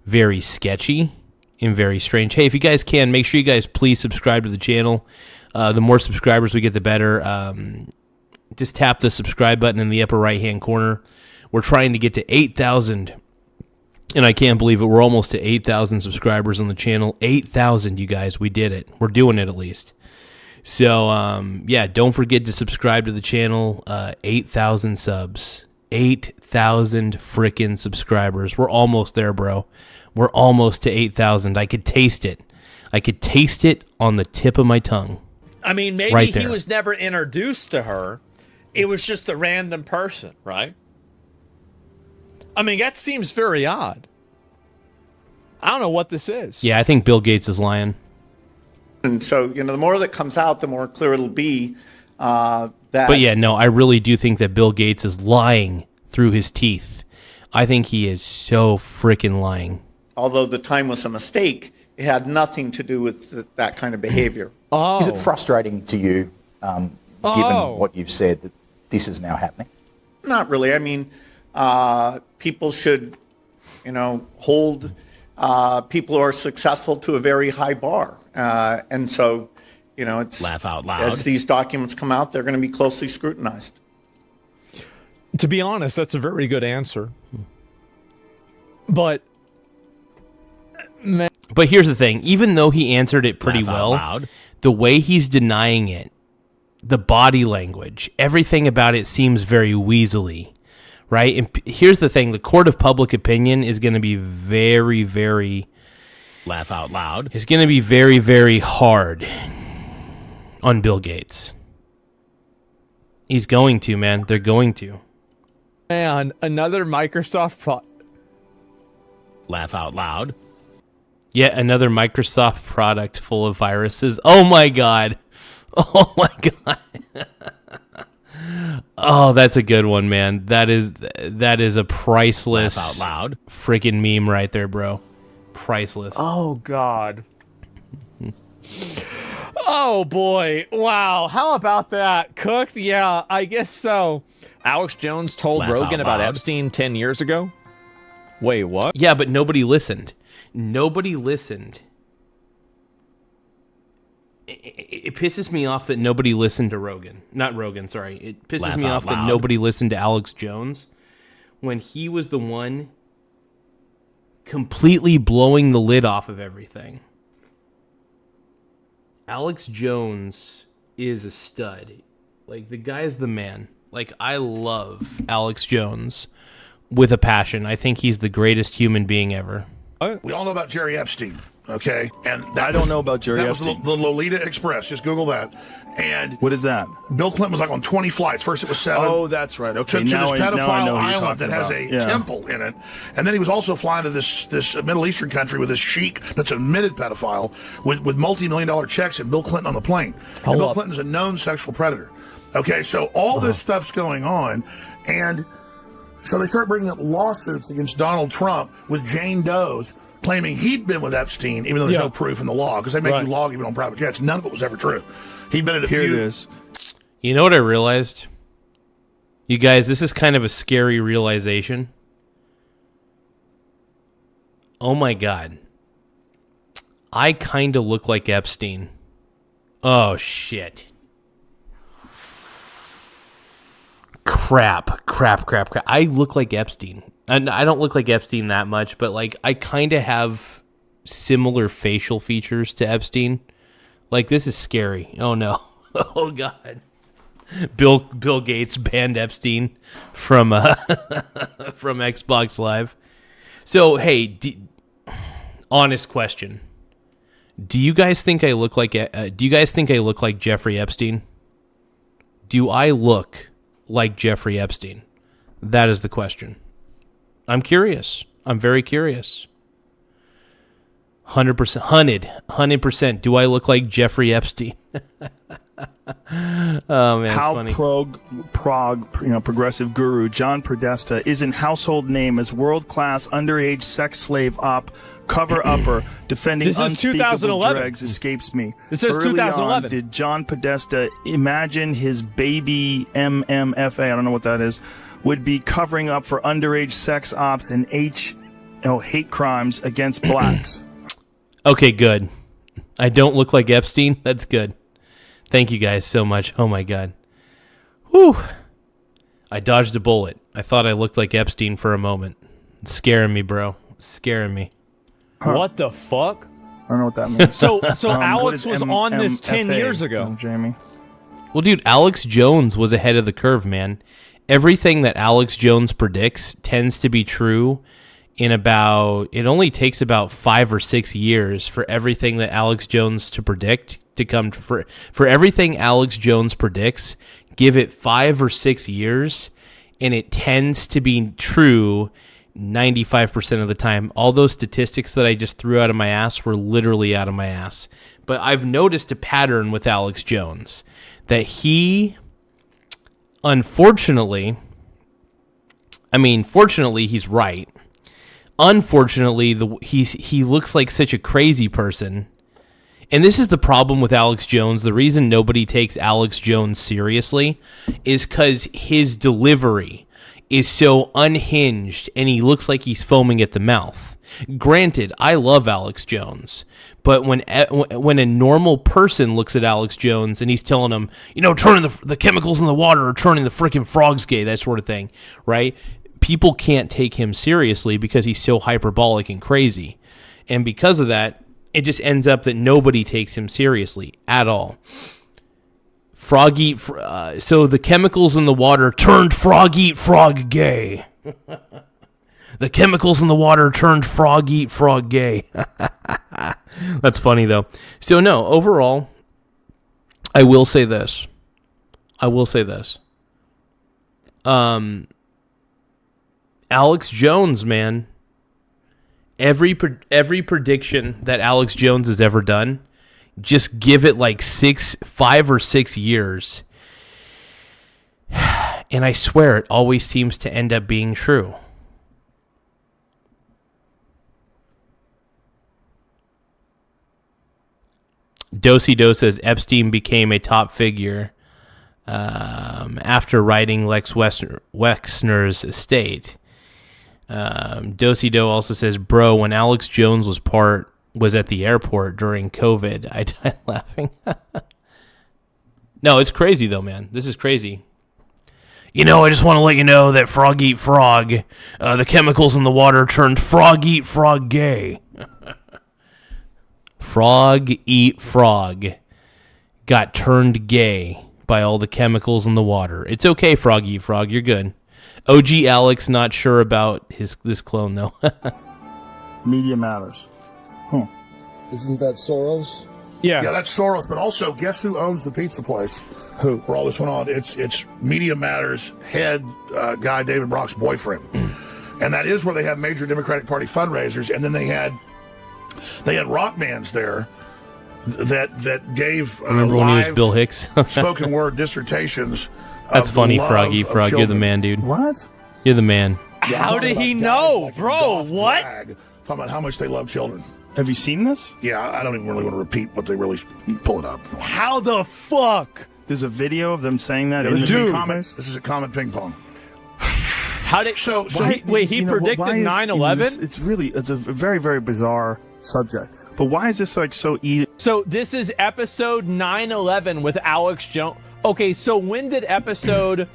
very sketchy and very strange. Hey, if you guys can, make sure you guys please subscribe to the channel. The more subscribers we get, the better. Just tap the subscribe button in the upper right-hand corner. We're trying to get to 8,000, and I can't believe it. We're almost to 8,000 subscribers on the channel. 8,000, you guys. We did it. We're doing it at least. So, yeah, don't forget to subscribe to the channel. 8,000 subs. 8,000 frickin' subscribers. We're almost there, bro. We're almost to 8,000. I could taste it. I could taste it on the tip of my tongue. I mean, maybe right he was never introduced to her. It was just a random person, right? I mean, that seems very odd. I don't know what this is. Yeah, I think Bill Gates is lying. And so, the more that comes out, the more clear it'll be that. But yeah, no, I really do think that Bill Gates is lying through his teeth. I think he is so freaking lying. Although the time was a mistake, it had nothing to do with that kind of behavior. Is it frustrating to you, given what you've said, that this is now happening? Not really. I mean, people should, hold people who are successful to a very high bar. And so, it's laugh out loud. As these documents come out, they're going to be closely scrutinized. To be honest, that's a very good answer. But here's the thing. Even though he answered it pretty well, the way he's denying it, the body language, everything about it seems very weaselly, right? And here's the thing. The court of public opinion is going to be very, very... laugh out loud. It's going to be very, very hard on Bill Gates. He's going to, man. They're going to. Man, another Microsoft laugh out loud. Yet another Microsoft product full of viruses. Oh my God. Oh my God. Oh, that's a good one, man. That is a priceless laugh out loud freaking meme right there, bro. Priceless. Oh God. Oh boy. Wow. How about that? Cooked? Yeah, I guess so. Alex Jones told laugh Rogan about Epstein 10 years ago. Wait, what? Yeah, but nobody listened. Nobody listened. It pisses me off that nobody listened to Rogan. Not Rogan, sorry. It pisses laugh me off loud. that nobody listened to Alex Jones when he was the one completely blowing the lid off of everything. Alex Jones is a stud. Like, the guy's the man. Like, I love Alex Jones with a passion. I think he's the greatest human being ever. We all know about Jerry Epstein, okay? And I don't know about Jerry Epstein. Was the Lolita Express. Just Google that. And what is that? Bill Clinton was like on 20 flights. First it was 7. Oh, that's right. Okay, to now this pedophile I know island that has a temple in it. And then he was also flying to this Middle Eastern country with this sheik that's an admitted pedophile with multi-million-dollar checks and Bill Clinton on the plane. And Bill Clinton's a known sexual predator. Okay, so all this stuff's going on, and so they start bringing up lawsuits against Donald Trump with Jane Doe's claiming he'd been with Epstein, even though there's no proof in the law, because they make you log even on private jets. None of it was ever true. He'd been at a few. Here it is. You know what I realized? You guys, this is kind of a scary realization. Oh my God. I kind of look like Epstein. Oh shit. Crap. I look like Epstein. And I don't look like Epstein that much, but like I kind of have similar facial features to Epstein. Like, this is scary. Oh no. Oh God. Bill Gates banned Epstein from from Xbox Live. So hey, honest question: do you guys think I look like Jeffrey Epstein? Do I look like Jeffrey Epstein? That is the question. I'm curious. I'm very curious. 100%. 100%. Do I look like Jeffrey Epstein? Oh man, how funny. progressive guru John Podesta is in household name as world-class underage sex slave op cover-upper defending This is unspeakable 2011. dregs escapes me. This says Early 2011. on, did John Podesta imagine his baby MMFA, I don't know what that is, would be covering up for underage sex ops and hate crimes against blacks? Okay, good. I don't look like Epstein. That's good. Thank you guys so much. Oh my God. Whew. I dodged a bullet. I thought I looked like Epstein for a moment. It's scaring me, bro. It's scaring me. What the fuck? I don't know what that means. So what Alex is was on this 10 MMFA, years ago. Jamie. Well, dude, Alex Jones was ahead of the curve, man. Everything that Alex Jones predicts tends to be true in about, it only takes about 5 or 6 years for everything that Alex Jones to predict to come for everything Alex Jones predicts. Give it 5 or 6 years and it tends to be true 95% of the time. All those statistics that I just threw out of my ass were literally out of my ass. But I've noticed a pattern with Alex Jones that he, unfortunately, fortunately he's right. Unfortunately, he looks like such a crazy person. And this is the problem with Alex Jones. The reason nobody takes Alex Jones seriously is because his delivery is so unhinged and he looks like he's foaming at the mouth. Granted, I love Alex Jones, but when a normal person looks at Alex Jones and he's telling them, turning the chemicals in the water or turning the freaking frogs gay, that sort of thing, right? People can't take him seriously because he's so hyperbolic and crazy. And because of that, it just ends up that nobody takes him seriously at all. So the chemicals in the water turned frog eat frog gay. The chemicals in the water turned frog eat frog gay. That's funny though. So no, overall, I will say this. Alex Jones, man. Every prediction that Alex Jones has ever done, just give it like 5 or 6 years. And I swear it always seems to end up being true. Dosey-Do says Epstein became a top figure after writing Lex Wexner's estate. Dosey-Do also says, bro, when Alex Jones was at the airport during COVID, I died laughing. No, it's crazy though, man. This is crazy. I just want to let you know that frog eat frog, the chemicals in the water turned frog eat frog gay. Frog eat frog got turned gay by all the chemicals in the water. It's okay, frog eat frog. You're good. OG Alex not sure about this clone though. Media matters. Isn't that Soros? Yeah, that's Soros. But also, guess who owns the pizza place? Who? Where all this went on? It's Media Matters head guy David Brock's boyfriend, and that is where they have major Democratic Party fundraisers. And then they had rock bands there that gave remember when he was Bill Hicks spoken word dissertations. That's funny, love Froggy of Frog. You're the children. man, dude. What? You're the man. How did he know, bro? What? Talking about how much they love children. Have you seen this? Yeah, I don't even really want to repeat what they really pull it up. How the fuck? There's a video of them saying that. Yeah, in this, the this is a common ping pong. How did he predicted why is- 9/11? It's a very, very bizarre subject. But why is this like so easy? So this is episode 9/11 with Alex Jones. Okay, so when did episode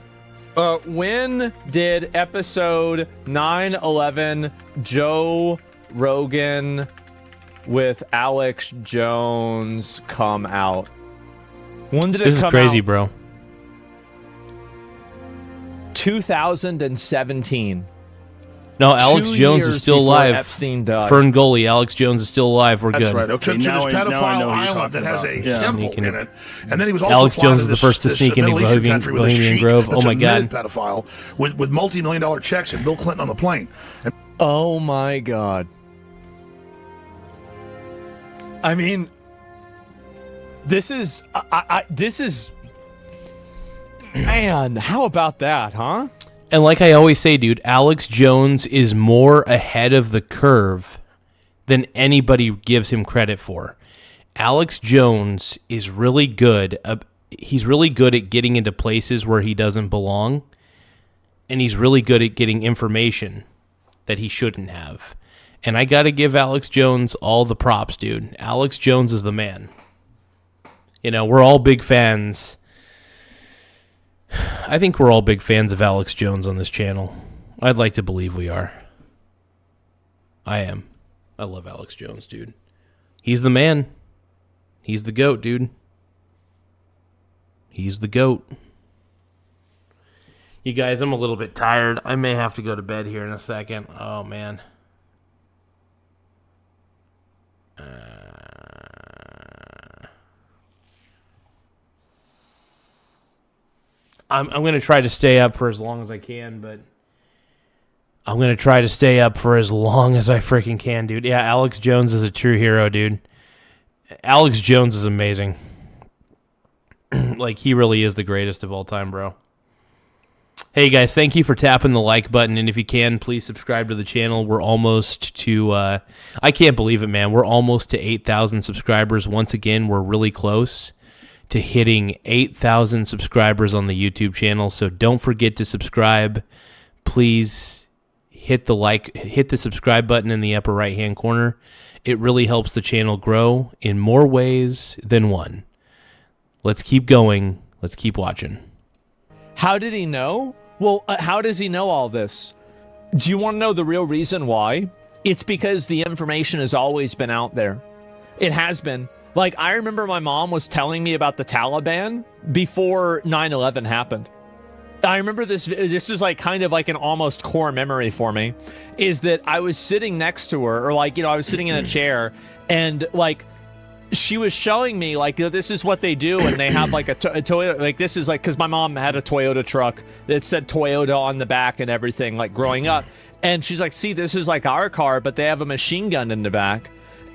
When did episode 9/11 Joe Rogan with Alex Jones come out? When did it come out? This is crazy, bro. 2017. No, Alex Jones is still alive. Epstein died. Fern Gully, Alex Jones is still alive. We're That's good. right. Okay, to now this I know pedophile who you're island that talking has about. a Yeah. temple in it. And then he was also Alex flying Jones to is the this- first to this sneak into Middle Eastern Bohemian, country with a Bohemian sheik Grove. Oh that's my a admitted God. pedophile with multi-million-dollar checks and Bill Clinton on the plane. And Oh my God. I mean, this is, man, how about that, huh? And like I always say, dude, Alex Jones is more ahead of the curve than anybody gives him credit for. Alex Jones is really good. He's really good at getting into places where he doesn't belong. And he's really good at getting information that he shouldn't have. And I got to give Alex Jones all the props, dude. Alex Jones is the man. You know, we're all big fans. I think we're all big fans of Alex Jones on this channel. I'd like to believe we are. I am. I love Alex Jones, dude. He's the man. He's the GOAT, dude. He's the GOAT. You guys, I'm a little bit tired. I may have to go to bed here in a second. Oh, man. I'm going to try to stay up for as long as I can, but I'm going to try to stay up for as long as I freaking can, dude. Yeah, Alex Jones is a true hero, dude. Alex Jones is amazing. Like, he really is the greatest of all time, bro. Hey, guys, thank you for tapping the like button, and if you can, please subscribe to the channel. We're almost to, I can't believe it, man. We're almost to 8,000 subscribers. Once again, we're really close to hitting 8,000 subscribers on the YouTube channel. So don't forget to subscribe. Please hit the subscribe button in the upper right-hand corner. It really helps the channel grow in more ways than one. Let's keep going. Let's keep watching. How did he know? Well, how does he know all this? Do you want to know the real reason why? It's because the information has always been out there. It has been. Like, I remember my mom was telling me about the Taliban before 9/11 happened. I remember this is like kind of like an almost core memory for me, is that I was sitting next to her, or like, you know, I was sitting in a chair, and like, she was showing me like, this is what they do, and they have like a Toyota, like this is like, because my mom had a Toyota truck that said Toyota on the back and everything, like growing up, and she's like, see, this is like our car, but they have a machine gun in the back.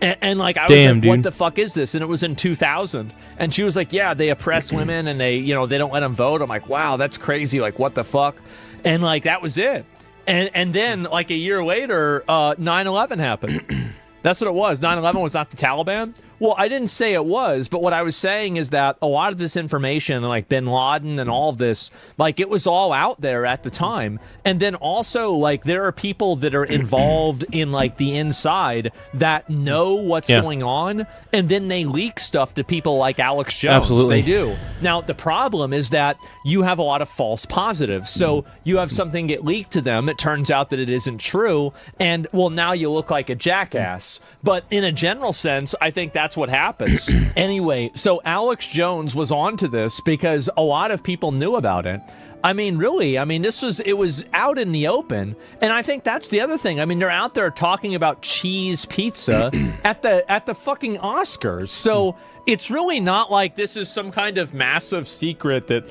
And like, I was like, dude, what the fuck is this? And it was in 2000. And she was like, yeah, they oppress women and they, you know, they don't let them vote. I'm like, wow, that's crazy. Like, what the fuck? And like, that was it. And then like a year later, 9/11 happened. That's what it was. 9/11 was not the Taliban. Well, I didn't say it was, but what I was saying is that a lot of this information, like bin Laden and all of this, like it was all out there at the time. And then also, like, there are people that are involved in like the inside that know what's going on, and then they leak stuff to people like Alex Jones. Absolutely. They do. Now, the problem is that you have a lot of false positives. So you have something get leaked to them. It turns out that it isn't true. And, well, now you look like a jackass. But in a general sense, I think that's what happens. Anyway, so Alex Jones was onto this because a lot of people knew about it. I mean, really, I mean, it was out in the open. And I think that's the other thing. I mean, they're out there talking about cheese pizza at the fucking Oscars. So it's really not like this is some kind of massive secret that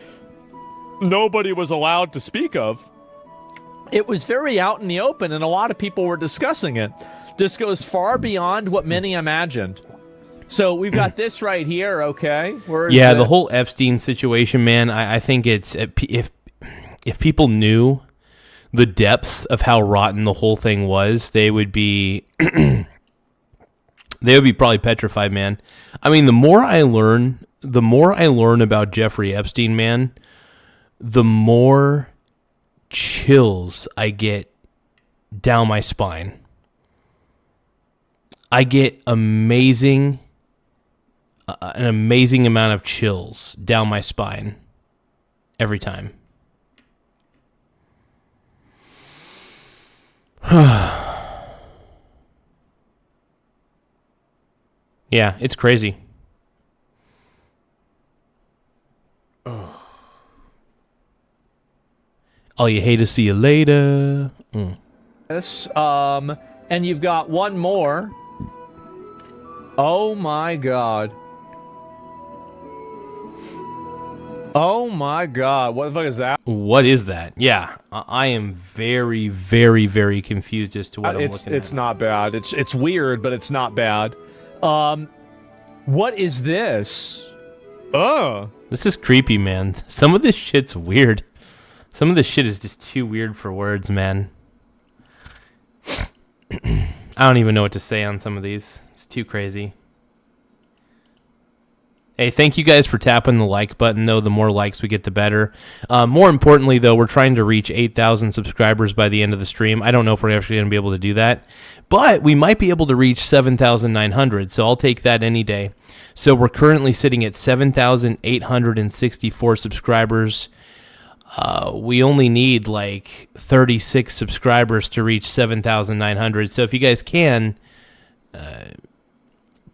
nobody was allowed to speak of. It was very out in the open, and a lot of people were discussing it. This goes far beyond what many imagined. So we've got this right here, okay? The whole Epstein situation, man, I think it's, if people knew the depths of how rotten the whole thing was, they would be probably petrified, man. I mean, the more I learn about Jeffrey Epstein, man, the more chills I get down my spine. I get an amazing amount of chills down my spine every time. Yeah, it's crazy. Oh, you hate to see you later. Yes. And you've got one more. Oh my God. Oh my God. What the fuck is that? What is that? Yeah, I am very, very, very confused as to what I'm looking at. It's not bad. It's weird, but it's not bad. What is this? This is creepy, man. Some of this shit's weird. Some of this shit is just too weird for words, man. I don't even know what to say on some of these. It's too crazy. Hey, thank you guys for tapping the like button, though. The more likes we get, the better. More importantly, though, we're trying to reach 8,000 subscribers by the end of the stream. I don't know if we're actually going to be able to do that, but we might be able to reach 7,900, so I'll take that any day. So we're currently sitting at 7,864 subscribers. We only need like 36 subscribers to reach 7,900. So if you guys can,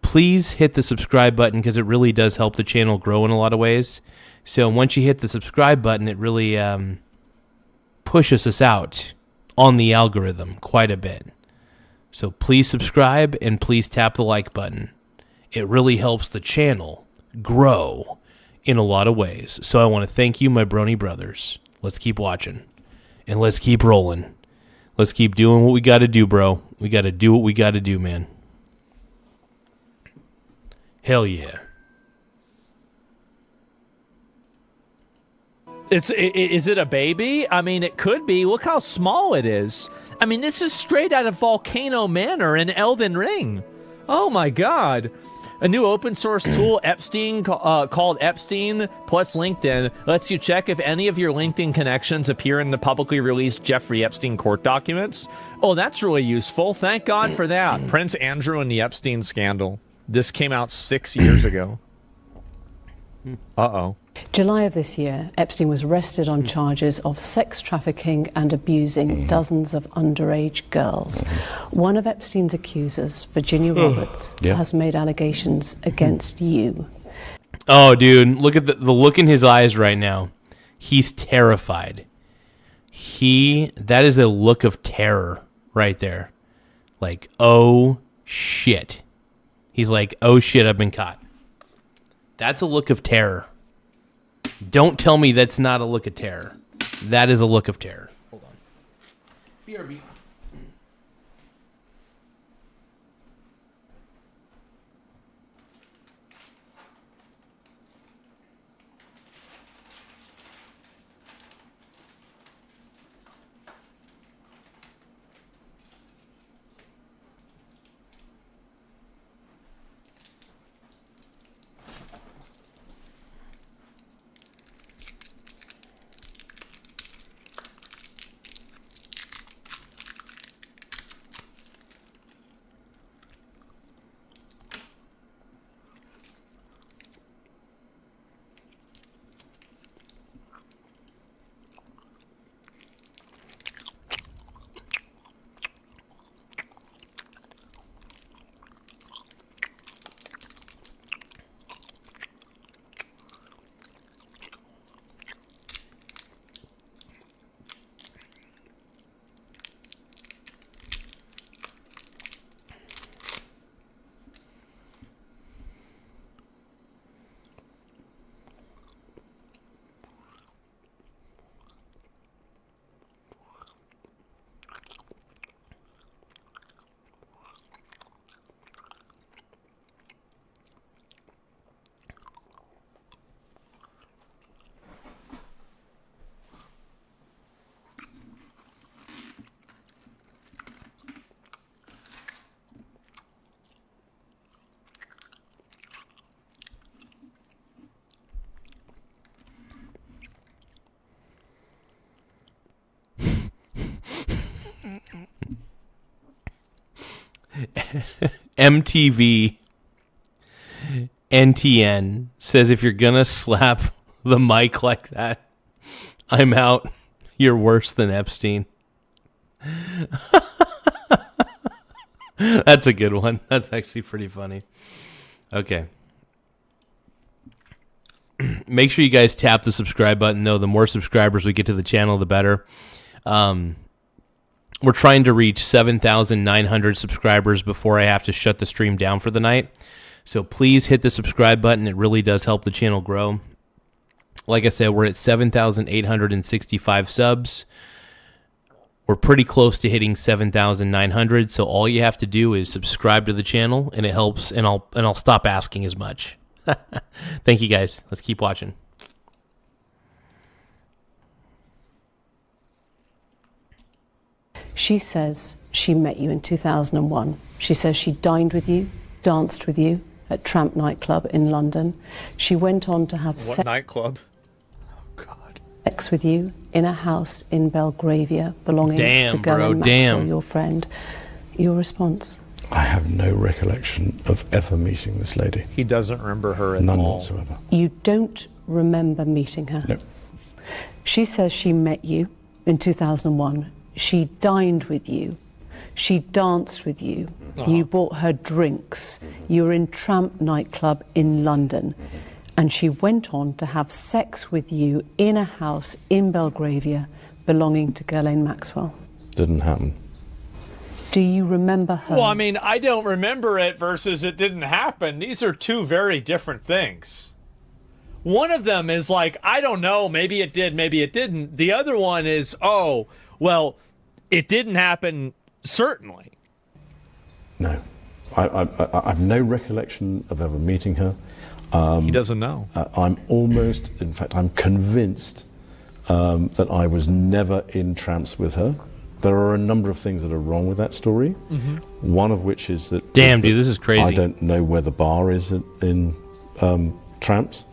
please hit the subscribe button because it really does help the channel grow in a lot of ways. So once you hit the subscribe button, it really pushes us out on the algorithm quite a bit. So please subscribe and please tap the like button. It really helps the channel grow in a lot of ways. So I want to thank you, my brony brothers. Let's keep watching and let's keep rolling. Let's keep doing what we got to do, bro. We got to do what we got to do, man. Hell yeah. Is it a baby? I mean, it could be. Look how small it is. I mean, this is straight out of Volcano Manor in Elden Ring. Oh my God. A new open source tool, Epstein, called Epstein plus LinkedIn, lets you check if any of your LinkedIn connections appear in the publicly released Jeffrey Epstein court documents. Oh, that's really useful. Thank God for that. Prince Andrew and the Epstein scandal. This came out 6 years ago. Uh-oh. July of this year, Epstein was arrested on charges of sex trafficking and abusing dozens of underage girls. One of Epstein's accusers, Virginia Roberts, has made allegations against you. Oh, dude, look at the look in his eyes right now. He's terrified. That is a look of terror right there. Like, oh, shit. He's like, oh, shit, I've been caught. That's a look of terror. Don't tell me that's not a look of terror. That is a look of terror. Hold on. BRB. MTV NTN says if you're gonna slap the mic like that, I'm out. You're worse than Epstein. That's a good one. That's actually pretty funny. Okay. Make sure you guys tap the subscribe button, though. The more subscribers we get to the channel, the better. We're trying to reach 7,900 subscribers before I have to shut the stream down for the night. So please hit the subscribe button. It really does help the channel grow. Like I said, we're at 7,865 subs. We're pretty close to hitting 7,900. So all you have to do is subscribe to the channel, and it helps. And I'll stop asking as much. Thank you guys. Let's keep watching. She says she met you in 2001. She says she dined with you, danced with you at Tramp nightclub in London. She went on to have What nightclub? sex with you in a house in Belgravia belonging Damn, to Glenn bro, Maxwell, damn. your friend. Your response? I have no recollection of ever meeting this lady. He doesn't remember her at None all. whatsoever. You don't remember meeting her? No. She says she met you in 2001. She dined with you. She danced with you. You bought her drinks. You were in Tramp nightclub in London. And she went on to have sex with you in a house in Belgravia belonging to Ghislaine Maxwell. Didn't happen. Do you remember her? Well, I mean, I don't remember it versus it didn't happen. These are two very different things. One of them is like, I don't know, maybe it did, maybe it didn't. The other one is, oh, well, it didn't happen, certainly. No. I have no recollection of ever meeting her. He doesn't know. I'm almost, in fact, I'm convinced that I was never in Tramps with her. There are a number of things that are wrong with that story. One of which is that... Damn, dude, this is crazy. I don't know where the bar is in Tramps.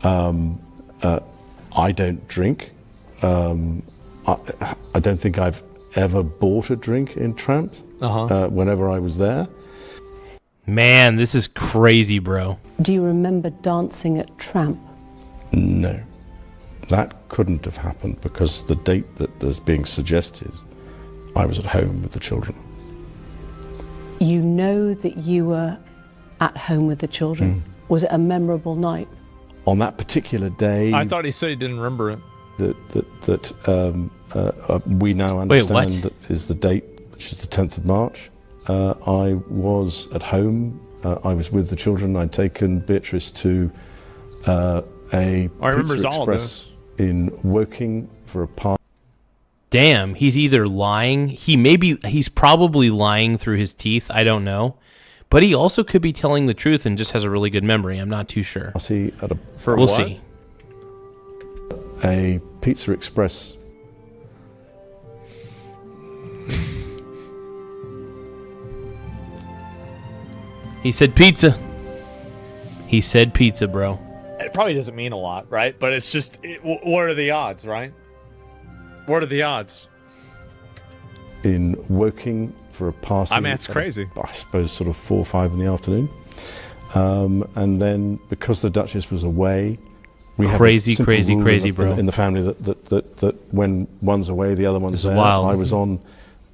I don't drink. I don't think I've ever bought a drink in Tramps whenever I was there. Man, this is crazy, bro. Do you remember dancing at Tramp? No. That couldn't have happened because the date that is being suggested, I was at home with the children. You know that you were at home with the children. Was it a memorable night? On that particular day... I thought he said he didn't remember it. That we now understand that is the date, which is the 10th of March. I was at home. I was with the children. I'd taken Beatrice to a Pizza Express in Woking for a party. Damn, he's either lying. He's probably lying through his teeth. I don't know. But he also could be telling the truth and just has a really good memory. I'm not too sure. I'll see at we'll see. A Pizza Express. He said pizza. He said pizza, bro. It probably doesn't mean a lot, right? But it's just, what are the odds, right? What are the odds? In Woking for a party. I mean, it's crazy. I suppose sort of 4 or 5 in the afternoon. And then because the Duchess was away, we have crazy, bro. In the family that when one's away, the other one's there. Wild. I was on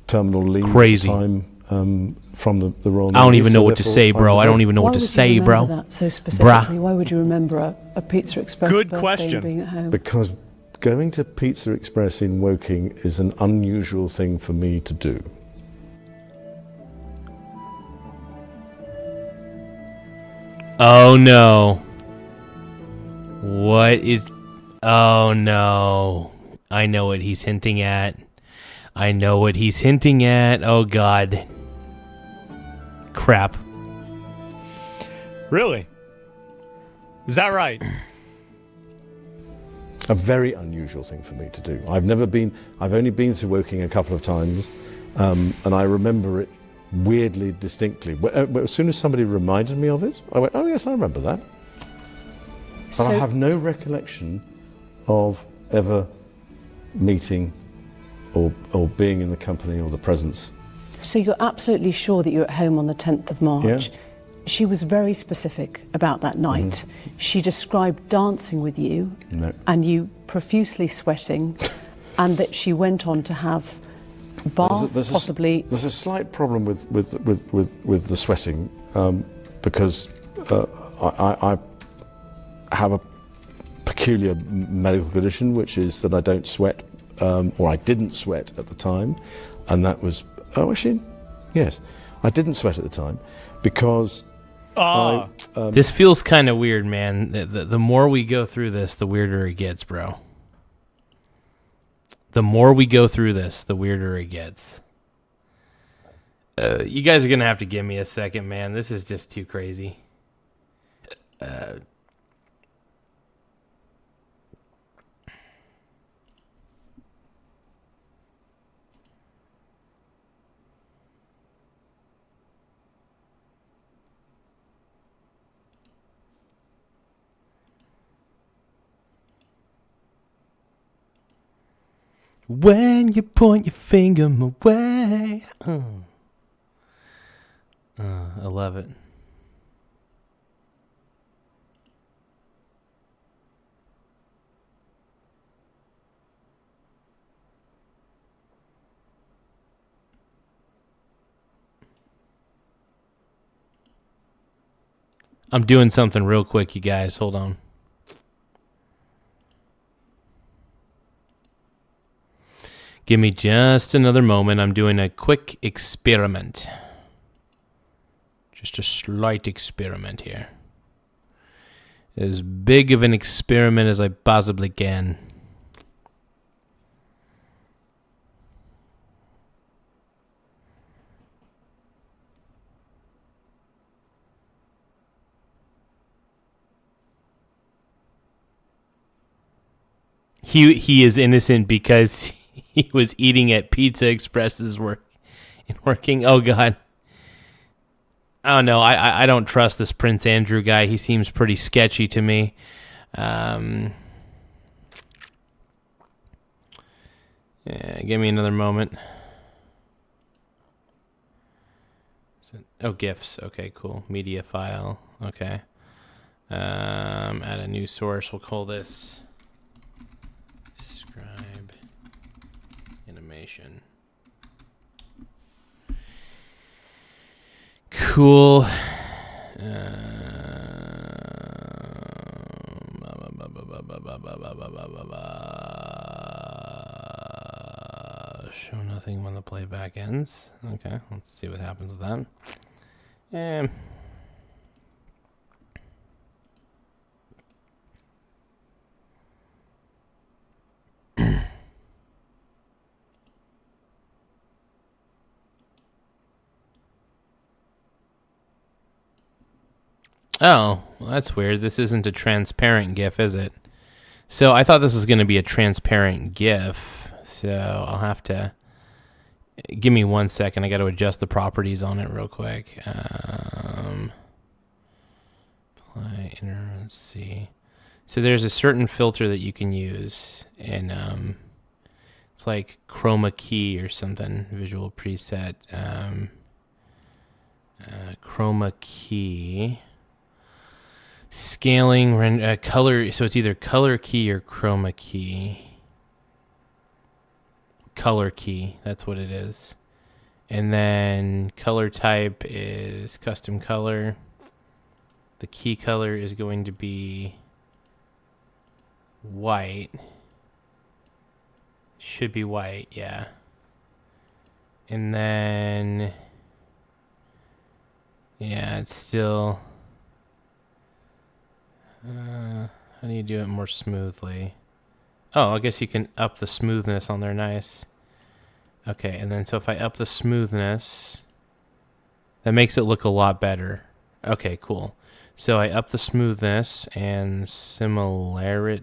terminal leave Crazy. at the time from the Royal Navy. I don't even know what to say, bro. I don't even know what to say, bro. Why would you remember that so specifically? Why would you remember a Pizza Express birthday and being at home? Because going to Pizza Express in Woking is an unusual thing for me to do. Oh no. What is... Oh no. I know what he's hinting at. I know what he's hinting at. Oh God. Crap. Really? Is that right? A very unusual thing for me to do. I've only been through Woking a couple of times, and I remember it weirdly distinctly. As soon as somebody reminded me of it, I went, oh yes, I remember that. And I have no recollection of ever meeting or being in the company or the presence. So you're absolutely sure that you're at home on the 10th of March? Yeah. She was very specific about that night. She described dancing with you and you profusely sweating, and that she went on to have bar possibly. There's a slight problem with the sweating because I have a peculiar medical condition, which is that I don't sweat, or I didn't sweat at the time, and that was yes, I didn't sweat at the time because. This feels kind of weird, man. The more we go through this, the weirder it gets, bro. The more we go through this, the weirder it gets. You guys are going to have to give me a second, man. This is just too crazy. When you point your finger my way. I love it. I'm doing something real quick, you guys. Hold on. Give me just another moment. I'm doing a quick experiment. Just a slight experiment here. As big of an experiment as I possibly can. He is innocent because he was eating at Pizza Express's working. Oh God. Oh no, I don't trust this Prince Andrew guy. He seems pretty sketchy to me. Yeah, give me another moment. Oh, GIFs. Okay, cool. Media file. Okay. Add a new source. We'll call this scribe animation. Cool. Show nothing when the playback ends. Okay, let's see what happens with that. Oh, well, that's weird. This isn't a transparent GIF, is it? So I thought this was going to be a transparent GIF. So I'll have to... Give me 1 second. I got to adjust the properties on it real quick. Let's see. So there's a certain filter that you can use. And it's like chroma key or something. Visual preset. Chroma key... Scaling, color, so it's either color key or chroma key. Color key, that's what it is. And then color type is custom color. The key color is going to be white. Should be white, yeah. And then, yeah, it's still... how do you do it more smoothly? Oh, I guess you can up the smoothness on there. Nice. Okay, and then so if I up the smoothness, that makes it look a lot better. Okay, cool. So I up the smoothness and similarity.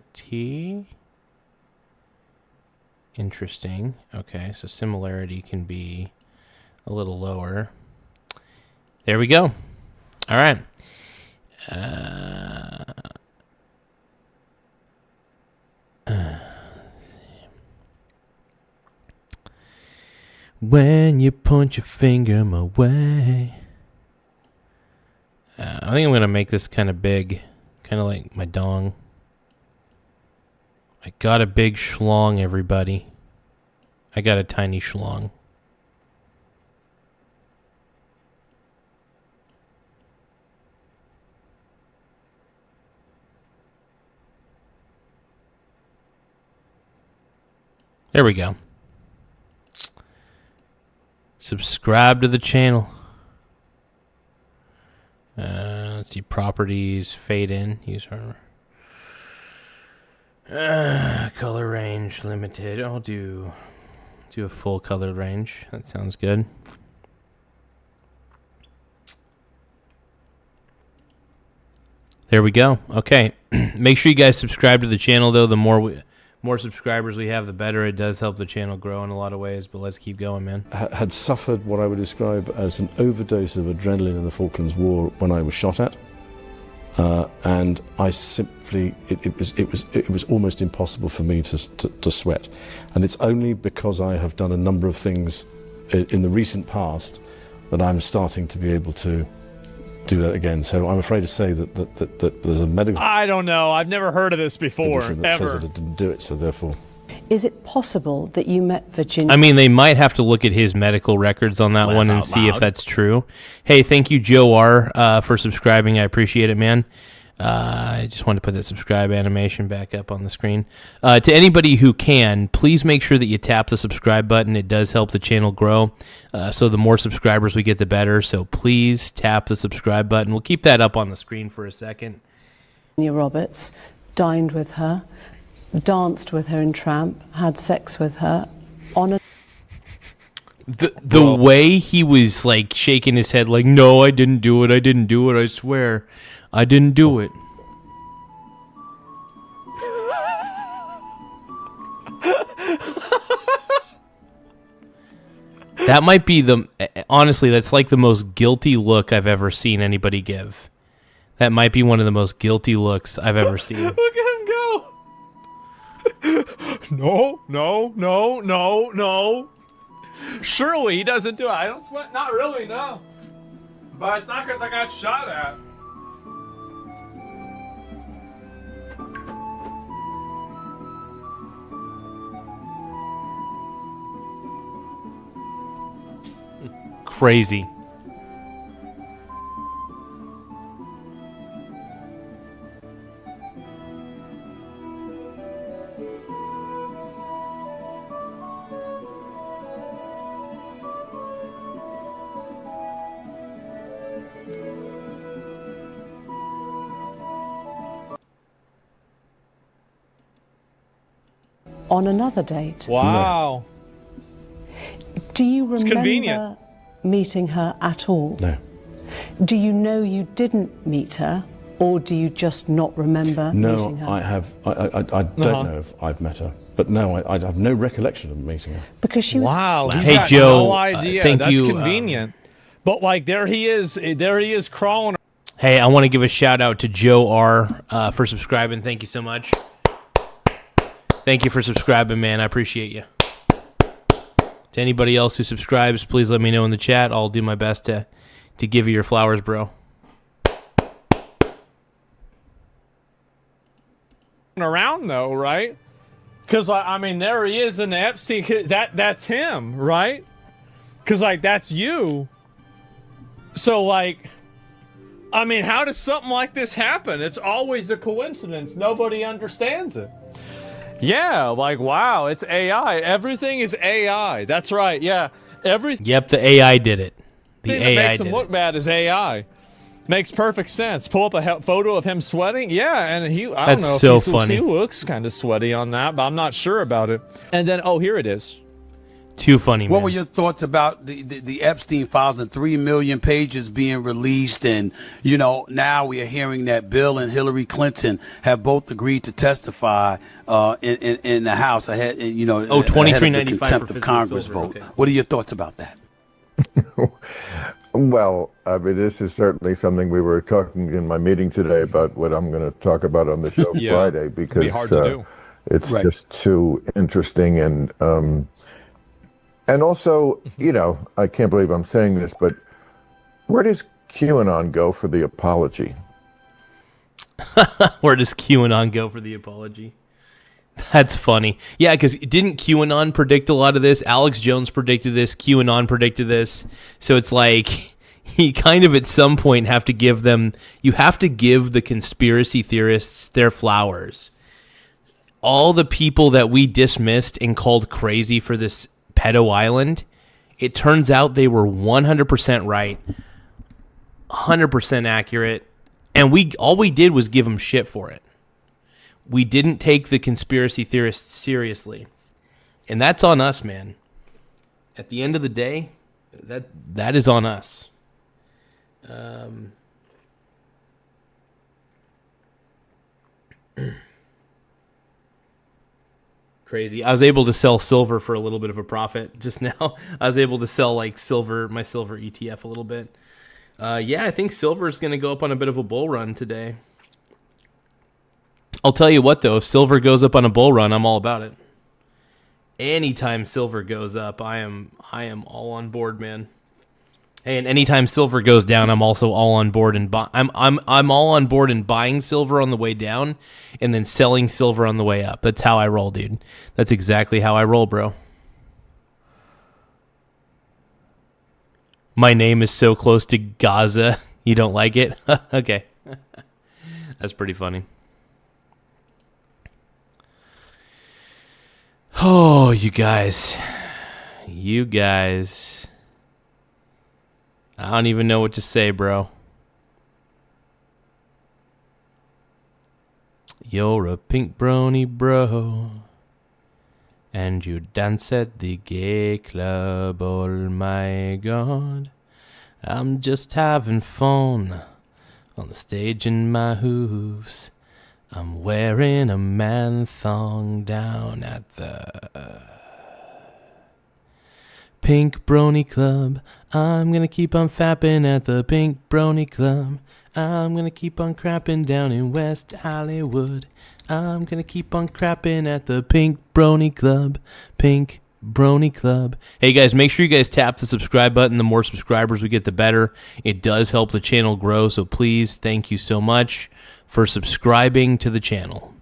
Interesting. Okay, so similarity can be a little lower. There we go. All right. When you point your finger my way. I think I'm going to make this kind of big. Kind of like my dong. I got a big schlong, everybody. I got a tiny schlong. There we go. Subscribe to the channel. Let's see, properties, fade in, use hardware. Color range limited. I'll do a full color range. That sounds good. There we go. Okay. Make sure you guys subscribe to the channel, though. The more subscribers we have, the better. It does help the channel grow in a lot of ways, but let's keep going, man. Had suffered what I would describe as an overdose of adrenaline in the Falklands War when I was shot at. And I simply, it was almost impossible for me to sweat. And it's only because I have done a number of things in the recent past that I'm starting to be able to do that again. So I'm afraid to say that there's a medical... I don't know. I've never heard of this before, that says ever. that I didn't do it, so therefore... Is it possible that you met Virginia? I mean, they might have to look at his medical records on that one and see if that's true. Hey, thank you, Joe R., for subscribing. I appreciate it, man. I just wanted to put that subscribe animation back up on the screen. To anybody who can, please make sure that you tap the subscribe button. It does help the channel grow. So the more subscribers we get, the better. So please tap the subscribe button. We'll keep that up on the screen for a second. Virginia Roberts, dined with her, danced with her in Tramp, had sex with her on a... The way he was like shaking his head like, no, I didn't do it, I swear. I didn't do it. That might be honestly, that's like the most guilty look I've ever seen anybody give. That might be one of the most guilty looks I've ever seen. Look at him go. No. Surely he doesn't do it. I don't sweat. Not really, no. But it's not because I got shot at. Crazy. On another date. Wow. Do you remember convenient. meeting her at all? No. Do you know you didn't meet her, or do you just not remember meeting her? No, I have. I don't know if I've met her, but no, I have no recollection of meeting her. Because she... Wow. He's Hey, got Joe, no idea. thank That's you, convenient. But like, there he is crawling. Hey, I want to give a shout out to Joe R. For subscribing. Thank you so much. Thank you for subscribing, man. I appreciate you. To anybody else who subscribes, please let me know in the chat. I'll do my best to give you your flowers, bro. Around though, right? Because I mean, there he is in the Epstein. That's him, right? Because like that's you. So like, I mean, how does something like this happen? It's always a coincidence. Nobody understands it. Yeah, like wow, it's AI. Everything is AI. That's right. Yeah, everything. Yep, the AI did it. The that AI makes did him look it. bad is AI. Makes perfect sense. Pull up a photo of him sweating. Yeah, and I don't know so if funny. he looks kind of sweaty on that, but I'm not sure about it. And then, oh, here it is. Too funny, man. What were your thoughts about the Epstein files and 3 million pages being released? And, you know, now we are hearing that Bill and Hillary Clinton have both agreed to testify in the House ahead, you know, ahead of the $23.95 contempt for of Congress silver. vote. Okay. What are your thoughts about that? Well, I mean, this is certainly something we were talking in my meeting today about what I'm going to talk about on the show Yeah, Friday, it'd because be hard to do. it's Right. just too interesting. And also, you know, I can't believe I'm saying this, but where does QAnon go for the apology? Where does QAnon go for the apology? That's funny. Yeah, because didn't QAnon predict a lot of this? Alex Jones predicted this. QAnon predicted this. So it's like you kind of at some point have to give them, you have to give the conspiracy theorists their flowers. all the people that we dismissed and called crazy for this pedo island, it turns out they were 100% right, 100% accurate, and all we did was give them shit for it. We didn't take the conspiracy theorists seriously, and that's on us, man. At the end of the day, that is on us. Crazy. I was able to sell silver for a little bit of a profit just now. I was able to sell like my silver ETF a little bit. Yeah, I think silver is going to go up on a bit of a bull run today. I'll tell you what though, if silver goes up on a bull run, I'm all about it. Anytime silver goes up, I am all on board, man. Hey, and anytime silver goes down, I'm also all on board and I'm all on board in buying silver on the way down and then selling silver on the way up. That's how I roll, dude. That's exactly how I roll, bro. My name is so close to Gaza. You don't like it? Okay. That's pretty funny. Oh, you guys. I don't even know what to say, bro. You're a pink brony, bro. And you dance at the gay club, oh my god. I'm just having fun on the stage in my hooves. I'm wearing a man thong down at the Pink Brony Club. I'm gonna keep on fapping at the Pink Brony Club. I'm gonna keep on crapping down in West Hollywood. I'm gonna keep on crapping at the Pink Brony Club. Pink Brony Club. Hey guys, make sure you guys tap the subscribe button. The more subscribers we get, the better. It does help the channel grow, so please, thank you so much for subscribing to the channel.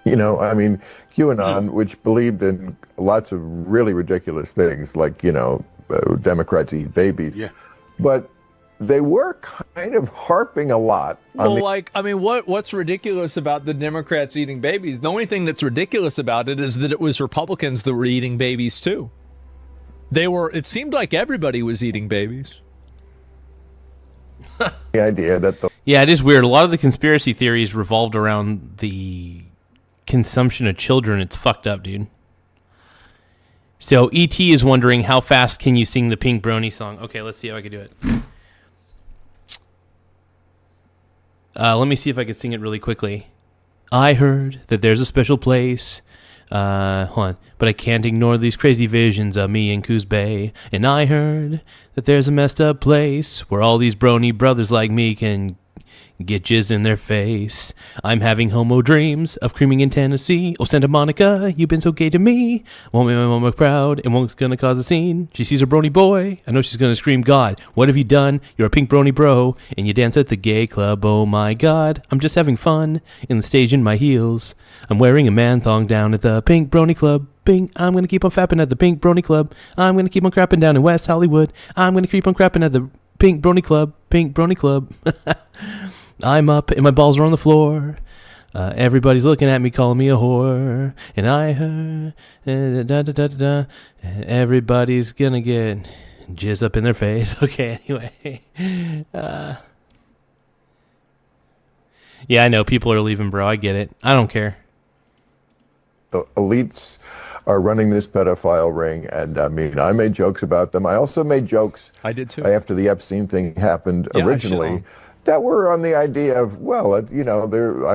You know, I mean, QAnon, which believed in lots of really ridiculous things, like, you know, Democrats eat babies. Yeah. But they were kind of harping a lot on what's ridiculous about the Democrats eating babies? The only thing that's ridiculous about it is that it was Republicans that were eating babies too. It seemed like everybody was eating babies. The idea that yeah, it is weird. A lot of the conspiracy theories revolved around the consumption of children. It's fucked up, dude. So E.T. is wondering, how fast can you sing the Pink Brony song? Okay, let's see how I can do it. Let me see if I can sing it really quickly. I heard that there's a special place. Hold on. But I can't ignore these crazy visions of me in Coos Bay. And I heard that there's a messed up place where all these brony brothers like me can get jizz in their face. I'm having homo dreams of creaming in Tennessee. Oh, Santa Monica, you've been so gay to me. Won't make my mama proud and won't gonna cause a scene. She sees her brony boy. I know she's gonna scream, God, what have you done? You're a pink brony bro, and you dance at the gay club. Oh my God, I'm just having fun in the stage in my heels. I'm wearing a man thong down at the Pink Brony Club. Pink, I'm gonna keep on fapping at the Pink Brony Club. I'm gonna keep on crapping down in West Hollywood. I'm gonna keep on crapping at the Pink Brony Club. Pink Brony Club. I'm up and my balls are on the floor. Everybody's looking at me, calling me a whore. And I heard, everybody's gonna get jizz up in their face. Okay, anyway. Yeah, I know people are leaving, bro. I get it. I don't care. The elites are running this pedophile ring, and I mean, I made jokes about them. I also made jokes. I did too. After the Epstein thing happened originally. That were on the idea of, well, you know,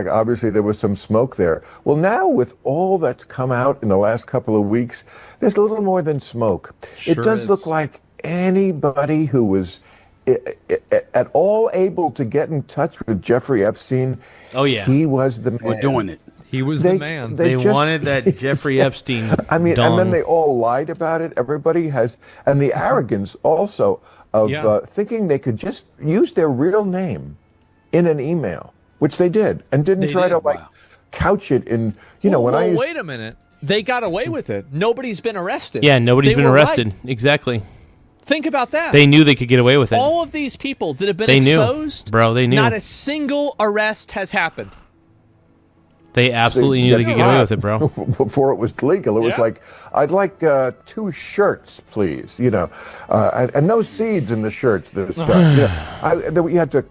obviously there was some smoke there. Well, now with all that's come out in the last couple of weeks, there's a little more than smoke. It does look like anybody who was at all able to get in touch with Jeffrey Epstein, he was the man. We're doing it. He was the man. They wanted that Jeffrey Epstein. I mean, and then they all lied about it. Everybody has, and the arrogance also of thinking they could just use their real name in an email, which they did, and didn't try to couch it in, you know, wait a minute. They got away with it. Nobody's been arrested. Yeah, nobody's been arrested. Right. Exactly. Think about that. They knew they could get away with it. All of these people that have been exposed, bro, they knew. Not a single arrest has happened. They absolutely knew they could get away with it, bro. Before it was legal, it was like, I'd like 2 shirts, please, and no seeds in the shirts. This stuff, you had to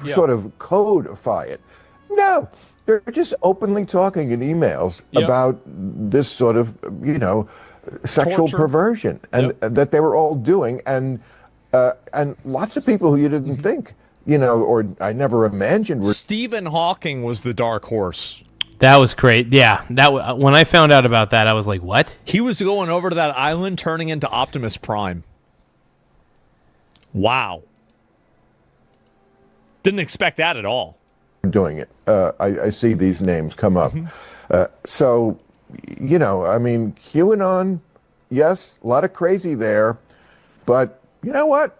sort of codify it. No, they're just openly talking in emails about this sort of, sexual Torture. perversion, and that they were all doing, and lots of people who you didn't think, or I never imagined were. Stephen Hawking was the dark horse. That was great. Yeah, when I found out about that, I was like, "What?" He was going over to that island, turning into Optimus Prime. Wow. Didn't expect that at all. Doing it. I see these names come up. So, QAnon, yes, a lot of crazy there, but you know what?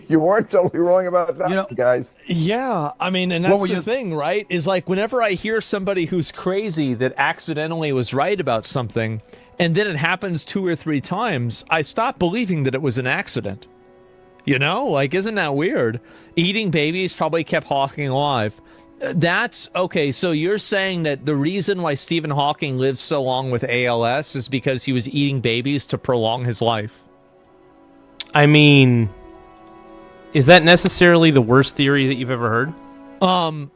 You weren't totally wrong about that, guys. Yeah, and that's the thing, right? Is like whenever I hear somebody who's crazy that accidentally was right about something, and then it happens 2 or 3 times, I stop believing that it was an accident. Isn't that weird? Eating babies probably kept Hawking alive. That's okay. So you're saying that the reason why Stephen Hawking lived so long with ALS is because he was eating babies to prolong his life? Is that necessarily the worst theory that you've ever heard? I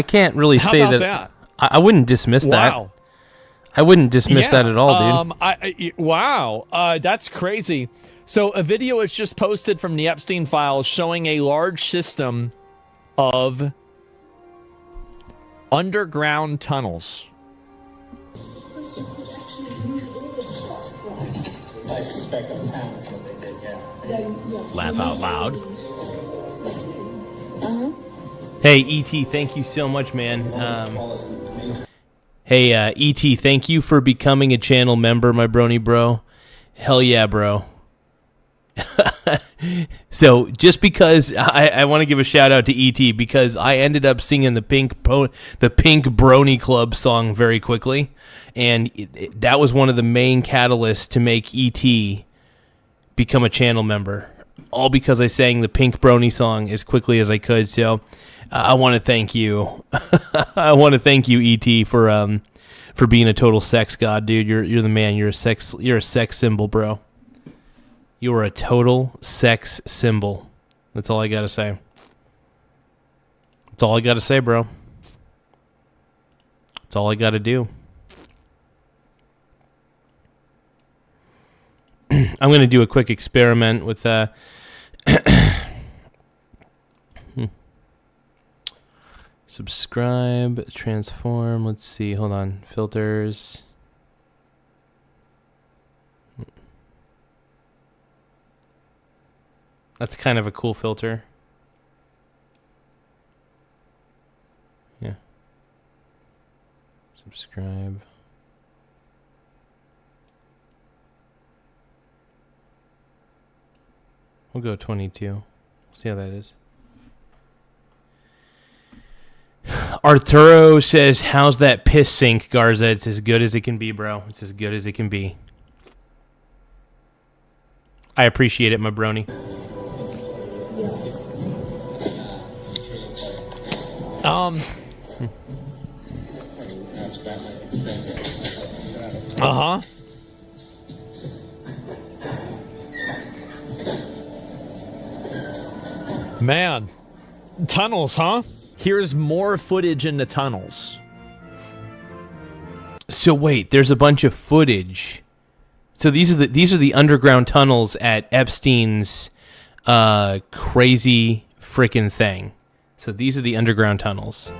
can't really say about that. I wouldn't dismiss that. I wouldn't dismiss that at all, dude. Wow, that's crazy. So a video is just posted from the Epstein files showing a large system of underground tunnels. I suspect I'm what they did, Laugh out loud. Hey, E.T., thank you so much, man. Hey, E.T., thank you for becoming a channel member, my brony bro. Hell yeah, bro. So just because I want to give a shout out to E.T. because I ended up singing the Pink Brony Club song very quickly, and that was one of the main catalysts to make E.T. become a channel member, all because I sang the Pink Brony song as quickly as I could. So I want to thank you. I want to thank you, E.T., for being a total sex god, dude. You're the man. You're a sex symbol, bro. You are a total sex symbol. That's all I gotta say. That's all I gotta say, bro. That's all I gotta do. I'm gonna do a quick experiment with subscribe, transform. Let's see. Hold on. Filters. That's kind of a cool filter. Yeah. Subscribe. We'll go 22. See how that is. Arturo says, how's that piss sink, Garza? It's as good as it can be, bro. It's as good as it can be. I appreciate it, my brony. Man, tunnels, huh? Here's more footage in the tunnels. So wait, there's a bunch of footage. So these are the underground tunnels at Epstein's crazy frickin' thing. So these are the underground tunnels.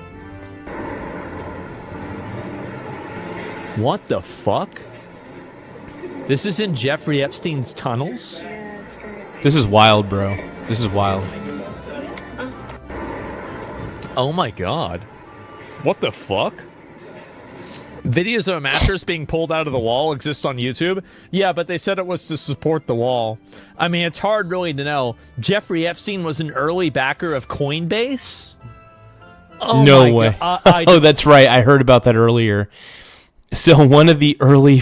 What the fuck? This is in Jeffrey Epstein's tunnels? This is wild, bro. This is wild. Oh my god. What the fuck? Videos of a mattress being pulled out of the wall exist on YouTube? Yeah, but they said it was to support the wall. I mean, it's hard really to know. Jeffrey Epstein was an early backer of Coinbase? Oh no way. Oh, that's right. I heard about that earlier. So one of the early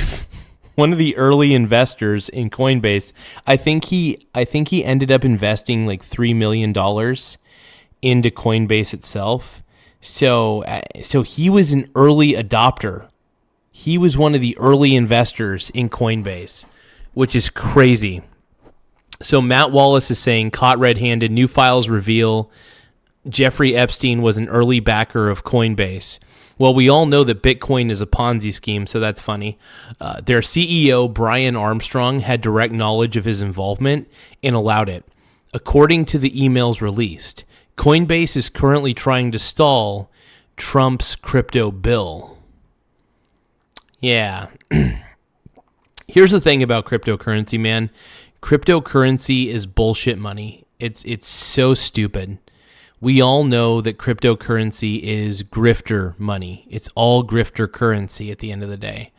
investors in Coinbase, I think he ended up investing like $3 million into Coinbase itself. So he was an early adopter. He was one of the early investors in Coinbase, which is crazy. So Matt Wallace is saying, caught red-handed, new files reveal Jeffrey Epstein was an early backer of Coinbase. Well, we all know that Bitcoin is a Ponzi scheme, so that's funny. Their CEO, Brian Armstrong, had direct knowledge of his involvement and allowed it. According to the emails released, Coinbase is currently trying to stall Trump's crypto bill. Yeah. Here's the thing about cryptocurrency, man. Cryptocurrency is bullshit money. It's so stupid. We all know that cryptocurrency is grifter money. It's all grifter currency at the end of the day.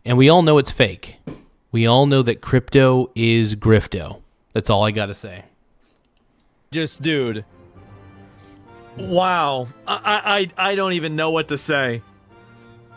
And we all know it's fake. We all know that crypto is grifto. That's all I got to say. Just, dude. Wow. I don't even know what to say.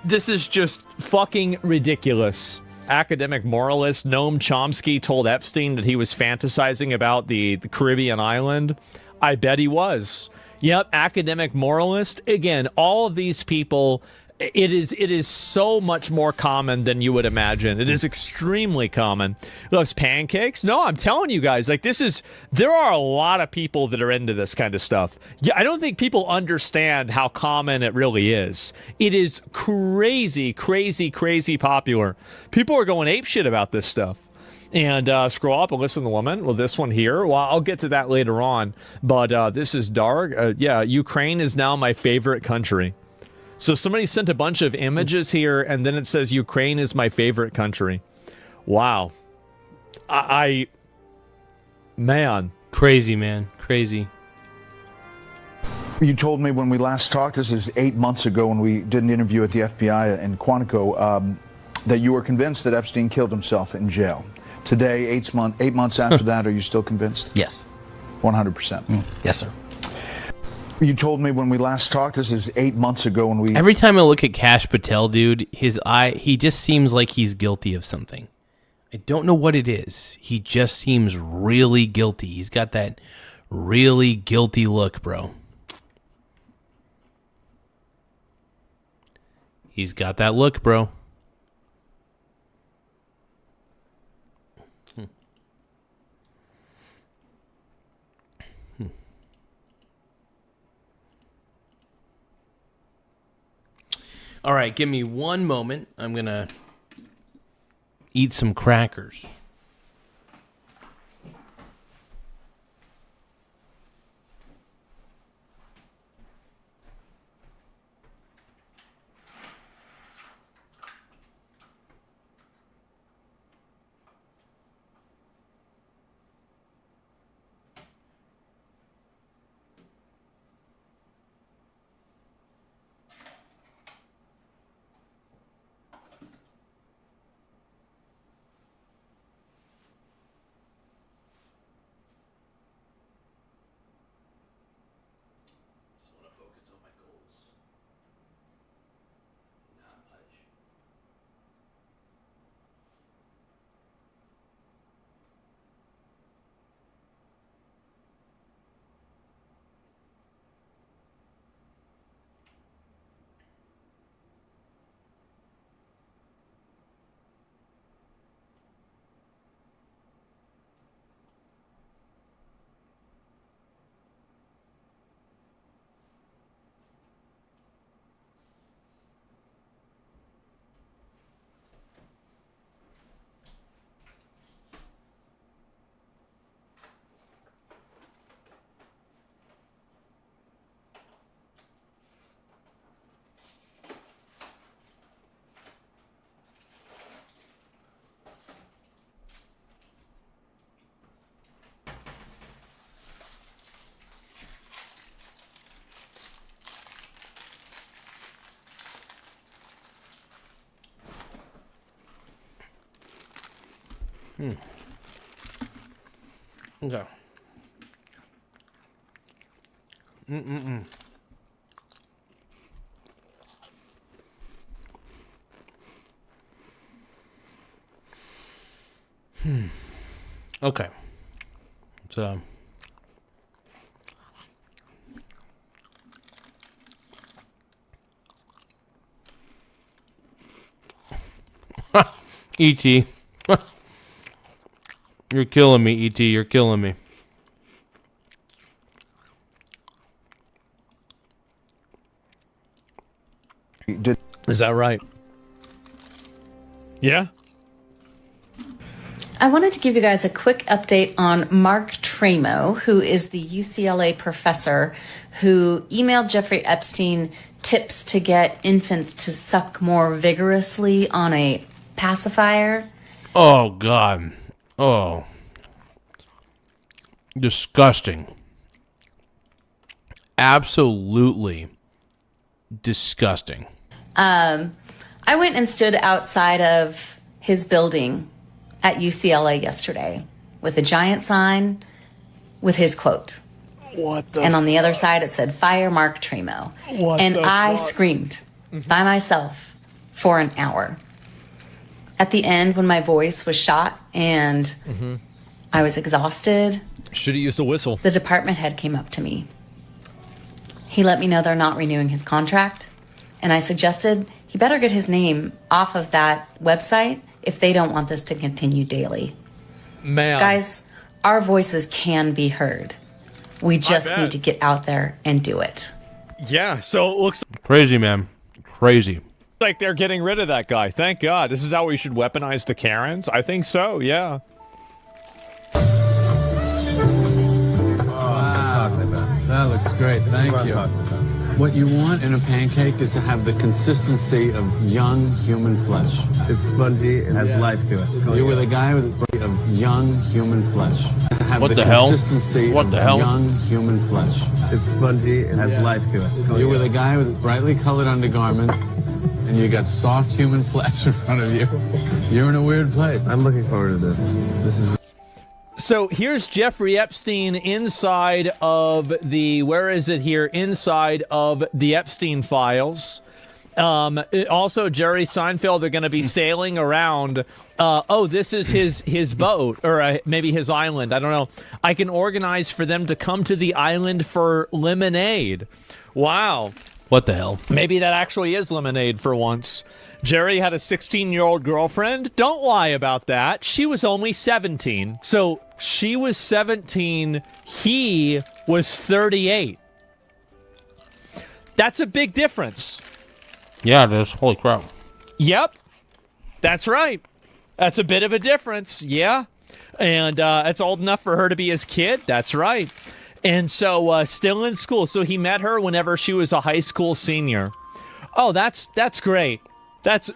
This is just fucking ridiculous. Academic moralist Noam Chomsky told Epstein that he was fantasizing about the Caribbean island. I bet he was. Yep, academic moralist. Again, all of these people, it is so much more common than you would imagine. It is extremely common. Those pancakes? No, I'm telling you guys, like there are a lot of people that are into this kind of stuff. Yeah, I don't think people understand how common it really is. It is crazy, crazy, crazy popular. People are going apeshit about this stuff. And scroll up and listen to the woman. Well, this one here, well, I'll get to that later on. But this is dark. Yeah, Ukraine is now my favorite country. So somebody sent a bunch of images here, and then it says Ukraine is my favorite country. Wow. Man. Crazy, man. Crazy. You told me when we last talked, this is 8 months ago when we did an interview at the FBI in Quantico, that you were convinced that Epstein killed himself in jail. Today, 8 months after that, are you still convinced? Yes. 100%? Yes, sir. You told me when we last talked, this is 8 months ago when we... Every time I look at Kash Patel, dude, he just seems like he's guilty of something. I don't know what it is. He just seems really guilty. He's got that really guilty look, bro. He's got that look, bro. All right, give me one moment. I'm going to eat some crackers. Okay. Okay. So E.T. You're killing me, E.T. You're killing me. Is that right? Yeah. I wanted to give you guys a quick update on Mark Tremo, who is the UCLA professor who emailed Jeffrey Epstein tips to get infants to suck more vigorously on a pacifier. Oh, God. Oh. Disgusting. Absolutely disgusting. I went and stood outside of his building at UCLA yesterday with a giant sign with his quote. What the And on the other side it said, "Fire Mark Tremo." What and the I fuck? screamed by myself for an hour. At the end, when my voice was shot and I was exhausted, Should have used a whistle. the department head came up to me. He let me know they're not renewing his contract, and I suggested he better get his name off of that website if they don't want this to continue daily. Man. Guys, our voices can be heard. We just bet. need to get out there and do it. Yeah, so it looks Crazy, man. Crazy. like they're getting rid of that guy. Thank God. This is how we should weaponize the Karens? I think so, yeah. That looks great. Thank you. What you want in a pancake is to have the consistency of young human flesh. It's spongy. It has life to it. You were the guy with of young human flesh. Have What the hell? Consistency What of the hell? Young human flesh. It's spongy. It has life to it. You were the guy with brightly colored undergarments, and you got soft human flesh in front of you. You're in a weird place. I'm looking forward to this. This is. So here's Jeffrey Epstein inside of the, where is it here? Inside of the Epstein files. Also, Jerry Seinfeld are going to be sailing around. This is his boat, or maybe his island. I don't know. I can organize for them to come to the island for lemonade. Wow. What the hell? Maybe that actually is lemonade for once. Jerry had a 16-year-old girlfriend. Don't lie about that. She was only 17. So she was 17. He was 38. That's a big difference. Yeah, it is. Holy crap. Yep. That's right. That's a bit of a difference. Yeah. And it's old enough for her to be his kid. That's right. And so still in school. So he met her whenever she was a high school senior. Oh, that's great.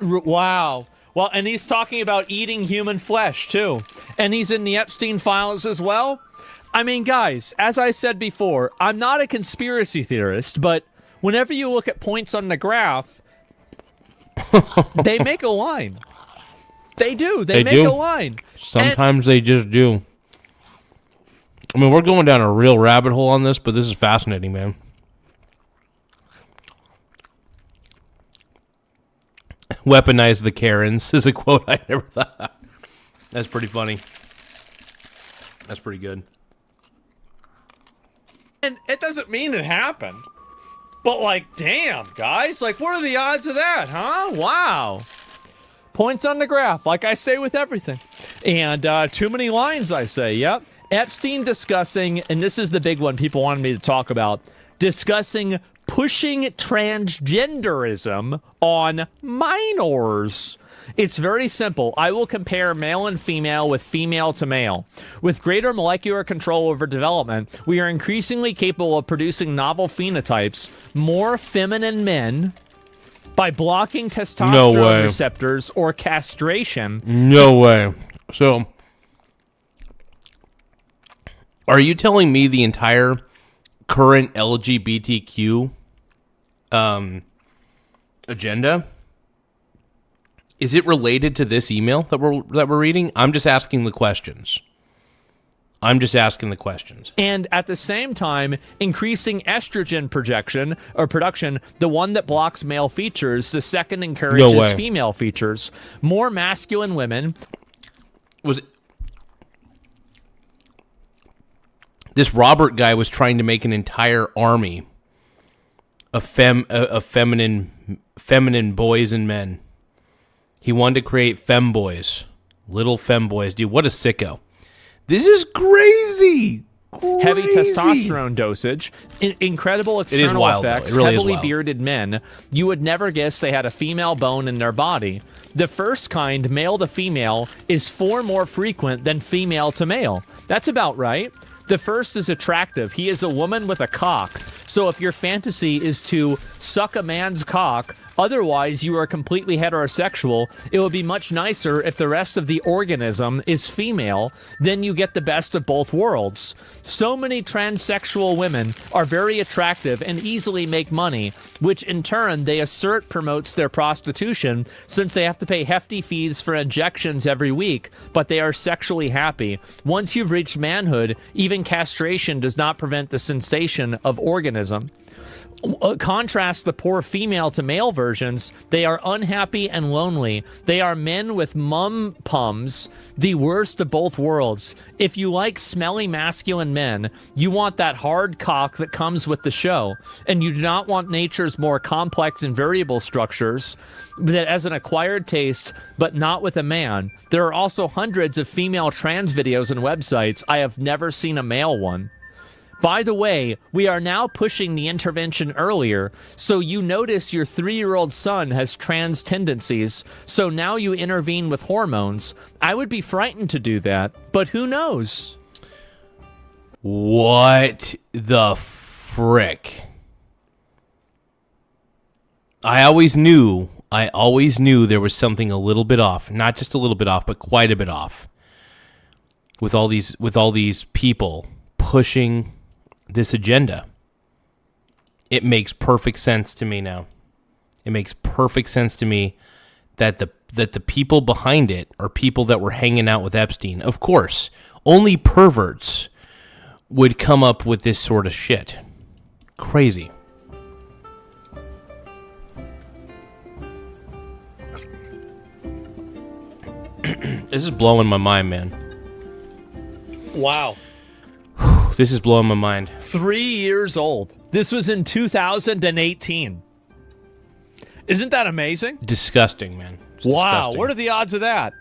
Wow. Well, and he's talking about eating human flesh, too. And he's in the Epstein files as well. I mean, guys, as I said before, I'm not a conspiracy theorist, but whenever you look at points on the graph, they make a line. They do. They make a line. Sometimes they just do. I mean, we're going down a real rabbit hole on this, but this is fascinating, man. Weaponize the Karens is a quote I never thought. That's pretty funny. That's pretty good. And it doesn't mean it happened. But, like, damn, guys. Like, what are the odds of that, huh? Wow. Points on the graph, like I say with everything. And too many lines, I say. Yep. Epstein discussing, and this is the big one people wanted me to talk about, discussing pushing transgenderism on minors. It's very simple. I will compare male and female with female to male. With greater molecular control over development, we are increasingly capable of producing novel phenotypes, more feminine men, by blocking testosterone receptors or castration. No way. So, are you telling me the entire current LGBTQ agenda, is it related to this email that we're reading? I'm just asking the questions. And at the same time, increasing estrogen production, the one that blocks male features, the second encourages female features. More masculine women. This Robert guy was trying to make an entire army of feminine boys and men. He wanted to create femboys, little femboys. Dude, what a sicko. This is crazy. Heavy testosterone dosage, incredible external wild, effects, though. It really is heavily wild. bearded men. You would never guess they had a female bone in their body. The first kind, male to female, is 4 more frequent than female to male. That's about right. The first is attractive. He is a woman with a cock. So if your fantasy is to suck a man's cock, otherwise you are completely heterosexual, it would be much nicer if the rest of the organism is female. Then you get the best of both worlds. So many transsexual women are very attractive and easily make money, which in turn they assert promotes their prostitution, since they have to pay hefty fees for injections every week, but they are sexually happy. Once you've reached manhood, even castration does not prevent the sensation of organism. Contrast the poor female to male versions. They are unhappy and lonely. They are men with mum pums, the worst of both worlds. If you like smelly masculine men, you want that hard cock that comes with the show, and you do not want nature's more complex and variable structures that as an acquired taste, but not with a man. There are also hundreds of female trans videos and websites. I have never seen a male one. By the way, we are now pushing the intervention earlier, so you notice your 3-year-old son has trans tendencies, so now you intervene with hormones. I would be frightened to do that, but who knows? What the frick? I always knew there was something a little bit off. Not just a little bit off, but quite a bit off. With all these people pushing this agenda. It makes perfect sense to me now. It makes perfect sense to me that the people behind it are people that were hanging out with Epstein. Of course, only perverts would come up with this sort of shit. Crazy. This is blowing my mind, man. Wow. This is blowing my mind. 3 years old. This was in 2018. Isn't that amazing? Disgusting, man. It's wow. disgusting. What are the odds of that?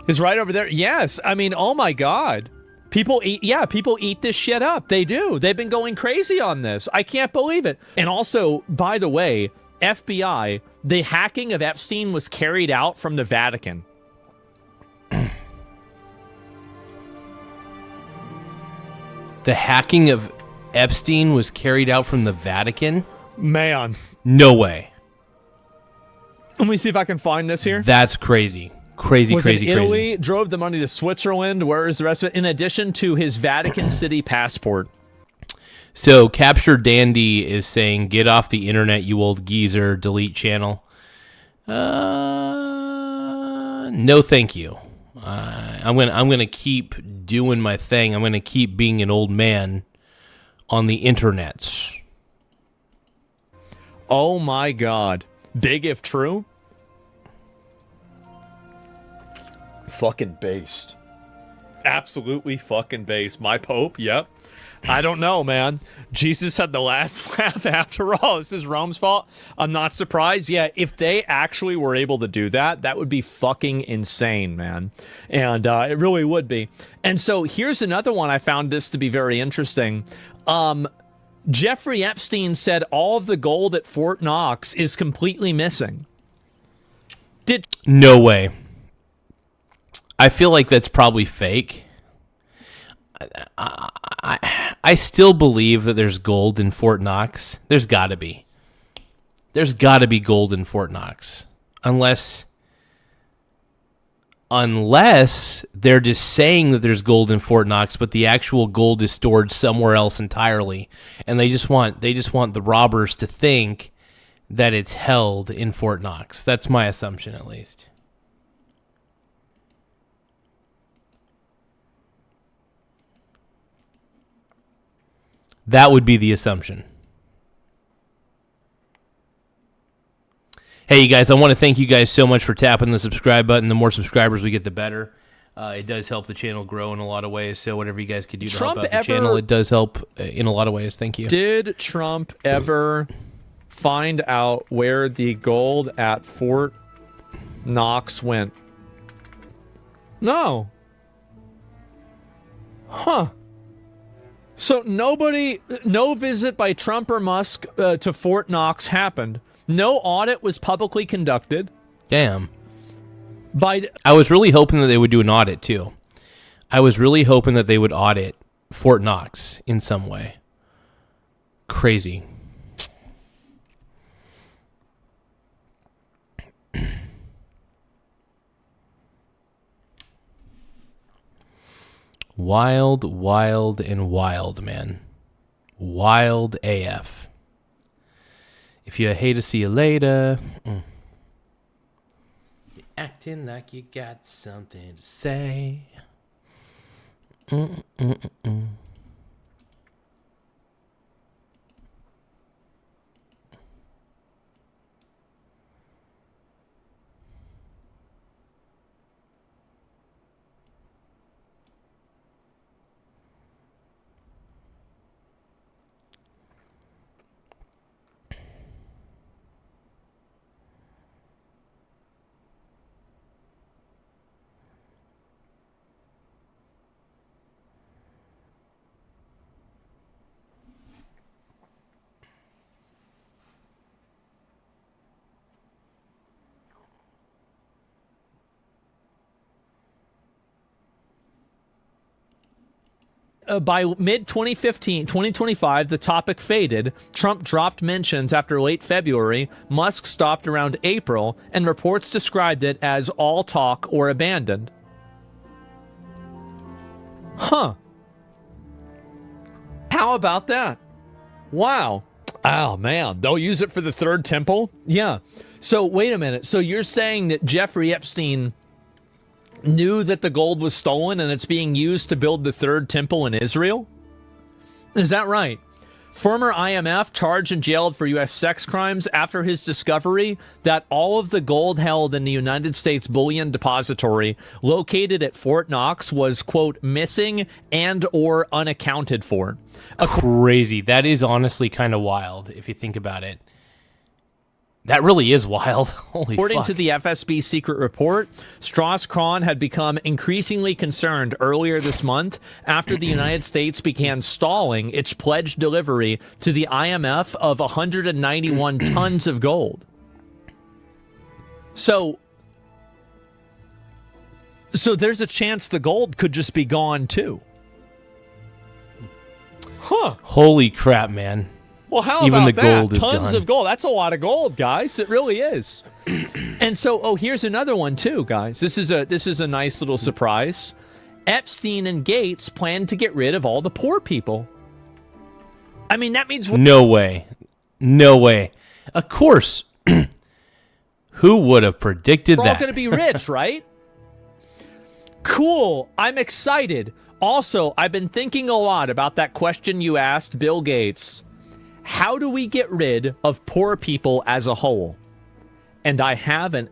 Is right over there. Yes. I mean, oh my God. People eat this shit up. They do. They've been going crazy on this. I can't believe it. And also, by the way, FBI, the hacking of Epstein was carried out from the Vatican. The hacking of Epstein was carried out from the Vatican? Man. No way. Let me see if I can find this here. That's crazy. Crazy. Italy, drove the money to Switzerland. Where is the rest of it? In addition to his Vatican City passport. So, Capture Dandy is saying, get off the internet, you old geezer, delete channel. No, thank you. I'm gonna keep doing my thing. I'm gonna keep being an old man on the internets. Oh my God. Big if true? Fucking based. Absolutely fucking based. My Pope, yep. I don't know, man. Jesus had the last laugh after all. This is Rome's fault. I'm not surprised. Yeah, if they actually were able to do that, that would be fucking insane, man. And it really would be. And so here's another one. I found this to be very interesting. Jeffrey Epstein said all of the gold at Fort Knox is completely missing. No way. I feel like that's probably fake. I still believe that there's gold in Fort Knox. There's got to be. There's got to be gold in Fort Knox. Unless they're just saying that there's gold in Fort Knox, but the actual gold is stored somewhere else entirely. And they just want the robbers to think that it's held in Fort Knox. That's my assumption, at least. That would be the assumption. Hey, you guys, I want to thank you guys so much for tapping the subscribe button. The more subscribers we get, the better. It does help the channel grow in a lot of ways, so whatever you guys could do to help out the channel, it does help in a lot of ways. Thank you. Did Trump ever find out where the gold at Fort Knox went, no. Huh. So no visit by Trump or Musk to Fort Knox happened. No audit was publicly conducted. Damn. I was really hoping that they would do an audit too. I was really hoping that they would audit Fort Knox in some way. Crazy. Wild, wild, and wild, man. Wild AF. If you hate to see you later. You're acting like you got something to say. By mid-2025, the topic faded. Trump dropped mentions after late February. Musk stopped around April, and reports described it as all talk or abandoned. Huh. How about that? Wow. Oh, man. They'll use it for the third temple? Yeah. So, wait a minute. So, you're saying that Jeffrey Epstein knew that the gold was stolen and it's being used to build the third temple in Israel? Is that right? Former IMF charged and jailed for U.S. sex crimes after his discovery that all of the gold held in the United States Bullion Depository located at Fort Knox was, quote, missing and or unaccounted for. Crazy. That is honestly kind of wild if you think about it. That really is wild. Holy According fuck. to the FSB secret report, Strauss-Kahn had become increasingly concerned earlier this month after the United States began stalling its pledged delivery to the IMF of 191 tons of gold. So there's a chance the gold could just be gone too. Huh. Holy crap, man. Well, how Even about the that? gold is Tons gone. of gold. That's a lot of gold, guys. It really is. And so, here's another one too, guys. This is a nice little surprise. Epstein and Gates plan to get rid of all the poor people. I mean, that means No way. No way. Of course. Who would have predicted we're all that? going to be rich, right? Cool. I'm excited. Also, I've been thinking a lot about that question you asked Bill Gates. How do we get rid of poor people as a whole? And I haven't.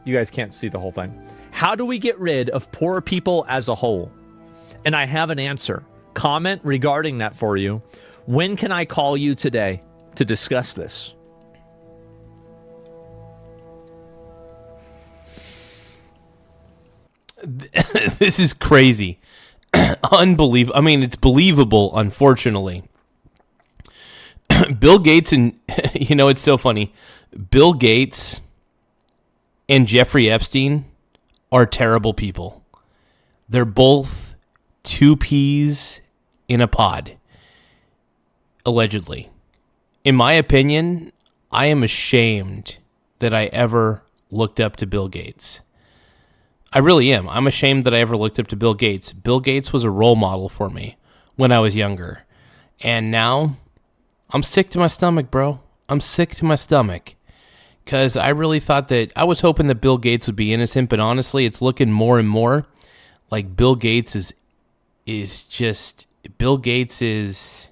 You guys can't see the whole thing. How do we get rid of poor people as a whole? And I have an answer. Comment regarding that for you. When can I call you today to discuss this? This is crazy. Unbelievable. I mean, it's believable, unfortunately. Bill Gates and, it's so funny. Bill Gates and Jeffrey Epstein are terrible people. They're both two peas in a pod, allegedly. In my opinion, I am ashamed that I ever looked up to Bill Gates. I really am. I'm ashamed that I ever looked up to Bill Gates. Bill Gates was a role model for me when I was younger. And now I'm sick to my stomach, bro. I'm sick to my stomach. Because I really thought that, I was hoping that Bill Gates would be innocent, but honestly, it's looking more and more like Bill Gates is just, Bill Gates is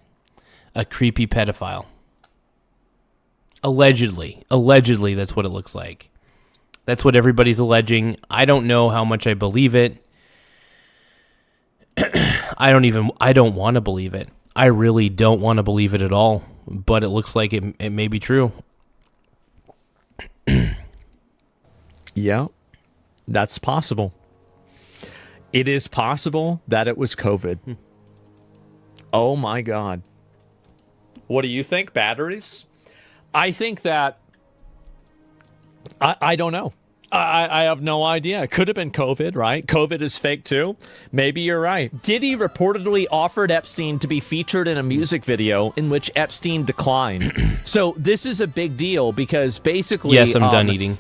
a creepy pedophile. Allegedly, that's what it looks like. That's what everybody's alleging. I don't know how much I believe it. I don't want to believe it. I really don't want to believe it at all, but it looks like it may be true. Yeah, that's possible. It is possible that it was COVID. Oh my God. What do you think? Batteries? I think that I don't know. I have no idea. It could have been COVID, right? COVID is fake too. Maybe you're right. Diddy reportedly offered Epstein to be featured in a music video in which Epstein declined. So this is a big deal because basically... Yes, I'm done eating.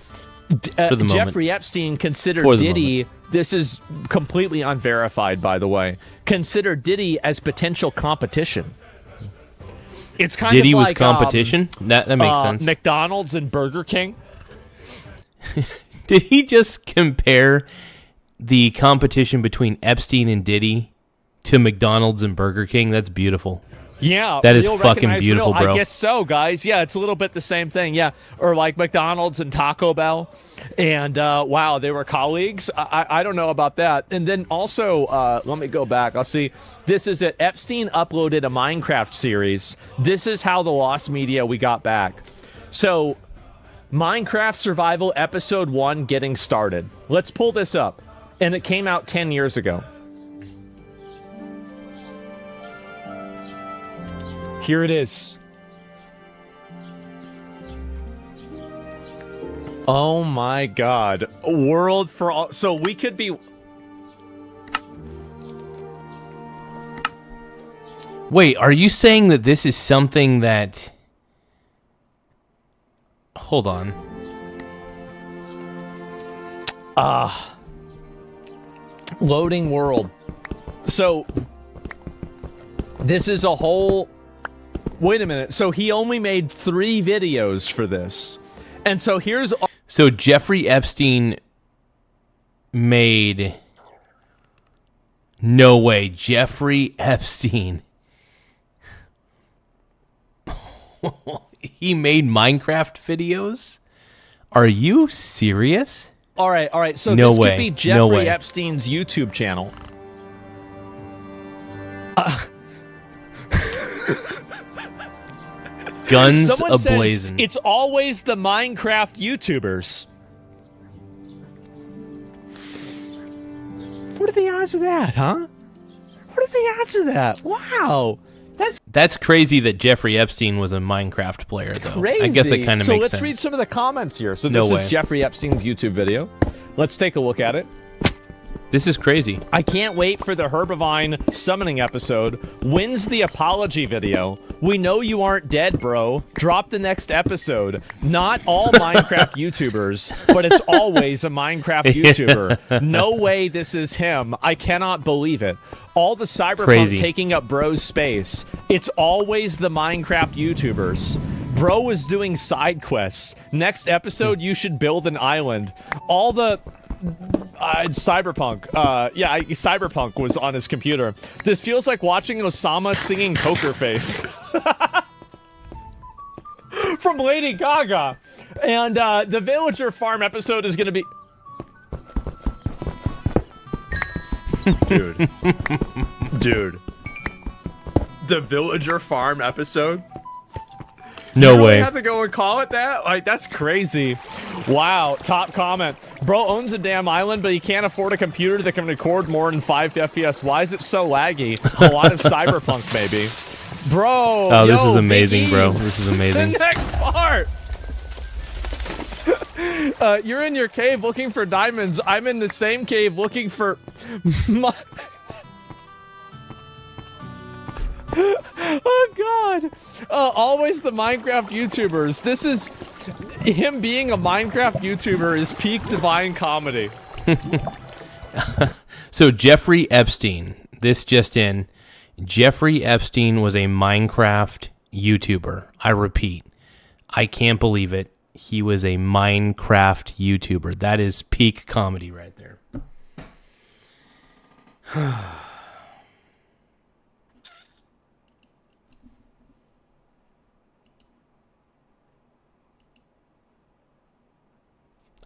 For the moment. Jeffrey Epstein considered For the Diddy... moment. This is completely unverified, by the way. Considered Diddy as potential competition. It's kind Diddy of was like, competition? That makes sense. McDonald's and Burger King. Did he just compare the competition between Epstein and Diddy to McDonald's and Burger King? That's beautiful. Yeah. That is real fucking recognized beautiful, real. bro. I guess so, guys. Yeah, it's a little bit the same thing. Yeah. Or like McDonald's and Taco Bell. And wow, they were colleagues. I don't know about that. And then also, let me go back. I'll see. This is it. Epstein uploaded a Minecraft series. This is how the lost media we got back. So, Minecraft Survival Episode 1 getting started. Let's pull this up. And it came out 10 years ago. Here it is. Oh my God. World for all. So we could be... Wait, are you saying that this is something that... Hold on. Loading world. So this is a whole... Wait a minute. So he only made 3 videos for this. And so here's... So Jeffrey Epstein made... No way. Jeffrey Epstein. He made Minecraft videos? Are you serious? All right. So No this way. could be No Jeffrey way. Epstein's YouTube channel. Guns Someone ablazing. says it's always the Minecraft YouTubers. What are the odds of that, huh? What are the odds of that? Wow. That's crazy that Jeffrey Epstein was a Minecraft player, though. Crazy. I guess that kind of so makes let's sense. read some of the comments here. So No this way. is Jeffrey Epstein's YouTube video. Let's take a look at it. This is crazy. I can't wait for the Herbivine summoning episode. When's the apology video? We know you aren't dead, bro. Drop the next episode. Not all Minecraft YouTubers, but it's always a Minecraft YouTuber. No way this is him. I cannot believe it. All the cyberpunk Crazy. taking up bro's space. It's always the Minecraft YouTubers. Bro is doing side quests. Next episode, you should build an island. All the... Cyberpunk. Cyberpunk was on his computer. This feels like watching Osama singing Poker Face. From Lady Gaga. And the Villager Farm episode is going to be... Dude. The Villager Farm episode? No you really way. have to go and call it that? Like, that's crazy. Wow. Top comment. Bro owns a damn island, but he can't afford a computer that can record more than 5 FPS. Why is it so laggy? A lot of cyberpunk, maybe. Bro. Oh, this yo, is amazing, Big E. bro. This is amazing. The next part. You're in your cave looking for diamonds. I'm in the same cave looking for... Oh God! Always the Minecraft YouTubers. This is him being a Minecraft YouTuber is peak divine comedy. So Jeffrey Epstein, this just in, Jeffrey Epstein was a Minecraft YouTuber. I repeat, I can't believe it. He was a Minecraft YouTuber. That is peak comedy right there.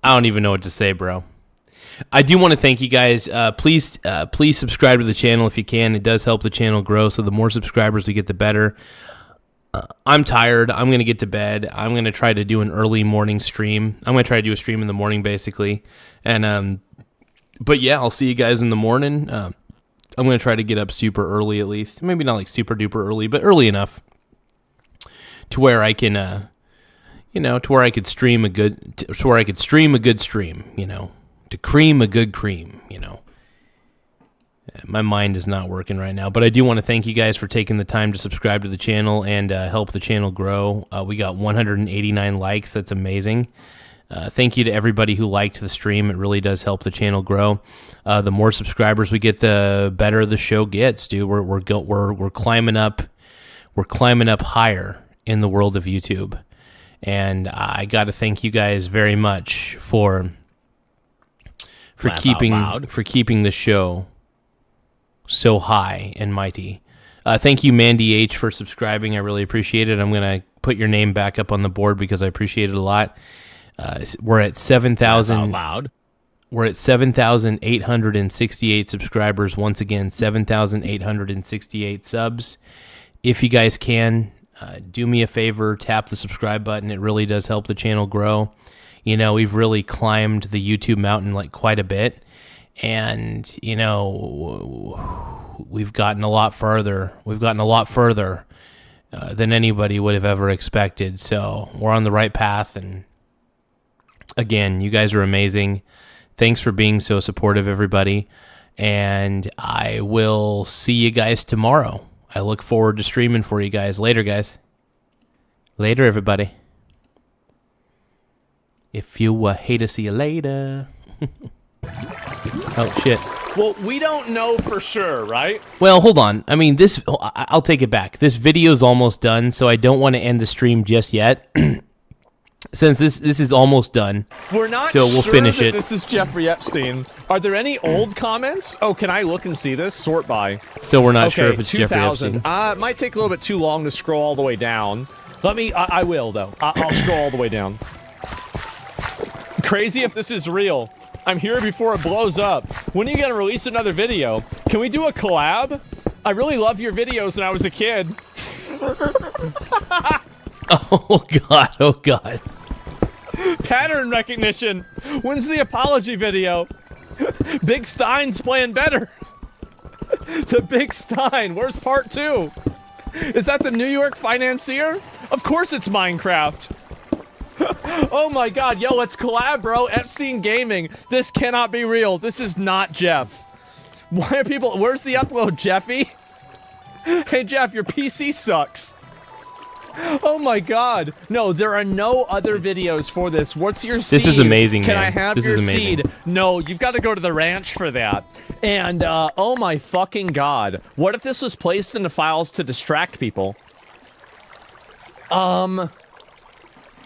I don't even know what to say, bro. I do want to thank you guys. Please subscribe to the channel if you can. It does help the channel grow. So the more subscribers we get, the better. I'm tired. I'm going to get to bed. I'm going to try to do an early morning stream. I'm going to try to do a stream in the morning, basically. And, but yeah, I'll see you guys in the morning. I'm going to try to get up super early at least. Maybe not like super duper early, but early enough to where I can, to where I could stream a good stream, to cream a good cream, My mind is not working right now, but I do want to thank you guys for taking the time to subscribe to the channel and help the channel grow. We got 189 likes. That's amazing. Thank you to everybody who liked the stream. It really does help the channel grow. The more subscribers we get, the better the show gets, dude. We're climbing up. We're climbing up higher in the world of YouTube, and I got to thank you guys very much for keeping the show so high and mighty. Thank you, Mandy H, for subscribing. I really appreciate it. I'm going to put your name back up on the board because I appreciate it a lot. We're at 7,000. We're at 7,868 subscribers. Once again, 7,868 subs. If you guys can, do me a favor, tap the subscribe button. It really does help the channel grow. We've really climbed the YouTube mountain like quite a bit. And, we've gotten a lot further. We've gotten a lot further than anybody would have ever expected. So we're on the right path. And again, you guys are amazing. Thanks for being so supportive, everybody. And I will see you guys tomorrow. I look forward to streaming for you guys. Later, guys. Later, everybody. If you hate to see you later. Oh, shit. Well, we don't know for sure, right? Well, hold on. I mean, I'll take it back. This video's almost done, so I don't want to end the stream just yet. Since this is almost done. We're not so we'll sure finish that it. This is Jeffrey Epstein. Are there any old comments? Oh, can I look and see this? Sort by. So we're not sure if it's Jeffrey 2000. Epstein. It might take a little bit too long to scroll all the way down. I will, though. I'll scroll all the way down. Crazy if this is real. I'm here before it blows up. When are you going to release another video? Can we do a collab? I really love your videos when I was a kid. Oh, God. Oh, God. Pattern recognition. When's the apology video? Big Stein's playing better. The Big Stein. Where's part 2? Is that the New York financier? Of course it's Minecraft. Oh my God. Yo, let's collab, bro. Epstein Gaming. This cannot be real. This is not Jeff. Why are people... Where's the upload, Jeffy? Hey, Jeff, your PC sucks. Oh my God. No, there are no other videos for this. What's your seed? This is amazing, Can man. I have this your is amazing. seed? No, you've got to go to the ranch for that. And, oh my fucking God. What if this was placed into files to distract people?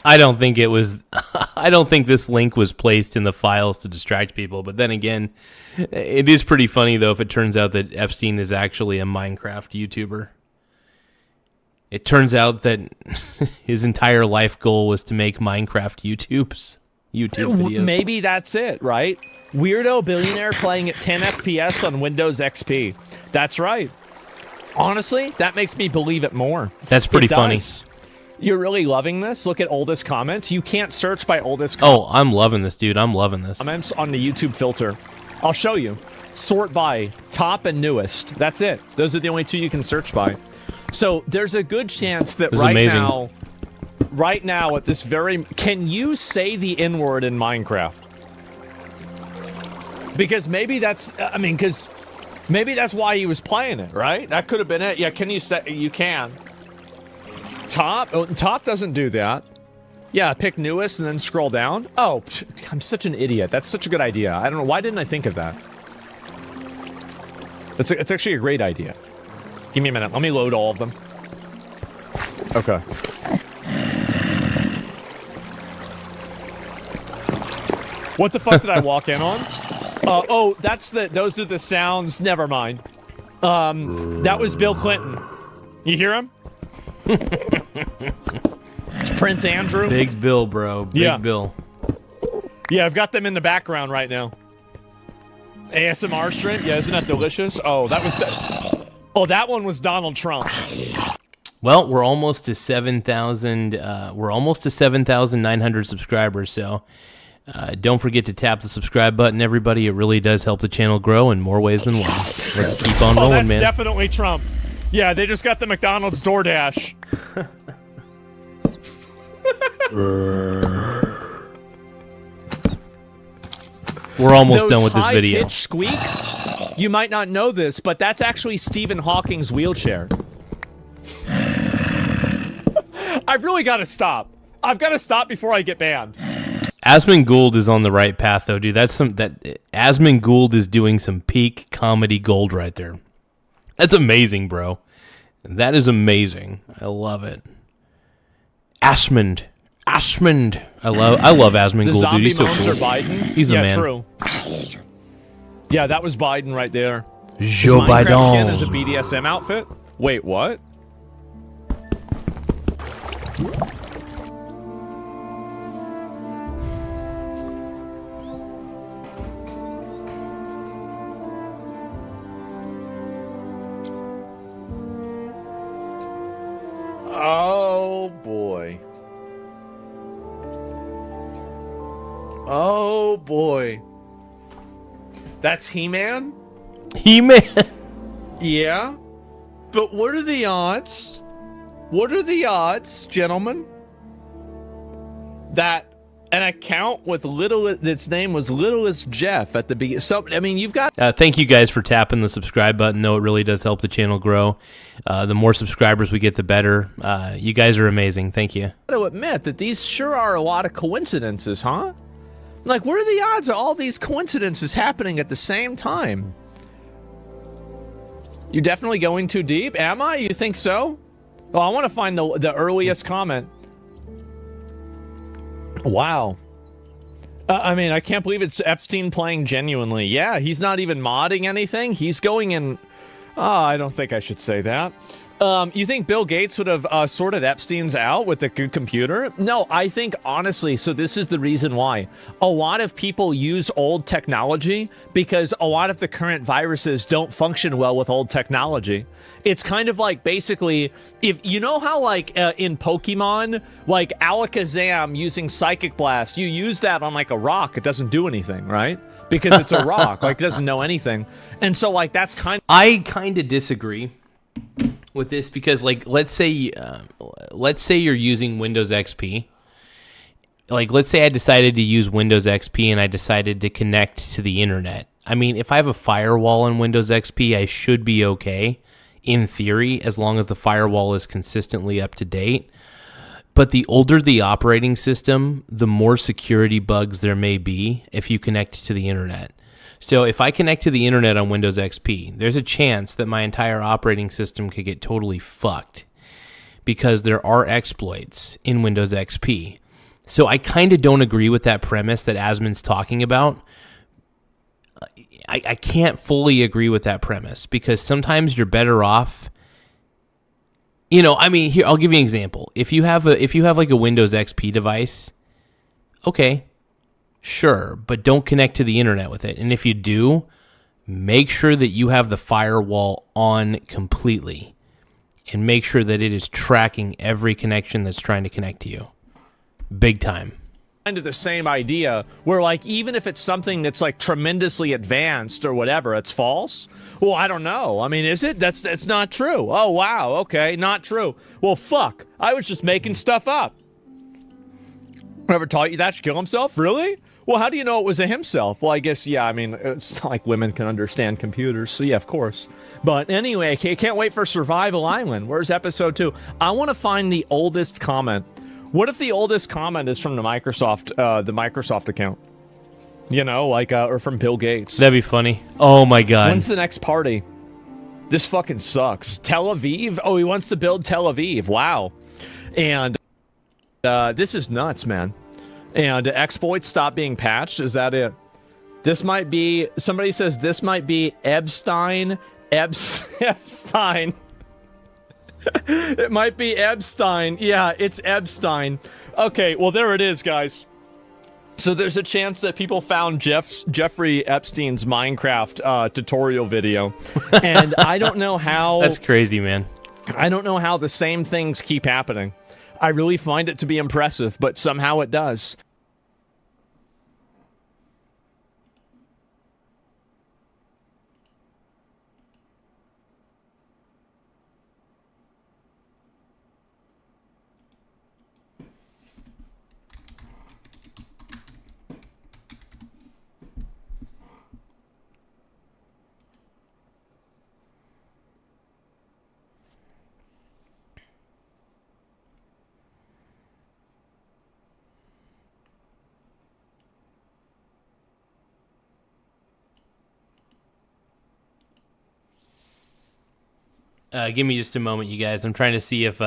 I don't think it was. I don't think this link was placed in the files to distract people. But then again, it is pretty funny, though, if it turns out that Epstein is actually a Minecraft YouTuber. It turns out that his entire life goal was to make Minecraft YouTube videos. Maybe that's it, right? Weirdo billionaire playing at 10 FPS on Windows XP. That's right. Honestly, that makes me believe it more. That's pretty funny. You're really loving this? Look at oldest comments. You can't search by oldest comments. Oh, I'm loving this, dude. I'm loving this. Comments on the YouTube filter. I'll show you. Sort by top and newest. That's it. Those are the only two you can search by. So there's a good chance that right now at this very... Can you say the N-word in Minecraft? Because maybe that's... because maybe that's why he was playing it, right? That could have been it. Yeah, can you say... You can. Top? Oh, top doesn't do that. Yeah, pick newest and then scroll down. Oh, I'm such an idiot. That's such a good idea. I don't know. Why didn't I think of that? It's actually a great idea. Give me a minute. Let me load all of them. Okay. What the fuck did I walk in on? Oh, those are the sounds. Never mind. That was Bill Clinton. You hear him? It's Prince Andrew. Big Bill, bro. Big Bill. Yeah, I've got them in the background right now. ASMR stream? Yeah, isn't that delicious? Oh, that was... Oh, that one was Donald Trump. Well, we're almost to 7,000. We're almost to 7,900 subscribers. So don't forget to tap the subscribe button, everybody. It really does help the channel grow in more ways than one. Let's keep on rolling, that's man. Definitely Trump. Yeah, they just got the McDonald's DoorDash. We're almost done with this video. Those high-pitched squeaks, you might not know this, but that's actually Stephen Hawking's wheelchair. I've really got to stop. I've got to stop before I get banned. Asmund Gould is on the right path, though, dude. Asmund Gould is doing some peak comedy gold right there. That's amazing, bro. That is amazing. I love it. Asmund. I love Asmund Gould, dude. He's so cool. Are Biden? He's the man. True. Yeah, that was Biden right there. Joe Minecraft Biden. Skin is a BDSM outfit? Wait, what? Oh boy. Oh boy. That's He-Man? He-Man? Yeah. But what are the odds? What are the odds, gentlemen, that an account with its name was Littlest Jeff at the beginning? So, I mean, you've got... Thank you guys for tapping the subscribe button, though. It really does help the channel grow. The more subscribers we get, the better. You guys are amazing. Thank you. to admit that these sure are a lot of coincidences, huh? Like, what are the odds of all these coincidences happening at the same time? You're definitely going too deep? Am I? You think so? Well, I want to find the earliest comment. Wow. I mean, I can't believe it's Epstein playing genuinely. Yeah, he's not even modding anything. He's going in... Oh, I don't think I should say that. You think Bill Gates would have sorted Epstein's out with a good computer? No, I think, honestly, so this is the reason why. A lot of people use old technology because a lot of the current viruses don't function well with old technology. It's kind of like, basically, if you know how, like, in Pokemon, like, Alakazam using Psychic Blast, you use that on, like, a rock, it doesn't do anything, right? Because it's a rock, like, it doesn't know anything. And so, like, that's kind of... I kind of disagree with this because, like, let's say you're using Windows XP. Like, let's say I decided to use Windows XP and I decided to connect to the internet. I mean, if I have a firewall on Windows XP, I should be okay, in theory, as long as the firewall is consistently up to date. But the older the operating system, the more security bugs there may be if you connect to the internet. So if I connect to the internet on Windows XP, there's a chance that my entire operating system could get totally fucked because there are exploits in Windows XP. So I kind of don't agree with that premise that Asmund's talking about. I can't fully agree with that premise because sometimes you're better off. You know, I mean, here, I'll give you an example. If you have like a Windows XP device, okay, sure, but don't connect to the internet with it. And if you do, make sure that you have the firewall on completely and make sure that it is tracking every connection that's trying to connect to you. Big time. Kind of the same idea where, like, even if it's something that's like tremendously advanced or whatever, it's false. Well, I don't know. I mean, is it? That's not true. Oh, wow. Okay, not true. Well, fuck. I was just making stuff up. Whoever taught you that should kill himself? Really? Well, how do you know it was a himself? Well, I guess, yeah, I mean, it's not like women can understand computers, so yeah, of course. But anyway, I can't wait for Survival Island. Where's episode 2? I want to find the oldest comment. What if the oldest comment is from the Microsoft account? You know, like, or from Bill Gates. That'd be funny. Oh my God. When's the next party? This fucking sucks. Tel Aviv? Oh, he wants to build Tel Aviv. Wow. And this is nuts, man. And exploits stop being patched. Is that it? This might be, somebody says this might be Epstein. Epstein. It might be Epstein. Yeah, it's Epstein. Okay, well, there it is, guys. So there's a chance that people found Jeffrey Epstein's Minecraft tutorial video. And I don't know how... That's crazy, man. I don't know how the same things keep happening. I really find it to be impressive, but somehow it does. Give me just a moment, you guys. I'm trying to see if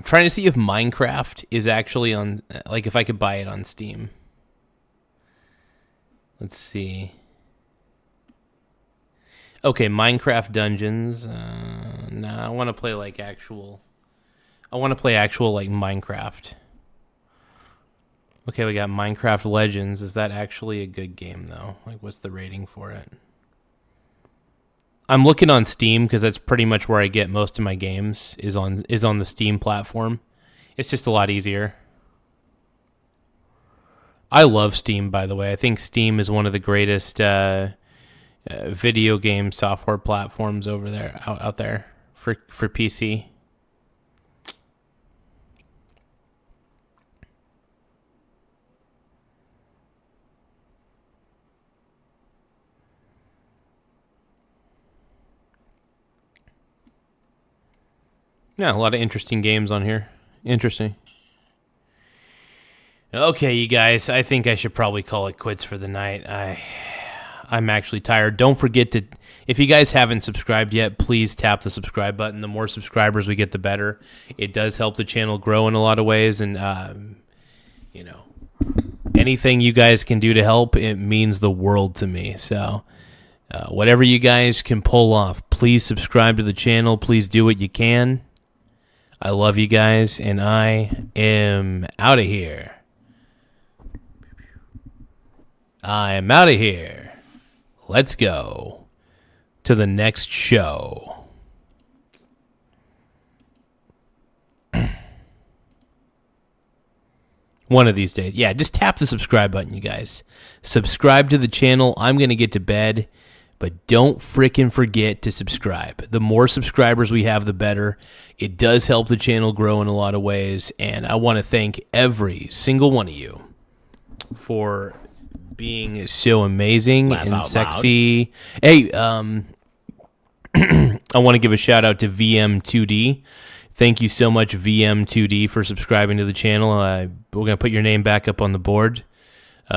Minecraft is actually on, like, if I could buy it on Steam. Let's see. Okay, Minecraft Dungeons. Nah, I want to play like actual like Minecraft. Okay, we got Minecraft Legends. Is that actually a good game though? Like, what's the rating for it? I'm looking on Steam because that's pretty much where I get most of my games, is on the Steam platform. It's just a lot easier. I love Steam, by the way. I think Steam is one of the greatest video game software platforms over there, out there for PC. Yeah, a lot of interesting games on here. Interesting. Okay, you guys, I think I should probably call it quits for the night. I'm actually tired. Don't forget to, if you guys haven't subscribed yet, please tap the subscribe button. The more subscribers we get, the better. It does help the channel grow in a lot of ways, and you know, anything you guys can do to help, it means the world to me. So whatever you guys can pull off, please subscribe to the channel. Please do what you can. I love you guys, and I am out of here. I am out of here. Let's go to the next show. One of these days. Yeah, just tap the subscribe button, you guys. Subscribe to the channel. I'm going to get to bed, but don't frickin' forget to subscribe. The more subscribers we have, the better. It does help the channel grow in a lot of ways, and I want to thank every single one of you for being so amazing and sexy. Hey, I want to give a shout out to VM2D. Thank you so much, VM2D, for subscribing to the channel. We're going to put your name back up on the board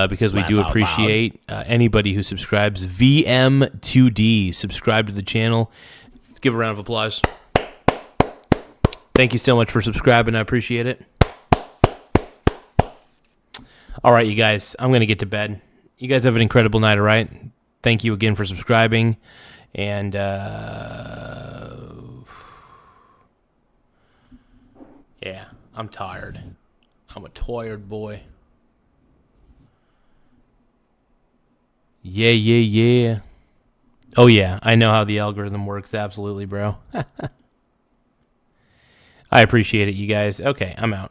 because we do appreciate anybody who subscribes. VM2D, subscribe to the channel. Let's give a round of applause. Thank you so much for subscribing. I appreciate it. All right, you guys, I'm going to get to bed. You guys have an incredible night, all right? Thank you again for subscribing. And yeah, I'm tired. I'm a tired boy. Yeah. Oh, yeah, I know how the algorithm works. Absolutely, bro. I appreciate it, you guys. Okay, I'm out.